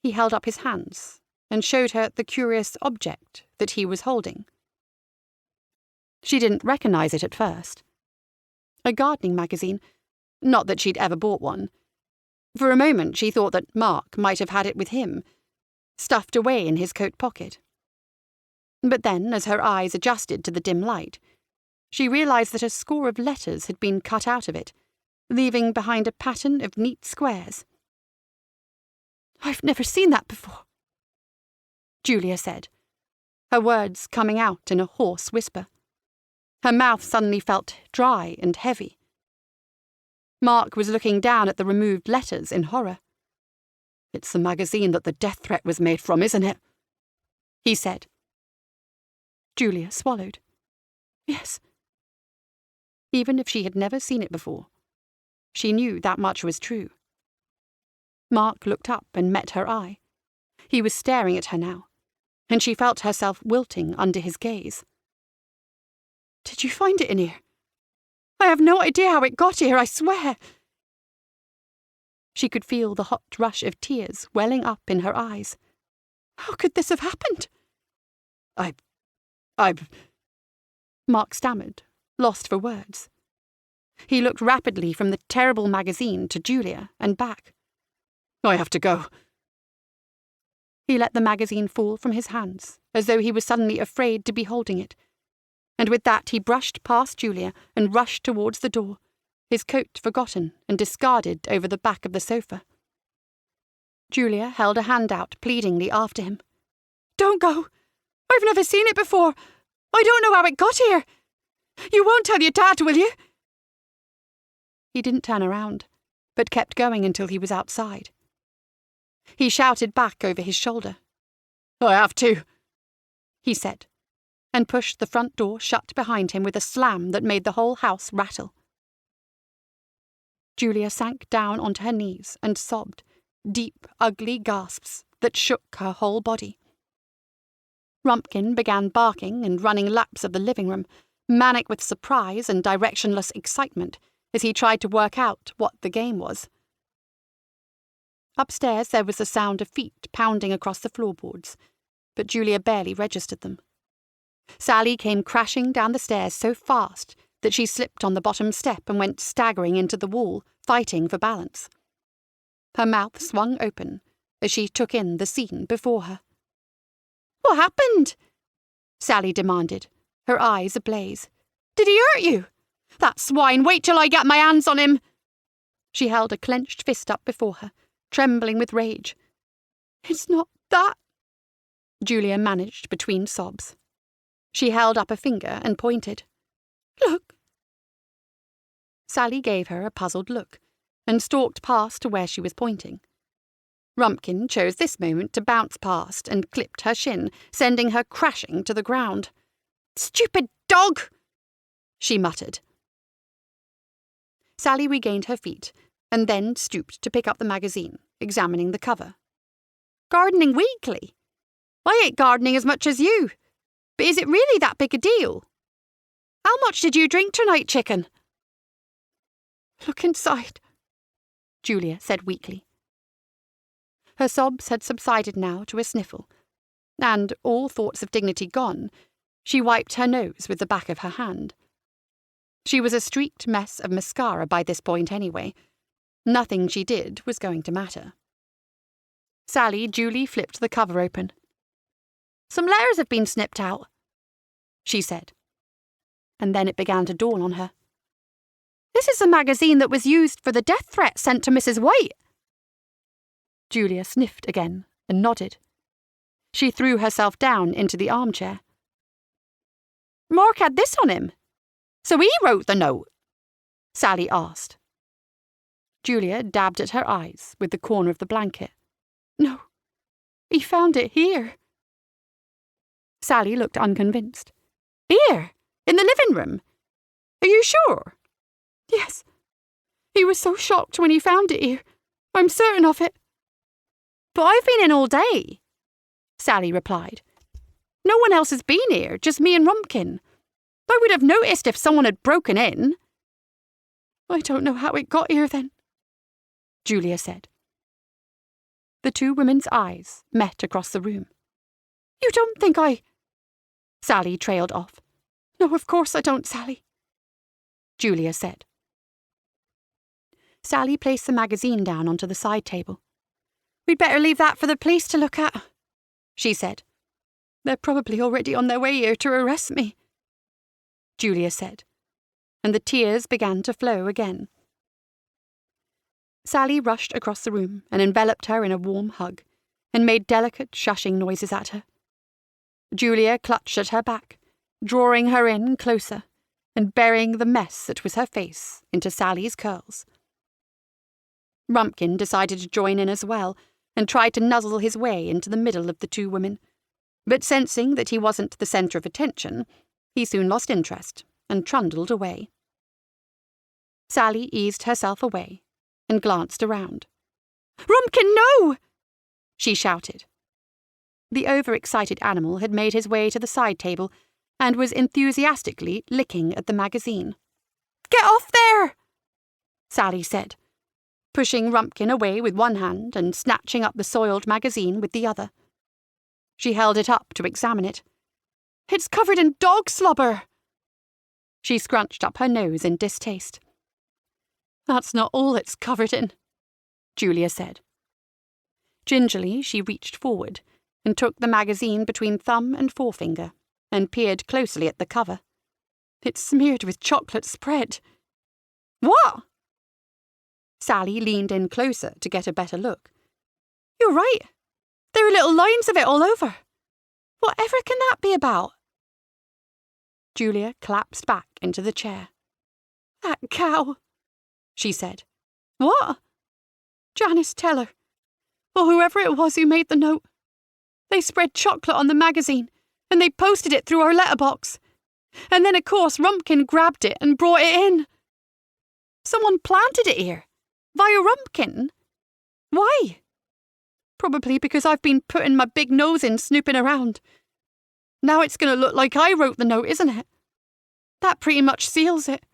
he held up his hands and showed her the curious object that he was holding. She didn't recognize it at first. A gardening magazine, not that she'd ever bought one. For a moment she thought that Mark might have had it with him, stuffed away in his coat pocket. But then, as her eyes adjusted to the dim light, she realized that a score of letters had been cut out of it, leaving behind a pattern of neat squares. I've never seen that before, Julia said, her words coming out in a hoarse whisper. Her mouth suddenly felt dry and heavy. Mark was looking down at the removed letters in horror. It's the magazine that the death threat was made from, isn't it? He said. Julia swallowed. Yes. Even if she had never seen it before, she knew that much was true. Mark looked up and met her eye. He was staring at her now, and she felt herself wilting under his gaze. Did you find it in here? I have no idea how it got here, I swear. She could feel the hot rush of tears welling up in her eyes. How could this have happened? Mark stammered, lost for words. He looked rapidly from the terrible magazine to Julia and back. I have to go. He let the magazine fall from his hands, as though he was suddenly afraid to be holding it, and with that he brushed past Julia and rushed towards the door, his coat forgotten and discarded over the back of the sofa. Julia held a hand out pleadingly after him. Don't go! I've never seen it before! I don't know how it got here! You won't tell your dad, will you? He didn't turn around, but kept going until he was outside. He shouted back over his shoulder. I have to, he said, and pushed the front door shut behind him with a slam that made the whole house rattle. Julia sank down onto her knees and sobbed, deep, ugly gasps that shook her whole body. Rumpkin began barking and running laps of the living room, manic with surprise and directionless excitement, as he tried to work out what the game was. Upstairs there was the sound of feet pounding across the floorboards, but Julia barely registered them. Sally came crashing down the stairs so fast that she slipped on the bottom step and went staggering into the wall, fighting for balance. Her mouth swung open as she took in the scene before her. What happened? Sally demanded, her eyes ablaze. Did he hurt you? That swine, wait till I get my hands on him! She held a clenched fist up before her, trembling with rage. It's not that, Julia managed between sobs. She held up a finger and pointed. Look. Sally gave her a puzzled look and stalked past to where she was pointing. Rumpkin chose this moment to bounce past and clipped her shin, sending her crashing to the ground. Stupid dog! She muttered. Sally regained her feet and then stooped to pick up the magazine, examining the cover. Gardening Weekly? I hate gardening as much as you. But is it really that big a deal? How much did you drink tonight, chicken? Look inside, Julia said weakly. Her sobs had subsided now to a sniffle, and, all thoughts of dignity gone, she wiped her nose with the back of her hand. She was a streaked mess of mascara by this point anyway. Nothing she did was going to matter. Sally duly flipped the cover open. Some letters have been snipped out, she said. And then it began to dawn on her. This is the magazine that was used for the death threat sent to Mrs. White. Julia sniffed again and nodded. She threw herself down into the armchair. Mark had this on him. So he wrote the note? Sally asked. Julia dabbed at her eyes with the corner of the blanket. No, he found it here. Sally looked unconvinced. Here? In the living room? Are you sure? Yes. He was so shocked when he found it here. I'm certain of it. But I've been in all day, Sally replied. No one else has been here, just me and Rumpkin. I would have noticed if someone had broken in. I don't know how it got here then, Julia said. The two women's eyes met across the room. You don't think I... Sally trailed off. No, of course I don't, Sally, Julia said. Sally placed the magazine down onto the side table. We'd better leave that for the police to look at, she said. They're probably already on their way here to arrest me, Julia said, and the tears began to flow again. Sally rushed across the room and enveloped her in a warm hug, and made delicate shushing noises at her. Julia clutched at her back, drawing her in closer, and burying the mess that was her face into Sally's curls. Rumpkin decided to join in as well, and tried to nuzzle his way into the middle of the two women. But sensing that he wasn't the centre of attention, he soon lost interest and trundled away. Sally eased herself away and glanced around. "Rumpkin, no!" she shouted. The overexcited animal had made his way to the side table and was enthusiastically licking at the magazine. "Get off there!" Sally said, pushing Rumpkin away with one hand and snatching up the soiled magazine with the other. She held it up to examine it. "It's covered in dog slobber!" She scrunched up her nose in distaste. "That's not all it's covered in," Julia said. Gingerly, she reached forward and took the magazine between thumb and forefinger and peered closely at the cover. "It's smeared with chocolate spread." "What?" Sally leaned in closer to get a better look. "You're right. There are little lines of it all over. Whatever can that be about?" Julia collapsed back into the chair. "That cow," she said. "What?" "Janice Teller, or whoever it was who made the note. They spread chocolate on the magazine, and they posted it through our letterbox. And then, of course, Rumpkin grabbed it and brought it in. Someone planted it here, via Rumpkin. Why? Probably because I've been putting my big nose in snooping around. Now it's going to look like I wrote the note, isn't it? That pretty much seals it.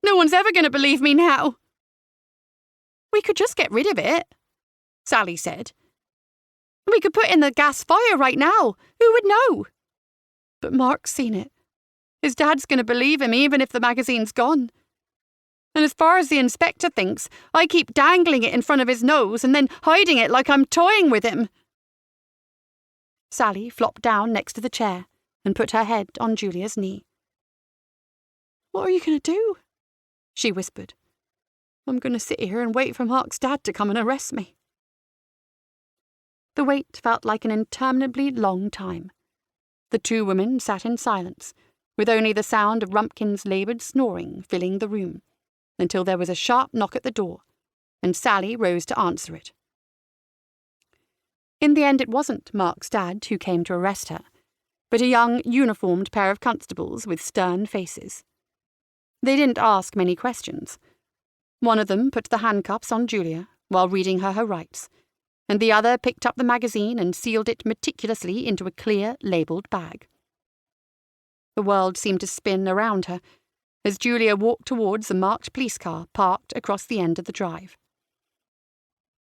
No one's ever going to believe me now." "We could just get rid of it," Sally said. "We could put it in the gas fire right now. Who would know? But Mark's seen it. His dad's going to believe him even if the magazine's gone. And as far as the inspector thinks, I keep dangling it in front of his nose and then hiding it like I'm toying with him." Sally flopped down next to the chair and put her head on Julia's knee. "What are you going to do?" she whispered. "I'm going to sit here and wait for Mark's dad to come and arrest me." The wait felt like an interminably long time. The two women sat in silence, with only the sound of Rumpkin's laboured snoring filling the room, until there was a sharp knock at the door, and Sally rose to answer it. In the end, it wasn't Mark's dad who came to arrest her, but a young, uniformed pair of constables with stern faces. They didn't ask many questions. One of them put the handcuffs on Julia while reading her rights, and the other picked up the magazine and sealed it meticulously into a clear, labelled bag. The world seemed to spin around her as Julia walked towards a marked police car parked across the end of the drive.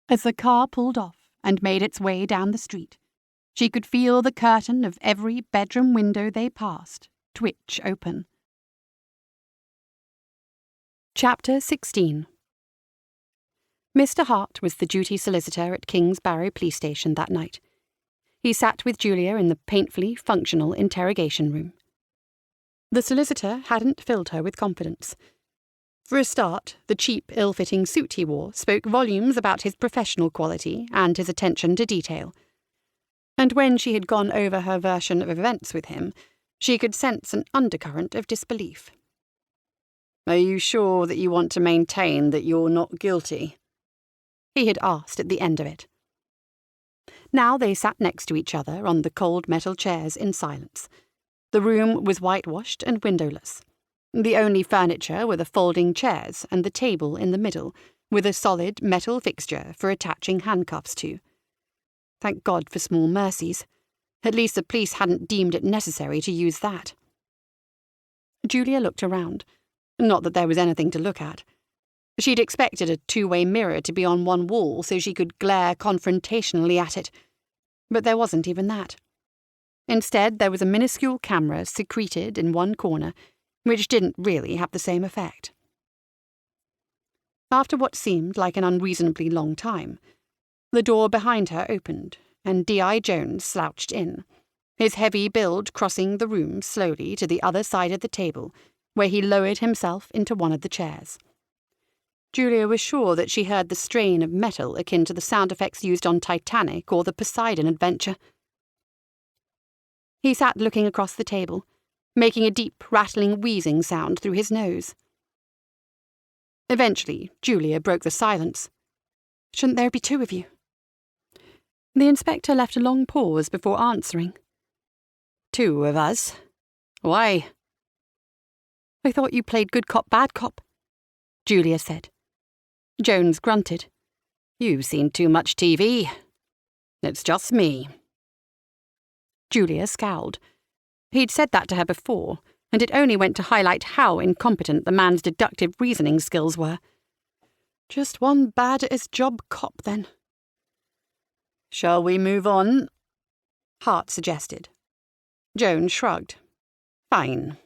As the car pulled off and made its way down the street, she could feel the curtain of every bedroom window they passed twitch open. Chapter 16. Mr. Hart was the duty solicitor at Kingsbarrow Police Station that night. He sat with Julia in the painfully functional interrogation room. The solicitor hadn't filled her with confidence. For a start, the cheap, ill-fitting suit he wore spoke volumes about his professional quality and his attention to detail. And when she had gone over her version of events with him, she could sense an undercurrent of disbelief. "Are you sure that you want to maintain that you're not guilty?" he had asked at the end of it. Now they sat next to each other on the cold metal chairs in silence. The room was whitewashed and windowless. The only furniture were the folding chairs and the table in the middle, with a solid metal fixture for attaching handcuffs to. Thank God for small mercies. At least the police hadn't deemed it necessary to use that. Julia looked around. Not that there was anything to look at. She'd expected a two-way mirror to be on one wall so she could glare confrontationally at it, but there wasn't even that. Instead, there was a minuscule camera secreted in one corner, which didn't really have the same effect. After what seemed like an unreasonably long time, the door behind her opened, and D.I. Jones slouched in, his heavy build crossing the room slowly to the other side of the table, where he lowered himself into one of the chairs. Julia was sure that she heard the strain of metal akin to the sound effects used on Titanic or the Poseidon Adventure. He sat looking across the table, making a deep, rattling wheezing sound through his nose. Eventually, Julia broke the silence. "Shouldn't there be two of you?" The inspector left a long pause before answering. 2 of us. Why? I thought you played good cop, bad cop, Julia said. Jones grunted. You've seen too much TV. It's just me. Julia scowled. He'd said that to her before, and it only went to highlight how incompetent the man's deductive reasoning skills were. Just one bad at his job cop, then. Shall we move on? Hart suggested. Jones shrugged. Fine.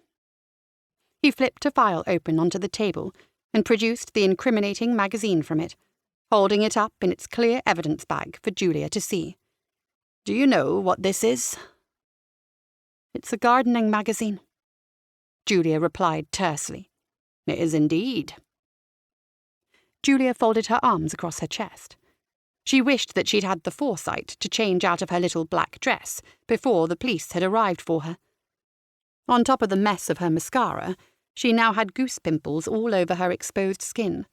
He flipped a file open onto the table and produced the incriminating magazine from it, holding it up in its clear evidence bag for Julia to see. Do you know what this is? It's a gardening magazine, Julia replied tersely. It is indeed. Julia folded her arms across her chest. She wished that she'd had the foresight to change out of her little black dress before the police had arrived for her. On top of the mess of her mascara, she now had goose pimples all over her exposed skin.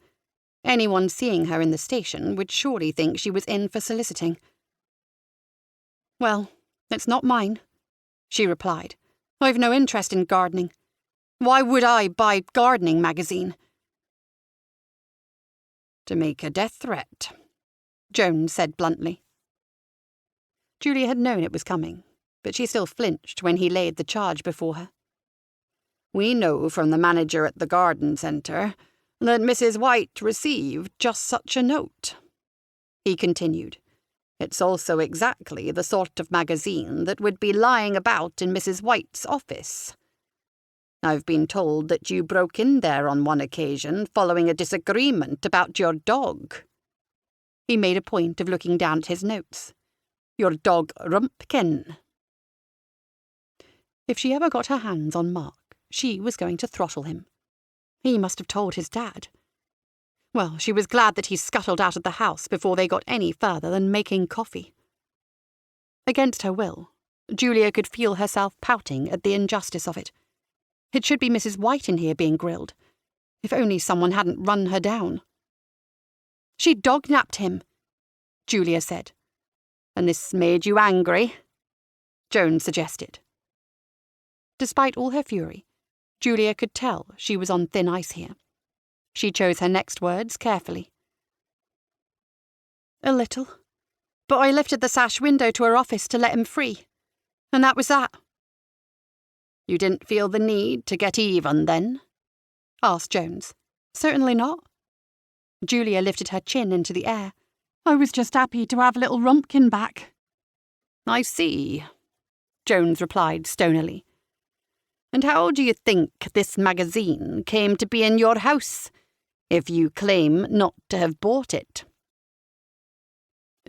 Anyone seeing her in the station would surely think she was in for soliciting. Well, it's not mine, she replied. I've no interest in gardening. Why would I buy gardening magazine? To make a death threat, Jones said bluntly. Julia had known it was coming, but she still flinched when he laid the charge before her. We know from the manager at the garden centre that Mrs. White received just such a note, he continued. It's also exactly the sort of magazine that would be lying about in Mrs. White's office. I've been told that you broke in there on one occasion following a disagreement about your dog. He made a point of looking down at his notes. Your dog Rumpkin. If she ever got her hands on Mark, she was going to throttle him. He must have told his dad. Well, she was glad that he scuttled out of the house before they got any further than making coffee. Against her will, Julia could feel herself pouting at the injustice of it. It should be Mrs. White in here being grilled. If only someone hadn't run her down. She dog-napped him, Julia said. And this made you angry? Jones suggested. Despite all her fury, Julia could tell she was on thin ice here. She chose her next words carefully. A little. But I lifted the sash window to her office to let him free. And that was that. You didn't feel the need to get even, then? Asked Jones. Certainly not. Julia lifted her chin into the air. I was just happy to have little Rumpkin back. I see, Jones replied stonily. And how do you think this magazine came to be in your house, if you claim not to have bought it?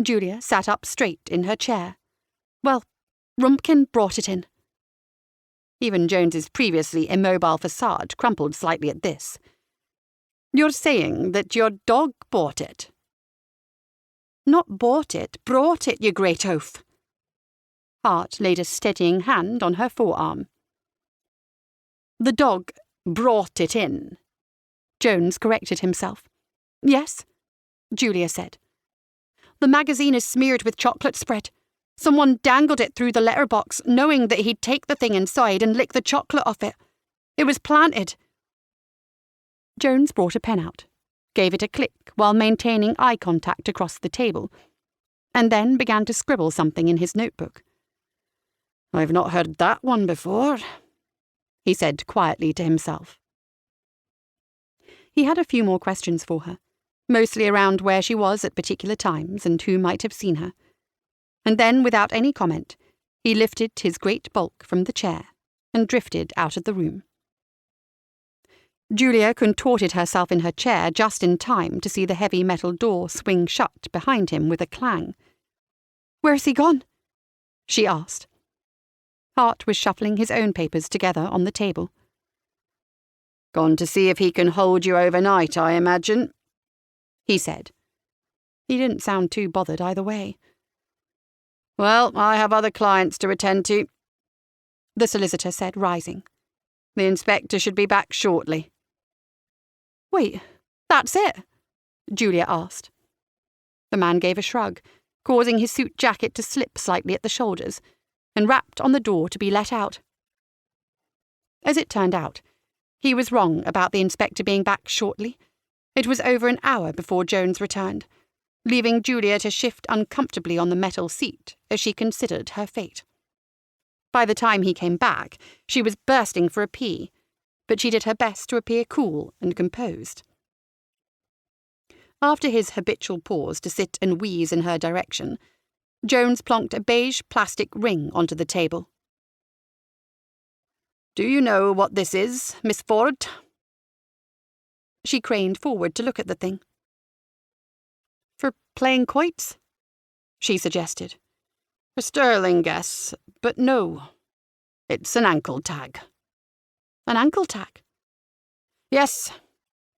Julia sat up straight in her chair. Well, Rumpkin brought it in. Even Jones's previously immobile facade crumpled slightly at this. You're saying that your dog bought it? Not bought it, brought it, you great oaf. Hart laid a steadying hand on her forearm. The dog brought it in, Jones corrected himself. Yes, Julia said. The magazine is smeared with chocolate spread. Someone dangled it through the letterbox, knowing that he'd take the thing inside and lick the chocolate off it. It was planted. Jones brought a pen out, gave it a click while maintaining eye contact across the table, and then began to scribble something in his notebook. I've not heard that one before, he said quietly to himself. He had a few more questions for her, mostly around where she was at particular times and who might have seen her. And then, without any comment, he lifted his great bulk from the chair and drifted out of the room. Julia contorted herself in her chair just in time to see the heavy metal door swing shut behind him with a clang. "Where's he gone?" she asked. Hart was shuffling his own papers together on the table. "Gone to see if he can hold you overnight, I imagine," he said. He didn't sound too bothered either way. "Well, I have other clients to attend to," the solicitor said, rising. "The inspector should be back shortly." "Wait, that's it?" Julia asked. The man gave a shrug, causing his suit jacket to slip slightly at the shoulders, and rapped on the door to be let out. As it turned out, he was wrong about the inspector being back shortly. It was over an hour before Jones returned, leaving Julia to shift uncomfortably on the metal seat as she considered her fate. By the time he came back, she was bursting for a pee, but she did her best to appear cool and composed. After his habitual pause to sit and wheeze in her direction, Jones plonked a beige plastic ring onto the table. "Do you know what this is, Miss Ford?" She craned forward to look at the thing. "For playing quoits?" she suggested. "A sterling guess, but no. It's an ankle tag." "An ankle tag?" "Yes.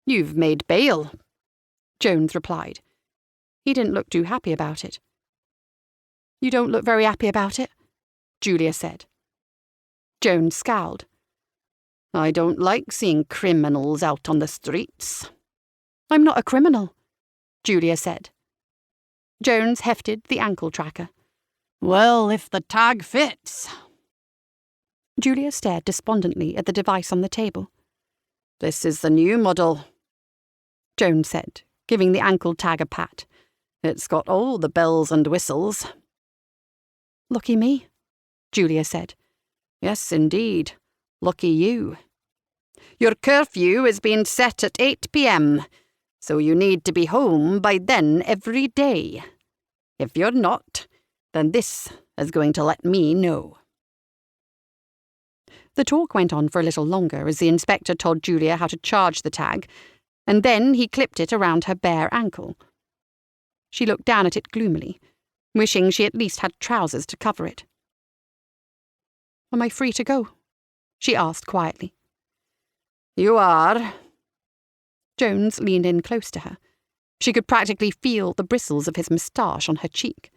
You've made bail," Jones replied. He didn't look too happy about it. "You don't look very happy about it," Julia said. Jones scowled. "I don't like seeing criminals out on the streets." "I'm not a criminal," Julia said. Jones hefted the ankle tracker. "Well, if the tag fits." Julia stared despondently at the device on the table. "This is the new model," Jones said, giving the ankle tag a pat. "It's got all the bells and whistles." "Lucky me," Julia said. "Yes, indeed. Lucky you. Your curfew has been set at 8 p.m, so you need to be home by then every day. If you're not, then this is going to let me know." The talk went on for a little longer as the inspector told Julia how to charge the tag, and then he clipped it around her bare ankle. She looked down at it gloomily, wishing she at least had trousers to cover it. "Am I free to go?" she asked quietly. "You are." Jones leaned in close to her. She could practically feel the bristles of his moustache on her cheek.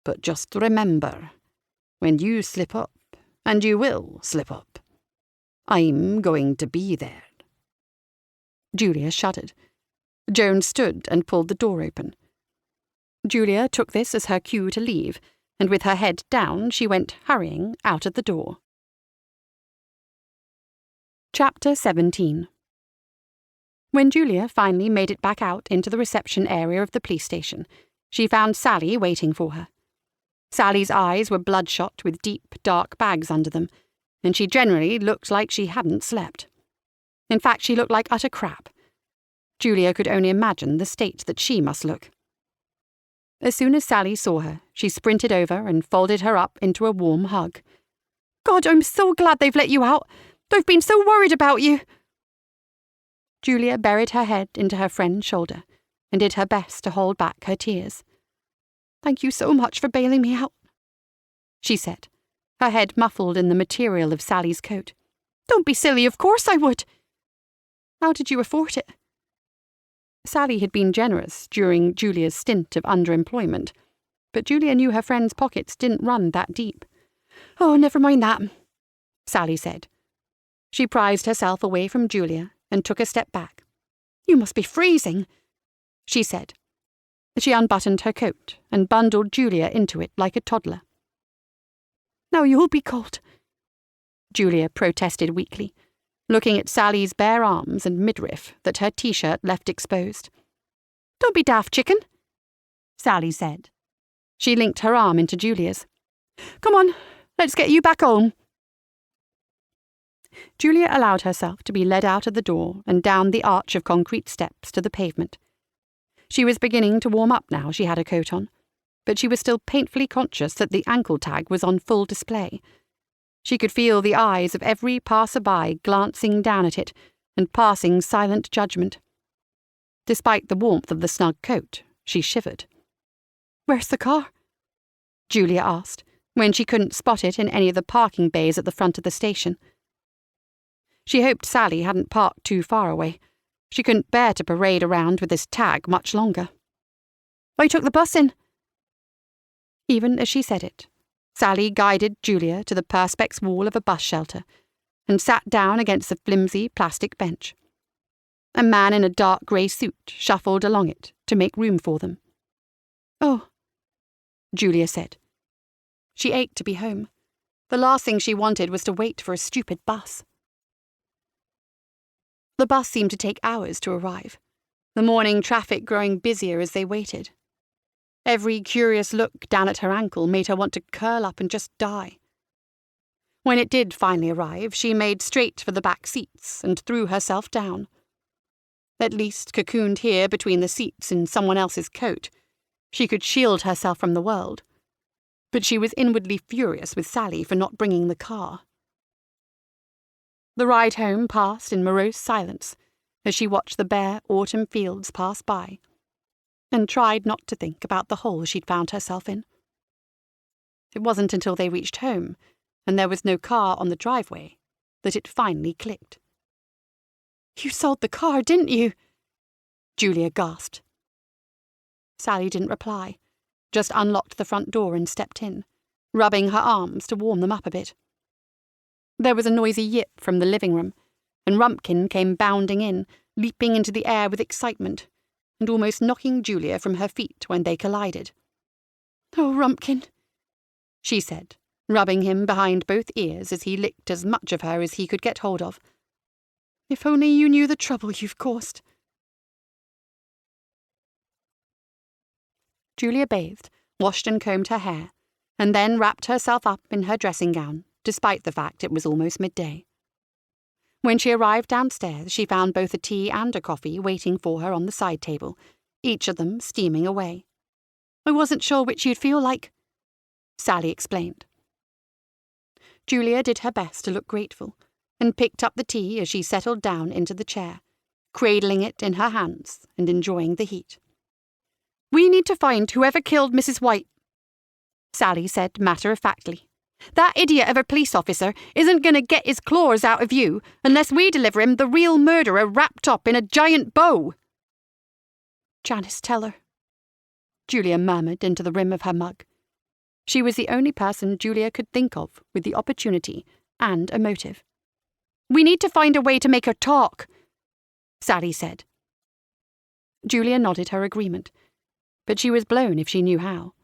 "But just remember, when you slip up, and you will slip up, I'm going to be there." Julia shuddered. Jones stood and pulled the door open. Julia took this as her cue to leave, and with her head down she went hurrying out of the door. Chapter 17. When Julia finally made it back out into the reception area of the police station, she found Sally waiting for her. Sally's eyes were bloodshot with deep, dark bags under them, and she generally looked like she hadn't slept. In fact, she looked like utter crap. Julia could only imagine the state that she must look. As soon as Sally saw her, she sprinted over and folded her up into a warm hug. "God, I'm so glad they've let you out. I've been so worried about you." Julia buried her head into her friend's shoulder and did her best to hold back her tears. "Thank you so much for bailing me out," she said, her head muffled in the material of Sally's coat. "Don't be silly, of course I would." "How did you afford it?" Sally had been generous during Julia's stint of underemployment, but Julia knew her friend's pockets didn't run that deep. "Oh, never mind that," Sally said. She prized herself away from Julia and took a step back. "You must be freezing," she said. She unbuttoned her coat and bundled Julia into it like a toddler. "Now you'll be cold," Julia protested weakly, looking at Sally's bare arms and midriff that her t-shirt left exposed. "Don't be daft, chicken," Sally said. She linked her arm into Julia's. "Come on, let's get you back home." Julia allowed herself to be led out of the door and down the arch of concrete steps to the pavement. She was beginning to warm up now she had a coat on, but she was still painfully conscious that the ankle tag was on full display. She could feel the eyes of every passer-by glancing down at it and passing silent judgment. Despite the warmth of the snug coat, she shivered. "Where's the car?" Julia asked, when she couldn't spot it in any of the parking bays at the front of the station. She hoped Sally hadn't parked too far away. She couldn't bear to parade around with this tag much longer. "I took the bus in." Even as she said it, Sally guided Julia to the perspex wall of a bus shelter and sat down against the flimsy plastic bench. A man in a dark grey suit shuffled along it to make room for them. "Oh," Julia said. She ached to be home. The last thing she wanted was to wait for a stupid bus. The bus seemed to take hours to arrive, the morning traffic growing busier as they waited. Every curious look down at her ankle made her want to curl up and just die. When it did finally arrive, she made straight for the back seats and threw herself down. At least, cocooned here between the seats in someone else's coat, she could shield herself from the world. But she was inwardly furious with Sally for not bringing the car. The ride home passed in morose silence as she watched the bare autumn fields pass by and tried not to think about the hole she'd found herself in. It wasn't until they reached home and there was no car on the driveway that it finally clicked. "You sold the car, didn't you?" Julia gasped. Sally didn't reply, just unlocked the front door and stepped in, rubbing her arms to warm them up a bit. There was a noisy yip from the living room, and Rumpkin came bounding in, leaping into the air with excitement, and almost knocking Julia from her feet when they collided. "Oh, Rumpkin," she said, rubbing him behind both ears as he licked as much of her as he could get hold of. "If only you knew the trouble you've caused." Julia bathed, washed and combed her hair, and then wrapped herself up in her dressing gown, despite the fact it was almost midday. When she arrived downstairs, she found both a tea and a coffee waiting for her on the side table, each of them steaming away. "I wasn't sure which you'd feel like," Sally explained. Julia did her best to look grateful, and picked up the tea as she settled down into the chair, cradling it in her hands and enjoying the heat. "We need to find whoever killed Mrs. White," Sally said matter-of-factly. "That idiot of a police officer isn't going to get his claws out of you unless we deliver him the real murderer wrapped up in a giant bow." "Janice, tell her," Julia murmured into the rim of her mug. She was the only person Julia could think of with the opportunity and a motive. "We need to find a way to make her talk," Sally said. Julia nodded her agreement, but she was blown if she knew how.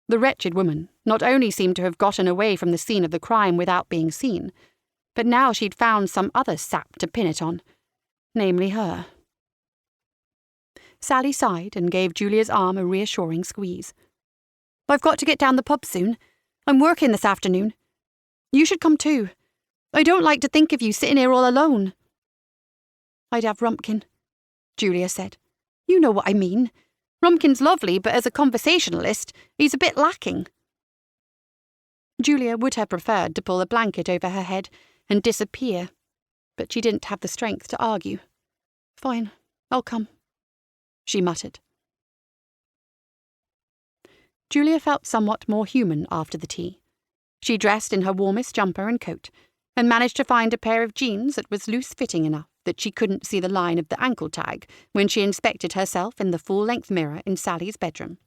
The wretched woman not only seemed to have gotten away from the scene of the crime without being seen, but now she'd found some other sap to pin it on, namely her. Sally sighed and gave Julia's arm a reassuring squeeze. "I've got to get down the pub soon. I'm working this afternoon. You should come too. I don't like to think of you sitting here all alone." "I'd have Rumpkin," Julia said. "You know what I mean. Rumpkin's lovely, but as a conversationalist, he's a bit lacking." Julia would have preferred to pull a blanket over her head and disappear, but she didn't have the strength to argue. "Fine, I'll come," she muttered. Julia felt somewhat more human after the tea. She dressed in her warmest jumper and coat, and managed to find a pair of jeans that was loose-fitting enough that she couldn't see the line of the ankle tag when she inspected herself in the full-length mirror in Sally's bedroom.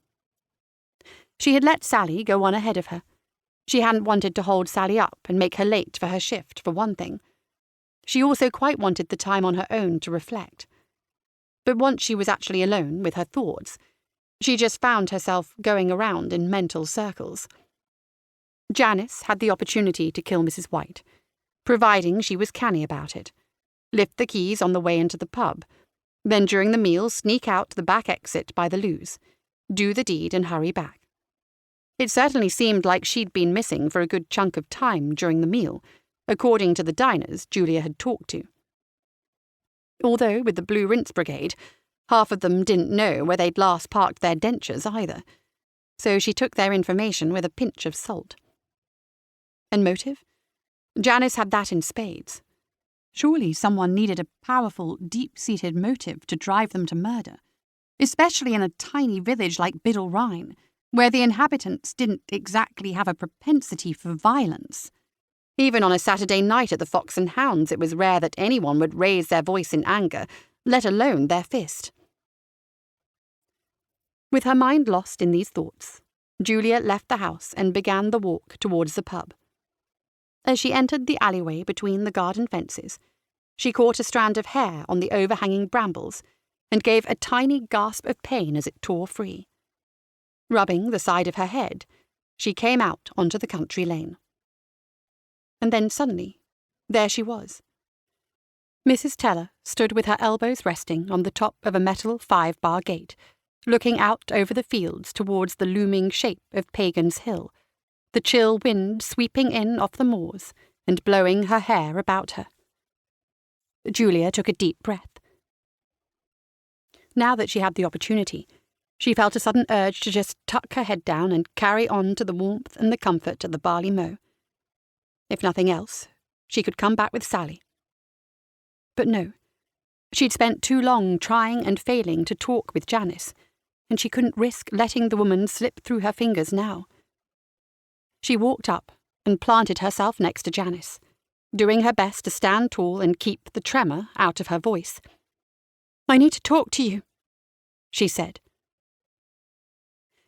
She had let Sally go on ahead of her. She hadn't wanted to hold Sally up and make her late for her shift, for one thing. She also quite wanted the time on her own to reflect. But once she was actually alone with her thoughts, she just found herself going around in mental circles. Janice had the opportunity to kill Mrs. White, providing she was canny about it. Lift the keys on the way into the pub, then during the meal sneak out the back exit by the loos, do the deed and hurry back. It certainly seemed like she'd been missing for a good chunk of time during the meal, according to the diners Julia had talked to. Although with the Blue Rinse Brigade, half of them didn't know where they'd last parked their dentures either, so she took their information with a pinch of salt. And motive? Janice had that in spades. Surely someone needed a powerful, deep-seated motive to drive them to murder, especially in a tiny village like Biddle Rhyne, where the inhabitants didn't exactly have a propensity for violence. Even on a Saturday night at the Fox and Hounds, it was rare that anyone would raise their voice in anger, let alone their fist. With her mind lost in these thoughts, Julia left the house and began the walk towards the pub. As she entered the alleyway between the garden fences, she caught a strand of hair on the overhanging brambles and gave a tiny gasp of pain as it tore free. Rubbing the side of her head, she came out onto the country lane. And then suddenly, there she was. Mrs. Teller stood with her elbows resting on the top of a metal 5-bar gate, looking out over the fields towards the looming shape of Pagan's Hill, the chill wind sweeping in off the moors and blowing her hair about her. Julia took a deep breath. Now that she had the opportunity, she felt a sudden urge to just tuck her head down and carry on to the warmth and the comfort of the barley mow. If nothing else, she could come back with Sally. But no, she'd spent too long trying and failing to talk with Janice, and she couldn't risk letting the woman slip through her fingers now. She walked up and planted herself next to Janice, doing her best to stand tall and keep the tremor out of her voice. "I need to talk to you," she said.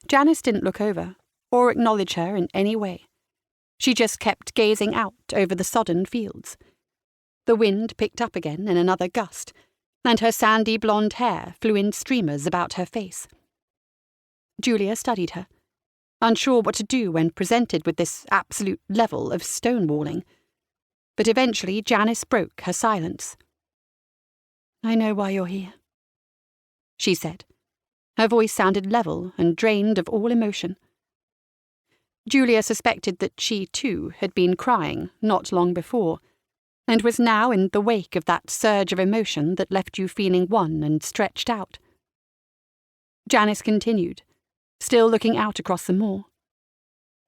Janice didn't look over or acknowledge her in any way. She just kept gazing out over the sodden fields. The wind picked up again in another gust, and her sandy blonde hair flew in streamers about her face. Julia studied her, unsure what to do when presented with this absolute level of stonewalling. But eventually Janice broke her silence. "I know why you're here," she said. Her voice sounded level and drained of all emotion. Julia suspected that she, too, had been crying not long before, and was now in the wake of that surge of emotion that left you feeling wan and stretched out. Janice continued, still looking out across the moor.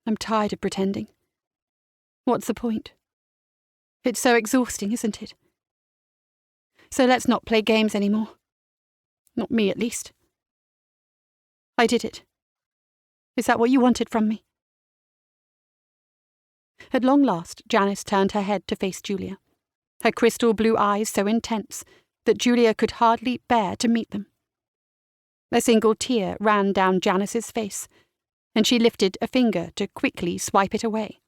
"I'm tired of pretending. What's the point? It's so exhausting, isn't it? So let's not play games anymore. Not me, at least. I did it. Is that what you wanted from me?" At long last, Janice turned her head to face Julia, her crystal blue eyes so intense that Julia could hardly bear to meet them. A single tear ran down Janice's face, and she lifted a finger to quickly swipe it away.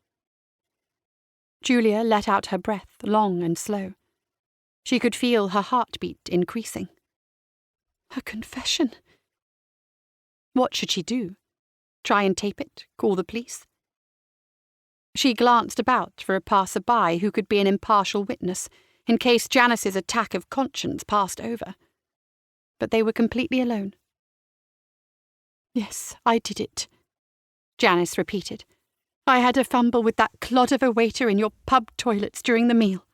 Julia let out her breath long and slow. She could feel her heartbeat increasing. Her confession. What should she do? Try and tape it? Call the police? She glanced about for a passer-by who could be an impartial witness in case Janice's attack of conscience passed over. But they were completely alone. "Yes, I did it," Janice repeated. "I had a fumble with that clod of a waiter in your pub toilets during the meal."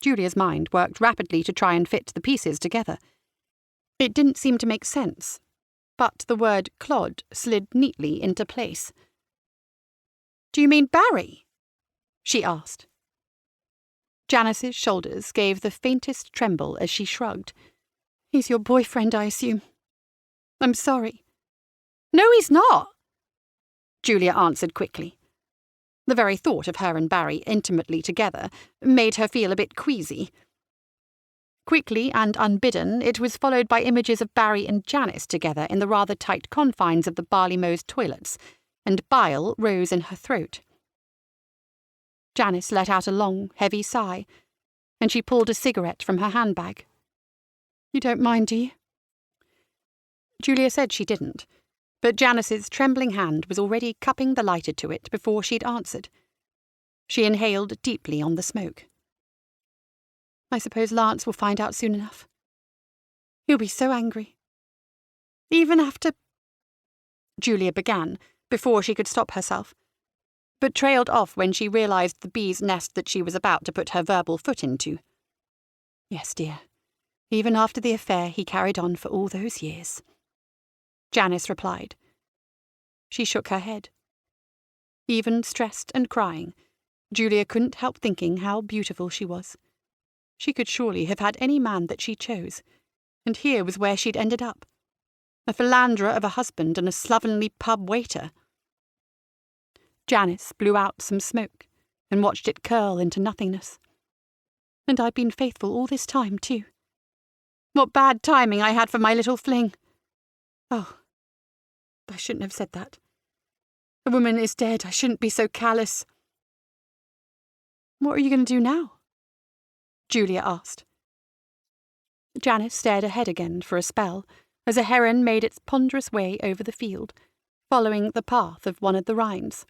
Julia's mind worked rapidly to try and fit the pieces together. It didn't seem to make sense, but the word clod slid neatly into place. "Do you mean Barry?" she asked. Janice's shoulders gave the faintest tremble as she shrugged. "He's your boyfriend, I assume. I'm sorry." "No, he's not," Julia answered quickly. The very thought of her and Barry intimately together made her feel a bit queasy. Quickly and unbidden, it was followed by images of Barry and Janice together in the rather tight confines of the Barley-Mows toilets, and bile rose in her throat. Janice let out a long, heavy sigh, and she pulled a cigarette from her handbag. "You don't mind, do you?" Julia said she didn't, but Janice's trembling hand was already cupping the lighter to it before she'd answered. She inhaled deeply on the smoke. "I suppose Lance will find out soon enough. He'll be so angry. Even after—" Julia began, before she could stop herself, but trailed off when she realised the bee's nest that she was about to put her verbal foot into. "Yes, dear. Even after the affair he carried on for all those years," Janice replied. She shook her head. Even stressed and crying, Julia couldn't help thinking how beautiful she was. She could surely have had any man that she chose, and here was where she'd ended up. A philanderer of a husband and a slovenly pub waiter. Janice blew out some smoke and watched it curl into nothingness. And I'd been faithful all this time, too. What bad timing I had for my little fling. Oh, I shouldn't have said that. A woman is dead. I shouldn't be so callous. "What are you going to do now?" Julia asked. Janice stared ahead again for a spell, as a heron made its ponderous way over the field, following the path of one of the Rhynes.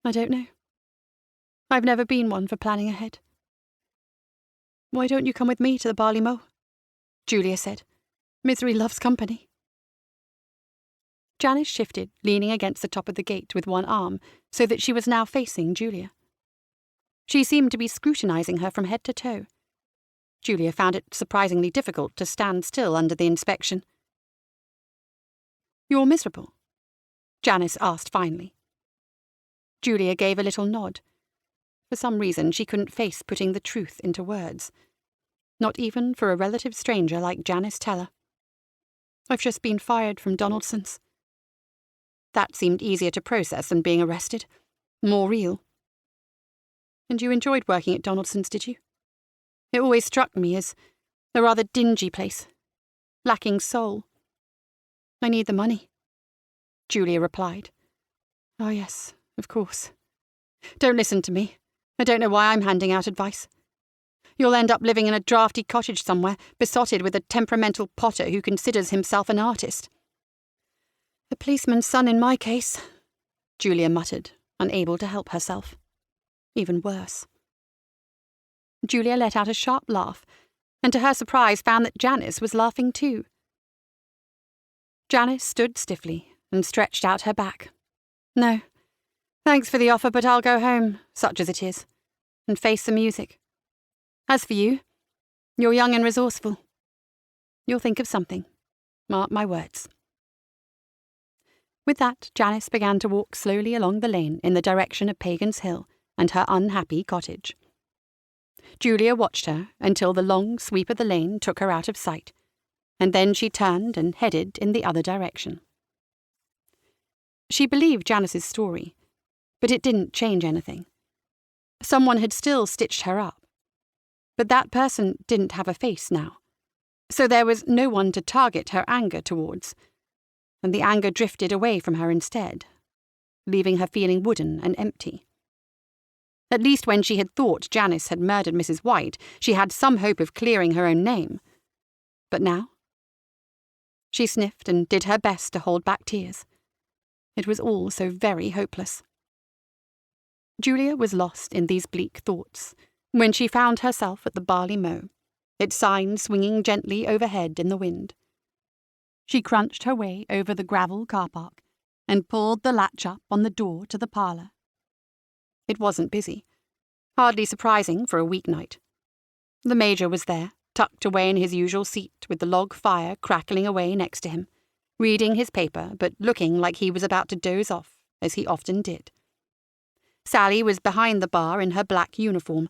I don't know. I've never been one for planning ahead. Why don't you come with me to the barley mow? Julia said. Misery loves company. Janice shifted, leaning against the top of the gate with one arm, so that she was now facing Julia. She seemed to be scrutinizing her from head to toe. Julia found it surprisingly difficult to stand still under the inspection. You're miserable? Janice asked finally. Julia gave a little nod. For some reason, she couldn't face putting the truth into words. Not even for a relative stranger like Janice Teller. I've just been fired from Donaldson's. That seemed easier to process than being arrested. More real. And you enjoyed working at Donaldson's, did you? It always struck me as a rather dingy place, lacking soul. I need the money, Julia replied. Oh yes, of course. Don't listen to me. I don't know why I'm handing out advice. You'll end up living in a drafty cottage somewhere, besotted with a temperamental potter who considers himself an artist. A policeman's son in my case, Julia muttered, unable to help herself. Even worse. Julia let out a sharp laugh, and to her surprise found that Janice was laughing too. Janice stood stiffly and stretched out her back. No, thanks for the offer, but I'll go home, such as it is, and face the music. As for you, you're young and resourceful. You'll think of something. Mark my words. With that, Janice began to walk slowly along the lane in the direction of Pagan's Hill and her unhappy cottage. Julia watched her until the long sweep of the lane took her out of sight, and then she turned and headed in the other direction. She believed Janice's story, but it didn't change anything. Someone had still stitched her up. But that person didn't have a face now, so there was no one to target her anger towards, and the anger drifted away from her instead, leaving her feeling wooden and empty. At least when she had thought Janice had murdered Mrs. White, she had some hope of clearing her own name. But now? She sniffed and did her best to hold back tears. It was all so very hopeless. Julia was lost in these bleak thoughts when she found herself at the barley mow, its sign swinging gently overhead in the wind. She crunched her way over the gravel car park and pulled the latch up on the door to the parlour. It wasn't busy, hardly surprising for a weeknight. The Major was there, tucked away in his usual seat with the log fire crackling away next to him, reading his paper but looking like he was about to doze off, as he often did. Sally was behind the bar in her black uniform,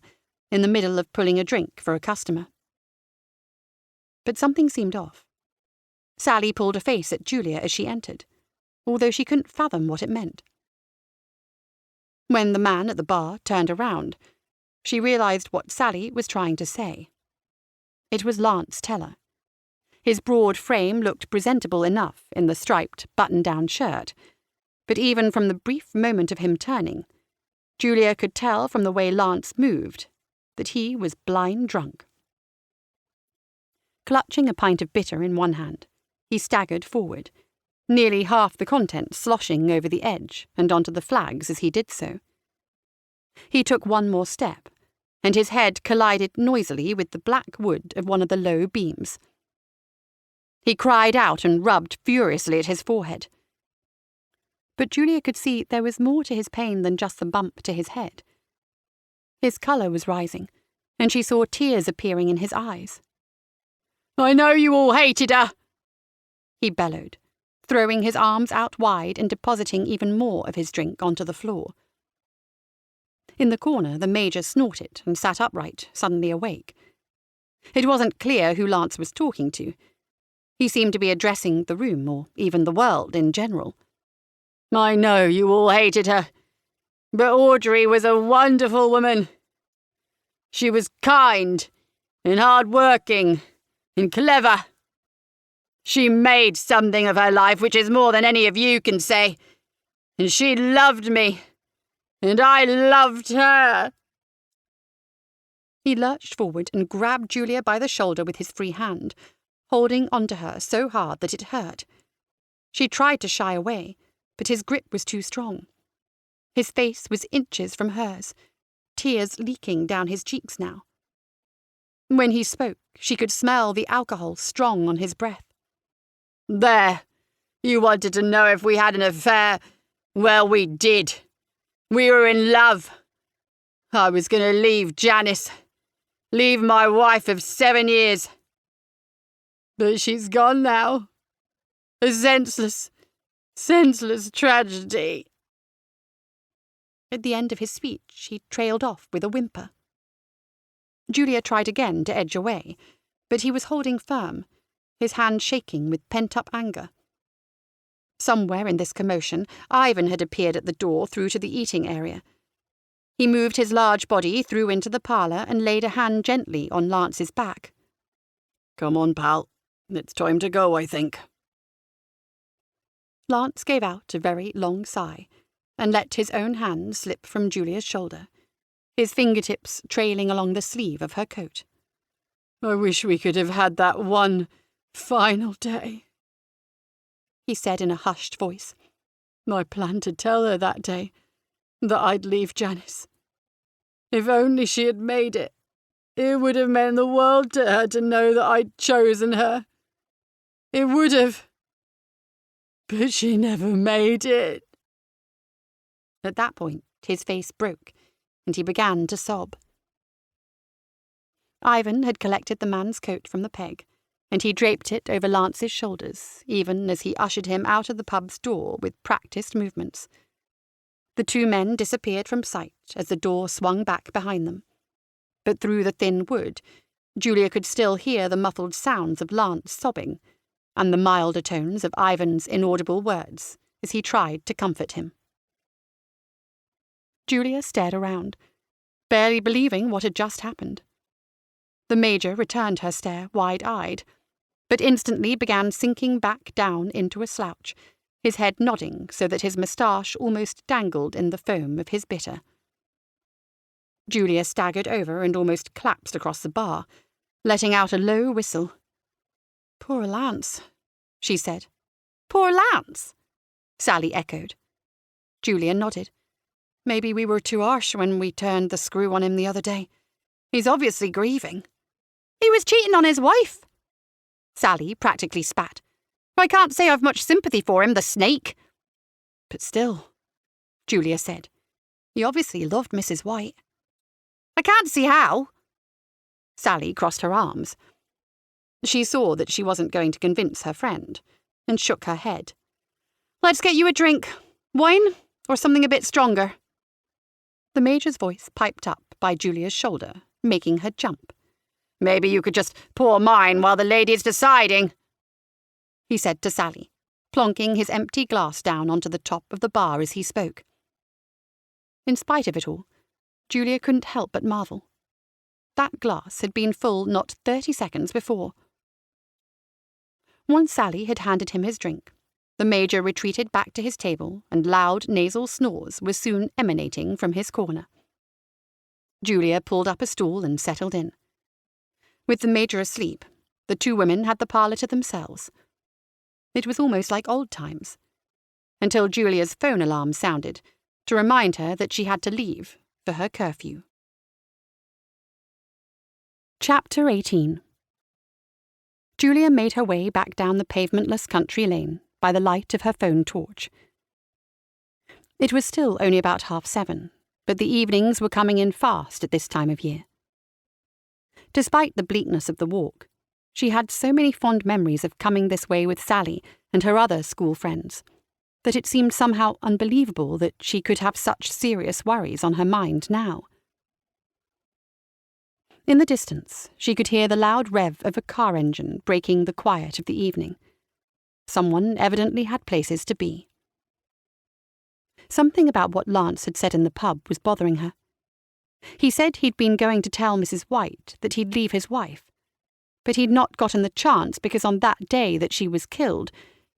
in the middle of pulling a drink for a customer. But something seemed off. Sally pulled a face at Julia as she entered, although she couldn't fathom what it meant. When the man at the bar turned around, she realized what Sally was trying to say. It was Lance Teller. His broad frame looked presentable enough in the striped button-down shirt, but even from the brief moment of him turning, Julia could tell from the way Lance moved that he was blind drunk. Clutching a pint of bitter in one hand, he staggered forward, nearly half the contents sloshing over the edge and onto the flags as he did so. He took one more step, and his head collided noisily with the black wood of one of the low beams. He cried out and rubbed furiously at his forehead. But Julia could see there was more to his pain than just the bump to his head. His colour was rising, and she saw tears appearing in his eyes. "I know you all hated her," he bellowed, throwing his arms out wide and depositing even more of his drink onto the floor. In the corner, the Major snorted and sat upright, suddenly awake. It wasn't clear who Lance was talking to. He seemed to be addressing the room, or even the world in general. "I know you all hated her, but Audrey was a wonderful woman. She was kind and hard-working and clever. She made something of her life, which is more than any of you can say. And she loved me, and I loved her." He lurched forward and grabbed Julia by the shoulder with his free hand, holding onto her so hard that it hurt. She tried to shy away, but his grip was too strong. His face was inches from hers, tears leaking down his cheeks now. When he spoke, she could smell the alcohol strong on his breath. There! You wanted to know if we had an affair? Well, we did. We were in love. I was going to leave Janice. Leave my wife of 7 years. But she's gone now. A senseless tragedy. At the end of his speech, he trailed off with a whimper. Julia tried again to edge away, but he was holding firm, his hand shaking with pent-up anger. Somewhere in this commotion, Ivan had appeared at the door through to the eating area. He moved his large body through into the parlour and laid a hand gently on Lance's back. Come on, pal. It's time to go, I think. Lance gave out a very long sigh and let his own hand slip from Julia's shoulder, his fingertips trailing along the sleeve of her coat. I wish we could have had that one final day, he said in a hushed voice. I planned to tell her that day that I'd leave Janice. If only she had made it, it would have meant the world to her to know that I'd chosen her. It would have. But she never made it. At that point, his face broke, and he began to sob. Ivan had collected the man's coat from the peg, and he draped it over Lance's shoulders, even as he ushered him out of the pub's door with practised movements. The two men disappeared from sight as the door swung back behind them. But through the thin wood, Julia could still hear the muffled sounds of Lance sobbing, and the milder tones of Ivan's inaudible words as he tried to comfort him. Julia stared around, barely believing what had just happened. The Major returned her stare wide-eyed, but instantly began sinking back down into a slouch, his head nodding so that his moustache almost dangled in the foam of his bitter. Julia staggered over and almost collapsed across the bar, letting out a low whistle. "Poor Lance," she said. "Poor Lance," Sally echoed. Julia nodded. "Maybe we were too harsh when we turned the screw on him the other day. He's obviously grieving." "He was cheating on his wife," Sally practically spat. "I can't say I've much sympathy for him, the snake." "But still," Julia said, "he obviously loved Mrs. White." "I can't see how." Sally crossed her arms. She saw that she wasn't going to convince her friend, and shook her head. "Let's get you a drink. Wine, or something a bit stronger?" The Major's voice piped up by Julia's shoulder, making her jump. "Maybe you could just pour mine while the lady's deciding," he said to Sally, plonking his empty glass down onto the top of the bar as he spoke. In spite of it all, Julia couldn't help but marvel. That glass had been full not 30 seconds before. Once Sally had handed him his drink, the Major retreated back to his table, and loud nasal snores were soon emanating from his corner. Julia pulled up a stool and settled in. With the Major asleep, the two women had the parlour to themselves. It was almost like old times, until Julia's phone alarm sounded to remind her that she had to leave for her curfew. Chapter 18. Julia made her way back down the pavementless country lane by the light of her phone torch. It was still only about 7:30, but the evenings were coming in fast at this time of year. Despite the bleakness of the walk, she had so many fond memories of coming this way with Sally and her other school friends that it seemed somehow unbelievable that she could have such serious worries on her mind now. In the distance, she could hear the loud rev of a car engine breaking the quiet of the evening. Someone evidently had places to be. Something about what Lance had said in the pub was bothering her. He said he'd been going to tell Mrs. White that he'd leave his wife, but he'd not gotten the chance because on that day that she was killed,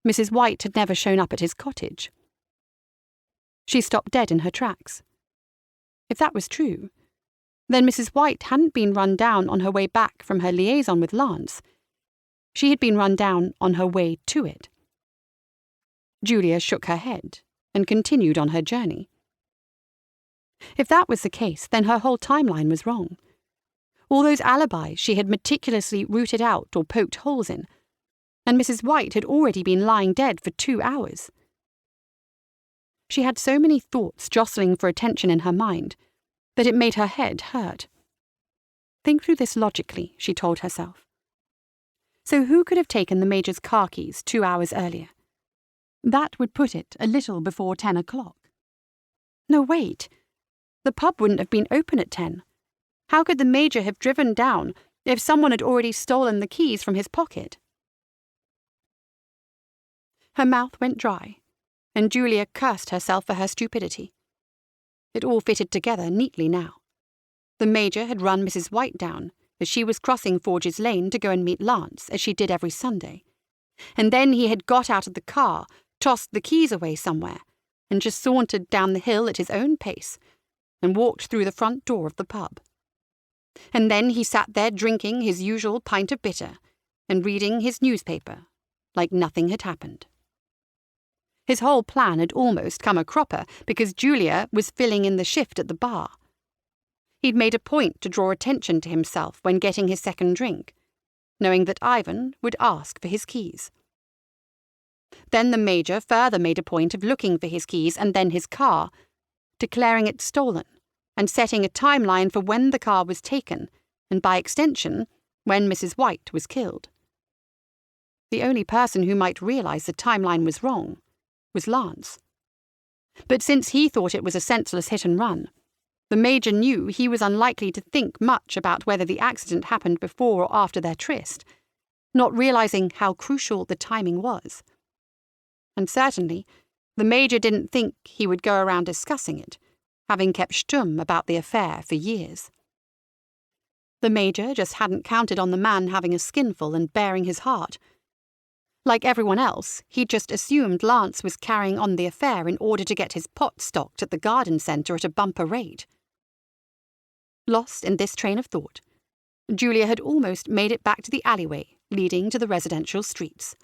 Mrs. White had never shown up at his cottage. She stopped dead in her tracks. If that was true, then Mrs. White hadn't been run down on her way back from her liaison with Lance. She had been run down on her way to it. Julia shook her head and continued on her journey. If that was the case, then her whole timeline was wrong. All those alibis she had meticulously rooted out or poked holes in, and Mrs. White had already been lying dead for 2 hours. She had so many thoughts jostling for attention in her mind that it made her head hurt. Think through this logically, she told herself. So who could have taken the Major's car keys 2 hours earlier? That would put it a little before 10 o'clock. No, wait. The pub wouldn't have been open at 10. How could the Major have driven down if someone had already stolen the keys from his pocket? Her mouth went dry, and Julia cursed herself for her stupidity. It all fitted together neatly now. The Major had run Mrs. White down as she was crossing Forge's Lane to go and meet Lance, as she did every Sunday. And then he had got out of the car, tossed the keys away somewhere, and just sauntered down the hill at his own pace, and walked through the front door of the pub. And then he sat there drinking his usual pint of bitter, and reading his newspaper, like nothing had happened. His whole plan had almost come a cropper because Julia was filling in the shift at the bar. He'd made a point to draw attention to himself when getting his second drink, knowing that Ivan would ask for his keys. Then the Major further made a point of looking for his keys and then his car, declaring it stolen, and setting a timeline for when the car was taken, and by extension, when Mrs. White was killed. The only person who might realise the timeline was wrong was Lance. But since he thought it was a senseless hit and run, the Major knew he was unlikely to think much about whether the accident happened before or after their tryst, not realising how crucial the timing was. And certainly, the Major didn't think he would go around discussing it, having kept stum about the affair for years. The Major just hadn't counted on the man having a skinful and bearing his heart. Like everyone else, he'd just assumed Lance was carrying on the affair in order to get his pot stocked at the garden centre at a bumper rate. Lost in this train of thought, Julia had almost made it back to the alleyway leading to the residential streets.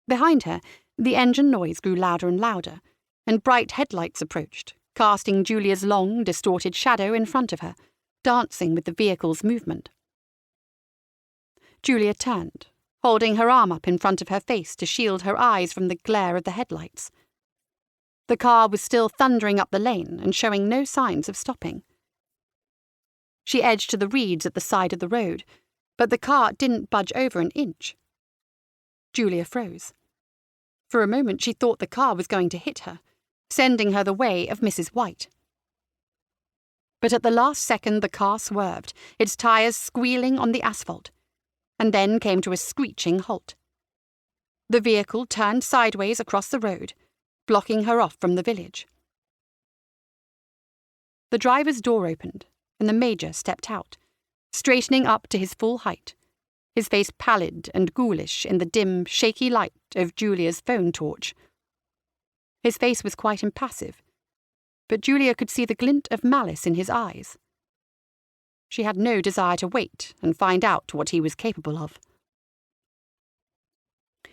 Behind her, the engine noise grew louder and louder, and bright headlights approached, casting Julia's long, distorted shadow in front of her, dancing with the vehicle's movement. Julia turned, holding her arm up in front of her face to shield her eyes from the glare of the headlights. The car was still thundering up the lane and showing no signs of stopping. She edged to the reeds at the side of the road, but the car didn't budge over an inch. Julia froze. For a moment she thought the car was going to hit her, sending her the way of Mrs. White. But at the last second the car swerved, its tyres squealing on the asphalt, and then came to a screeching halt. The vehicle turned sideways across the road, blocking her off from the village. The driver's door opened, and the Major stepped out, straightening up to his full height, his face pallid and ghoulish in the dim, shaky light of Julia's phone torch. His face was quite impassive, but Julia could see the glint of malice in his eyes. She had no desire to wait and find out what he was capable of.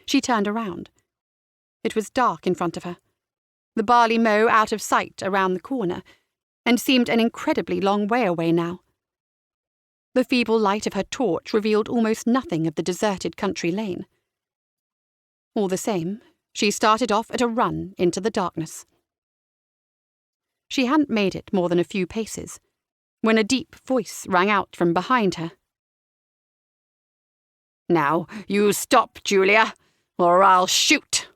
She turned around. It was dark in front of her, the barley mow out of sight around the corner, and seemed an incredibly long way away now. The feeble light of her torch revealed almost nothing of the deserted country lane. All the same, she started off at a run into the darkness. She hadn't made it more than a few paces when a deep voice rang out from behind her. "Now, you stop, Julia, or I'll shoot!"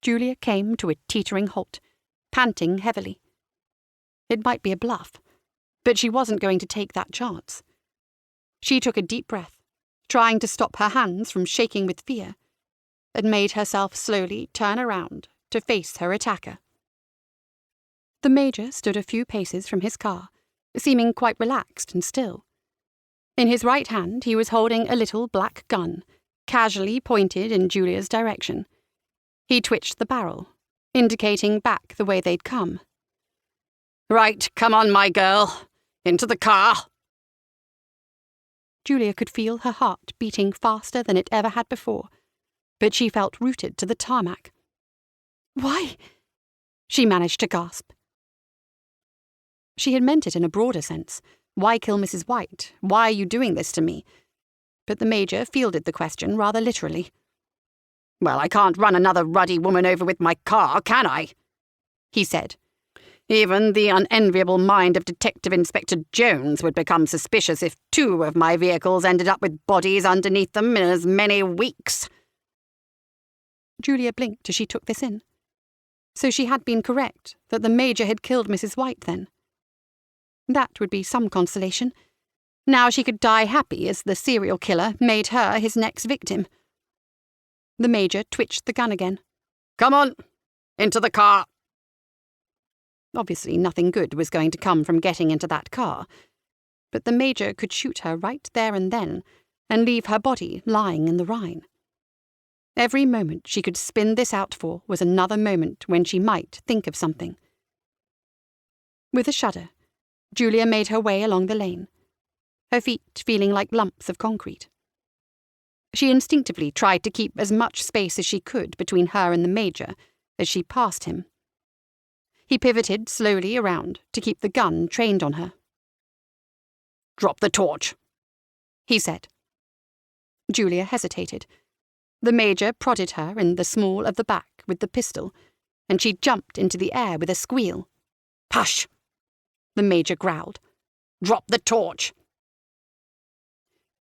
Julia came to a teetering halt, panting heavily. It might be a bluff, but she wasn't going to take that chance. She took a deep breath, trying to stop her hands from shaking with fear, and made herself slowly turn around to face her attacker. The Major stood a few paces from his car, seeming quite relaxed and still. In his right hand he was holding a little black gun, casually pointed in Julia's direction. He twitched the barrel, indicating back the way they'd come. "Right, come on, my girl. Into the car." Julia could feel her heart beating faster than it ever had before, but she felt rooted to the tarmac. "Why?" she managed to gasp. She had meant it in a broader sense. Why kill Mrs. White? Why are you doing this to me? But the Major fielded the question rather literally. "Well, I can't run another ruddy woman over with my car, can I?" he said. "Even the unenviable mind of Detective Inspector Jones would become suspicious if 2 of my vehicles ended up with bodies underneath them in as many weeks." Julia blinked as she took this in. So she had been correct, that the Major had killed Mrs. White then. That would be some consolation. Now she could die happy as the serial killer made her his next victim. The Major twitched the gun again. "Come on, into the car." Obviously nothing good was going to come from getting into that car, but the Major could shoot her right there and then, and leave her body lying in the Rhine. Every moment she could spin this out for was another moment when she might think of something. With a shudder, Julia made her way along the lane, her feet feeling like lumps of concrete. She instinctively tried to keep as much space as she could between her and the Major as she passed him. He pivoted slowly around to keep the gun trained on her. "Drop the torch," he said. Julia hesitated. The Major prodded her in the small of the back with the pistol, and she jumped into the air with a squeal. "Hush!" the Major growled. "Drop the torch."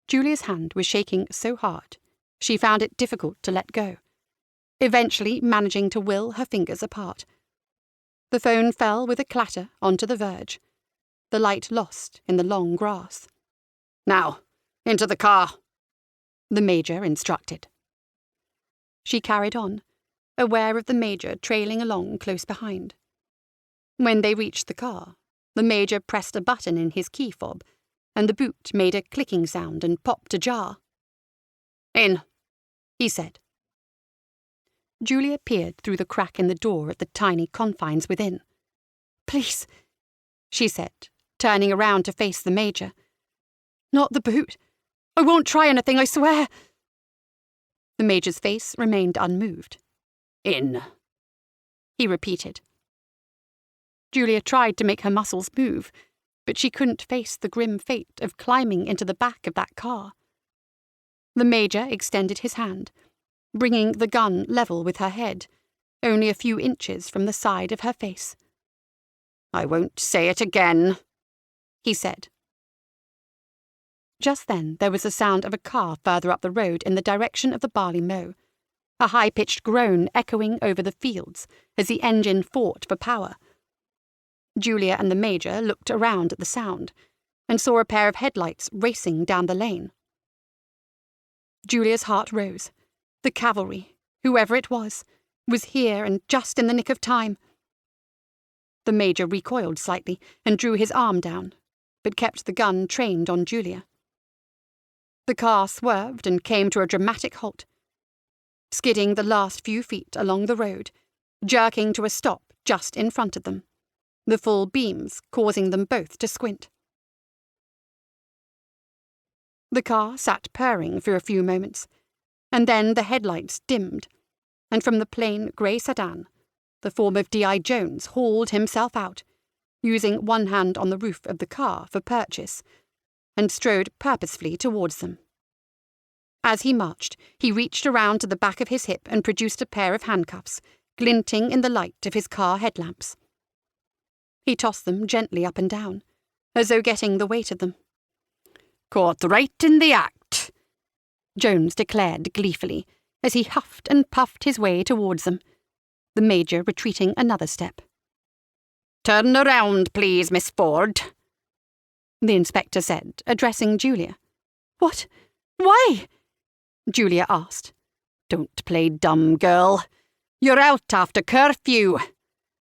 Julia's hand was shaking so hard, she found it difficult to let go, eventually managing to will her fingers apart. The phone fell with a clatter onto the verge, the light lost in the long grass. "Now, into the car," the Major instructed. She carried on, aware of the Major trailing along close behind. When they reached the car, the Major pressed a button in his key fob, and the boot made a clicking sound and popped ajar. "In," he said. Julia peered through the crack in the door at the tiny confines within. "Please," she said, turning around to face the Major. "Not the boot. I won't try anything, I swear." The Major's face remained unmoved. "In," he repeated. Julia tried to make her muscles move, but she couldn't face the grim fate of climbing into the back of that car. The Major extended his hand, bringing the gun level with her head, only a few inches from the side of her face. "I won't say it again," he said. Just then there was the sound of a car further up the road in the direction of the barley mow, a high-pitched groan echoing over the fields as the engine fought for power. Julia and the Major looked around at the sound, and saw a pair of headlights racing down the lane. Julia's heart rose. The cavalry, whoever it was here and just in the nick of time. The Major recoiled slightly and drew his arm down, but kept the gun trained on Julia. The car swerved and came to a dramatic halt, skidding the last few feet along the road, jerking to a stop just in front of them, the full beams causing them both to squint. The car sat purring for a few moments, and then the headlights dimmed, and from the plain grey sedan, the form of D.I. Jones hauled himself out, using one hand on the roof of the car for purchase, and strode purposefully towards them. As he marched, he reached around to the back of his hip and produced a pair of handcuffs, glinting in the light of his car headlamps. He tossed them gently up and down, as though getting the weight of them. "Caught right in the act," Jones declared gleefully, as he huffed and puffed his way towards them, the Major retreating another step. "Turn around, please, Miss Ford," the inspector said, addressing Julia. "What? Why?" Julia asked. "Don't play dumb, girl. You're out after curfew.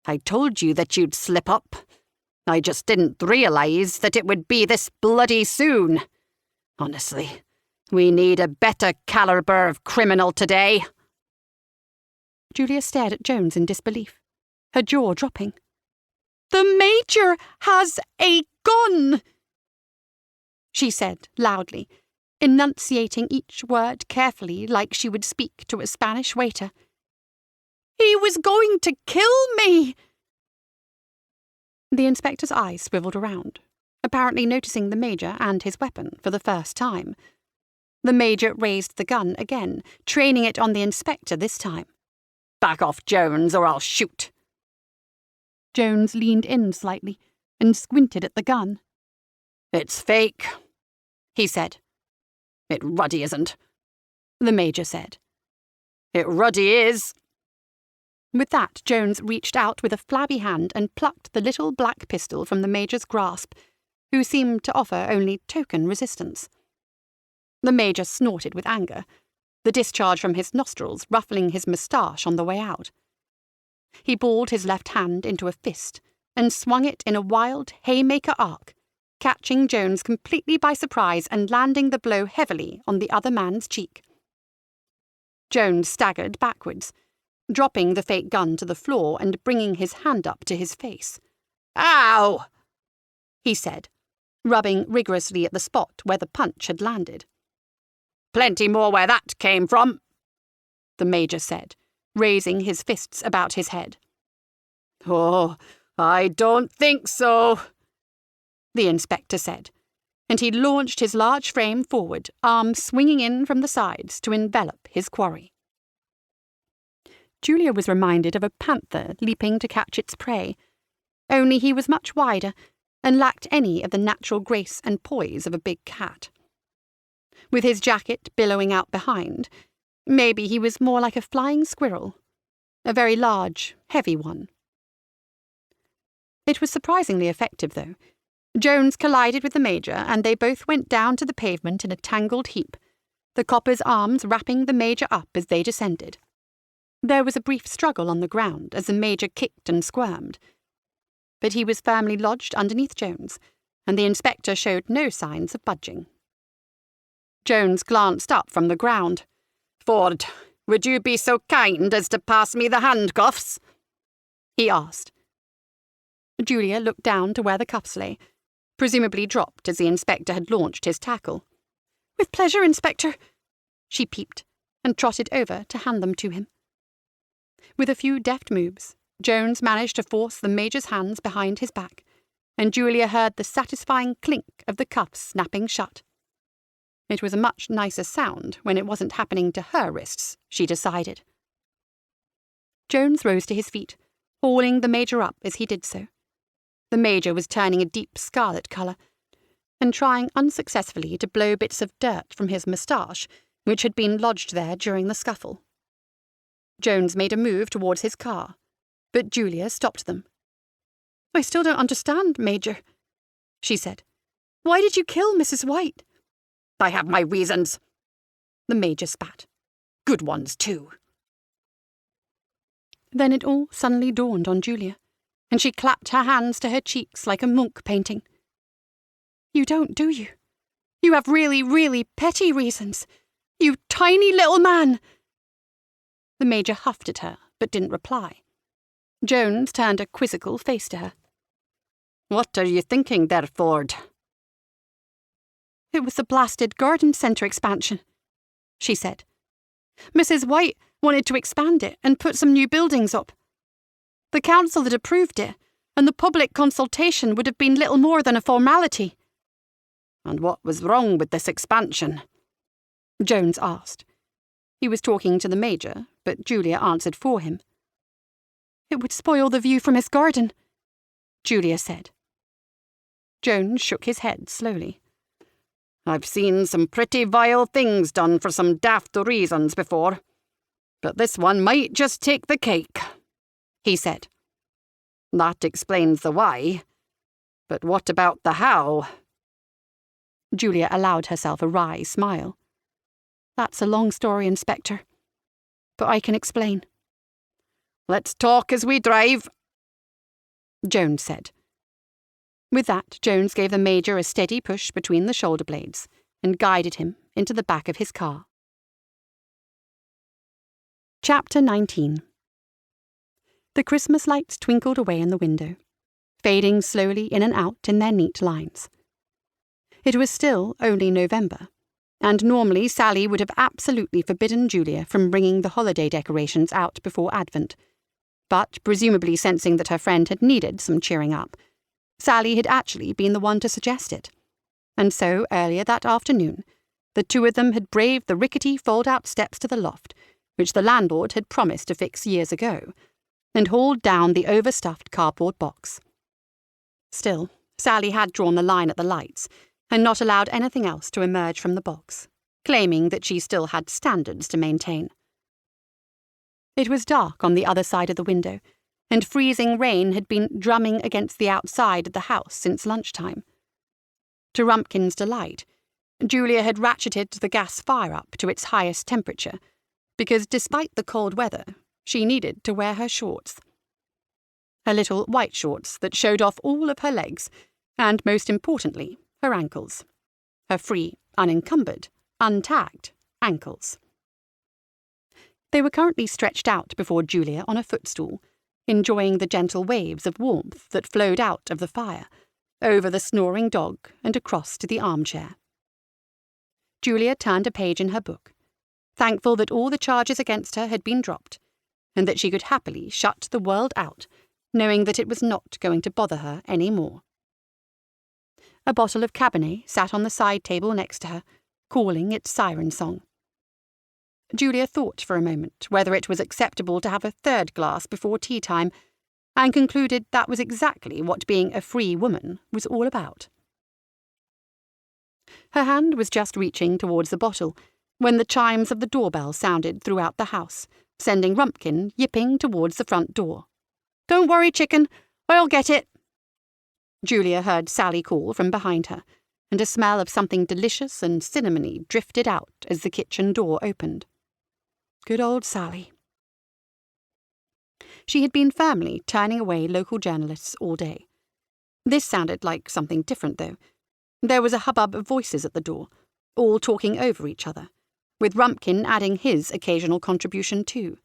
I told you that you'd slip up. I just didn't realise that it would be this bloody soon. Honestly, we need a better calibre of criminal today." Julia stared at Jones in disbelief, her jaw dropping. "The Major has a gun!" she said loudly, enunciating each word carefully like she would speak to a Spanish waiter. "He was going to kill me!" The inspector's eyes swiveled around, apparently noticing the Major and his weapon for the first time. The Major raised the gun again, training it on the inspector this time. "Back off, Jones, or I'll shoot." Jones leaned in slightly and squinted at the gun. "It's fake," he said. "It ruddy isn't," the Major said. "It ruddy is." With that, Jones reached out with a flabby hand and plucked the little black pistol from the Major's grasp, who seemed to offer only token resistance. The Major snorted with anger, the discharge from his nostrils ruffling his moustache on the way out. He balled his left hand into a fist and swung it in a wild haymaker arc, catching Jones completely by surprise and landing the blow heavily on the other man's cheek. Jones staggered backwards, dropping the fake gun to the floor and bringing his hand up to his face. "Ow!" he said, rubbing rigorously at the spot where the punch had landed. "Plenty more where that came from," the Major said, raising his fists about his head. "Oh, I don't think so," the inspector said, and he launched his large frame forward, arms swinging in from the sides to envelop his quarry. Julia was reminded of a panther leaping to catch its prey, only he was much wider and lacked any of the natural grace and poise of a big cat. With his jacket billowing out behind, maybe he was more like a flying squirrel, a very large, heavy one. It was surprisingly effective, though. Jones collided with the Major, and they both went down to the pavement in a tangled heap, the copper's arms wrapping the Major up as they descended. There was a brief struggle on the ground as the Major kicked and squirmed, but he was firmly lodged underneath Jones, and the inspector showed no signs of budging. Jones glanced up from the ground. "Ford, would you be so kind as to pass me the handcuffs?" he asked. Julia looked down to where the cuffs lay, presumably dropped as the inspector had launched his tackle. "With pleasure, Inspector," she peeped, and trotted over to hand them to him. With a few deft moves, Jones managed to force the Major's hands behind his back, and Julia heard the satisfying clink of the cuffs snapping shut. It was a much nicer sound when it wasn't happening to her wrists, she decided. Jones rose to his feet, hauling the Major up as he did so. The Major was turning a deep scarlet colour, and trying unsuccessfully to blow bits of dirt from his moustache, which had been lodged there during the scuffle. Jones made a move towards his car, but Julia stopped them. "I still don't understand, Major," she said. "Why did you kill Mrs. White?" "I have my reasons," the Major spat. "Good ones, too." Then it all suddenly dawned on Julia, and she clapped her hands to her cheeks like a Munch painting. "You don't, do you? You have really, really petty reasons. You tiny little man!" The Major huffed at her, but didn't reply. Jones turned a quizzical face to her. "What are you thinking there, Ford?" "It was the blasted garden centre expansion," she said. "Mrs. White wanted to expand it and put some new buildings up. The council had approved it, and the public consultation would have been little more than a formality." "And what was wrong with this expansion?" Jones asked. He was talking to the Major, but Julia answered for him. "It would spoil the view from his garden," Julia said. Jones shook his head slowly. "I've seen some pretty vile things done for some daft reasons before, but this one might just take the cake," he said. "That explains the why, but what about the how?" Julia allowed herself a wry smile. "That's a long story, Inspector, but I can explain." "Let's talk as we drive," Jones said. With that, Jones gave the Major a steady push between the shoulder blades and guided him into the back of his car. Chapter 19. The Christmas lights twinkled away in the window, fading slowly in and out in their neat lines. It was still only November, and normally Sally would have absolutely forbidden Julia from bringing the holiday decorations out before Advent. But, presumably sensing that her friend had needed some cheering up, Sally had actually been the one to suggest it. And so, earlier that afternoon, the two of them had braved the rickety fold-out steps to the loft, which the landlord had promised to fix years ago, and hauled down the overstuffed cardboard box. Still, Sally had drawn the line at the lights, and not allowed anything else to emerge from the box, claiming that she still had standards to maintain. It was dark on the other side of the window, and freezing rain had been drumming against the outside of the house since lunchtime. To Rumpkin's delight, Julia had ratcheted the gas fire up to its highest temperature, because despite the cold weather, she needed to wear her shorts. Her little white shorts that showed off all of her legs, and most importantly, her ankles. Her free, unencumbered, untagged ankles. They were currently stretched out before Julia on a footstool, enjoying the gentle waves of warmth that flowed out of the fire, over the snoring dog and across to the armchair. Julia turned a page in her book, thankful that all the charges against her had been dropped, and that she could happily shut the world out, knowing that it was not going to bother her any more. A bottle of Cabernet sat on the side table next to her, calling its siren song. Julia thought for a moment whether it was acceptable to have a third glass before tea time, and concluded that was exactly what being a free woman was all about. Her hand was just reaching towards the bottle when the chimes of the doorbell sounded throughout the house, sending Rumpkin yipping towards the front door. "Don't worry, chicken, I'll get it." Julia heard Sally call from behind her, and a smell of something delicious and cinnamony drifted out as the kitchen door opened. Good old Sally. She had been firmly turning away local journalists all day. This sounded like something different, though. There was a hubbub of voices at the door, all talking over each other, with Rumpkin adding his occasional contribution too.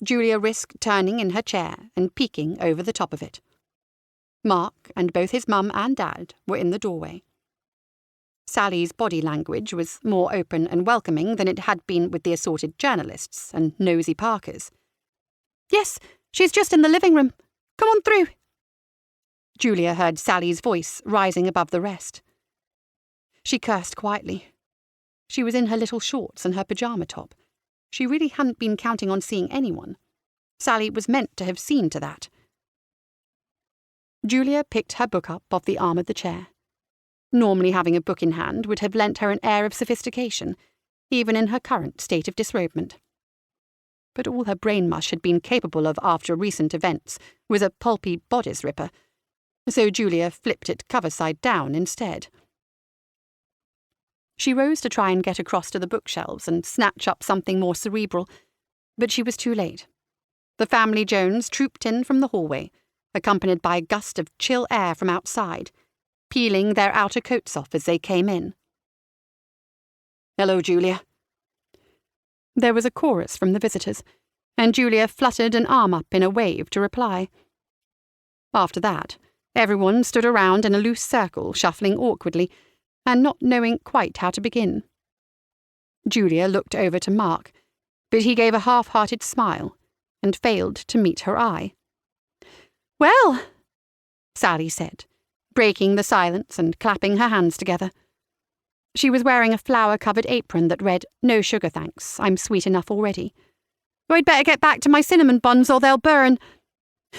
Julia risked turning in her chair and peeking over the top of it. Mark and both his mum and dad were in the doorway. Sally's body language was more open and welcoming than it had been with the assorted journalists and nosy Parkers. "Yes, she's just in the living room. Come on through." Julia heard Sally's voice rising above the rest. She cursed quietly. She was in her little shorts and her pyjama top. She really hadn't been counting on seeing anyone. Sally was meant to have seen to that. Julia picked her book up off the arm of the chair. Normally having a book in hand would have lent her an air of sophistication, even in her current state of disrobement. But all her brain mush had been capable of after recent events was a pulpy bodice ripper, so Julia flipped it cover-side down instead. She rose to try and get across to the bookshelves and snatch up something more cerebral, but she was too late. The family Jones trooped in from the hallway, accompanied by a gust of chill air from outside, peeling their outer coats off as they came in. "Hello, Julia." There was a chorus from the visitors, and Julia fluttered an arm up in a wave to reply. After that, everyone stood around in a loose circle, shuffling awkwardly, and not knowing quite how to begin. Julia looked over to Mark, but he gave a half-hearted smile and failed to meet her eye. "Well," Sally said, breaking the silence and clapping her hands together. She was wearing a flower-covered apron that read, "No sugar, thanks, I'm sweet enough already." "I'd better get back to my cinnamon buns or they'll burn.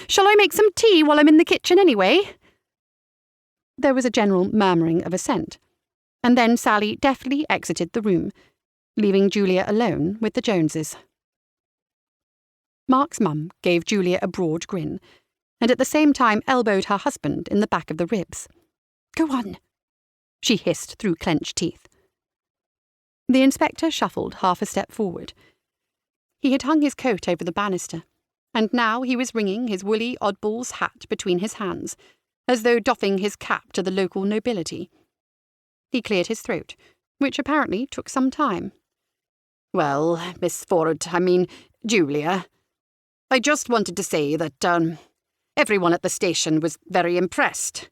Shall I make some tea while I'm in the kitchen anyway?" There was a general murmuring of assent, and then Sally deftly exited the room, leaving Julia alone with the Joneses. Mark's mum gave Julia a broad grin, and at the same time elbowed her husband in the back of the ribs. "Go on," she hissed through clenched teeth. The inspector shuffled half a step forward. He had hung his coat over the banister, and now he was wringing his woolly oddball's hat between his hands, as though doffing his cap to the local nobility. He cleared his throat, which apparently took some time. "Well, Miss Julia, I just wanted to say that, everyone at the station was very impressed.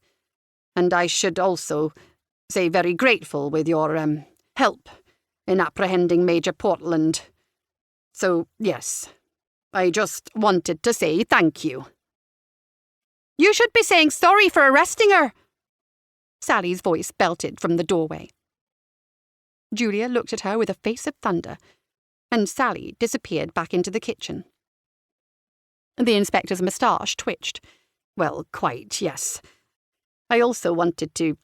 And I should also say very grateful with your, help in apprehending Major Portland. So, yes, I just wanted to say thank you." "You should be saying sorry for arresting her," Sally's voice belted from the doorway. Julia looked at her with a face of thunder, and Sally disappeared back into the kitchen. The inspector's moustache twitched. "Well, quite, yes. I also wanted to,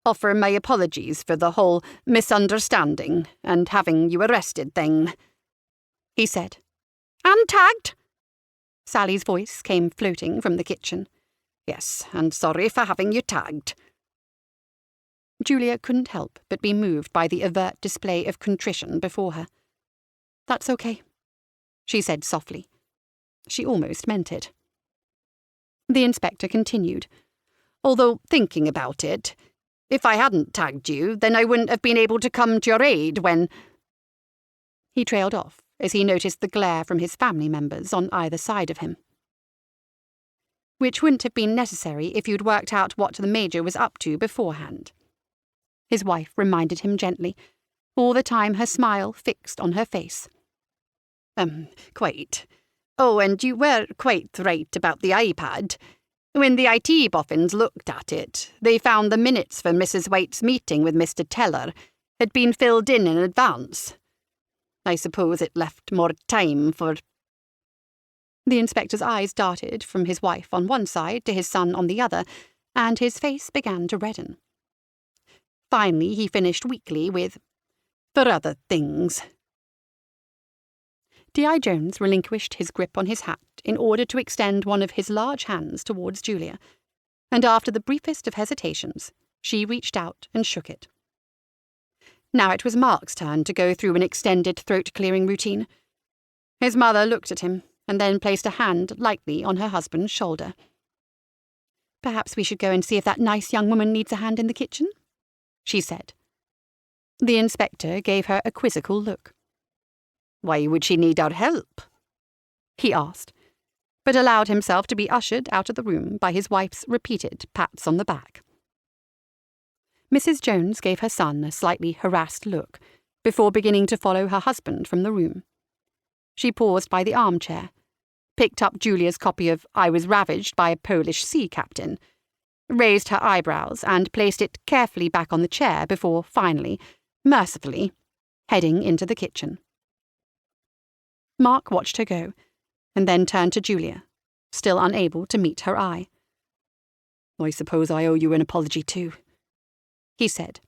offer my apologies for the whole misunderstanding and having you arrested thing," he said. "And tagged?" Sally's voice came floating from the kitchen. "Yes, and sorry for having you tagged." Julia couldn't help but be moved by the overt display of contrition before her. "That's okay," she said softly. She almost meant it. The inspector continued. "Although, thinking about it, if I hadn't tagged you, then I wouldn't have been able to come to your aid when—" He trailed off as he noticed the glare from his family members on either side of him. "Which wouldn't have been necessary if you'd worked out what the Major was up to beforehand," his wife reminded him gently, all the time her smile fixed on her face. Quite. Oh, and you were quite right about the iPad. When the IT boffins looked at it, they found the minutes for Mrs. White's meeting with Mr. Teller had been filled in advance. I suppose it left more time for—" The inspector's eyes darted from his wife on one side to his son on the other, and his face began to redden. Finally, he finished weakly with, "for other things." D.I. Jones relinquished his grip on his hat in order to extend one of his large hands towards Julia, and after the briefest of hesitations, she reached out and shook it. Now it was Mark's turn to go through an extended throat-clearing routine. His mother looked at him and then placed a hand lightly on her husband's shoulder. "Perhaps we should go and see if that nice young woman needs a hand in the kitchen," she said. The inspector gave her a quizzical look. "Why would she need our help?" he asked, but allowed himself to be ushered out of the room by his wife's repeated pats on the back. Mrs. Jones gave her son a slightly harassed look before beginning to follow her husband from the room. She paused by the armchair, picked up Julia's copy of I Was Ravaged by a Polish Sea Captain, raised her eyebrows and placed it carefully back on the chair before finally, mercifully, heading into the kitchen. Mark watched her go, and then turned to Julia, still unable to meet her eye. "I suppose I owe you an apology too," he said.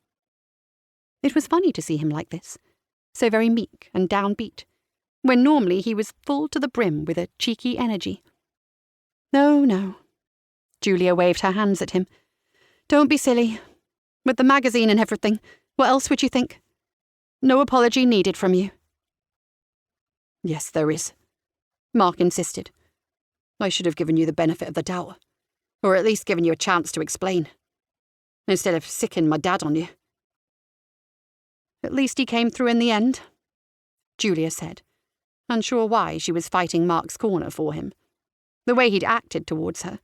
It was funny to see him like this, so very meek and downbeat, when normally he was full to the brim with a cheeky energy. "No, no." Julia waved her hands at him. "Don't be silly. With the magazine and everything, what else would you think? No apology needed from you." "Yes, there is," Mark insisted. "I should have given you the benefit of the doubt, or at least given you a chance to explain, instead of sicking my dad on you." "At least he came through in the end," Julia said, unsure why she was fighting Mark's corner for him. The way he'd acted towards her,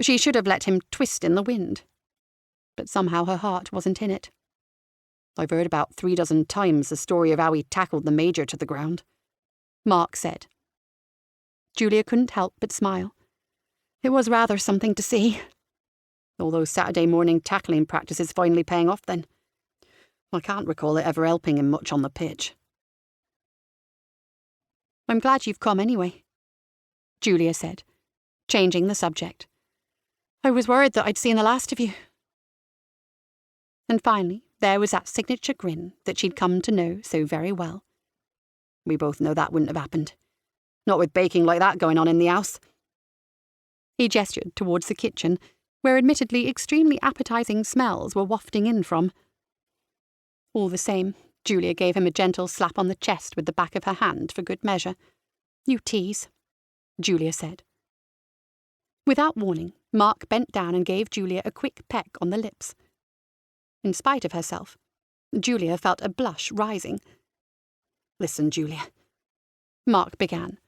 she should have let him twist in the wind. But somehow her heart wasn't in it. "I've heard about 36 times the story of how he tackled the Major to the ground," Mark said. Julia couldn't help but smile. It was rather something to see. "All those Saturday morning tackling practices finally paying off then. I can't recall it ever helping him much on the pitch." "I'm glad you've come anyway," Julia said, changing the subject. "I was worried that I'd seen the last of you." And finally, there was that signature grin that she'd come to know so very well. "We both know that wouldn't have happened. Not with baking like that going on in the house." He gestured towards the kitchen, where admittedly extremely appetizing smells were wafting in from. All the same, Julia gave him a gentle slap on the chest with the back of her hand for good measure. "You tease," Julia said. Without warning, Mark bent down and gave Julia a quick peck on the lips. In spite of herself, Julia felt a blush rising. "Listen, Julia," Mark began.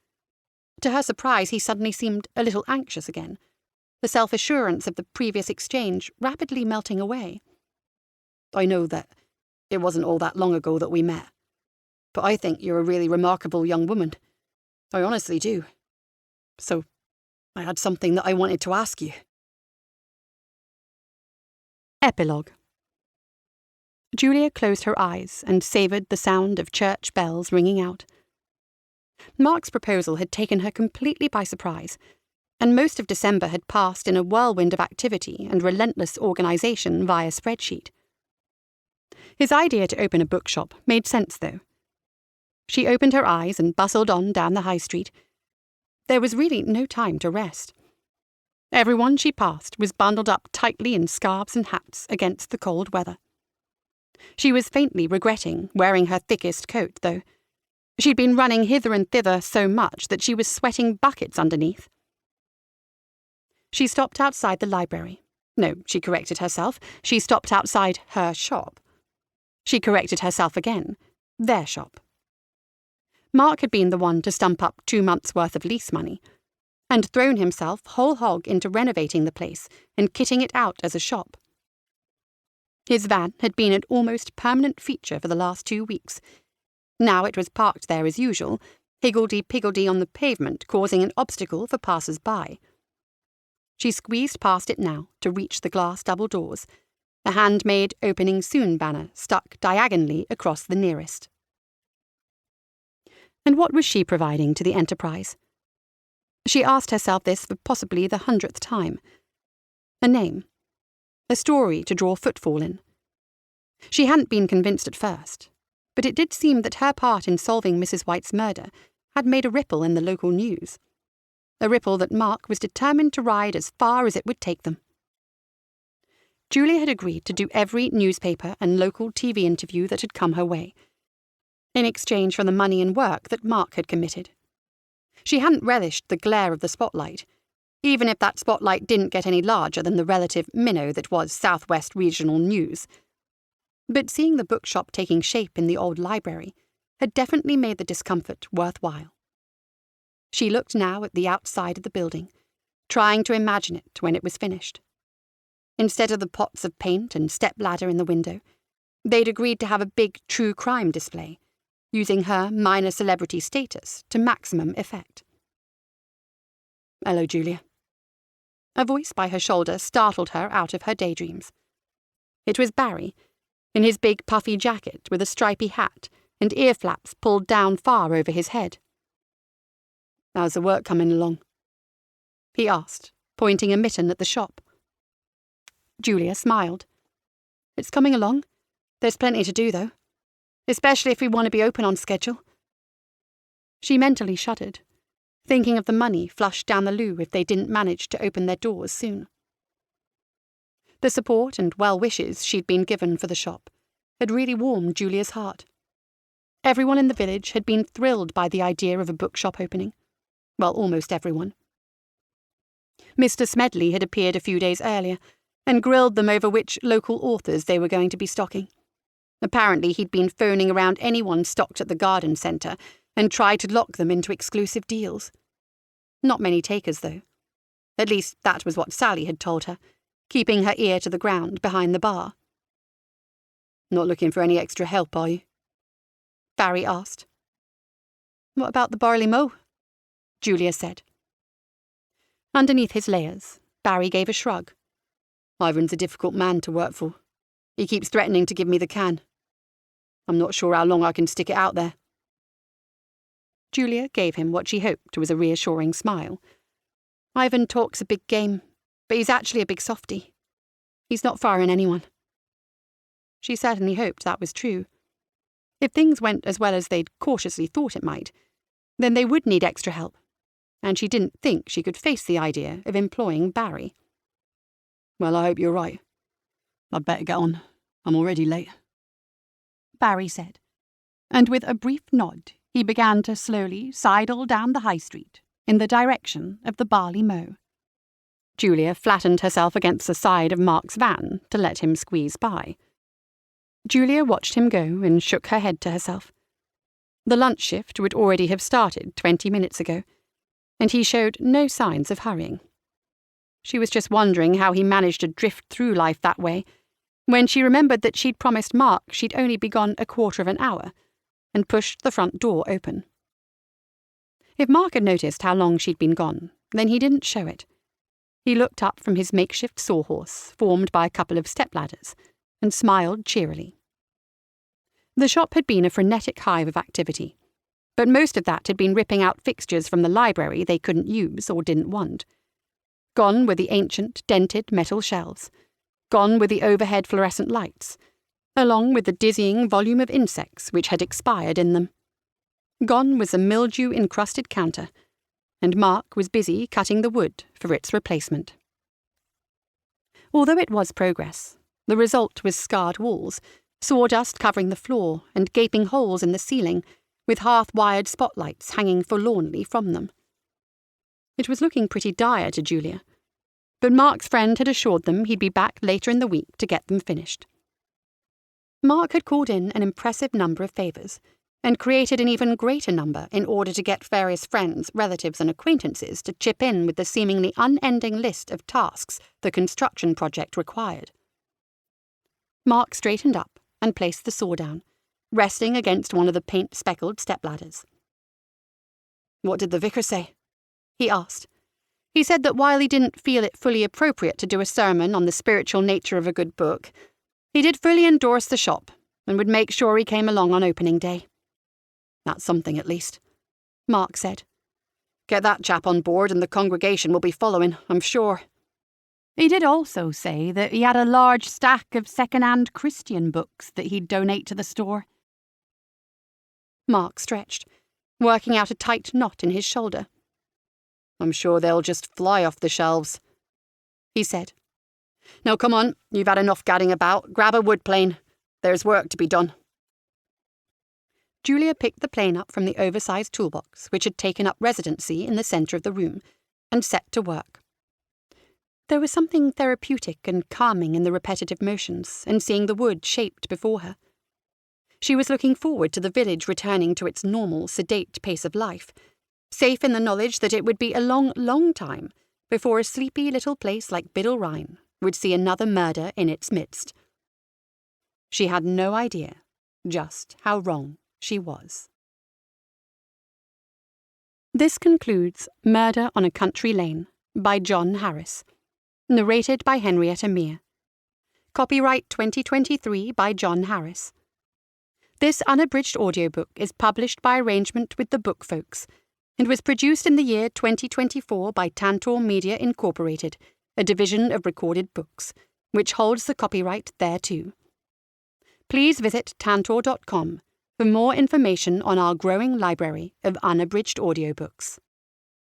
To her surprise, he suddenly seemed a little anxious again, the self-assurance of the previous exchange rapidly melting away. I know that it wasn't all that long ago that we met, but I think you're a really remarkable young woman. I honestly do. So, I had something that I wanted to ask you. Epilogue. Julia closed her eyes and savoured the sound of church bells ringing out. Mark's proposal had taken her completely by surprise, and most of December had passed in a whirlwind of activity and relentless organisation via spreadsheet. His idea to open a bookshop made sense, though. She opened her eyes and bustled on down the high street. There was really no time to rest. Everyone she passed was bundled up tightly in scarves and hats against the cold weather. She was faintly regretting wearing her thickest coat, though. She'd been running hither and thither so much that she was sweating buckets underneath. She stopped outside the library. No, she corrected herself. She stopped outside her shop. She corrected herself again. Their shop. Mark had been the one to stump up 2 months' worth of lease money, and thrown himself whole hog into renovating the place and kitting it out as a shop. His van had been an almost permanent feature for the last 2 weeks. Now it was parked there as usual, higgledy-piggledy on the pavement, causing an obstacle for passers-by. She squeezed past it now to reach the glass double doors, a handmade opening soon banner stuck diagonally across the nearest. And what was she providing to the enterprise? She asked herself this for possibly the 100th time. A name. A story to draw footfall in. She hadn't been convinced at first, but it did seem that her part in solving Mrs. White's murder had made a ripple in the local news. A ripple that Mark was determined to ride as far as it would take them. Julia had agreed to do every newspaper and local TV interview that had come her way, in exchange for the money and work that Mark had committed. She hadn't relished the glare of the spotlight, even if that spotlight didn't get any larger than the relative minnow that was Southwest Regional News. But seeing the bookshop taking shape in the old library had definitely made the discomfort worthwhile. She looked now at the outside of the building, trying to imagine it when it was finished. Instead of the pots of paint and stepladder in the window, they'd agreed to have a big true crime display, using her minor celebrity status to maximum effect. "Hello, Julia." A voice by her shoulder startled her out of her daydreams. It was Barry, in his big puffy jacket with a stripy hat and ear flaps pulled down far over his head. "How's the work coming along?" he asked, pointing a mitten at the shop. Julia smiled. "It's coming along. There's plenty to do, though. Especially if we want to be open on schedule." She mentally shuddered, thinking of the money flushed down the loo if they didn't manage to open their doors soon. The support and well-wishes she'd been given for the shop had really warmed Julia's heart. Everyone in the village had been thrilled by the idea of a bookshop opening. Well, almost everyone. Mr. Smedley had appeared a few days earlier and grilled them over which local authors they were going to be stocking. Apparently he'd been phoning around anyone stocked at the garden centre and tried to lock them into exclusive deals. Not many takers, though. At least that was what Sally had told her, keeping her ear to the ground behind the bar. "Not looking for any extra help, are you?" Barry asked. "What about the barley mow?" Julia said. Underneath his layers, Barry gave a shrug. "Ivan's a difficult man to work for. He keeps threatening to give me the can. I'm not sure how long I can stick it out there." Julia gave him what she hoped was a reassuring smile. "Ivan talks a big game, but he's actually a big softy. He's not firing anyone." She certainly hoped that was true. If things went as well as they'd cautiously thought it might, then they would need extra help, and she didn't think she could face the idea of employing Barry. "Well, I hope you're right. I'd better get on. I'm already late," Barry said, and with a brief nod he began to slowly sidle down the high street in the direction of the barley mow. Julia flattened herself against the side of Mark's van to let him squeeze by. Julia watched him go and shook her head to herself. The lunch shift would already have started 20 minutes ago, and he showed no signs of hurrying. She was just wondering how he managed to drift through life that way, when she remembered that she'd promised Mark she'd only be gone a quarter of an hour, and pushed the front door open. If Mark had noticed how long she'd been gone, then he didn't show it. He looked up from his makeshift sawhorse, formed by a couple of stepladders, and smiled cheerily. The shop had been a frenetic hive of activity, but most of that had been ripping out fixtures from the library they couldn't use or didn't want. Gone were the ancient, dented metal shelves. Gone were the overhead fluorescent lights, along with the dizzying volume of insects which had expired in them. Gone was a mildew-encrusted counter, and Mark was busy cutting the wood for its replacement. Although it was progress, the result was scarred walls, sawdust covering the floor, and gaping holes in the ceiling, with half-wired spotlights hanging forlornly from them. It was looking pretty dire to Julia, but Mark's friend had assured them he'd be back later in the week to get them finished. Mark had called in an impressive number of favours, and created an even greater number in order to get various friends, relatives and acquaintances to chip in with the seemingly unending list of tasks the construction project required. Mark straightened up and placed the saw down, resting against one of the paint-speckled stepladders. "What did the vicar say?" he asked. He said that while he didn't feel it fully appropriate to do a sermon on the spiritual nature of a good book, he did fully endorse the shop and would make sure he came along on opening day. "That's something, at least," Mark said. "Get that chap on board and the congregation will be following, I'm sure." He did also say that he had a large stack of second-hand Christian books that he'd donate to the store. Mark stretched, working out a tight knot in his shoulder. "I'm sure they'll just fly off the shelves," he said. "Now come on, you've had enough gadding about. Grab a wood plane. There's work to be done." Julia picked the plane up from the oversized toolbox which had taken up residency in the centre of the room, and set to work. There was something therapeutic and calming in the repetitive motions and seeing the wood shaped before her. She was looking forward to the village returning to its normal, sedate pace of life, safe in the knowledge that it would be a long, long time before a sleepy little place like Biddle Rhyne would see another murder in its midst. She had no idea just how wrong she was. This concludes Murder on a Country Lane by Jon Harris, narrated by Henrietta Meire. Copyright 2023 by Jon Harris. This unabridged audiobook is published by arrangement with the Book Folks and was produced in the year 2024 by Tantor Media Incorporated, a division of Recorded Books, which holds the copyright thereto. Please visit tantor.com for more information on our growing library of unabridged audiobooks.